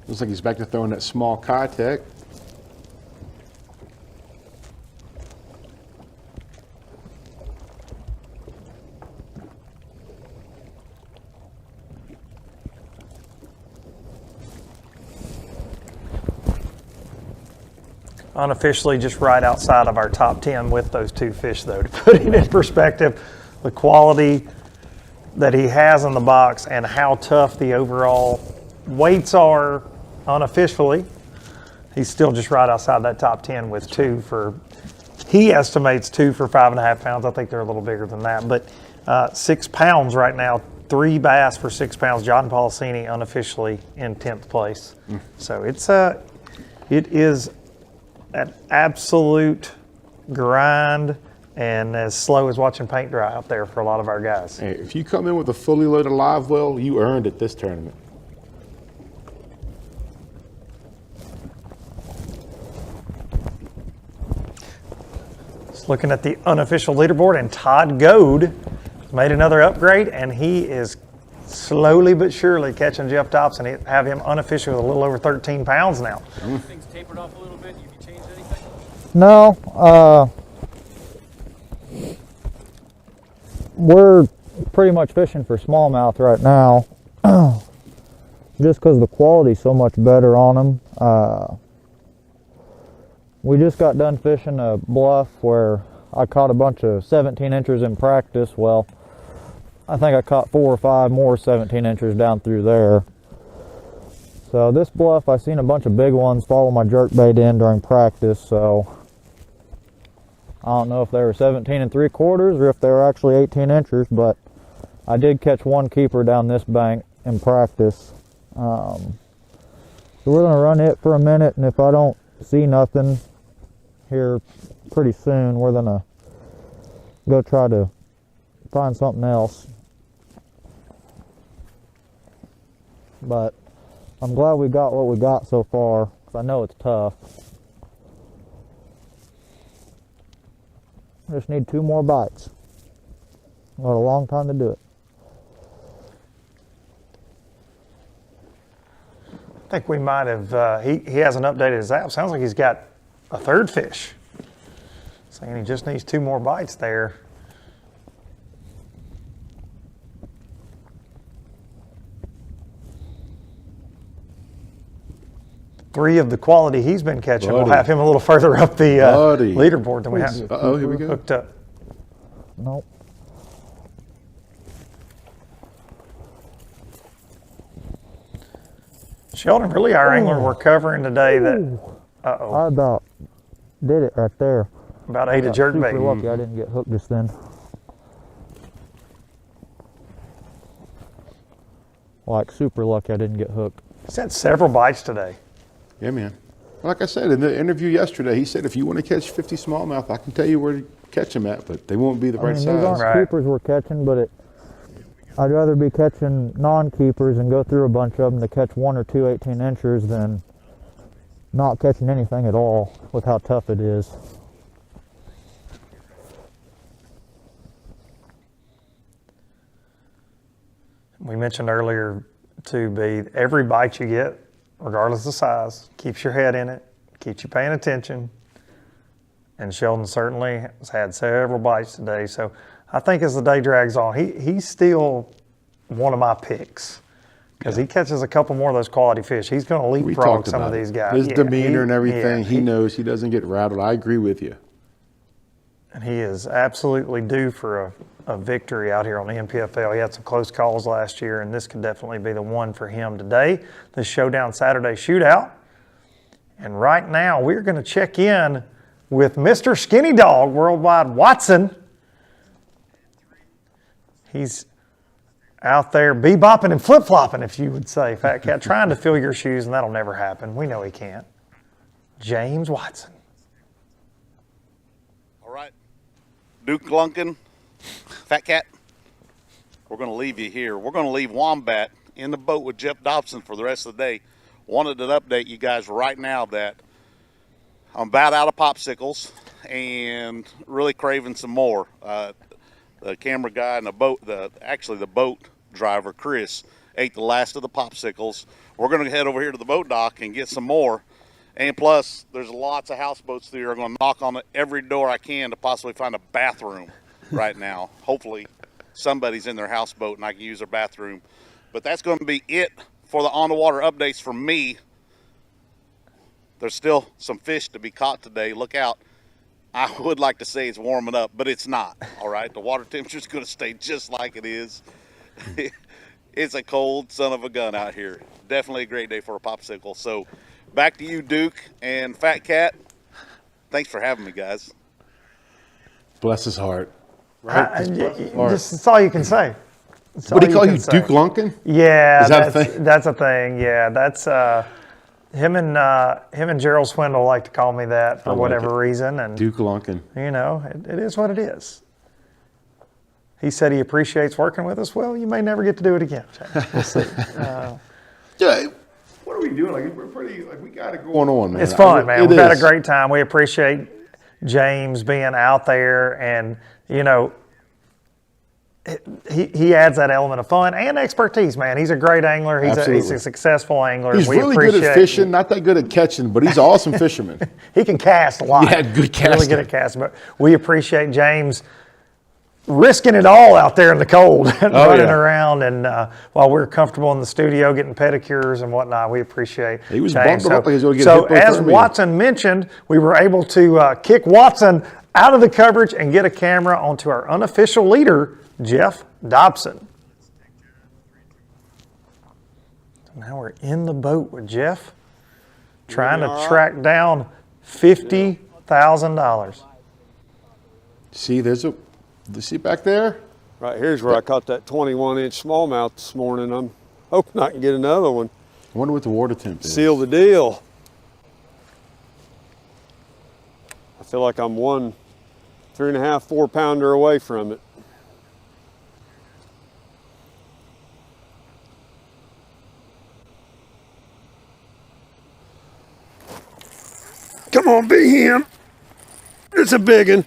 Looks like he's back to throwing that small Kitech. Unofficially just right outside of our top 10 with those 2 fish, though. To put it in perspective, the quality that he has in the box and how tough the overall weights are unofficially, he's still just right outside that top 10 with 2 for, he estimates 2 for 5.5 pounds. I think they're a little bigger than that, but 6 pounds right now, 3 bass for 6 pounds. John Paulsini unofficially in 10th place. So it is an absolute grind and as slow as watching paint dry out there for a lot of our guys. Hey, if you come in with a fully loaded live well, you earned it this tournament. Just looking at the unofficial leaderboard, and Todd Goad made another upgrade, and he is slowly but surely catching Jeff Dobson. Have him unofficial with a little over 13 pounds now. Things tapered off a little bit. Have you changed anything? No, we're pretty much fishing for smallmouth right now, just because the quality's so much better on them. We just got done fishing a bluff where I caught a bunch of 17 inchers in practice. Well, I think I caught 4 or 5 more 17 inchers down through there. So this bluff, I seen a bunch of big ones follow my jerkbait in during practice, so I don't know if they were 17 3/4 or if they were actually 18 inchers, but I did catch 1 keeper down this bank in practice. So we're gonna run it for a minute, and if I don't see nothing here pretty soon, we're gonna go try to find something else. But I'm glad we got what we got so far, because I know it's tough. I just need 2 more bites. Got a long time to do it. I think we might have, he hasn't updated his app. Sounds like he's got a 3rd fish. Saying he just needs 2 more bites there. Three of the quality he's been catching will have him a little further up the leaderboard than we have. Uh-oh, here we go. Hooked up. Nope. Sheldon, really our angler we're covering today that, I about did it right there. About 8 of jerk bait. Super lucky I didn't get hooked just then. Like super lucky I didn't get hooked. He's had several bites today. Yeah, man. Like I said in the interview yesterday, he said if you want to catch 50 smallmouth, I can tell you where to catch them at, but they won't be the right size. These aren't keepers we're catching, but I'd rather be catching non-keepers and go through a bunch of them to catch 1 or 2 18-inchers than not catching anything at all with how tough it is. We mentioned earlier to be every bite you get, regardless of size, keeps your head in it, keeps you paying attention. And Sheldon certainly has had several bites today. So I think as the day drags on, he's still one of my picks because he catches a couple more of those quality fish. He's going to leapfrog some of these guys. His demeanor and everything, he knows he doesn't get rattled. I agree with you. And he is absolutely due for a victory out here on the NPFL. He had some close calls last year, and this could definitely be the one for him today, the Showdown Saturday shootout. And right now, we're going to check in with Mr. Skinny Dog Worldwide Watson. He's out there bebopping and flip-flopping, if you would say, Fat Cat, trying to fill your shoes, and that'll never happen. We know he can't. James Watson. All right. Duke Lunkin, Fat Cat, we're going to leave you here. We're going to leave Wombat in the boat with Jeff Dobson for the rest of the day. Wanted to update you guys right now that I'm about out of popsicles and really craving some more. The camera guy and the boat, actually the boat driver, Chris, ate the last of the popsicles. We're going to head over here to the boat dock and get some more. And plus, there's lots of houseboats there. I'm going to knock on every door I can to possibly find a bathroom right now. Hopefully, somebody's in their houseboat and I can use their bathroom. But that's going to be it for the on-the-water updates from me. There's still some fish to be caught today. Look out. I would like to say it's warming up, but it's not, all right? The water temperature's going to stay just like it is. It's a cold son of a gun out here. Definitely a great day for a popsicle. So back to you, Duke and Fat Cat. Thanks for having me, guys. Bless his heart. That's all you can say. What do you call you, Duke Lunkin? Yeah, is that a thing? That's a thing. Yeah, that's him and Gerald Swindle like to call me that for whatever reason. And Duke Lunkin. You know, it is what it is. He said he appreciates working with us. Well, you may never get to do it again. We'll see. Yeah. What are we doing? Like, we're pretty, like, we got it going on, man. It's fun, man. We've had a great time. We appreciate James being out there, and, you know, he adds that element of fun and expertise, man. He's a great angler. He's a successful angler. He's really good at fishing, not that good at catching, but he's an awesome fisherman. He can cast a lot. Yeah, good casting. Really good at casting. But we appreciate James risking it all out there in the cold and running around, and while we're comfortable in the studio getting pedicures and whatnot, we appreciate he was James. bumped up like he was going to get so hypothermia. As Watson mentioned, we were able to kick Watson out of the coverage and get a camera onto our unofficial leader, Jeff Dobson. So now we're in the boat with Jeff, trying to track down $50,000. See, see back there? Right here's where I caught that 21-inch smallmouth this morning. I'm hoping I can get another one. I wonder what the water temp is. Seal the deal. I feel like I'm 1 3.5, 4 pounder away from it. Come on, be him. It's a big one.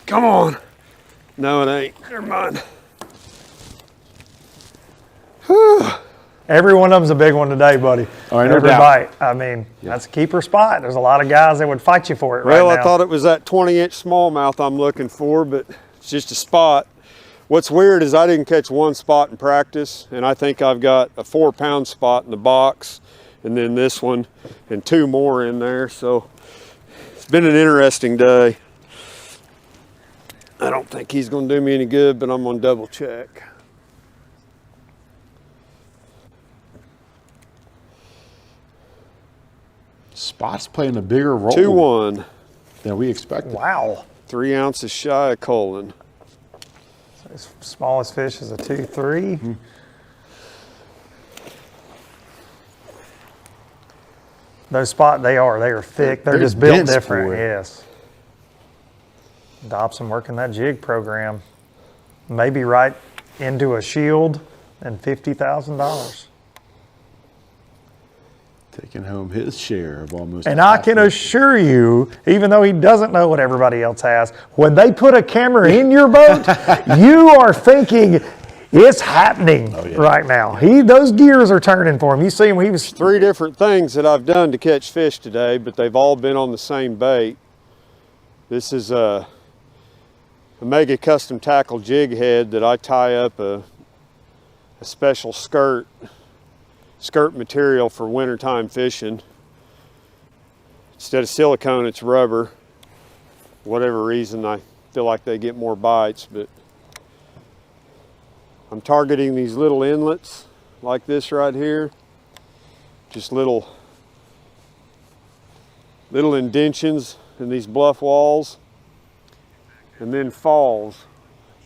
Come on. No, it ain't. Never mind. Whew. Every one of them's a big one today, buddy. All right, no Every doubt. bite. I mean, that's a keeper spot. There's a lot of guys that would fight you for it right now. Well, I thought it was that 20-inch smallmouth I'm looking for, but it's just a spot. What's weird is I didn't catch one spot in practice, and I think I've got a 4-pound spot in the box, and then this one, and 2 more in there. So it's been an interesting day. I don't think he's going to do me any good, but I'm going to double check. Spot's playing a bigger role 2-1. than we expected. Wow. 3 ounces shy of Colin. So his smallest fish is a 2-3. Those spot, they are thick. They're just built dense, different. boy. Yes. Dobson working that jig program. Maybe right into a shield and $50,000. Taking home his share of almost. And I can assure you, even though he doesn't know what everybody else has, when they put a camera in your boat, you are thinking it's happening right now. Those gears are turning for him. You see him, he was 3 different things that I've done to catch fish today, but they've all been on the same bait. This is a mega custom tackle jig head that I tie up a special skirt material for wintertime fishing. Instead of silicone, it's rubber. For whatever reason, I feel like they get more bites, but I'm targeting these little inlets like this right here. Just little indentions in these bluff walls. And then falls.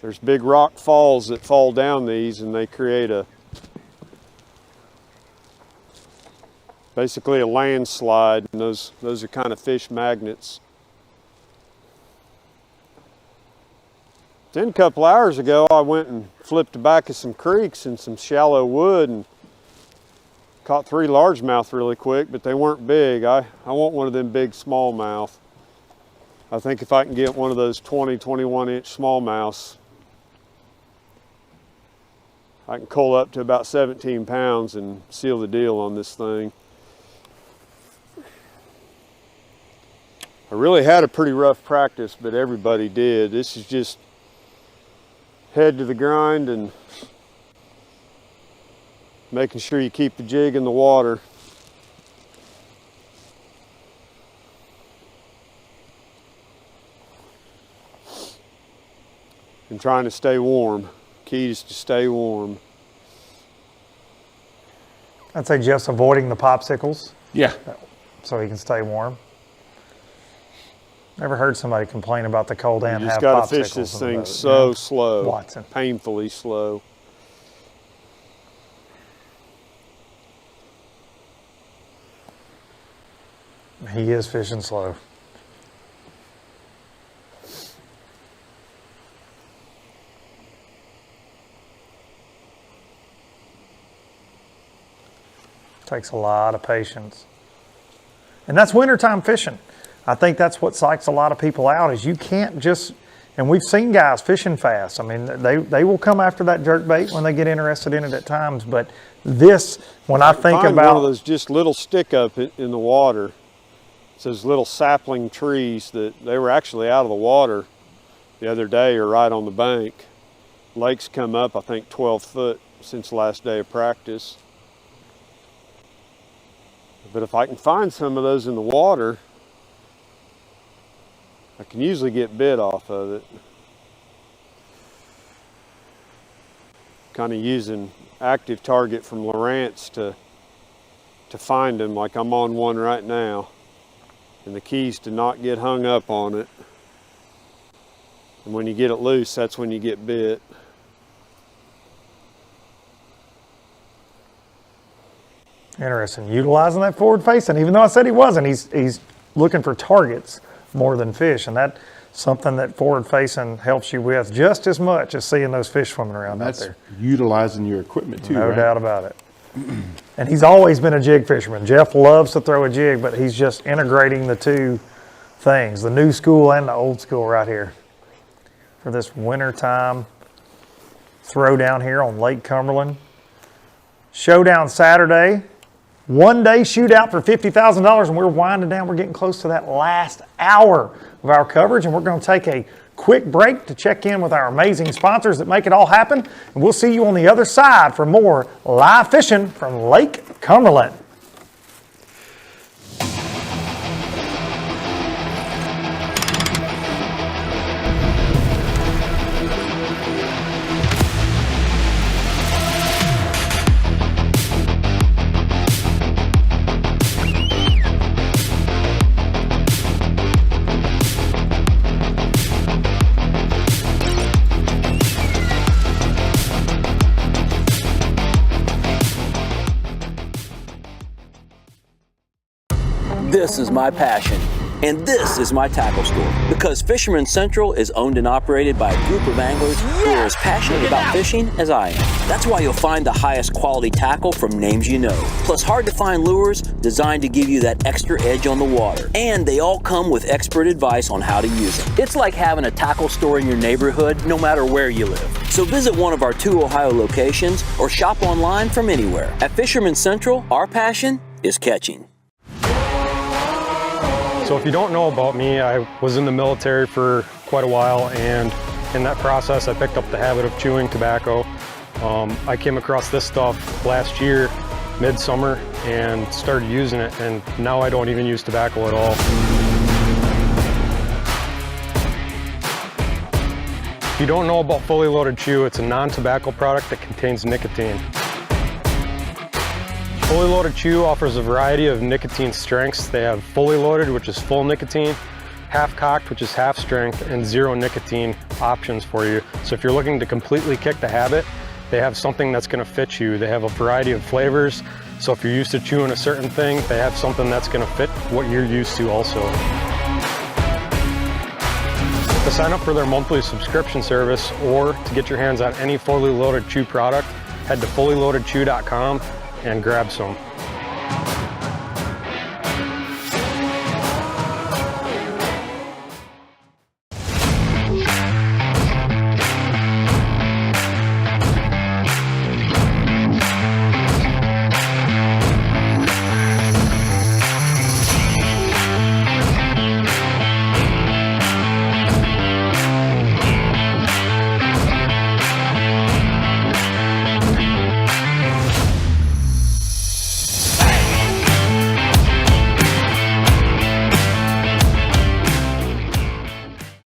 There's big rock falls that fall down these, and they create basically a landslide, and those are kind of fish magnets. Then a couple hours ago, I went and flipped the back of some creeks and some shallow wood and caught 3 largemouth really quick, but they weren't big. I want one of them big smallmouth. I think if I can get one of those 20, 21 inch smallmouths, I can cull up to about 17 pounds and seal the deal on this thing. I really had a pretty rough practice, but everybody did. This is just head to the grind and making sure you keep the jig in the water. And trying to stay warm. Key is to stay warm. I'd say Jeff's avoiding the popsicles. Yeah. So he can stay warm. Never heard somebody complain about the cold and You have just got popsicles to fish this in the thing boat. so slow. Watson. Painfully slow. He is fishing slow. Takes a lot of patience. And that's wintertime fishing. I think that's what psychs a lot of people out is you can't just, and we've seen guys fishing fast. I mean, they will come after that jerkbait when they get interested in it at times, but this, when I think Find about one of those just little stick up in the water. It's those little sapling trees that they were actually out of the water the other day or right on the bank. Lake's come up, I think 12 foot since the last day of practice. But if I can find some of those in the water, I can usually get bit off of it. Kind of using active target from Lawrence to find them, like I'm on one right now. And the key's to not get hung up on it. And when you get it loose, that's when you get bit. Interesting, utilizing that forward facing, even though I said he wasn't, he's looking for targets more than fish, and that's something that forward facing helps you with just as much as seeing those fish swimming around out there. Utilizing your equipment too, No right? doubt about it. And he's always been a jig fisherman. Jeff loves to throw a jig, but he's just integrating the two things, the new school and the old school right here for this wintertime throw down here on Lake Cumberland. Showdown Saturday. One-day shootout for $50,000, and we're winding down. We're getting close to that last hour of our coverage, and we're going to take a quick break to check in with our amazing sponsors that make it all happen, and we'll see you on the other side for more live fishing from Lake Cumberland. This is my passion, and this is my tackle store. Because Fisherman Central is owned and operated by a group of anglers who are as passionate about fishing as I am. That's why you'll find the highest quality tackle from names you know. Plus hard to find lures designed to give you that extra edge on the water. And they all come with expert advice on how to use them. It's like having a tackle store in your neighborhood, no matter where you live. So visit one of our 2 Ohio locations or shop online from anywhere. At Fisherman Central, our passion is catching. So if you don't know about me, I was in the military for quite a while, and in that process I picked up the habit of chewing tobacco. I came across this stuff last year, midsummer, and started using it, and now I don't even use tobacco at all. If you don't know about Fully Loaded Chew, it's a non-tobacco product that contains nicotine. Fully Loaded Chew offers a variety of nicotine strengths. They have Fully Loaded, which is full nicotine, Half Cocked, which is half strength, and zero nicotine options for you. So if you're looking to completely kick the habit, they have something that's going to fit you. They have a variety of flavors. So if you're used to chewing a certain thing, they have something that's going to fit what you're used to also. To sign up for their monthly subscription service or to get your hands on any Fully Loaded Chew product, head to fullyloadedchew.com and grab some.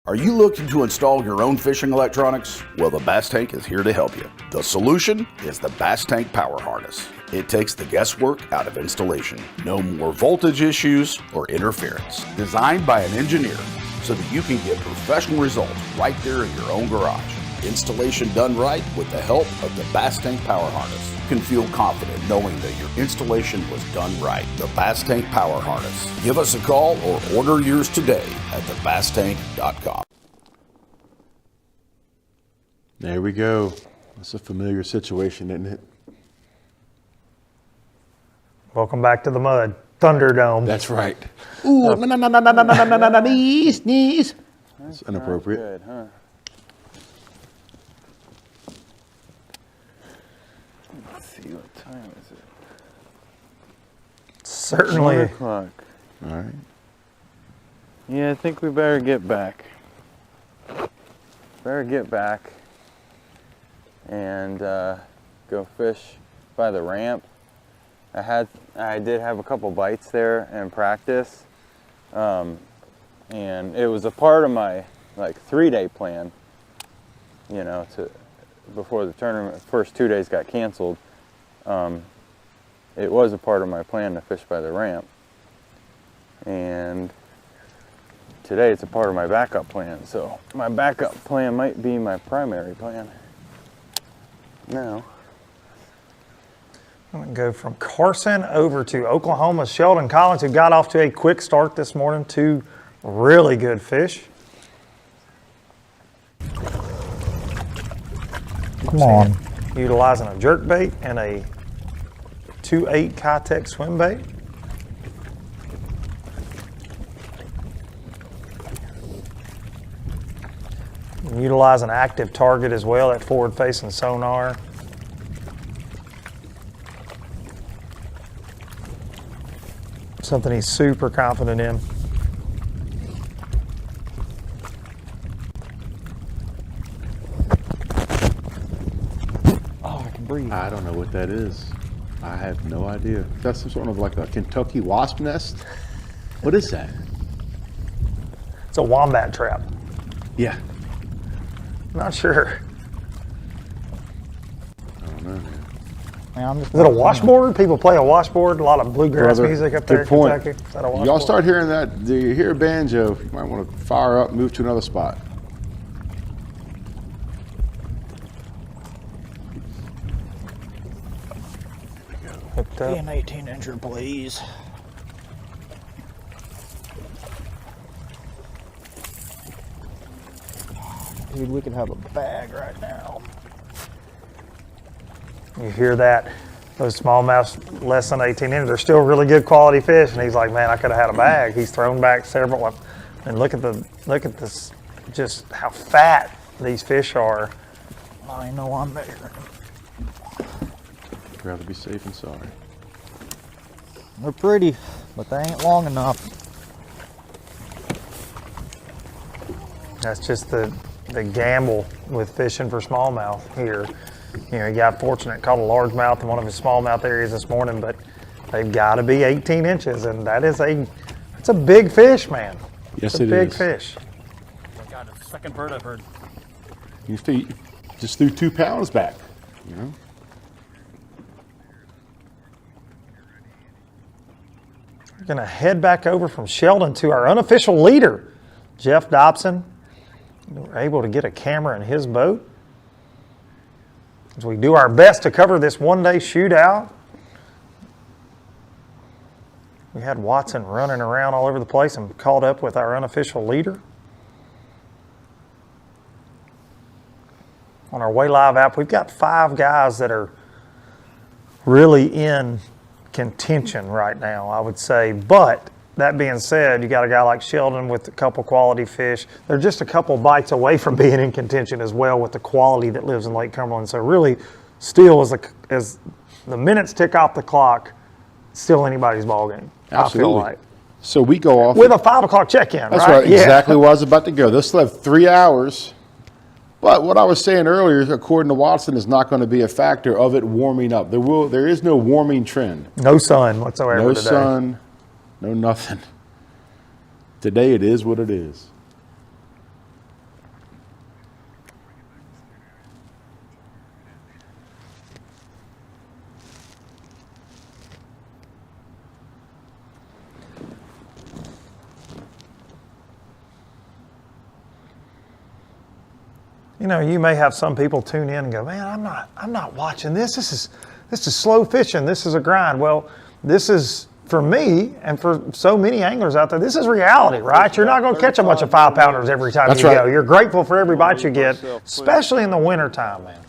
Are you looking to install your own fishing electronics? Well, the Bass Tank is here to help you. The solution is the Bass Tank Power Harness. It takes the guesswork out of installation. No more voltage issues or interference. Designed by an engineer so that you can get professional results right there in your own garage. Installation done right with the help of the Bass Tank Power Harness. You can feel confident knowing that your installation was done right. The Bass Tank Power Harness. Give us a call or order yours today at thebasstank.com. There we go. That's a familiar situation, isn't it? Welcome back to the mud. Thunderdome. That's right. Ooh, knees. That's inappropriate. Good, huh? Let's see, what time is it? Certainly. 1 o'clock. All right. Yeah, I think we better get back. And go fish by the ramp. I did have a couple bites there in practice, and it was a part of my 3-day plan. You know, before the tournament, first 2 days got canceled. It was a part of my plan to fish by the ramp, and today it's a part of my backup plan. So my backup plan might be my primary plan. Now, I'm going to go from Carson over to Oklahoma's Sheldon Collings, who got off to a quick start this morning. 2 really good fish. Come on. Utilizing a jerk bait and a 2.8 Kitech swim bait. Utilize an active target as well, that forward-facing sonar. Something he's super confident in. Oh, I can breathe. I don't know what that is. I have no idea. That's some sort of like a Kentucky wasp nest? What is that? It's a wombat trap. Yeah. Not sure. I don't know, man. Man, Is it a washboard? People play a washboard. A lot of bluegrass music up there in Kentucky. Is that a washboard? Y'all start hearing that, do you hear a banjo? You might want to fire up, move to another spot. Hooked up. Be an 18-incher, please. Dude, we could have a bag right now. You hear that? Those smallmouths less than 18 inches, they're still really good quality fish. And he's like, man, I could have had a bag. He's thrown back several. And look at this, just how fat these fish are. I know I'm measuring them. I'd rather be safe than sorry. They're pretty, but they ain't long enough. That's just the gamble with fishing for smallmouth here. You know, he got fortunate, caught a largemouth in one of his smallmouth areas this morning, but they've got to be 18 inches, and that's a big fish, man. Yes, it's a big fish. Oh God, the second bird I've heard. You just threw 2 pounds back, you know? We're gonna head back over from Sheldon to our unofficial leader, Jeff Dobson. We're able to get a camera in his boat as we do our best to cover this one-day shootout. We had Watson running around all over the place and caught up with our unofficial leader. On our Way Live app, we've got 5 guys that are really in contention right now, I would say. But that being said, you got a guy like Sheldon with a couple quality fish. They're just a couple bites away from being in contention as well with the quality that lives in Lake Cumberland. So really, still as the minutes tick off the clock, still anybody's ball game. Absolutely. I feel like. So we go off with a 5 o'clock check-in. That's right. Exactly where I was about to go. They'll still have 3 hours. But what I was saying earlier, according to Watson, is not going to be a factor of it warming up. There is no warming trend. No sun whatsoever no today. Sun, no nothing. Today it is what it is. You know, you may have some people tune in and go, man, I'm not watching this. This is slow fishing. This is a grind. Well, this is, for me and for so many anglers out there, this is reality, right? You're not going to catch a bunch of 5-pounders every time you go. You're grateful for every bite you get, especially in the wintertime, man.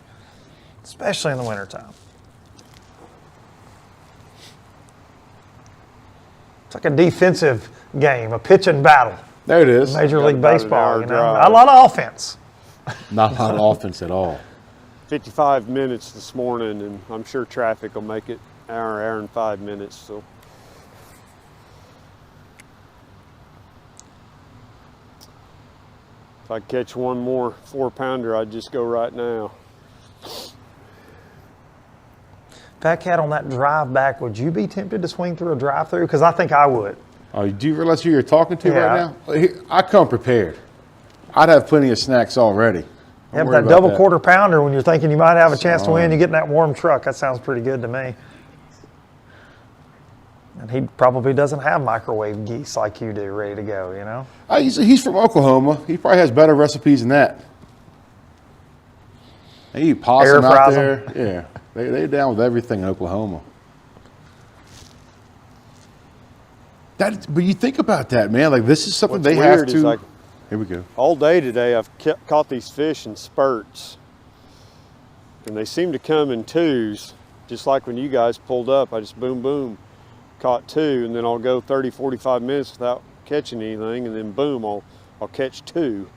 Especially in the wintertime. It's like a defensive game, a pitching battle. There it is. Major League Baseball, you know. A lot of offense. Not a lot of offense at all. 55 minutes this morning, and I'm sure traffic will make it hour and 5 minutes. So if I catch one more 4-pounder, I'd just go right now. Fat Cat, on that drive back, would you be tempted to swing through a drive-through? Because I think I would. Oh, do you realize who you're talking to right now? I come prepared. I'd have plenty of snacks already. Yeah, but that double quarter pounder, when you're thinking you might have a chance to win, you get in that warm truck. That sounds pretty good to me. And he probably doesn't have microwave geese like you do ready to go, you know? He's from Oklahoma. He probably has better recipes than that. They eat possum out there. Yeah, they're down with everything in Oklahoma. But you think about that, man. Like, this is something they have to. Like, here we go. All day today, I've caught these fish in spurts, and they seem to come in twos, just like when you guys pulled up. I just boom, boom, caught 2, and then I'll go 30, 45 minutes without catching anything, and then boom, I'll catch 2.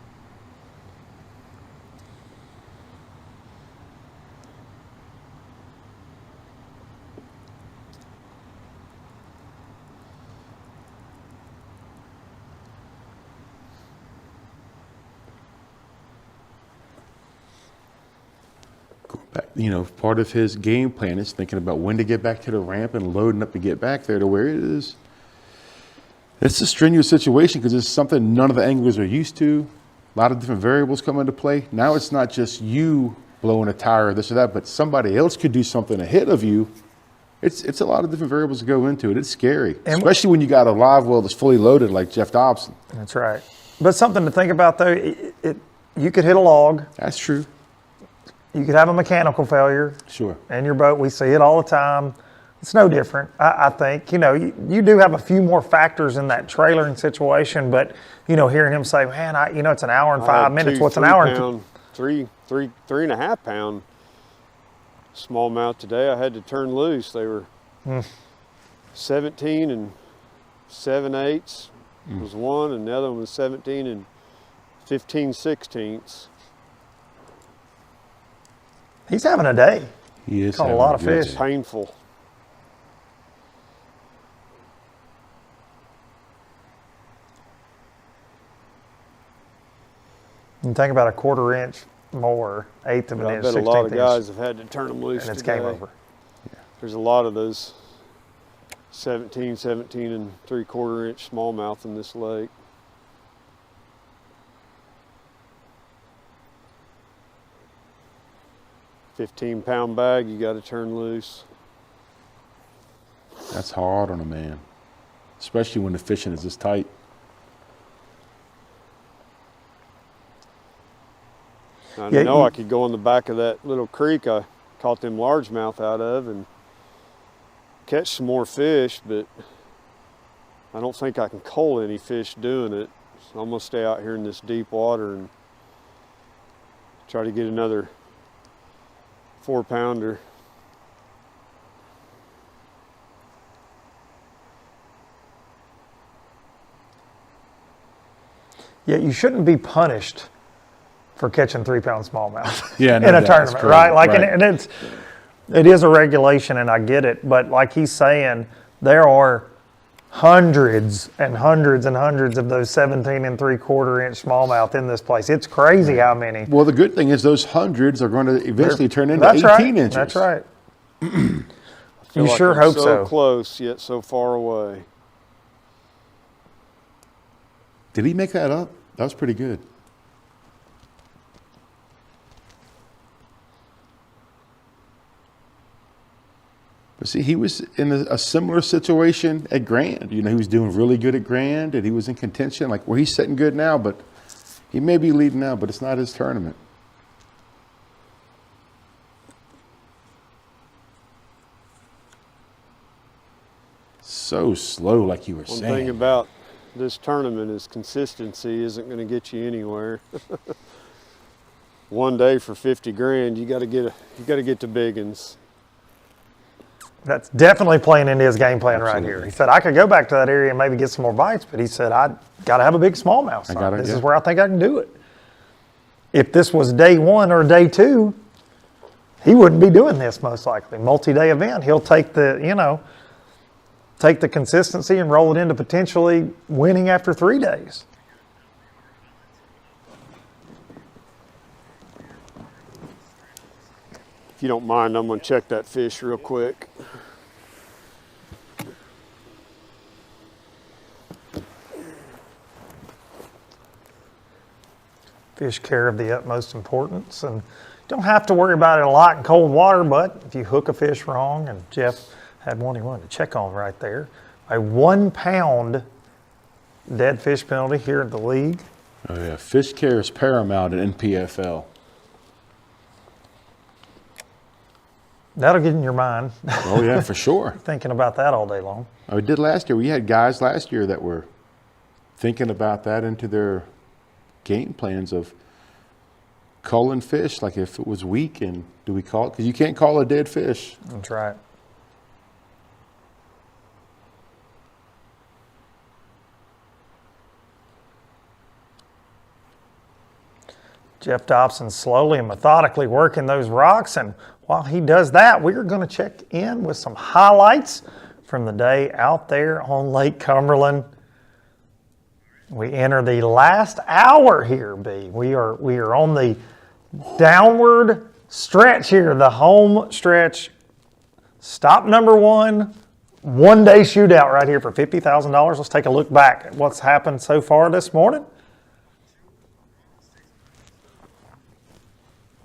You know, part of his game plan is thinking about when to get back to the ramp and loading up to get back there to where it is. It's a strenuous situation because it's something none of the anglers are used to. A lot of different variables come into play. Now it's not just you blowing a tire or this or that, but somebody else could do something ahead of you. It's a lot of different variables to go into it. It's scary, especially when you got a live well that's fully loaded like Jeff Dobson. That's right. But something to think about though, you could hit a log. That's true. You could have a mechanical failure. Sure. In your boat, we see it all the time. It's no different, I think. You know, you do have a few more factors in that trailering situation, but, you know, hearing him say, man, it's an hour and 5 minutes. What's an hour and 3.5 pound smallmouth today I had to turn loose. They were 17 and 7/8 was one, and the other one was 17 and 15/16. He's having a day. He is caught a lot of fish. It's painful. You think about a 1/4 inch more, 1/8 of an I inch, bet a 16th lot of inch, guys have had to turn them loose and it's today. game over. There's a lot of those 17 and 3/4 inch smallmouth in this lake. £15-pound bag, you got to turn loose. That's hard on a man, especially when the fishing is this tight. I know I could go in the back of that little creek I caught them largemouth out of and catch some more fish, but I don't think I can cull any fish doing it. So I'm gonna stay out here in this deep water and try to get another 4-pounder. Yeah, you shouldn't be punished for catching 3-pound smallmouth Yeah, in a tournament, right? Like, and it is a regulation, and I get it. But like he's saying, there are hundreds and hundreds and hundreds of those 17 and 3/4 inch smallmouth in this place. It's crazy how many. Well, the good thing is those hundreds are going to eventually turn into That's 18 inches. That's right. You like sure hope so. So close yet so far away. Did he make that up? That was pretty good. But see, he was in a similar situation at Grand. You know, he was doing really good at Grand, and he was in contention, like where he's sitting good now, but he may be leading now, but it's not his tournament. So slow, like you were saying. One thing about this tournament is consistency isn't going to get you anywhere. One day for 50 grand, you got to get to biggins. That's definitely playing into his game plan right here. He said, I could go back to that area and maybe get some more bites, but he said, I got to have a big smallmouth. This is where I think I can do it. If this was day 1 or day 2, he wouldn't be doing this most likely. Multi-day event, he'll take the consistency and roll it into potentially winning after 3 days. If you don't mind, I'm going to check that fish real quick. Fish care of the utmost importance, and don't have to worry about it a lot in cold water, but if you hook a fish wrong, and Jeff had one he wanted to check on right there, a 1 pound dead fish penalty here at the league. Oh yeah, fish care is paramount at NPFL. That'll get in your mind. Oh yeah, for sure. Thinking about that all day long. Oh, we did last year. We had guys last year that were thinking about that into their game plans of culling fish. Like if it was weak, and do we call it? Because you can't call a dead fish. That's right. Jeff Dobson slowly and methodically working those rocks, and while he does that, we're going to check in with some highlights from the day out there on Lake Cumberland. We enter the last hour here, B. We are on the downward stretch here, the home stretch. Stop number 1, 1 day shootout right here for $50,000. Let's take a look back at what's happened so far this morning.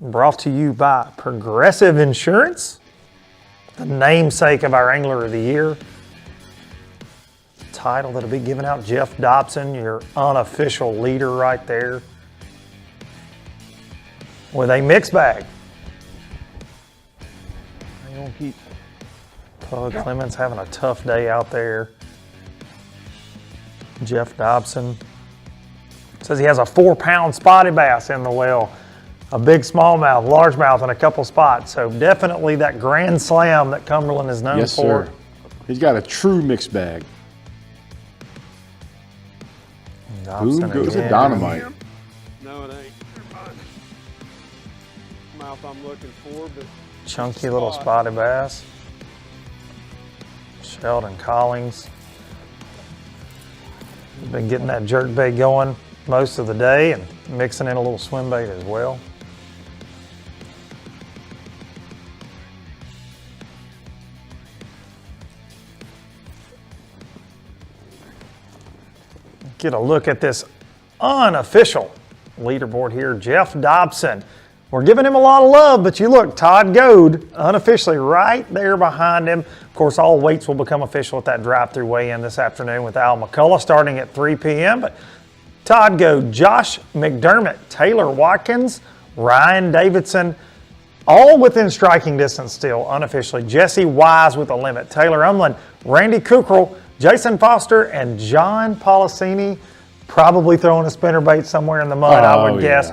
Brought to you by Progressive Insurance, the namesake of our Angler of the Year. Title that'll be given out, Jeff Dobson, your unofficial leader right there, with a mixed bag. I'm gonna keep Pug Clements having a tough day out there. Jeff Dobson says he has a 4-pound spotted bass in the well. A big smallmouth, largemouth, and a couple spots. So definitely that grand slam that Cumberland is known Yes, for. sir. He's got a true mixed bag. Dobson Boom goes again. a dynamite. No, it ain't. Mouth I'm looking for, but Chunky little spotted bass. Sheldon Collings. Been getting that jerk bait going most of the day and mixing in a little swim bait as well. Get a look at this unofficial leaderboard here. Jeff Dobson. We're giving him a lot of love, but you look, Todd Goad, unofficially right there behind him. Of course, all weights will become official at that drive-through weigh-in this afternoon with Al McCullough starting at 3 p.m. But Todd Goad, Josh McDermott, Taylor Watkins, Ryan Davidson, all within striking distance still, unofficially. Jesse Wise with a limit, Taylor Umland, Randy Kukral, Jason Foster, and John Policini, probably throwing a spinnerbait somewhere in the mud, I would guess.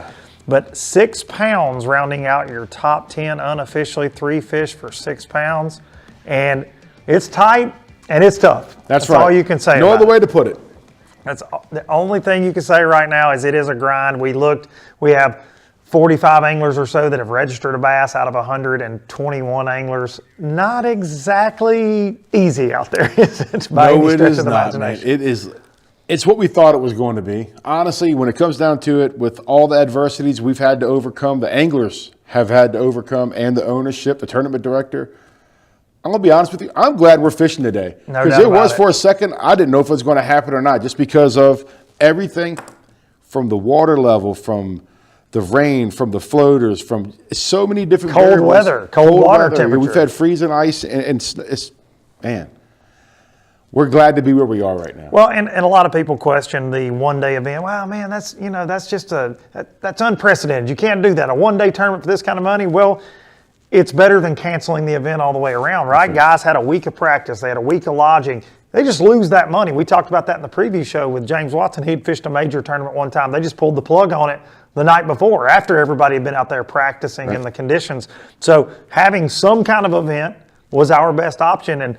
But 6 pounds rounding out your top 10 unofficially, 3 fish for 6 pounds. And it's tight and it's tough. That's right. all you can say. No other way to put it. That's the only thing you can say right now is it is a grind. We have 45 anglers or so that have registered a bass out of 121 anglers. Not exactly easy out there, is it? By any stretch of the imagination. Man. It's what we thought it was going to be. Honestly, when it comes down to it, with all the adversities we've had to overcome, the anglers have had to overcome, and the ownership, the tournament director, I'm going to be honest with you, I'm glad we're fishing today. No Because doubt it was about it. for a second, I didn't know if it was going to happen or not, just because of everything from the water level, from the rain, from the floaters, from so many different Cold variables. weather, cold water temperature. We've had freezing ice, and it's, man, we're glad to be where we are right now. Well, and a lot of people question the one-day event. Wow, man, that's that's unprecedented. You can't do that. A one-day tournament for this kind of money. Well, it's better than canceling the event all the way around, right? Guys had a week of practice. They had a week of lodging. They just lose that money. We talked about that in the preview show with James Watson. He'd fished a major tournament one time. They just pulled the plug on it the night before, after everybody had been out there practicing in the conditions. So having some kind of event was our best option, and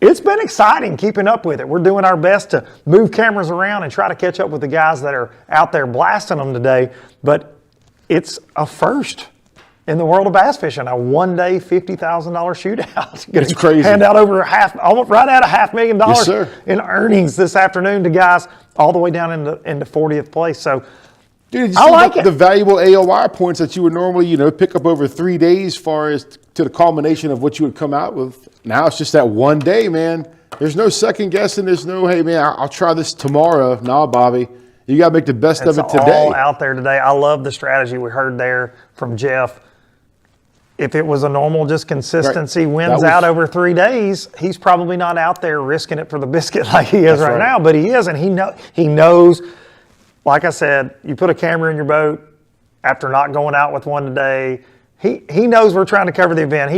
it's been exciting keeping up with it. We're doing our best to move cameras around and try to catch up with the guys that are out there blasting them today, but it's a first in the world of bass fishing, a one-day $50,000 shootout. It's crazy. Hand out over almost right at $500,000 Yes, sir. in earnings this afternoon to guys all the way down into 40th place. So, dude, I like it. The valuable AOI points that you would normally, pick up over 3 days, as far as to the culmination of what you would come out with. Now it's just that one day, man. There's no second guessing. There's no, hey, man, I'll try this tomorrow. No, Bobby, you got to make the best of it today. It's all out there today. I love the strategy we heard there from Jeff. If it was a normal just consistency, wins out over 3 days, he's probably not out there risking it for the biscuit like he is right now. But he is, and he knows. Like I said, you put a camera in your boat after not going out with one today. He knows we're trying to cover the event.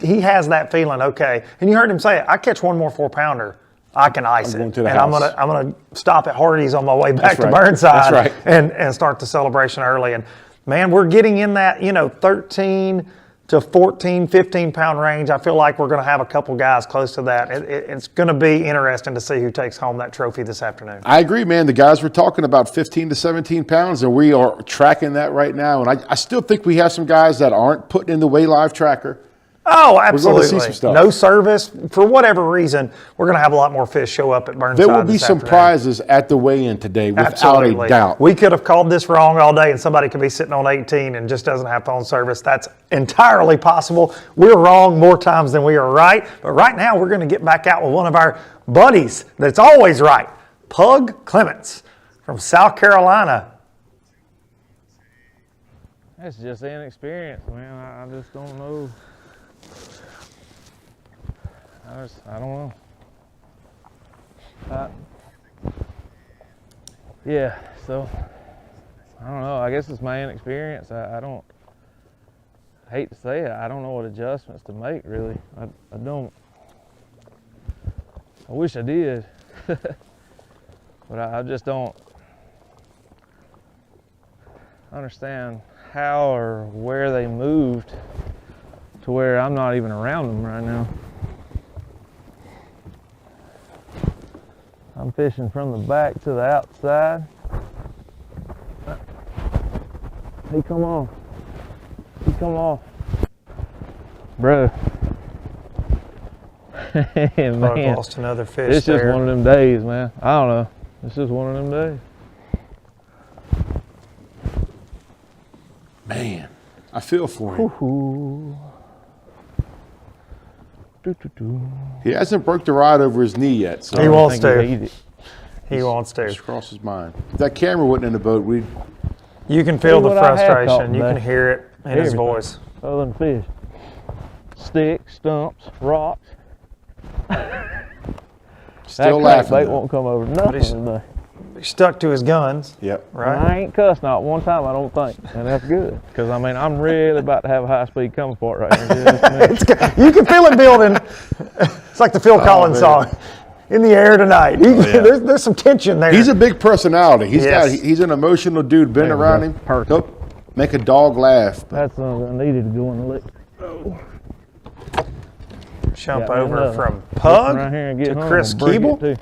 He has that feeling. Okay, and you heard him say, "I catch one more 4-pounder, I can ice it, and I'm gonna stop at Hardee's on my way back to Burnside and start the celebration early." And man, we're getting in that 13 to 14, 15-pound range. I feel like we're going to have a couple guys close to that. It's going to be interesting to see who takes home that trophy this afternoon. I agree, man. The guys were talking about 15 to 17 pounds, and we are tracking that right now. And I still think we have some guys that aren't putting in the Weigh Live tracker. Oh, absolutely. We're going to see some stuff. No service. For whatever reason, we're going to have a lot more fish show up at Burnside. There will be some prizes at the weigh-in today, without a doubt. We could have called this wrong all day, and somebody could be sitting on 18 and just doesn't have phone service. That's entirely possible. We're wrong more times than we are right. But right now, we're going to get back out with one of our buddies that's always right, Pug Clements from South Carolina. That's just inexperience, man. I just don't know. I don't know. Yeah, so I don't know. I guess it's my inexperience. I hate to say it. I don't know what adjustments to make, really. I don't. I wish I did, but I just don't understand how or where they moved to where I'm not even around them right now. I'm fishing from the back to the outside. He come off. He come off. Bro. Man, Pug lost another fish it's just one of them days, man. I don't know. It's just one of them days. Man, I feel for him. He hasn't broke the rod over his knee yet. So he wants to. He wants to. Just cross his mind. If that camera wasn't in the boat, we'd... You can feel the frustration. You can hear it in his voice. Other than fish. Sticks, stumps, rocks. Still that laughing. Bait won't come over nothing today. He stuck to his guns. Yep. Right. I ain't cussed not one time, I don't think, and that's good. Because I mean, I'm really about to have a high-speed coming for it right now. You can feel it building. It's like the Phil Collins song. In the air tonight. There's some tension there. He's a big personality. He's an emotional dude. Been around him. Nope. Make a dog laugh. That's something I needed to go in the lick. Jump over from Pug right here and get to home Chris and bring it Keeble,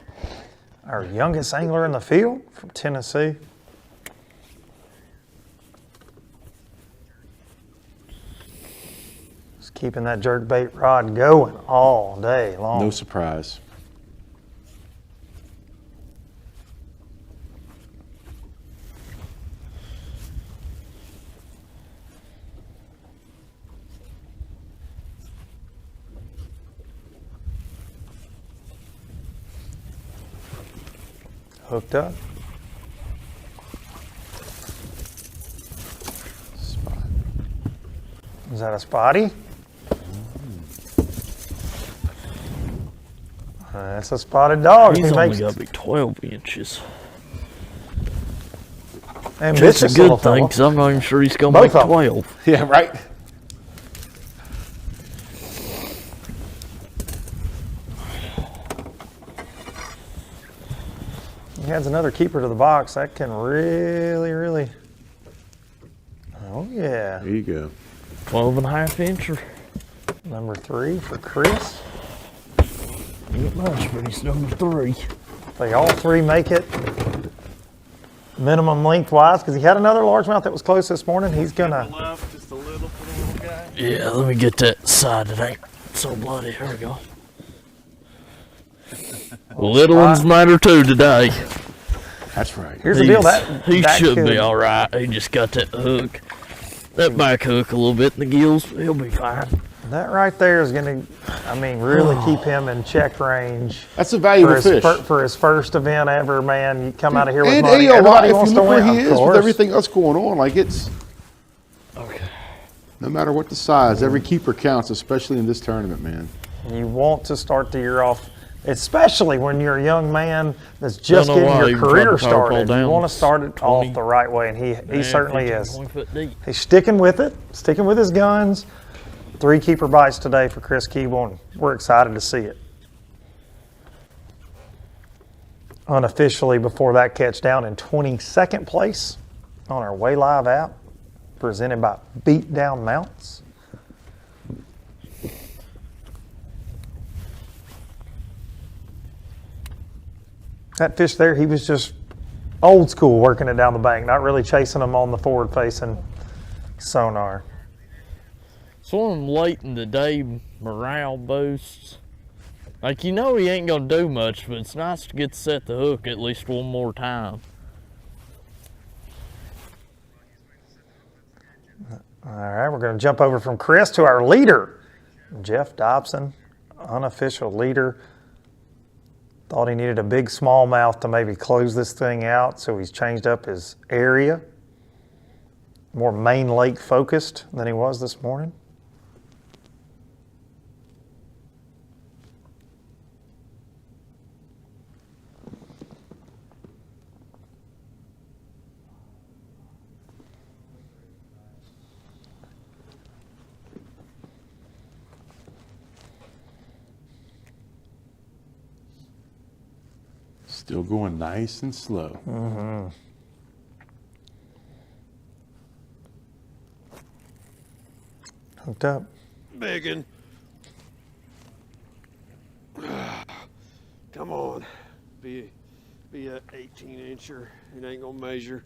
our youngest angler in the field from Tennessee. Just keeping that jerkbait rod going all day long. No surprise. Hooked up. Spot. Is that a spotty? That's a spotted dog. He's only got to be 12 inches. Ambitious That's a good thing, because I'm not even sure he's going to make 12. Yeah, right. He adds another keeper to the box. That can really. Oh, yeah. There you go. 12 and a half incher. Number 3 for Chris. Not much, but he's number 3. They all 3 make it minimum lengthwise because he had another largemouth that was close this morning. He's gonna. Left, just a little for the little guy. Yeah, let me get that side that ain't so bloody. There we go. The little ones matter too today. That's right. Here's the deal. That he should could be all right. He just got that hook, that back hook a little bit in the gills. He'll be fine. That right there is going to, really keep him in check range. That's a valuable fish. For his first event ever, man. You come out of here with And money. AOI, Everybody if wants you to look where win, he of is with course. everything else going on, like it's... Okay. No matter what the size, every keeper counts, especially in this tournament, man. You want to start the year off, especially when you're a young man that's just getting your career started. You want to start it off the right way, and he certainly is. He's sticking with it, sticking with his guns. 3 keeper bites today for Chris Keeble, and we're excited to see it. Unofficially, before that catch down in 22nd place on our Way Live app, presented by Beat Down Mounts. That fish there, he was just old school working it down the bank, not really chasing them on the forward facing sonar. It's one of them late in the day morale boosts. Like, you know he ain't gonna do much, but it's nice to get to set the hook at least one more time. All right, we're going to jump over from Chris to our leader, Jeff Dobson, unofficial leader. Thought he needed a big smallmouth to maybe close this thing out, so he's changed up his area. More main lake focused than he was this morning. Still going nice and slow. Mm-hmm. Hooked up. Biggin. Come on. Be a 18-incher. It ain't gonna measure.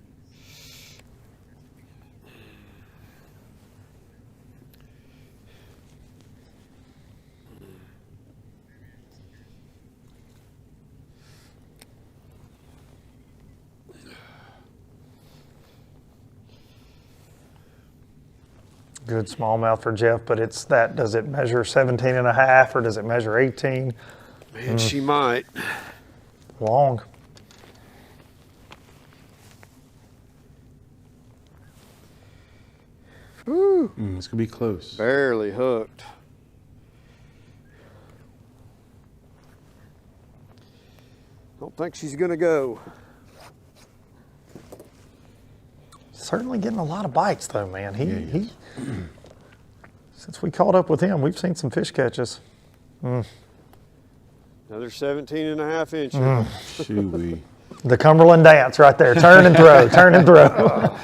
Good smallmouth for Jeff, but it's that, does it measure 17 and a half or does it measure 18? Man, she might. Long. Woo. It's gonna be close. Barely hooked. Don't think she's gonna go. Certainly getting a lot of bites though, man. He since we caught up with him, we've seen some fish catches. Another 17 and a half inches. Shoo-wee. The Cumberland dance right there. Turn and throw, turn and throw.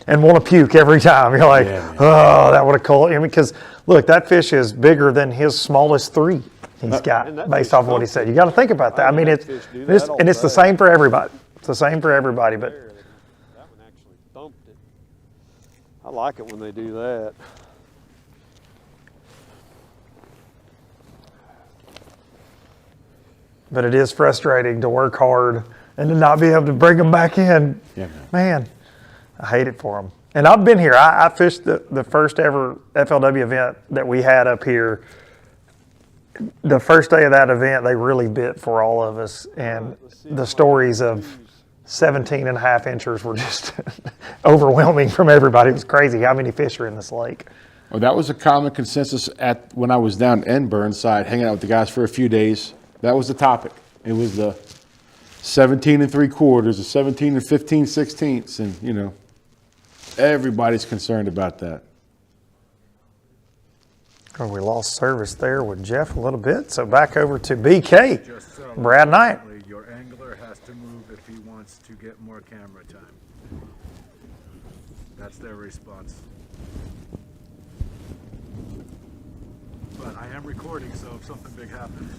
And want to puke every time. You're like, oh, that would have caught him. Because look, that fish is bigger than his smallest 3 he's got, based off what he said. You got to think about that. I mean, it's the same for everybody. It's the same for everybody. But that one actually thumped it. I like it when they do that. But it is frustrating to work hard and to not be able to bring them back in. Yeah, man, I hate it for them. And I've been here. I fished the first ever FLW event that we had up here. The first day of that event, they really bit for all of us. And the stories of 17 and a half inchers were just overwhelming from everybody. It was crazy how many fish are in this lake. Well, that was a common consensus when I was down in Burnside hanging out with the guys for a few days. That was the topic. It was the 17 3/4, the 17 15 16ths, and you know, everybody's concerned about that. Oh, we lost service there with Jeff a little bit, so back over to BK, Brad Knight. Your angler has to move if he wants to get more camera time. That's their response. But I am recording, so if something big happens.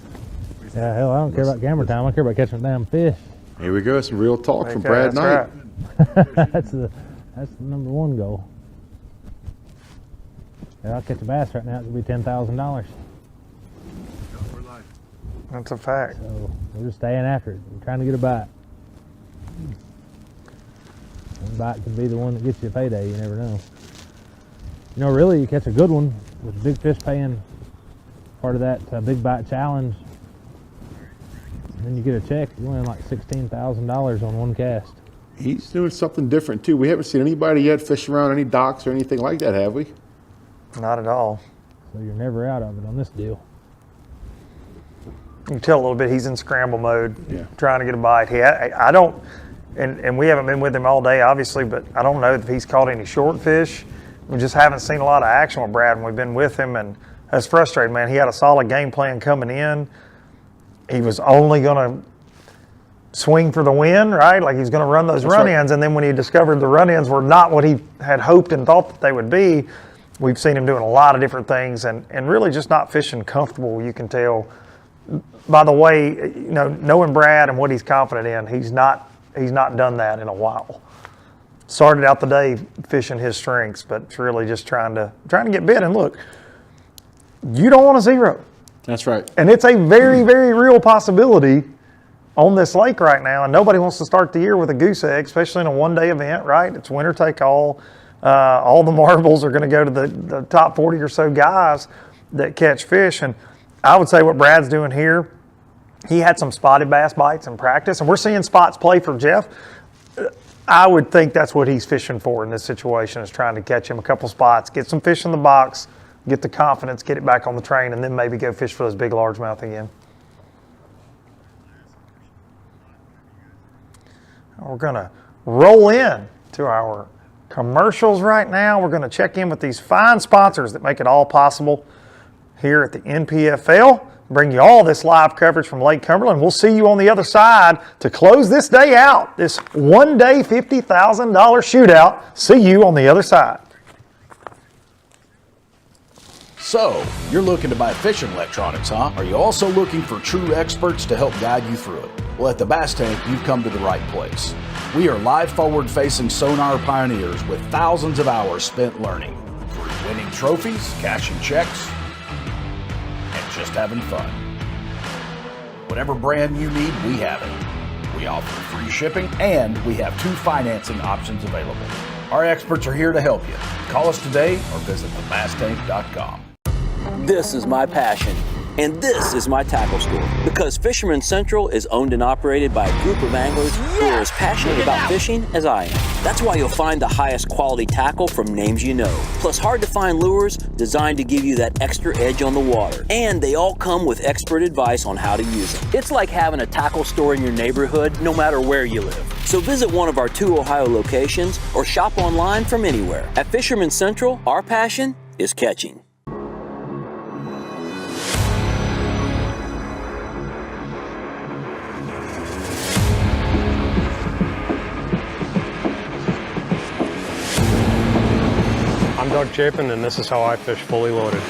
Yeah, hell, I don't care about camera time. I care about catching a damn fish. Here we go, some real talk from Brad Knight. Right. that's the number one goal. Yeah, I'll catch a bass right now. It'll be $10,000. That's a fact. So we're just staying after it. We're trying to get a bite. One bite could be the one that gets you a payday. You never know. You know, really, you catch a good one with big fish paying part of that big bite challenge. And then you get a check. You win like $16,000 on one cast. He's doing something different too. We haven't seen anybody yet fish around any docks or anything like that, have we? Not at all. So you're never out of it on this deal. You can tell a little bit he's in scramble mode, trying to get a bite. I don't, and we haven't been with him all day, obviously, but I don't know if he's caught any short fish. We just haven't seen a lot of action with Brad when we've been with him, and that's frustrating, man. He had a solid game plan coming in. He was only going to swing for the win, right? Like he's going to run those run-ins, and then when he discovered the run-ins were not what he had hoped and thought that they would be, we've seen him doing a lot of different things and really just not fishing comfortable, you can tell. By the way, you know, knowing Brad and what he's confident in, he's not done that in a while. Started out the day fishing his strengths, but it's really just trying to get bit. And look, you don't want a zero. That's right. And it's a very, very real possibility on this lake right now. And nobody wants to start the year with a goose egg, especially in a one-day event, right? It's winner take all. All the marbles are going to go to the top 40 or so guys that catch fish. And I would say what Brad's doing here, he had some spotted bass bites in practice, and we're seeing spots play for Jeff. I would think that's what he's fishing for in this situation, is trying to catch him a couple spots, get some fish in the box, get the confidence, get it back on the train, and then maybe go fish for those big largemouth again. We're going to roll in to our commercials right now. We're going to check in with these fine sponsors that make it all possible here at the NPFL. Bring you all this live coverage from Lake Cumberland. We'll see you on the other side to close this day out, this one-day $50,000 shootout. See you on the other side. So, you're looking to buy fishing electronics, huh? Are you also looking for true experts to help guide you through it? Well, at the Bass Tank, you've come to the right place. We are live forward-facing sonar pioneers with thousands of hours spent learning. Through winning trophies, cashing checks, and just having fun. Whatever brand you need, we have it. We offer free shipping, and we have 2 financing options available. Our experts are here to help you. Call us today or visit thebasstank.com. This is my passion, and this is my tackle store. Because Fisherman Central is owned and operated by a group of anglers who are as passionate about fishing as I am. That's why you'll find the highest quality tackle from names you know. Plus hard to find lures designed to give you that extra edge on the water. And they all come with expert advice on how to use them. It's like having a tackle store in your neighborhood, no matter where you live. So visit one of our 2 Ohio locations or shop online from anywhere. At Fisherman Central, our passion is catching. I'm Doug Chapin, and this is how I fish fully loaded.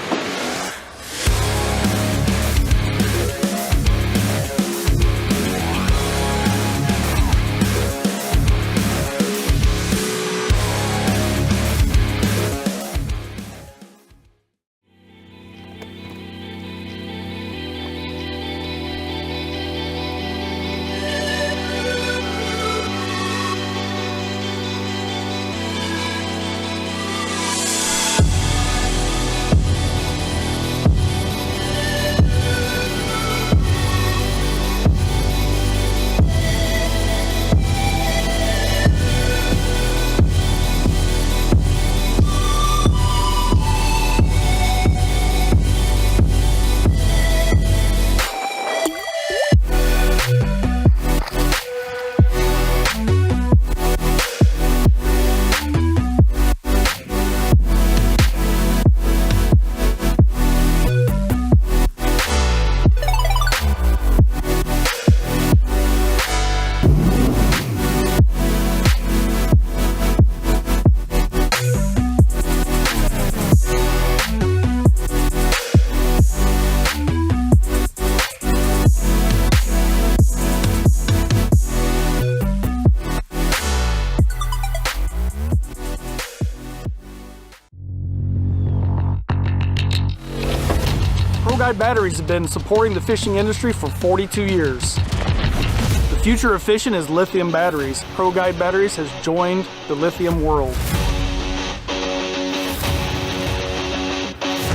Guide Batteries have been supporting the fishing industry for 42 years. The future of fishing is lithium batteries. Pro Guide Batteries has joined the lithium world.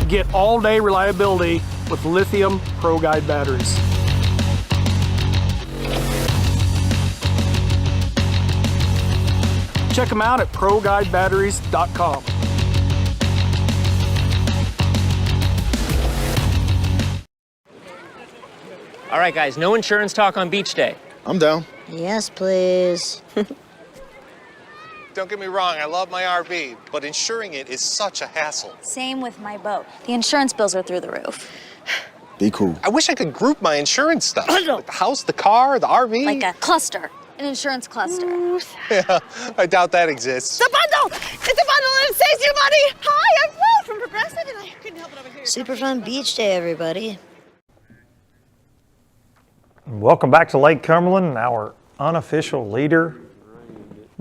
Get all-day reliability with lithium Pro Guide batteries. Check them out at ProGuideBatteries.com. All right, guys, no insurance talk on beach day. I'm down. Yes, please. Don't get me wrong, I love my RV, but insuring it is such a hassle. Same with my boat. The insurance bills are through the roof. Be cool. I wish I could group my insurance stuff. Like the house, the car, the RV. Like a cluster, an insurance cluster. Yeah, I doubt that exists. It's a bundle! It's a bundle and it saves you money! Hi, I'm Will from Progressive and I couldn't help it over here. Super fun beach day, everybody. Welcome back to Lake Cumberland, our unofficial leader,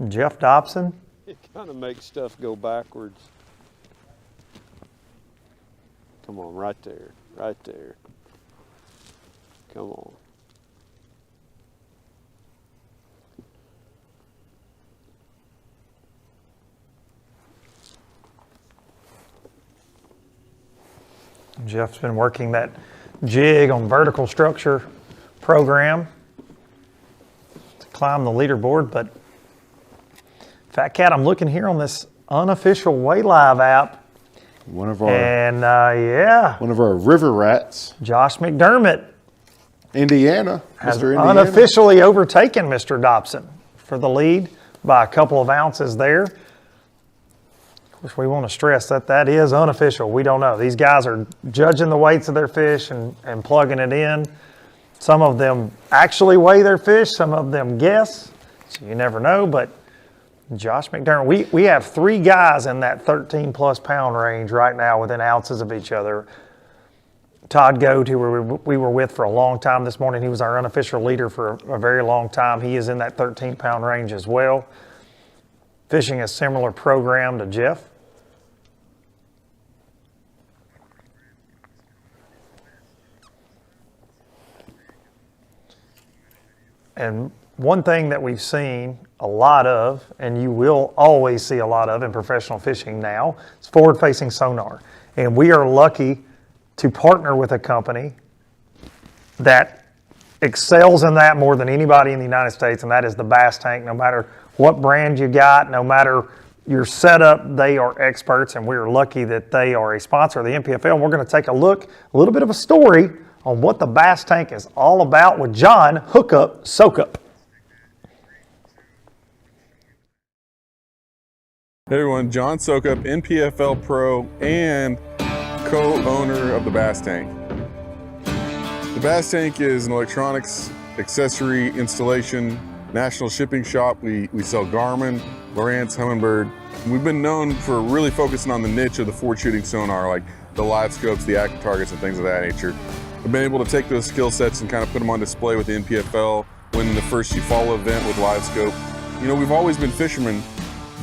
Jeff Dobson. It kind of makes stuff go backwards. Come on, right there, right there. Come on. Jeff's been working that jig on vertical structure program to climb the leaderboard, but Fat Cat, I'm looking here on this unofficial Waylive app. One of our one of our river rats, Josh McDermott, Indiana, has Mr. Indiana. unofficially overtaken Mr. Dobson for the lead by a couple of ounces there. which we want to stress that is unofficial. We don't know. These guys are judging the weights of their fish and plugging it in. Some of them actually weigh their fish. Some of them guess. So you never know. But Josh McDermott, we have 3 guys in that 13-plus pound range right now within ounces of each other. Todd Goat, who we were with for a long time this morning, he was our unofficial leader for a very long time. He is in that 13-pound range as well, fishing a similar program to Jeff. And one thing that we've seen a lot of, and you will always see a lot of in professional fishing now, is forward-facing sonar. And we are lucky to partner with a company that excels in that more than anybody in the United States, and that is the Bass Tank. No matter what brand you got, no matter your setup, they are experts, and we are lucky that they are a sponsor of the NPFL. And we're going to take a look, a little bit of a story on what the Bass Tank is all about with John Hookup Soakup. Hey everyone, John Soakup, NPFL Pro and co-owner of the Bass Tank. The Bass Tank is an electronics accessory installation national shipping shop. We sell Garmin, Lowrance, Humminbird. We've been known for really focusing on the niche of the forward shooting sonar, like the live scopes, the active targets, and things of that nature. We've been able to take those skill sets and kind of put them on display with the NPFL, winning the first UFOLO event with live scope. You know, we've always been fishermen,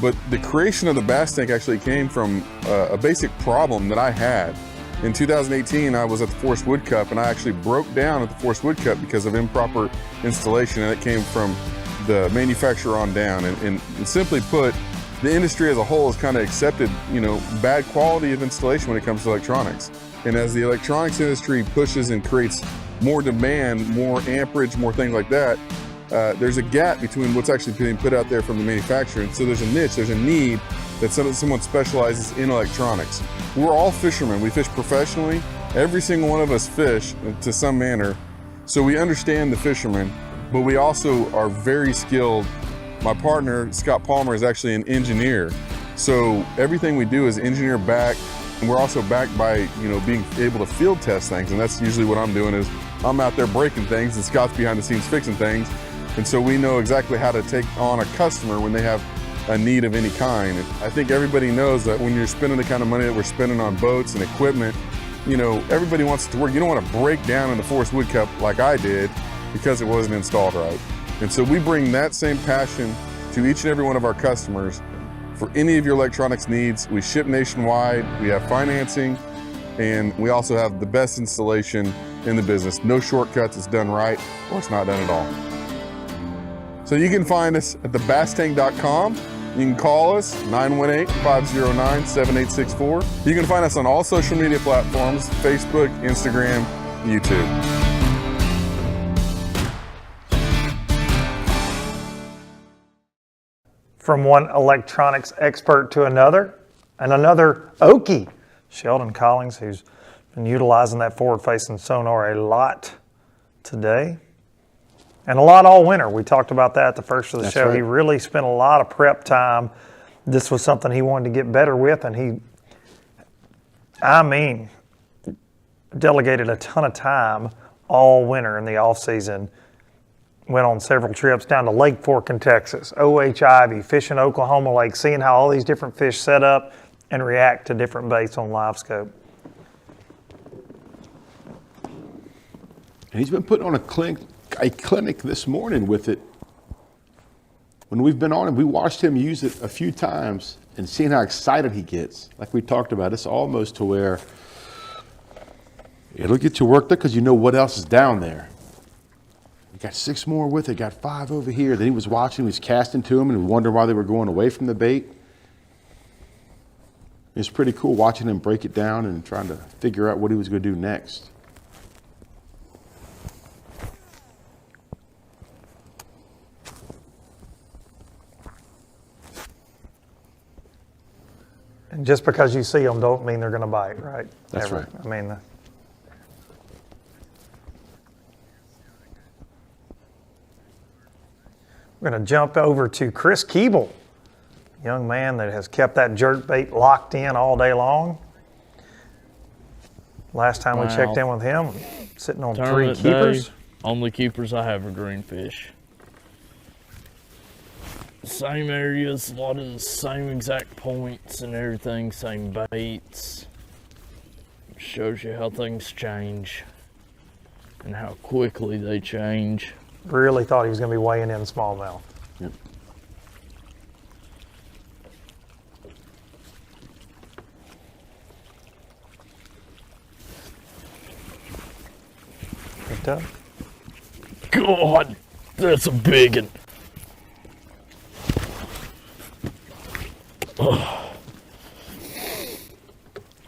but the creation of the Bass Tank actually came from a basic problem that I had. In 2018, I was at the Forest Wood Cup, and I actually broke down at the Forest Wood Cup because of improper installation, and it came from the manufacturer on down. And simply put, the industry as a whole has kind of accepted, you know, bad quality of installation when it comes to electronics. And as the electronics industry pushes and creates more demand, more amperage, more things like that, there's a gap between what's actually being put out there from the manufacturer. And so there's a niche, there's a need that someone specializes in electronics. We're all fishermen. We fish professionally. Every single one of us fish to some manner. So we understand the fishermen, but we also are very skilled. My partner, Scott Palmer, is actually an engineer. So everything we do is engineer backed, and we're also backed by, you know, being able to field test things. And that's usually what I'm doing is I'm out there breaking things and Scott's behind the scenes fixing things. And so we know exactly how to take on a customer when they have a need of any kind. And I think everybody knows that when you're spending the kind of money that we're spending on boats and equipment, you know, everybody wants it to work. You don't want to break down in the Forest Wood Cup like I did because it wasn't installed right. And so we bring that same passion to each and every one of our customers for any of your electronics needs. We ship nationwide, we have financing, and we also have the best installation in the business. No shortcuts, it's done right or it's not done at all. So you can find us at thebasstank.com. You can call us, 918-509-7864. You can find us on all social media platforms, Facebook, Instagram, YouTube. From one electronics expert to another, and another Okie, Sheldon Collings, who's been utilizing that forward-facing sonar a lot today. And a lot all winter. We talked about that at the first of the show. Right. He really spent a lot of prep time. This was something he wanted to get better with, and he, delegated a ton of time all winter in the off season. Went on several trips down to Lake Fork in Texas, O.H. Ivy, fishing Oklahoma Lake, seeing how all these different fish set up and react to different baits on live scope. And he's been putting on a clinic this morning with it. When we've been on him, we watched him use it a few times and seeing how excited he gets. Like we talked about, it's almost to where it'll get you worked up because you know what else is down there. You got 6 more with it, got 5 over here. Then he was watching, he was casting to them and wondering why they were going away from the bait. It's pretty cool watching him break it down and trying to figure out what he was going to do next. And just because you see them don't mean they're going to bite, right? That's right. I mean, we're going to jump over to Chris Keeble. Young man that has kept that jerk bait locked in all day long. Last time we checked in with him, sitting on Tournament 3 keepers. day, only keepers I have are greenfish. Same areas, a lot of the same exact points and everything, same baits. Shows you how things change and how quickly they change. Really thought he was going to be weighing in smallmouth. Yep. Picked up. God, that's a big one.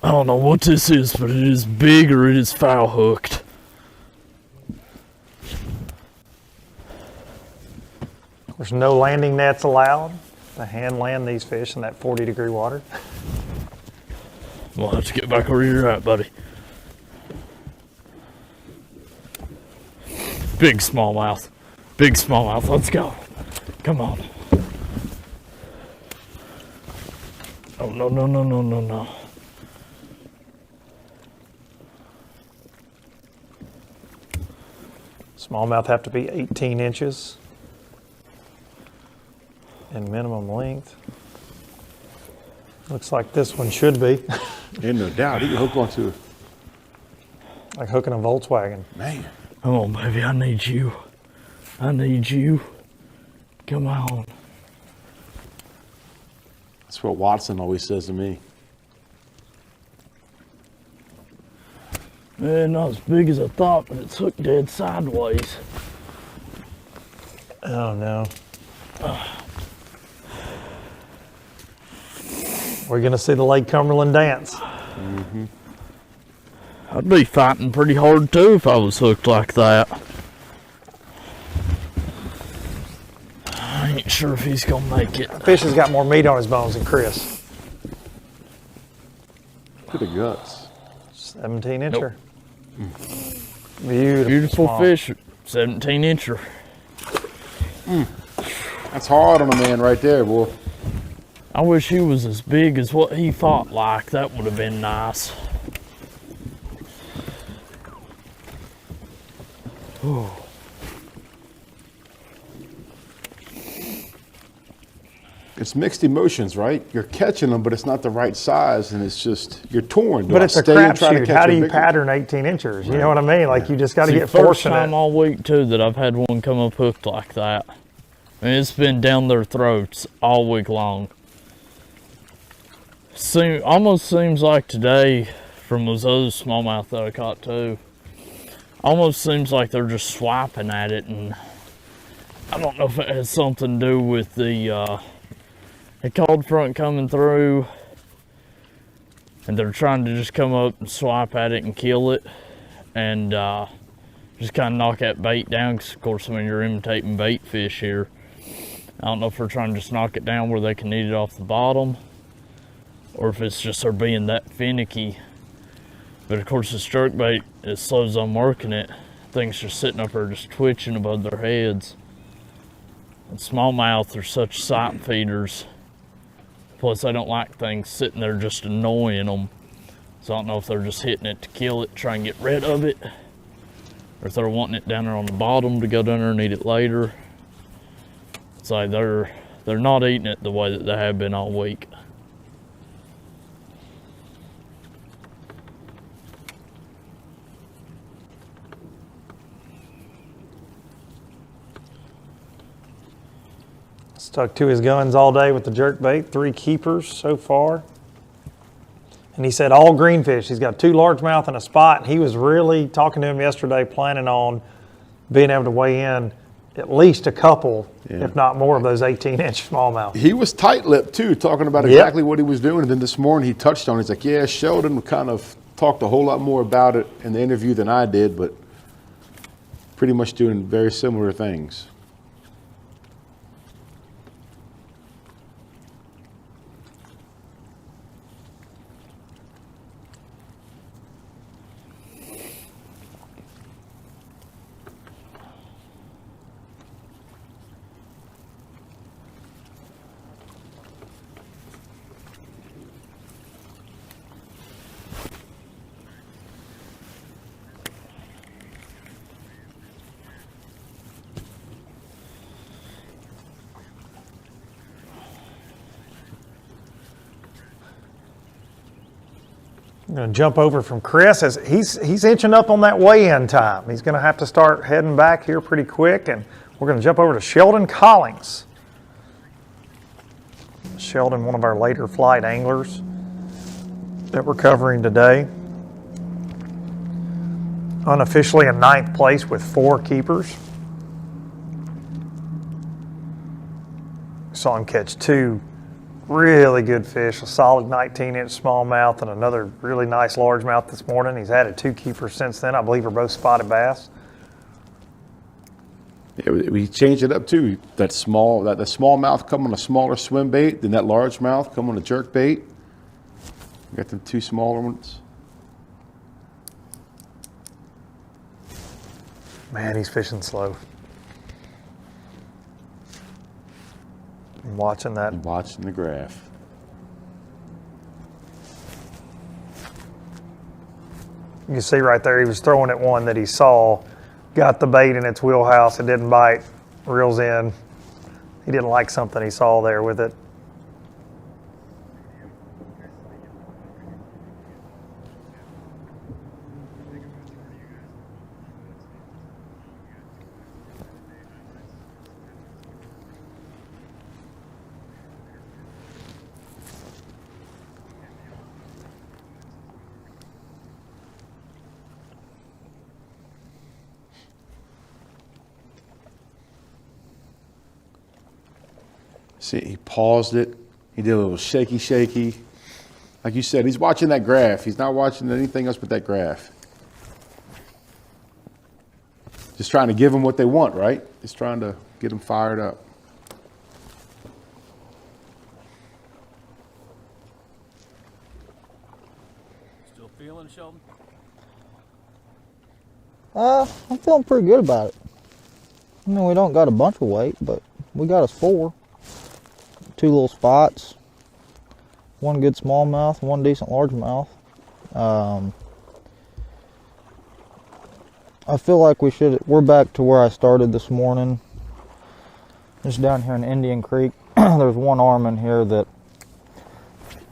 I don't know what this is, but it is big or it is foul hooked. There's no landing nets allowed to hand land these fish in that 40-degree water. We'll have to get back where you're at, buddy. Big smallmouth. Big smallmouth. Let's go. Come on. Oh, no, no, no, no, no, no. Smallmouth have to be 18 inches in minimum length. Looks like this one should be. Ain't no doubt. He can hook onto it. Like hooking a Volkswagen. Man. Come on, baby. I need you. I need you. Come on. That's what Watson always says to me. Man, not as big as I thought, but it's hooked dead sideways. Oh no. We're gonna see the Lake Cumberland dance. Mm-hmm. I'd be fighting pretty hard too if I was hooked like that. I ain't sure if he's gonna make it. Fish has got more meat on his bones than Chris. Look at the guts. 17 incher. Nope. Beautiful small fish, 17 incher. That's hard on a man right there, boy. I wish he was as big as what he fought like. That would have been nice. Ooh. It's mixed emotions, right? You're catching them, but it's not the right size, and it's just, you're torn. But it's a crapshoot. How do you pattern 18 inchers? You know what I mean? Like, you just got to get fortunate. First time all week, too, that I've had one come up hooked like that. And it's been down their throats all week long. Almost seems like today, from those other smallmouth that I caught, too, almost seems like they're just swiping at it, and I don't know if it has something to do with the cold front coming through, and they're trying to just come up and swipe at it and kill it, and just kind of knock that bait down, because of course, I mean, you're imitating bait fish here. I don't know if they're trying to just knock it down where they can eat it off the bottom, or if it's just they're being that finicky. But of course, this jerkbait, as slow as I'm working it, things are sitting up there just twitching above their heads. And smallmouth are such sight feeders. Plus, I don't like things sitting there just annoying them. So I don't know if they're just hitting it to kill it, try and get rid of it, or if they're wanting it down there on the bottom to go down there and eat it later. It's like they're not eating it the way that they have been all week. Stuck to his guns all day with the jerkbait. 3 keepers so far. And he said all greenfish. He's got 2 largemouth and a spot. He was really talking to him yesterday, planning on being able to weigh in at least a couple, if not more, of those 18-inch smallmouth. He was tight-lipped, too, talking about exactly what he was doing. And then this morning he touched on it. He's like, yeah, Sheldon kind of talked a whole lot more about it in the interview than I did, but pretty much doing very similar things. I'm going to jump over from Chris as he's inching up on that weigh-in time. He's going to have to start heading back here pretty quick, and we're going to jump over to Sheldon Collings. Sheldon, one of our later flight anglers that we're covering today. Unofficially in 9th place with 4 keepers. Saw him catch 2 really good fish, a solid 19-inch smallmouth and another really nice largemouth this morning. He's added 2 keepers since then. I believe are both spotted bass. Yeah, we changed it up too. The smallmouth come on a smaller swim bait, then that largemouth come on a jerk bait. We got them 2 smaller ones. Man, he's fishing slow. I'm watching that. I'm watching the graph. You can see right there, he was throwing at one that he saw, got the bait in its wheelhouse, it didn't bite, reels in. He didn't like something he saw there with it. See, he paused it. He did a little shaky. Like you said, he's watching that graph. He's not watching anything else but that graph. Just trying to give them what they want, right? Just trying to get them fired up. Still feeling, Sheldon? I'm feeling pretty good about it. I mean, we don't got a bunch of weight, but we got us 4. 2 little spots, 1 good smallmouth, 1 decent largemouth. I feel like we're back to where I started this morning. Just down here in Indian Creek, there's one arm in here that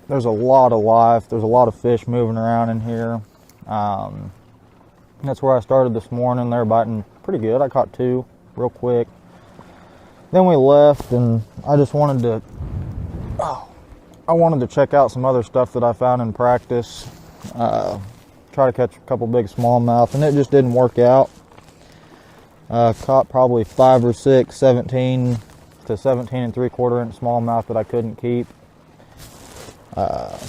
there's a lot of life. There's a lot of fish moving around in here. That's where I started this morning. They're biting pretty good. I caught 2 real quick. Then we left, and I just wanted to check out some other stuff that I found in practice. Try to catch a couple big smallmouth, and it just didn't work out. Caught probably 5 or 6 17 to 17 3/4 inch smallmouth that I couldn't keep. But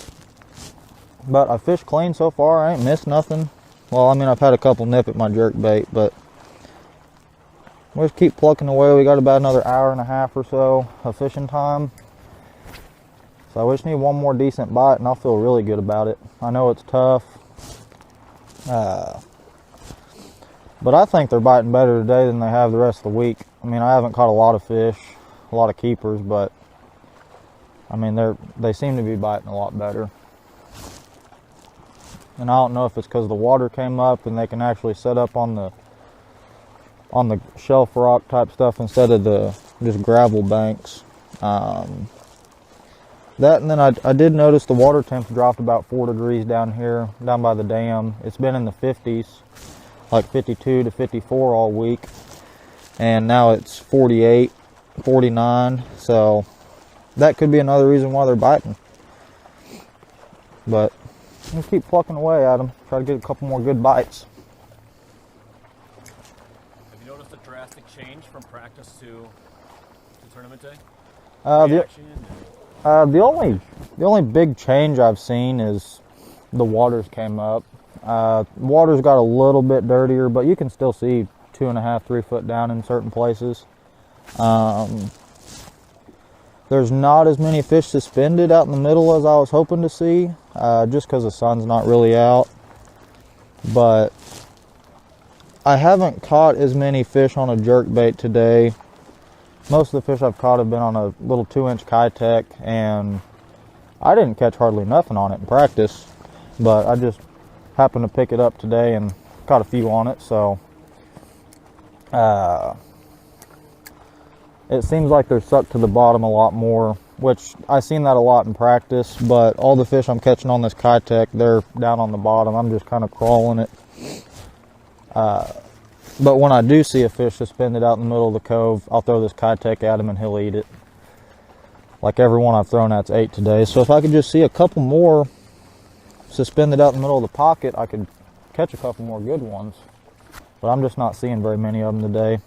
I fished clean so far. I ain't missed nothing. Well, I mean, I've had a couple nip at my jerk bait, but we'll just keep plucking away. We got about another hour and a half or so of fishing time. So I just need one more decent bite, and I'll feel really good about it. I know it's tough. But I think they're biting better today than they have the rest of the week. I mean, I haven't caught a lot of fish, a lot of keepers, but I mean, they seem to be biting a lot better. And I don't know if it's because the water came up and they can actually set up on the shelf rock type stuff instead of the just gravel banks. That, and then I did notice the water temp dropped about 4 degrees down here, down by the dam. It's been in the 50s, like 52 to 54 all week. And now it's 48, 49. So that could be another reason why they're biting. But we'll keep plucking away at them, try to get a couple more good bites. Have you noticed a drastic change from practice to tournament day? The only big change I've seen is the waters came up. Water's got a little bit dirtier, but you can still see 2.5, 3 foot down in certain places. There's not as many fish suspended out in the middle as I was hoping to see, just because the sun's not really out. But I haven't caught as many fish on a jerkbait today. Most of the fish I've caught have been on a little 2-inch Kitech, and I didn't catch hardly nothing on it in practice, but I just happened to pick it up today and caught a few on it. So it seems like they're sucked to the bottom a lot more which I seen that a lot in practice, but all the fish I'm catching on this Kitech, they're down on the bottom. I'm just kind of crawling it. But when I do see a fish suspended out in the middle of the cove, I'll throw this Kitech at him and he'll eat it. Like every one I've thrown at's 8 today. So if I could just see a couple more suspended out in the middle of the pocket, I could catch a couple more good ones. But I'm just not seeing very many of them today.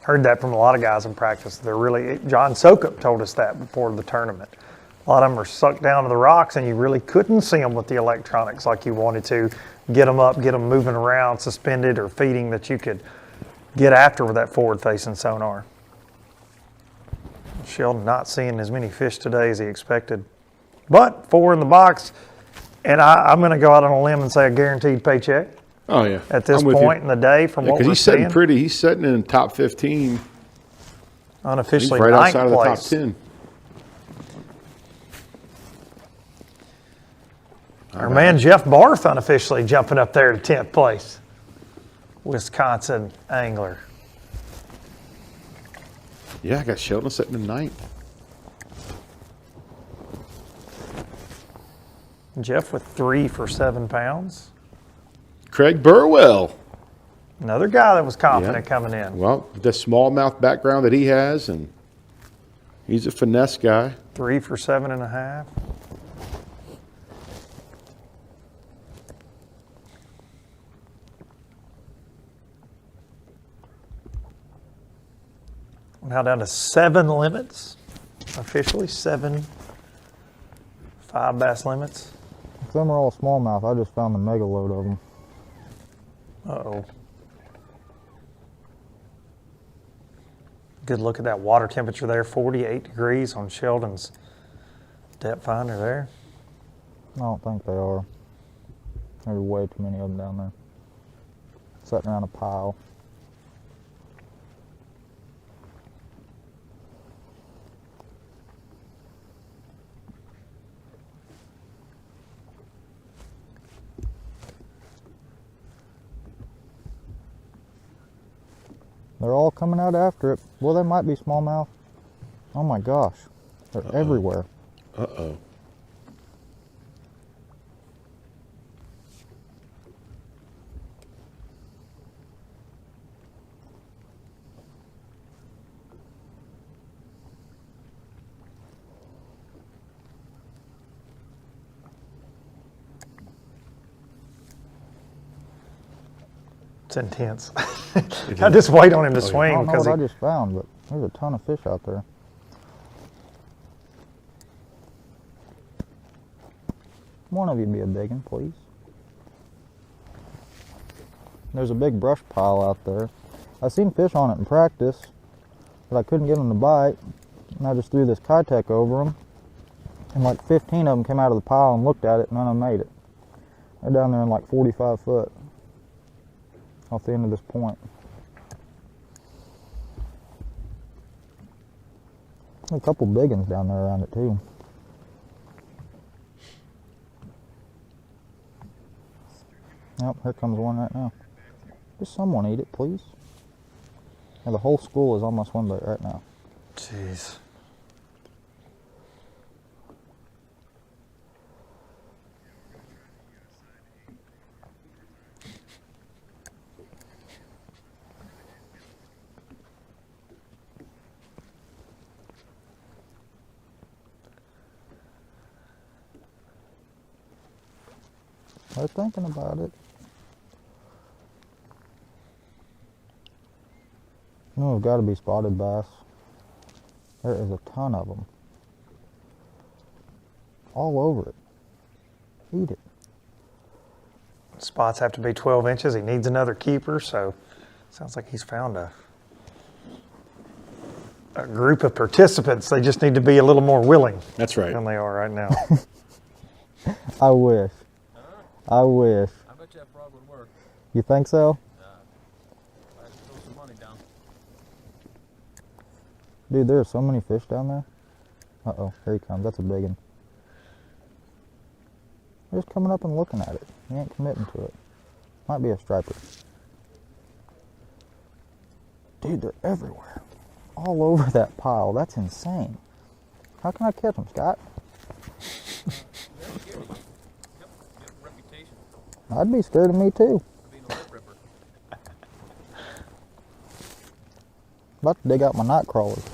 Heard that from a lot of guys in practice. They're really, John Sokup told us that before the tournament. A lot of them are sucked down to the rocks and you really couldn't see them with the electronics like you wanted to. Get them up, get them moving around, suspended or feeding, that you could get after with that forward-facing sonar. Sheldon not seeing as many fish today as he expected. But 4 in the box, and I'm going to go out on a limb and say a guaranteed paycheck. Oh yeah. At this point in the day, from what we're he's sitting seeing. pretty. He's sitting in the top 15. Unofficially, he's right ninth outside of the top place. 10. Our man Jeff Barth unofficially jumping up there to 10th place. Wisconsin angler. Yeah, I got Sheldon sitting in 9th. Jeff with 3 for 7 pounds. Craig Burwell. Another guy that was confident coming in. Well, the smallmouth background that he has, and he's a finesse guy. 3 for 7.5. Now down to 7 limits, officially 7 5 bass limits. Some are all smallmouth. I just found the mega load of them. Uh-oh. Good look at that water temperature there, 48 degrees on Sheldon's depth finder there. I don't think they are. There's way too many of them down there. Sitting around a pile. They're all coming out after it. Well, they might be smallmouth. Oh my gosh. They're everywhere. Uh-oh. It's intense. I just wait on him to I swing don't know because what I just found, but there's a ton of fish out there. One of you be a big one, please. There's a big brush pile out there. I seen fish on it in practice, but I couldn't get them to bite. And I just threw this Kitech over them. And like 15 of them came out of the pile and looked at it, and none of them made it. They're down there in like 45 foot. Off the end of this point. A couple big ones down there around it too. Yep, here comes one right now. Just someone eat it, please. Yeah, the whole school is on my swim bait right now. Jeez. They're thinking about it. No, it's got to be spotted bass. There is a ton of them. All over it. Eat it. Spots have to be 12 inches. He needs another keeper, so sounds like he's found a group of participants. They just need to be a little more willing. That's right. Than they are right now. I wish. I wish. I bet you that frog would work. You think so? I have to throw some money down. Dude, there are so many fish down there. Uh-oh, here he comes. That's a big one. They're just coming up and looking at it. He ain't committing to it. Might be a striper. Dude, they're everywhere. All over that pile. That's insane. How can I catch them, Scott? I'd be scared of me too. About to dig out my night crawlers.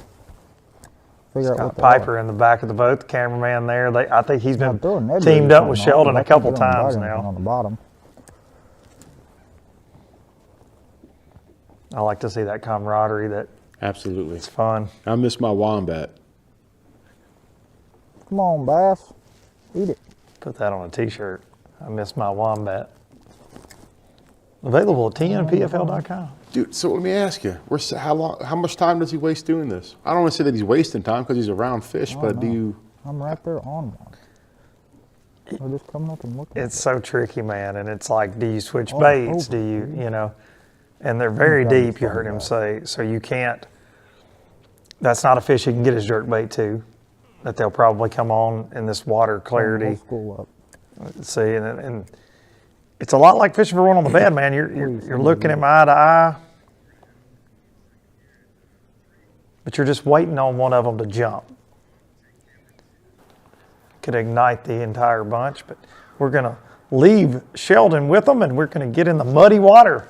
Figure out what they Piper are. in the back of the boat, the cameraman there. I think he's been Ned teamed up with Sheldon a couple times now. On the bottom. I like to see that camaraderie. That absolutely, it's fun. I miss my wombat. Come on, bass, eat it. Put that on a T-shirt. I miss my wombat. Available at TNPFL.com. Dude, so let me ask you, how much time does he waste doing this? I don't want to say that he's wasting time because he's around fish, but do you? I'm right there on one. We're just coming up and looking. It's so tricky, man, and it's like, do you switch baits? Do you know? And they're very deep, you heard him say, so you can't, that's not a fish he can get his jerk bait to, that they'll probably come on in this water clarity. School up. See, and it's a lot like fishing for one on the bed, man. You're looking at him eye to eye, but you're just waiting on one of them to jump. Could ignite the entire bunch, but we're gonna leave Sheldon with them, and we're gonna get in the muddy water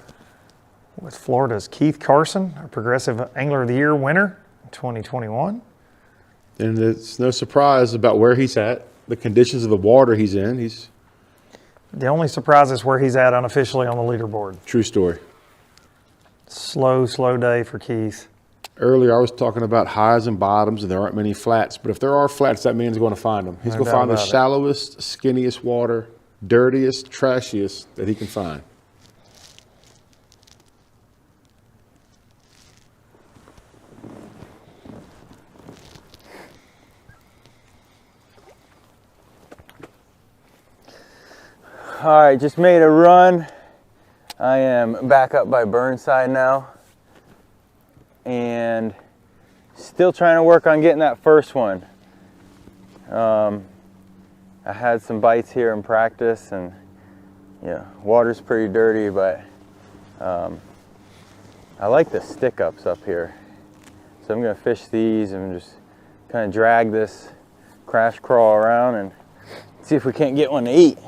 with Florida's Keith Carson, our Progressive Angler of the Year winner in 2021. And it's no surprise about where he's at, the conditions of the water he's in. The only surprise is where he's at unofficially on the leaderboard. True story. Slow day for Keith. Earlier I was talking about highs and bottoms, and there aren't many flats. But if there are flats, that man's going to find them. He's going to find the shallowest, skinniest water, dirtiest, trashiest that he can find. All right, just made a run. I am back up by Burnside now. And still trying to work on getting that first one. I had some bites here in practice, and yeah, water's pretty dirty, but I like the stick-ups up here. So I'm gonna fish these and just kind of drag this crash crawl around and see if we can't get one to eat.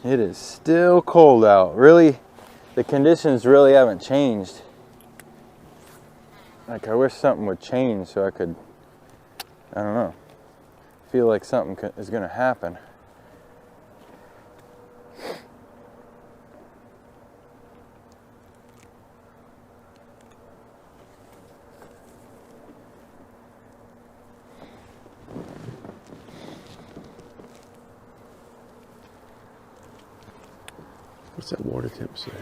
It is still cold out. Really, the conditions really haven't changed. Like, I wish something would change so I could, I don't know, feel like something is gonna happen. What's that water temp say?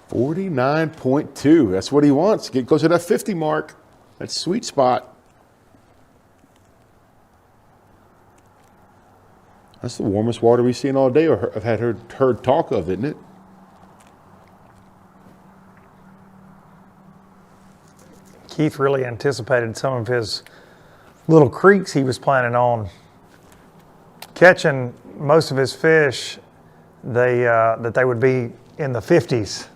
49.2. That's what he wants. Get closer to that 50 mark. That's sweet spot. That's the warmest water we've seen all day, or I've heard talk of, isn't it? Keith really anticipated some of his little creeks he was planning on catching. Most of his fish, that they would be in the 50s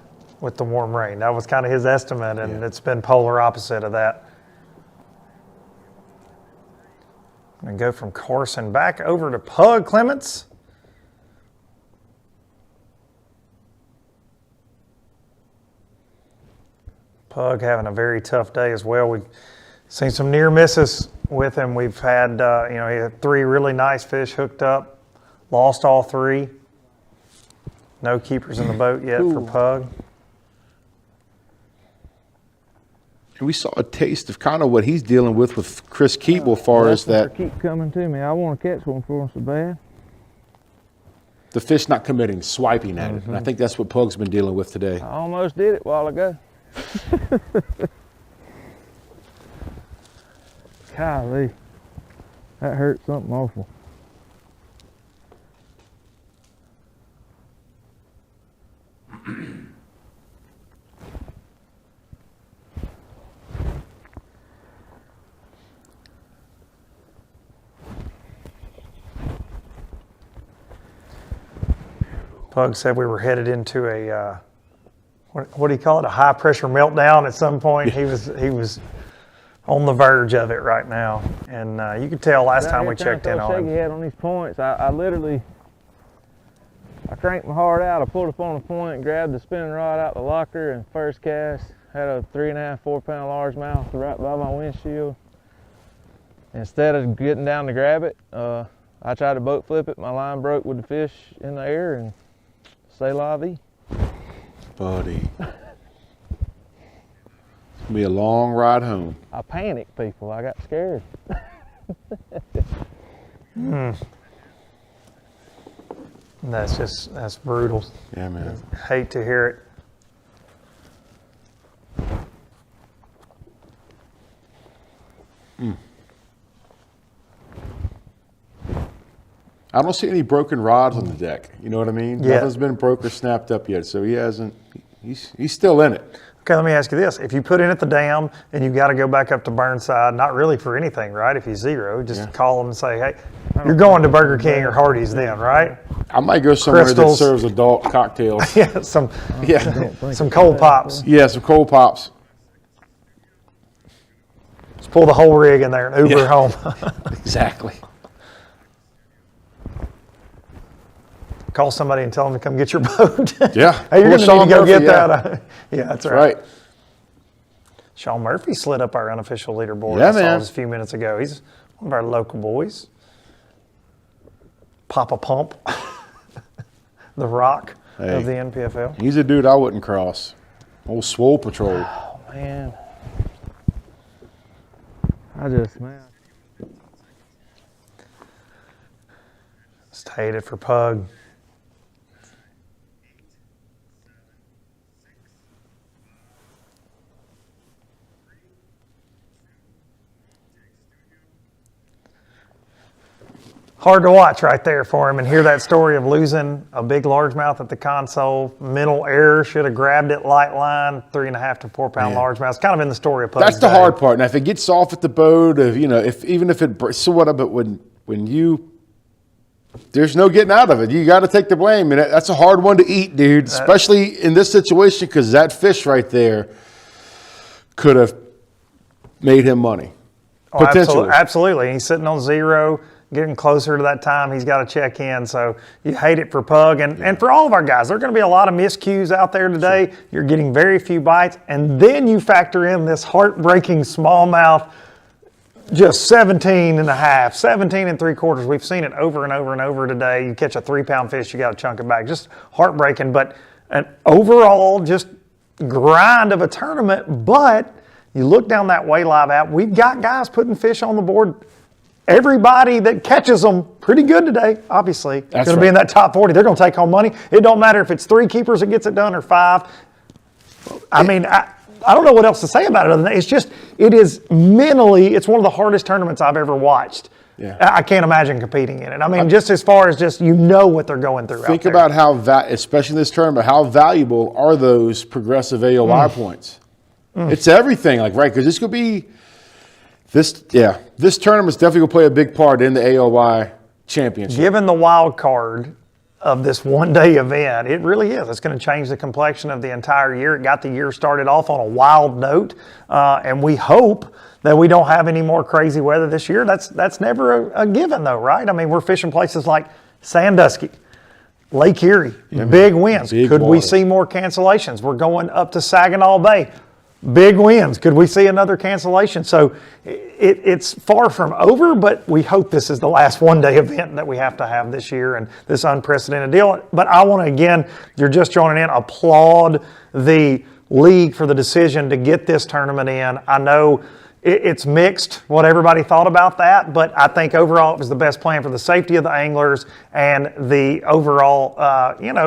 with the warm rain. That was kind of his estimate, and it's been polar opposite of that. I'm gonna go from Carson back over to Pug Clements. Pug having a very tough day as well. We've seen some near misses with him. We've had, he had 3 really nice fish hooked up, lost all 3. No keepers in the boat yet for Pug. And we saw a taste of kind of what he's dealing with Chris Keeble as far as that. Keep coming to me. I want to catch one for him so bad. The fish not committing, swiping at it. And I think that's what Pug's been dealing with today. I almost did it a while ago. Golly, that hurt something awful. Pug said we were headed into a, what do you call it, a high pressure meltdown at some point. He was on the verge of it right now. And you could tell last time we checked in on him. Shaky head on these points. I literally, I cranked my heart out. I pulled up on a point, grabbed the spinning rod out the locker, and first cast had a 3.5, 4 pound largemouth right by my windshield. Instead of getting down to grab it, I tried to boat flip it. My line broke with the fish in the air, and c'est la vie. Buddy. It's gonna be a long ride home. I panicked, people. I got scared. That's brutal. Yeah, man. Hate to hear it. I don't see any broken rods on the deck. You know what I mean? Yeah. Nothing's been broke or snapped up yet, so he hasn't. He's still in it. Okay, let me ask you this. If you put in at the dam and you've got to go back up to Burnside, not really for anything, right? If you zero, just call them and say, hey, you're going to Burger King or Hardee's then, right? I might go somewhere Crystals. that serves adult cocktails. Yeah, some cold pops. Yeah, some cold pops. Just pull the whole rig in there and Uber home. Exactly. Call somebody and tell them to come get your boat. Yeah. Hey, you're going to need to go get yeah. that. Yeah, that's right. Sean Murphy slid up our unofficial leaderboard. Yeah, I saw man. just a few minutes ago. He's one of our local boys. Papa Pump, the Rock of the NPFL. He's a dude I wouldn't cross. Old Swole Patrol. Oh, man. Man. Just hate it for Pug. Hard to watch right there for him and hear that story of losing a big largemouth at the console. Mental error, should have grabbed it light line, 3.5 to 4 pound largemouth. It's kind of in the story of Pug's That's the day. hard part. Now, if it gets off at the boat, even if it so what? But when you, there's no getting out of it. You got to take the blame, and that's a hard one to eat, dude. Especially in this situation, because that fish right there could have made him money. Oh, Potentially. absolutely. He's sitting on zero. Getting closer to that time, he's got to check in. So you hate it for Pug and for all of our guys. There are going to be a lot of miscues out there today. Sure. You're getting very few bites, and then you factor in this heartbreaking smallmouth, just 17 and a half, 17 and 3/4. We've seen it over and over and over today. You catch a 3 pound fish, you got to chunk it back. Just heartbreaking, but an overall just grind of a tournament. But you look down that Way Live app, we've got guys putting fish on the board. Everybody that catches them pretty good today, obviously, is going to be in that top 40. They're going to take home money. It don't matter if it's 3 keepers that gets it done or 5. I mean, I don't know what else to say about it other than that. It's just, it is mentally, it's one of the hardest tournaments I've ever watched. Yeah. I can't imagine competing in it. I mean, just as far as just, what they're going through Think out there. about how, especially in this tournament, how valuable are those progressive AOI points? It's everything, right? Because this could be, this tournament's definitely going to play a big part in the AOI championship. Given the wild card of this one-day event, it really is. It's going to change the complexion of the entire year. It got the year started off on a wild note, and we hope that we don't have any more crazy weather this year. That's never a given, though, right? I mean, we're fishing places like Sandusky, Lake Erie, big winds. Could we see more cancellations? We're going up to Saginaw Bay. Big wins. Could we see another cancellation? So it's far from over, but we hope this is the last one-day event that we have to have this year and this unprecedented deal. But I want to, again, you're just joining in, applaud the league for the decision to get this tournament in. I know it's mixed what everybody thought about that, but I think overall it was the best plan for the safety of the anglers and the overall,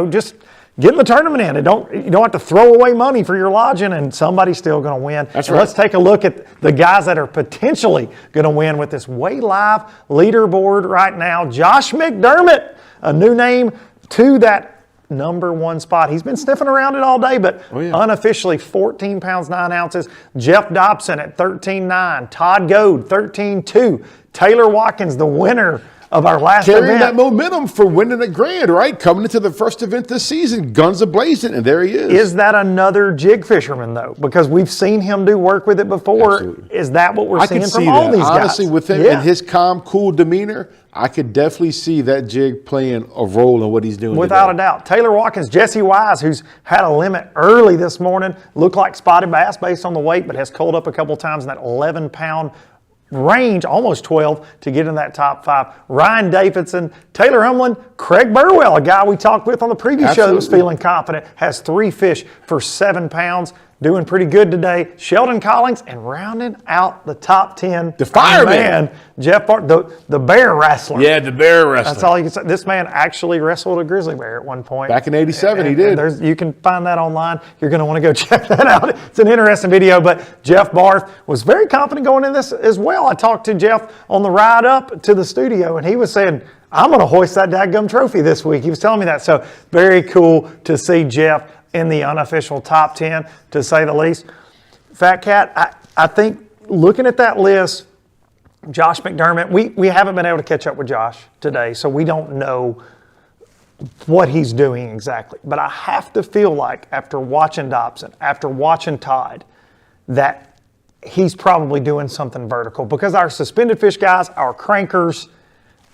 just getting the tournament in. You don't have to throw away money for your lodging, and somebody's still going to win. That's right. Let's take a look at the guys that are potentially going to win with this Way Live leaderboard right now. Josh McDermott, a new name to that #1 spot. He's been sniffing around it all day, but unofficially 14 pounds 9 ounces. Jeff Dobson at 13.9. Todd Goad 13.2. Taylor Watkins, the winner of our last Carrying event. that momentum for winning a grand, right? Coming into the first event this season, guns a-blazing, and there he is. Is that another jig fisherman, though? Because we've seen him do work with it before. Absolutely. Is that what we're I seeing can from see all that. these guys? Honestly, with him and his calm, cool demeanor, I could definitely see that jig playing a role in what he's doing Without today. a doubt. Taylor Watkins, Jesse Wise, who's had a limit early this morning, looked like spotted bass based on the weight, but has culled up a couple times in that 11-pound range, almost 12, to get in that top 5. Ryan Davidson, Taylor Humlin, Craig Burwell, a guy we talked with on the previous show that was feeling confident, has 3 fish for 7 pounds. Doing pretty good today. Sheldon Collings, and rounding out the top 10. The fireman. Man, Jeff Bart, the bear wrestler. Yeah, the bear wrestler. That's all you can say. This man actually wrestled a grizzly bear at one point. Back in '87, he did. You can find that online. You're going to want to go check that out. It's an interesting video, but Jeff Barth was very confident going in this as well. I talked to Jeff on the ride up to the studio, and he was saying, I'm going to hoist that dadgum trophy this week. He was telling me that. So very cool to see Jeff in the unofficial top 10, to say the least. Fat Cat, I think looking at that list, Josh McDermott, we haven't been able to catch up with Josh today, so we don't know what he's doing exactly. But I have to feel like after watching Dobson, after watching Todd, that he's probably doing something vertical, because our suspended fish guys, our crankers,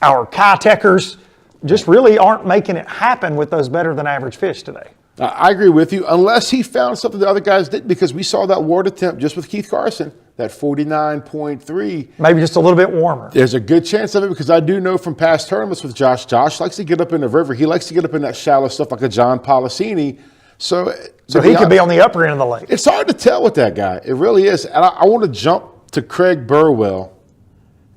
our Kitechers just really aren't making it happen with those better than average fish today. I agree with you, unless he found something the other guys didn't, because we saw that ward attempt just with Keith Carson, that 49.3. Maybe just a little bit warmer. There's a good chance of it, because I do know from past tournaments with Josh likes to get up in the river. He likes to get up in that shallow stuff like a John Policini. So he could be on the upper end of the lake. It's hard to tell with that guy. It really is. And I want to jump to Craig Burwell.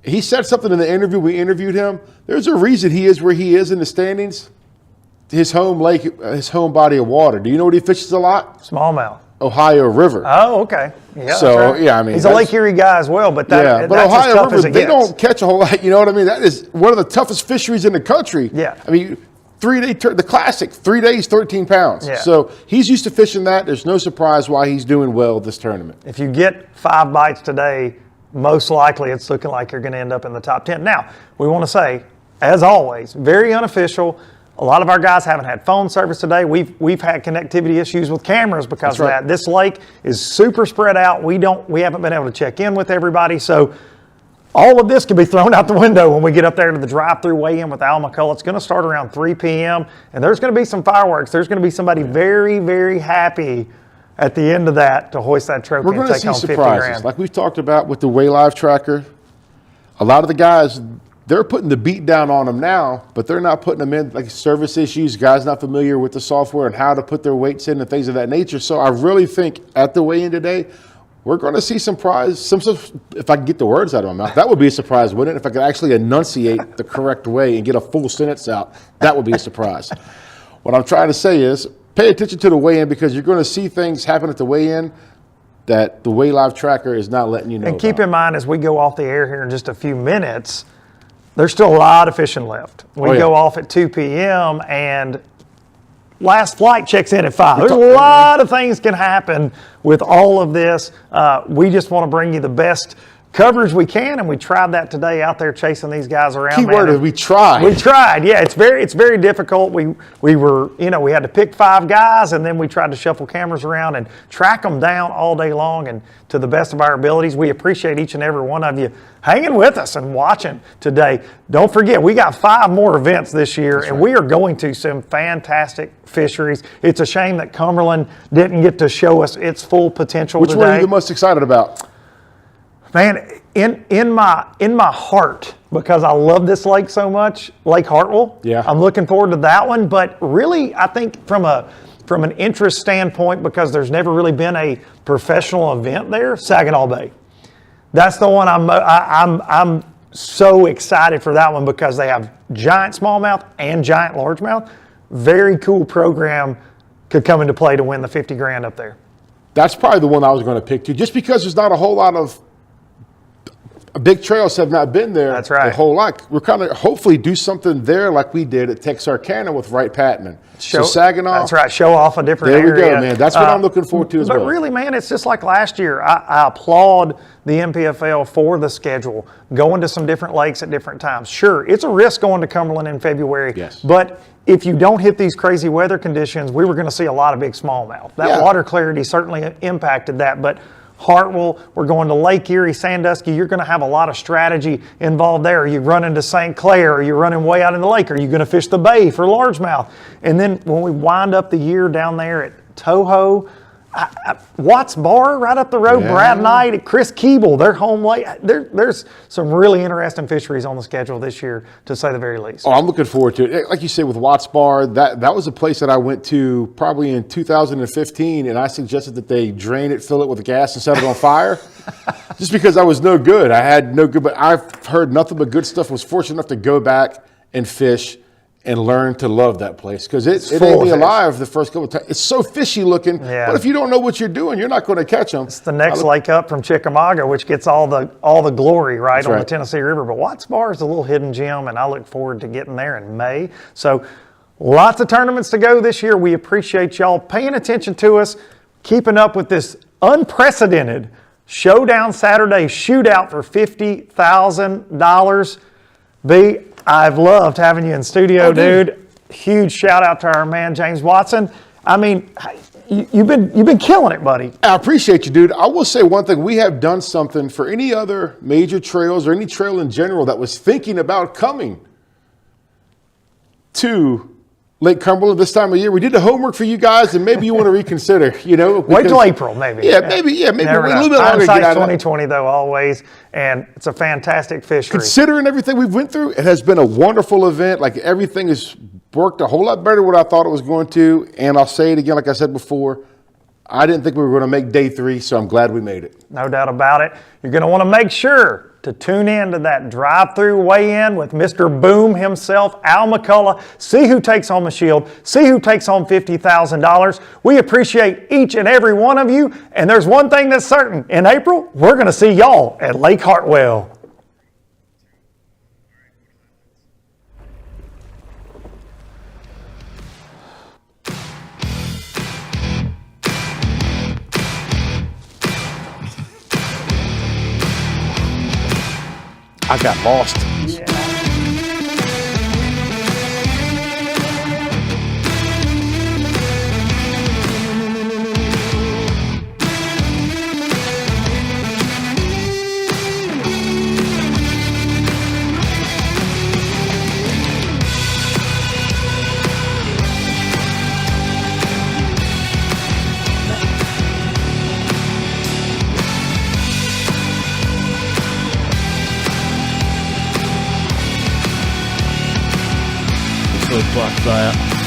He said something in the interview. We interviewed him. There's a reason he is where he is in the standings. His home lake, his home body of water. Do you know what he fishes a lot? Smallmouth. Ohio River. Oh, okay. Yeah. So, that's right. yeah, I mean. He's a Lake Erie guy as well, but that's Ohio as tough River, as it they gets. don't catch a whole lot. You know what I mean? That is one of the toughest fisheries in the country. Yeah. I mean, 3-day, the classic, 3 days, 13 pounds. Yeah. So he's used to fishing that. There's no surprise why he's doing well this tournament. If you get 5 bites today, most likely it's looking like you're going to end up in the top 10. Now, we want to say, as always, very unofficial. A lot of our guys haven't had phone service today. We've had connectivity issues with cameras because of that. This lake is super spread out. We haven't been able to check in with everybody. So all of this could be thrown out the window when we get up there to the drive-through weigh-in with Al McCullough. It's going to start around 3 p.m. and there's going to be some fireworks. There's going to be somebody very, very happy at the end of that to hoist that trophy and take home 50 grand. We're going to see surprises. Like we've talked about with the Way Live tracker. A lot of the guys, they're putting the beat down on them now, but they're not putting them in like service issues, guys not familiar with the software and how to put their weights in and things of that nature. So I really think at the weigh-in today, we're going to see if I can get the words out of my mouth, that would be a surprise, wouldn't it? If I could actually enunciate the correct way and get a full sentence out, that would be a surprise. What I'm trying to say is pay attention to the weigh-in, because you're going to see things happen at the weigh-in that the Way Live tracker is not letting you know And keep in mind, as we go off the air here in just a few minutes, there's still a lot of fishing left. We go off at 2 p.m. and last flight checks in at 5. There's a lot of things can happen with all of this. We just want to bring you the best coverage we can, and we tried that today out there chasing these guys around. Key word is we tried. We tried, yeah. It's very difficult. We were, we had to pick 5 guys, and then we tried to shuffle cameras around and track them down all day long, and to the best of our abilities. We appreciate each and every one of you hanging with us and watching today. Don't forget, we got 5 more events this year, and we are going to some fantastic fisheries. It's a shame that Cumberland didn't get to show us its full potential today. Which one are you the most excited about? Man, in my heart, because I love this lake so much, Lake Hartwell. Yeah. I'm looking forward to that one. But really, I think from an interest standpoint, because there's never really been a professional event there, Saginaw Bay. That's the one I'm so excited for that one, because they have giant smallmouth and giant largemouth. Very cool program could come into play to win the 50 grand up there. That's probably the one I was going to pick too, just because there's not a whole lot of big trails have not been there. That's right. A whole lot. We're kind of hopefully do something there like we did at Texarkana with Wright Patman. So Saginaw. That's right. Show off a different there area. We go, man. That's what I'm looking forward to as well. But really, man, it's just like last year. I applaud the NPFL for the schedule, going to some different lakes at different times. Sure, it's a risk going to Cumberland in February. Yes. But if you don't hit these crazy weather conditions, we were going to see a lot of big smallmouth. That water clarity certainly impacted that. But Hartwell, we're going to Lake Erie, Sandusky. You're going to have a lot of strategy involved there. Are you running to St. Clair? Are you running way out in the lake? Are you going to fish the bay for largemouth? And then when we wind up the year down there at Toho, Watts Bar right up the road, Brad Knight, at Chris Keeble, their home lake. There's some really interesting fisheries on the schedule this year, to say the very least. Oh, I'm looking forward to it. Like you said, with Watts Bar, that was a place that I went to probably in 2015, and I suggested that they drain it, fill it with gas, and set it on fire. Just because I was no good. I had no good, but I've heard nothing but good stuff. Was fortunate enough to go back and fish and learn to love that place, because it ate me alive the first couple of times. It's so fishy looking, but if you don't know what you're doing, you're not going to catch them. It's the next lake up from Chickamauga, which gets all the glory right on the Tennessee River. But Watts Bar is a little hidden gem, and I look forward to getting there in May. So lots of tournaments to go this year. We appreciate y'all paying attention to us, keeping up with this unprecedented Showdown Saturday shootout for $50,000. B, I've loved having you in studio, dude. Huge shout out to our man, James Watson. I mean, you've been killing it, buddy. I appreciate you, dude. I will say one thing. We have done something for any other major trails or any trail in general that was thinking about coming to Lake Cumberland this time of year. We did the homework for you guys, and maybe you want to reconsider, you know. Wait till April, maybe. Maybe a little bit longer. Hindsight's 2020, though, always, and it's a fantastic fishery. Considering everything we've went through, it has been a wonderful event. Like, everything has worked a whole lot better than what I thought it was going to, and I'll say it again, like I said before, I didn't think we were going to make day 3, so I'm glad we made it. No doubt about it. You're going to want to make sure to tune in to that drive-through weigh-in with Mr. Boom himself, Al McCullough. See who takes home a shield. See who takes home $50,000. We appreciate each and every one of you. And there's one thing that's certain. In April, we're going to see y'all at Lake Hartwell. I got lost. Fuck that.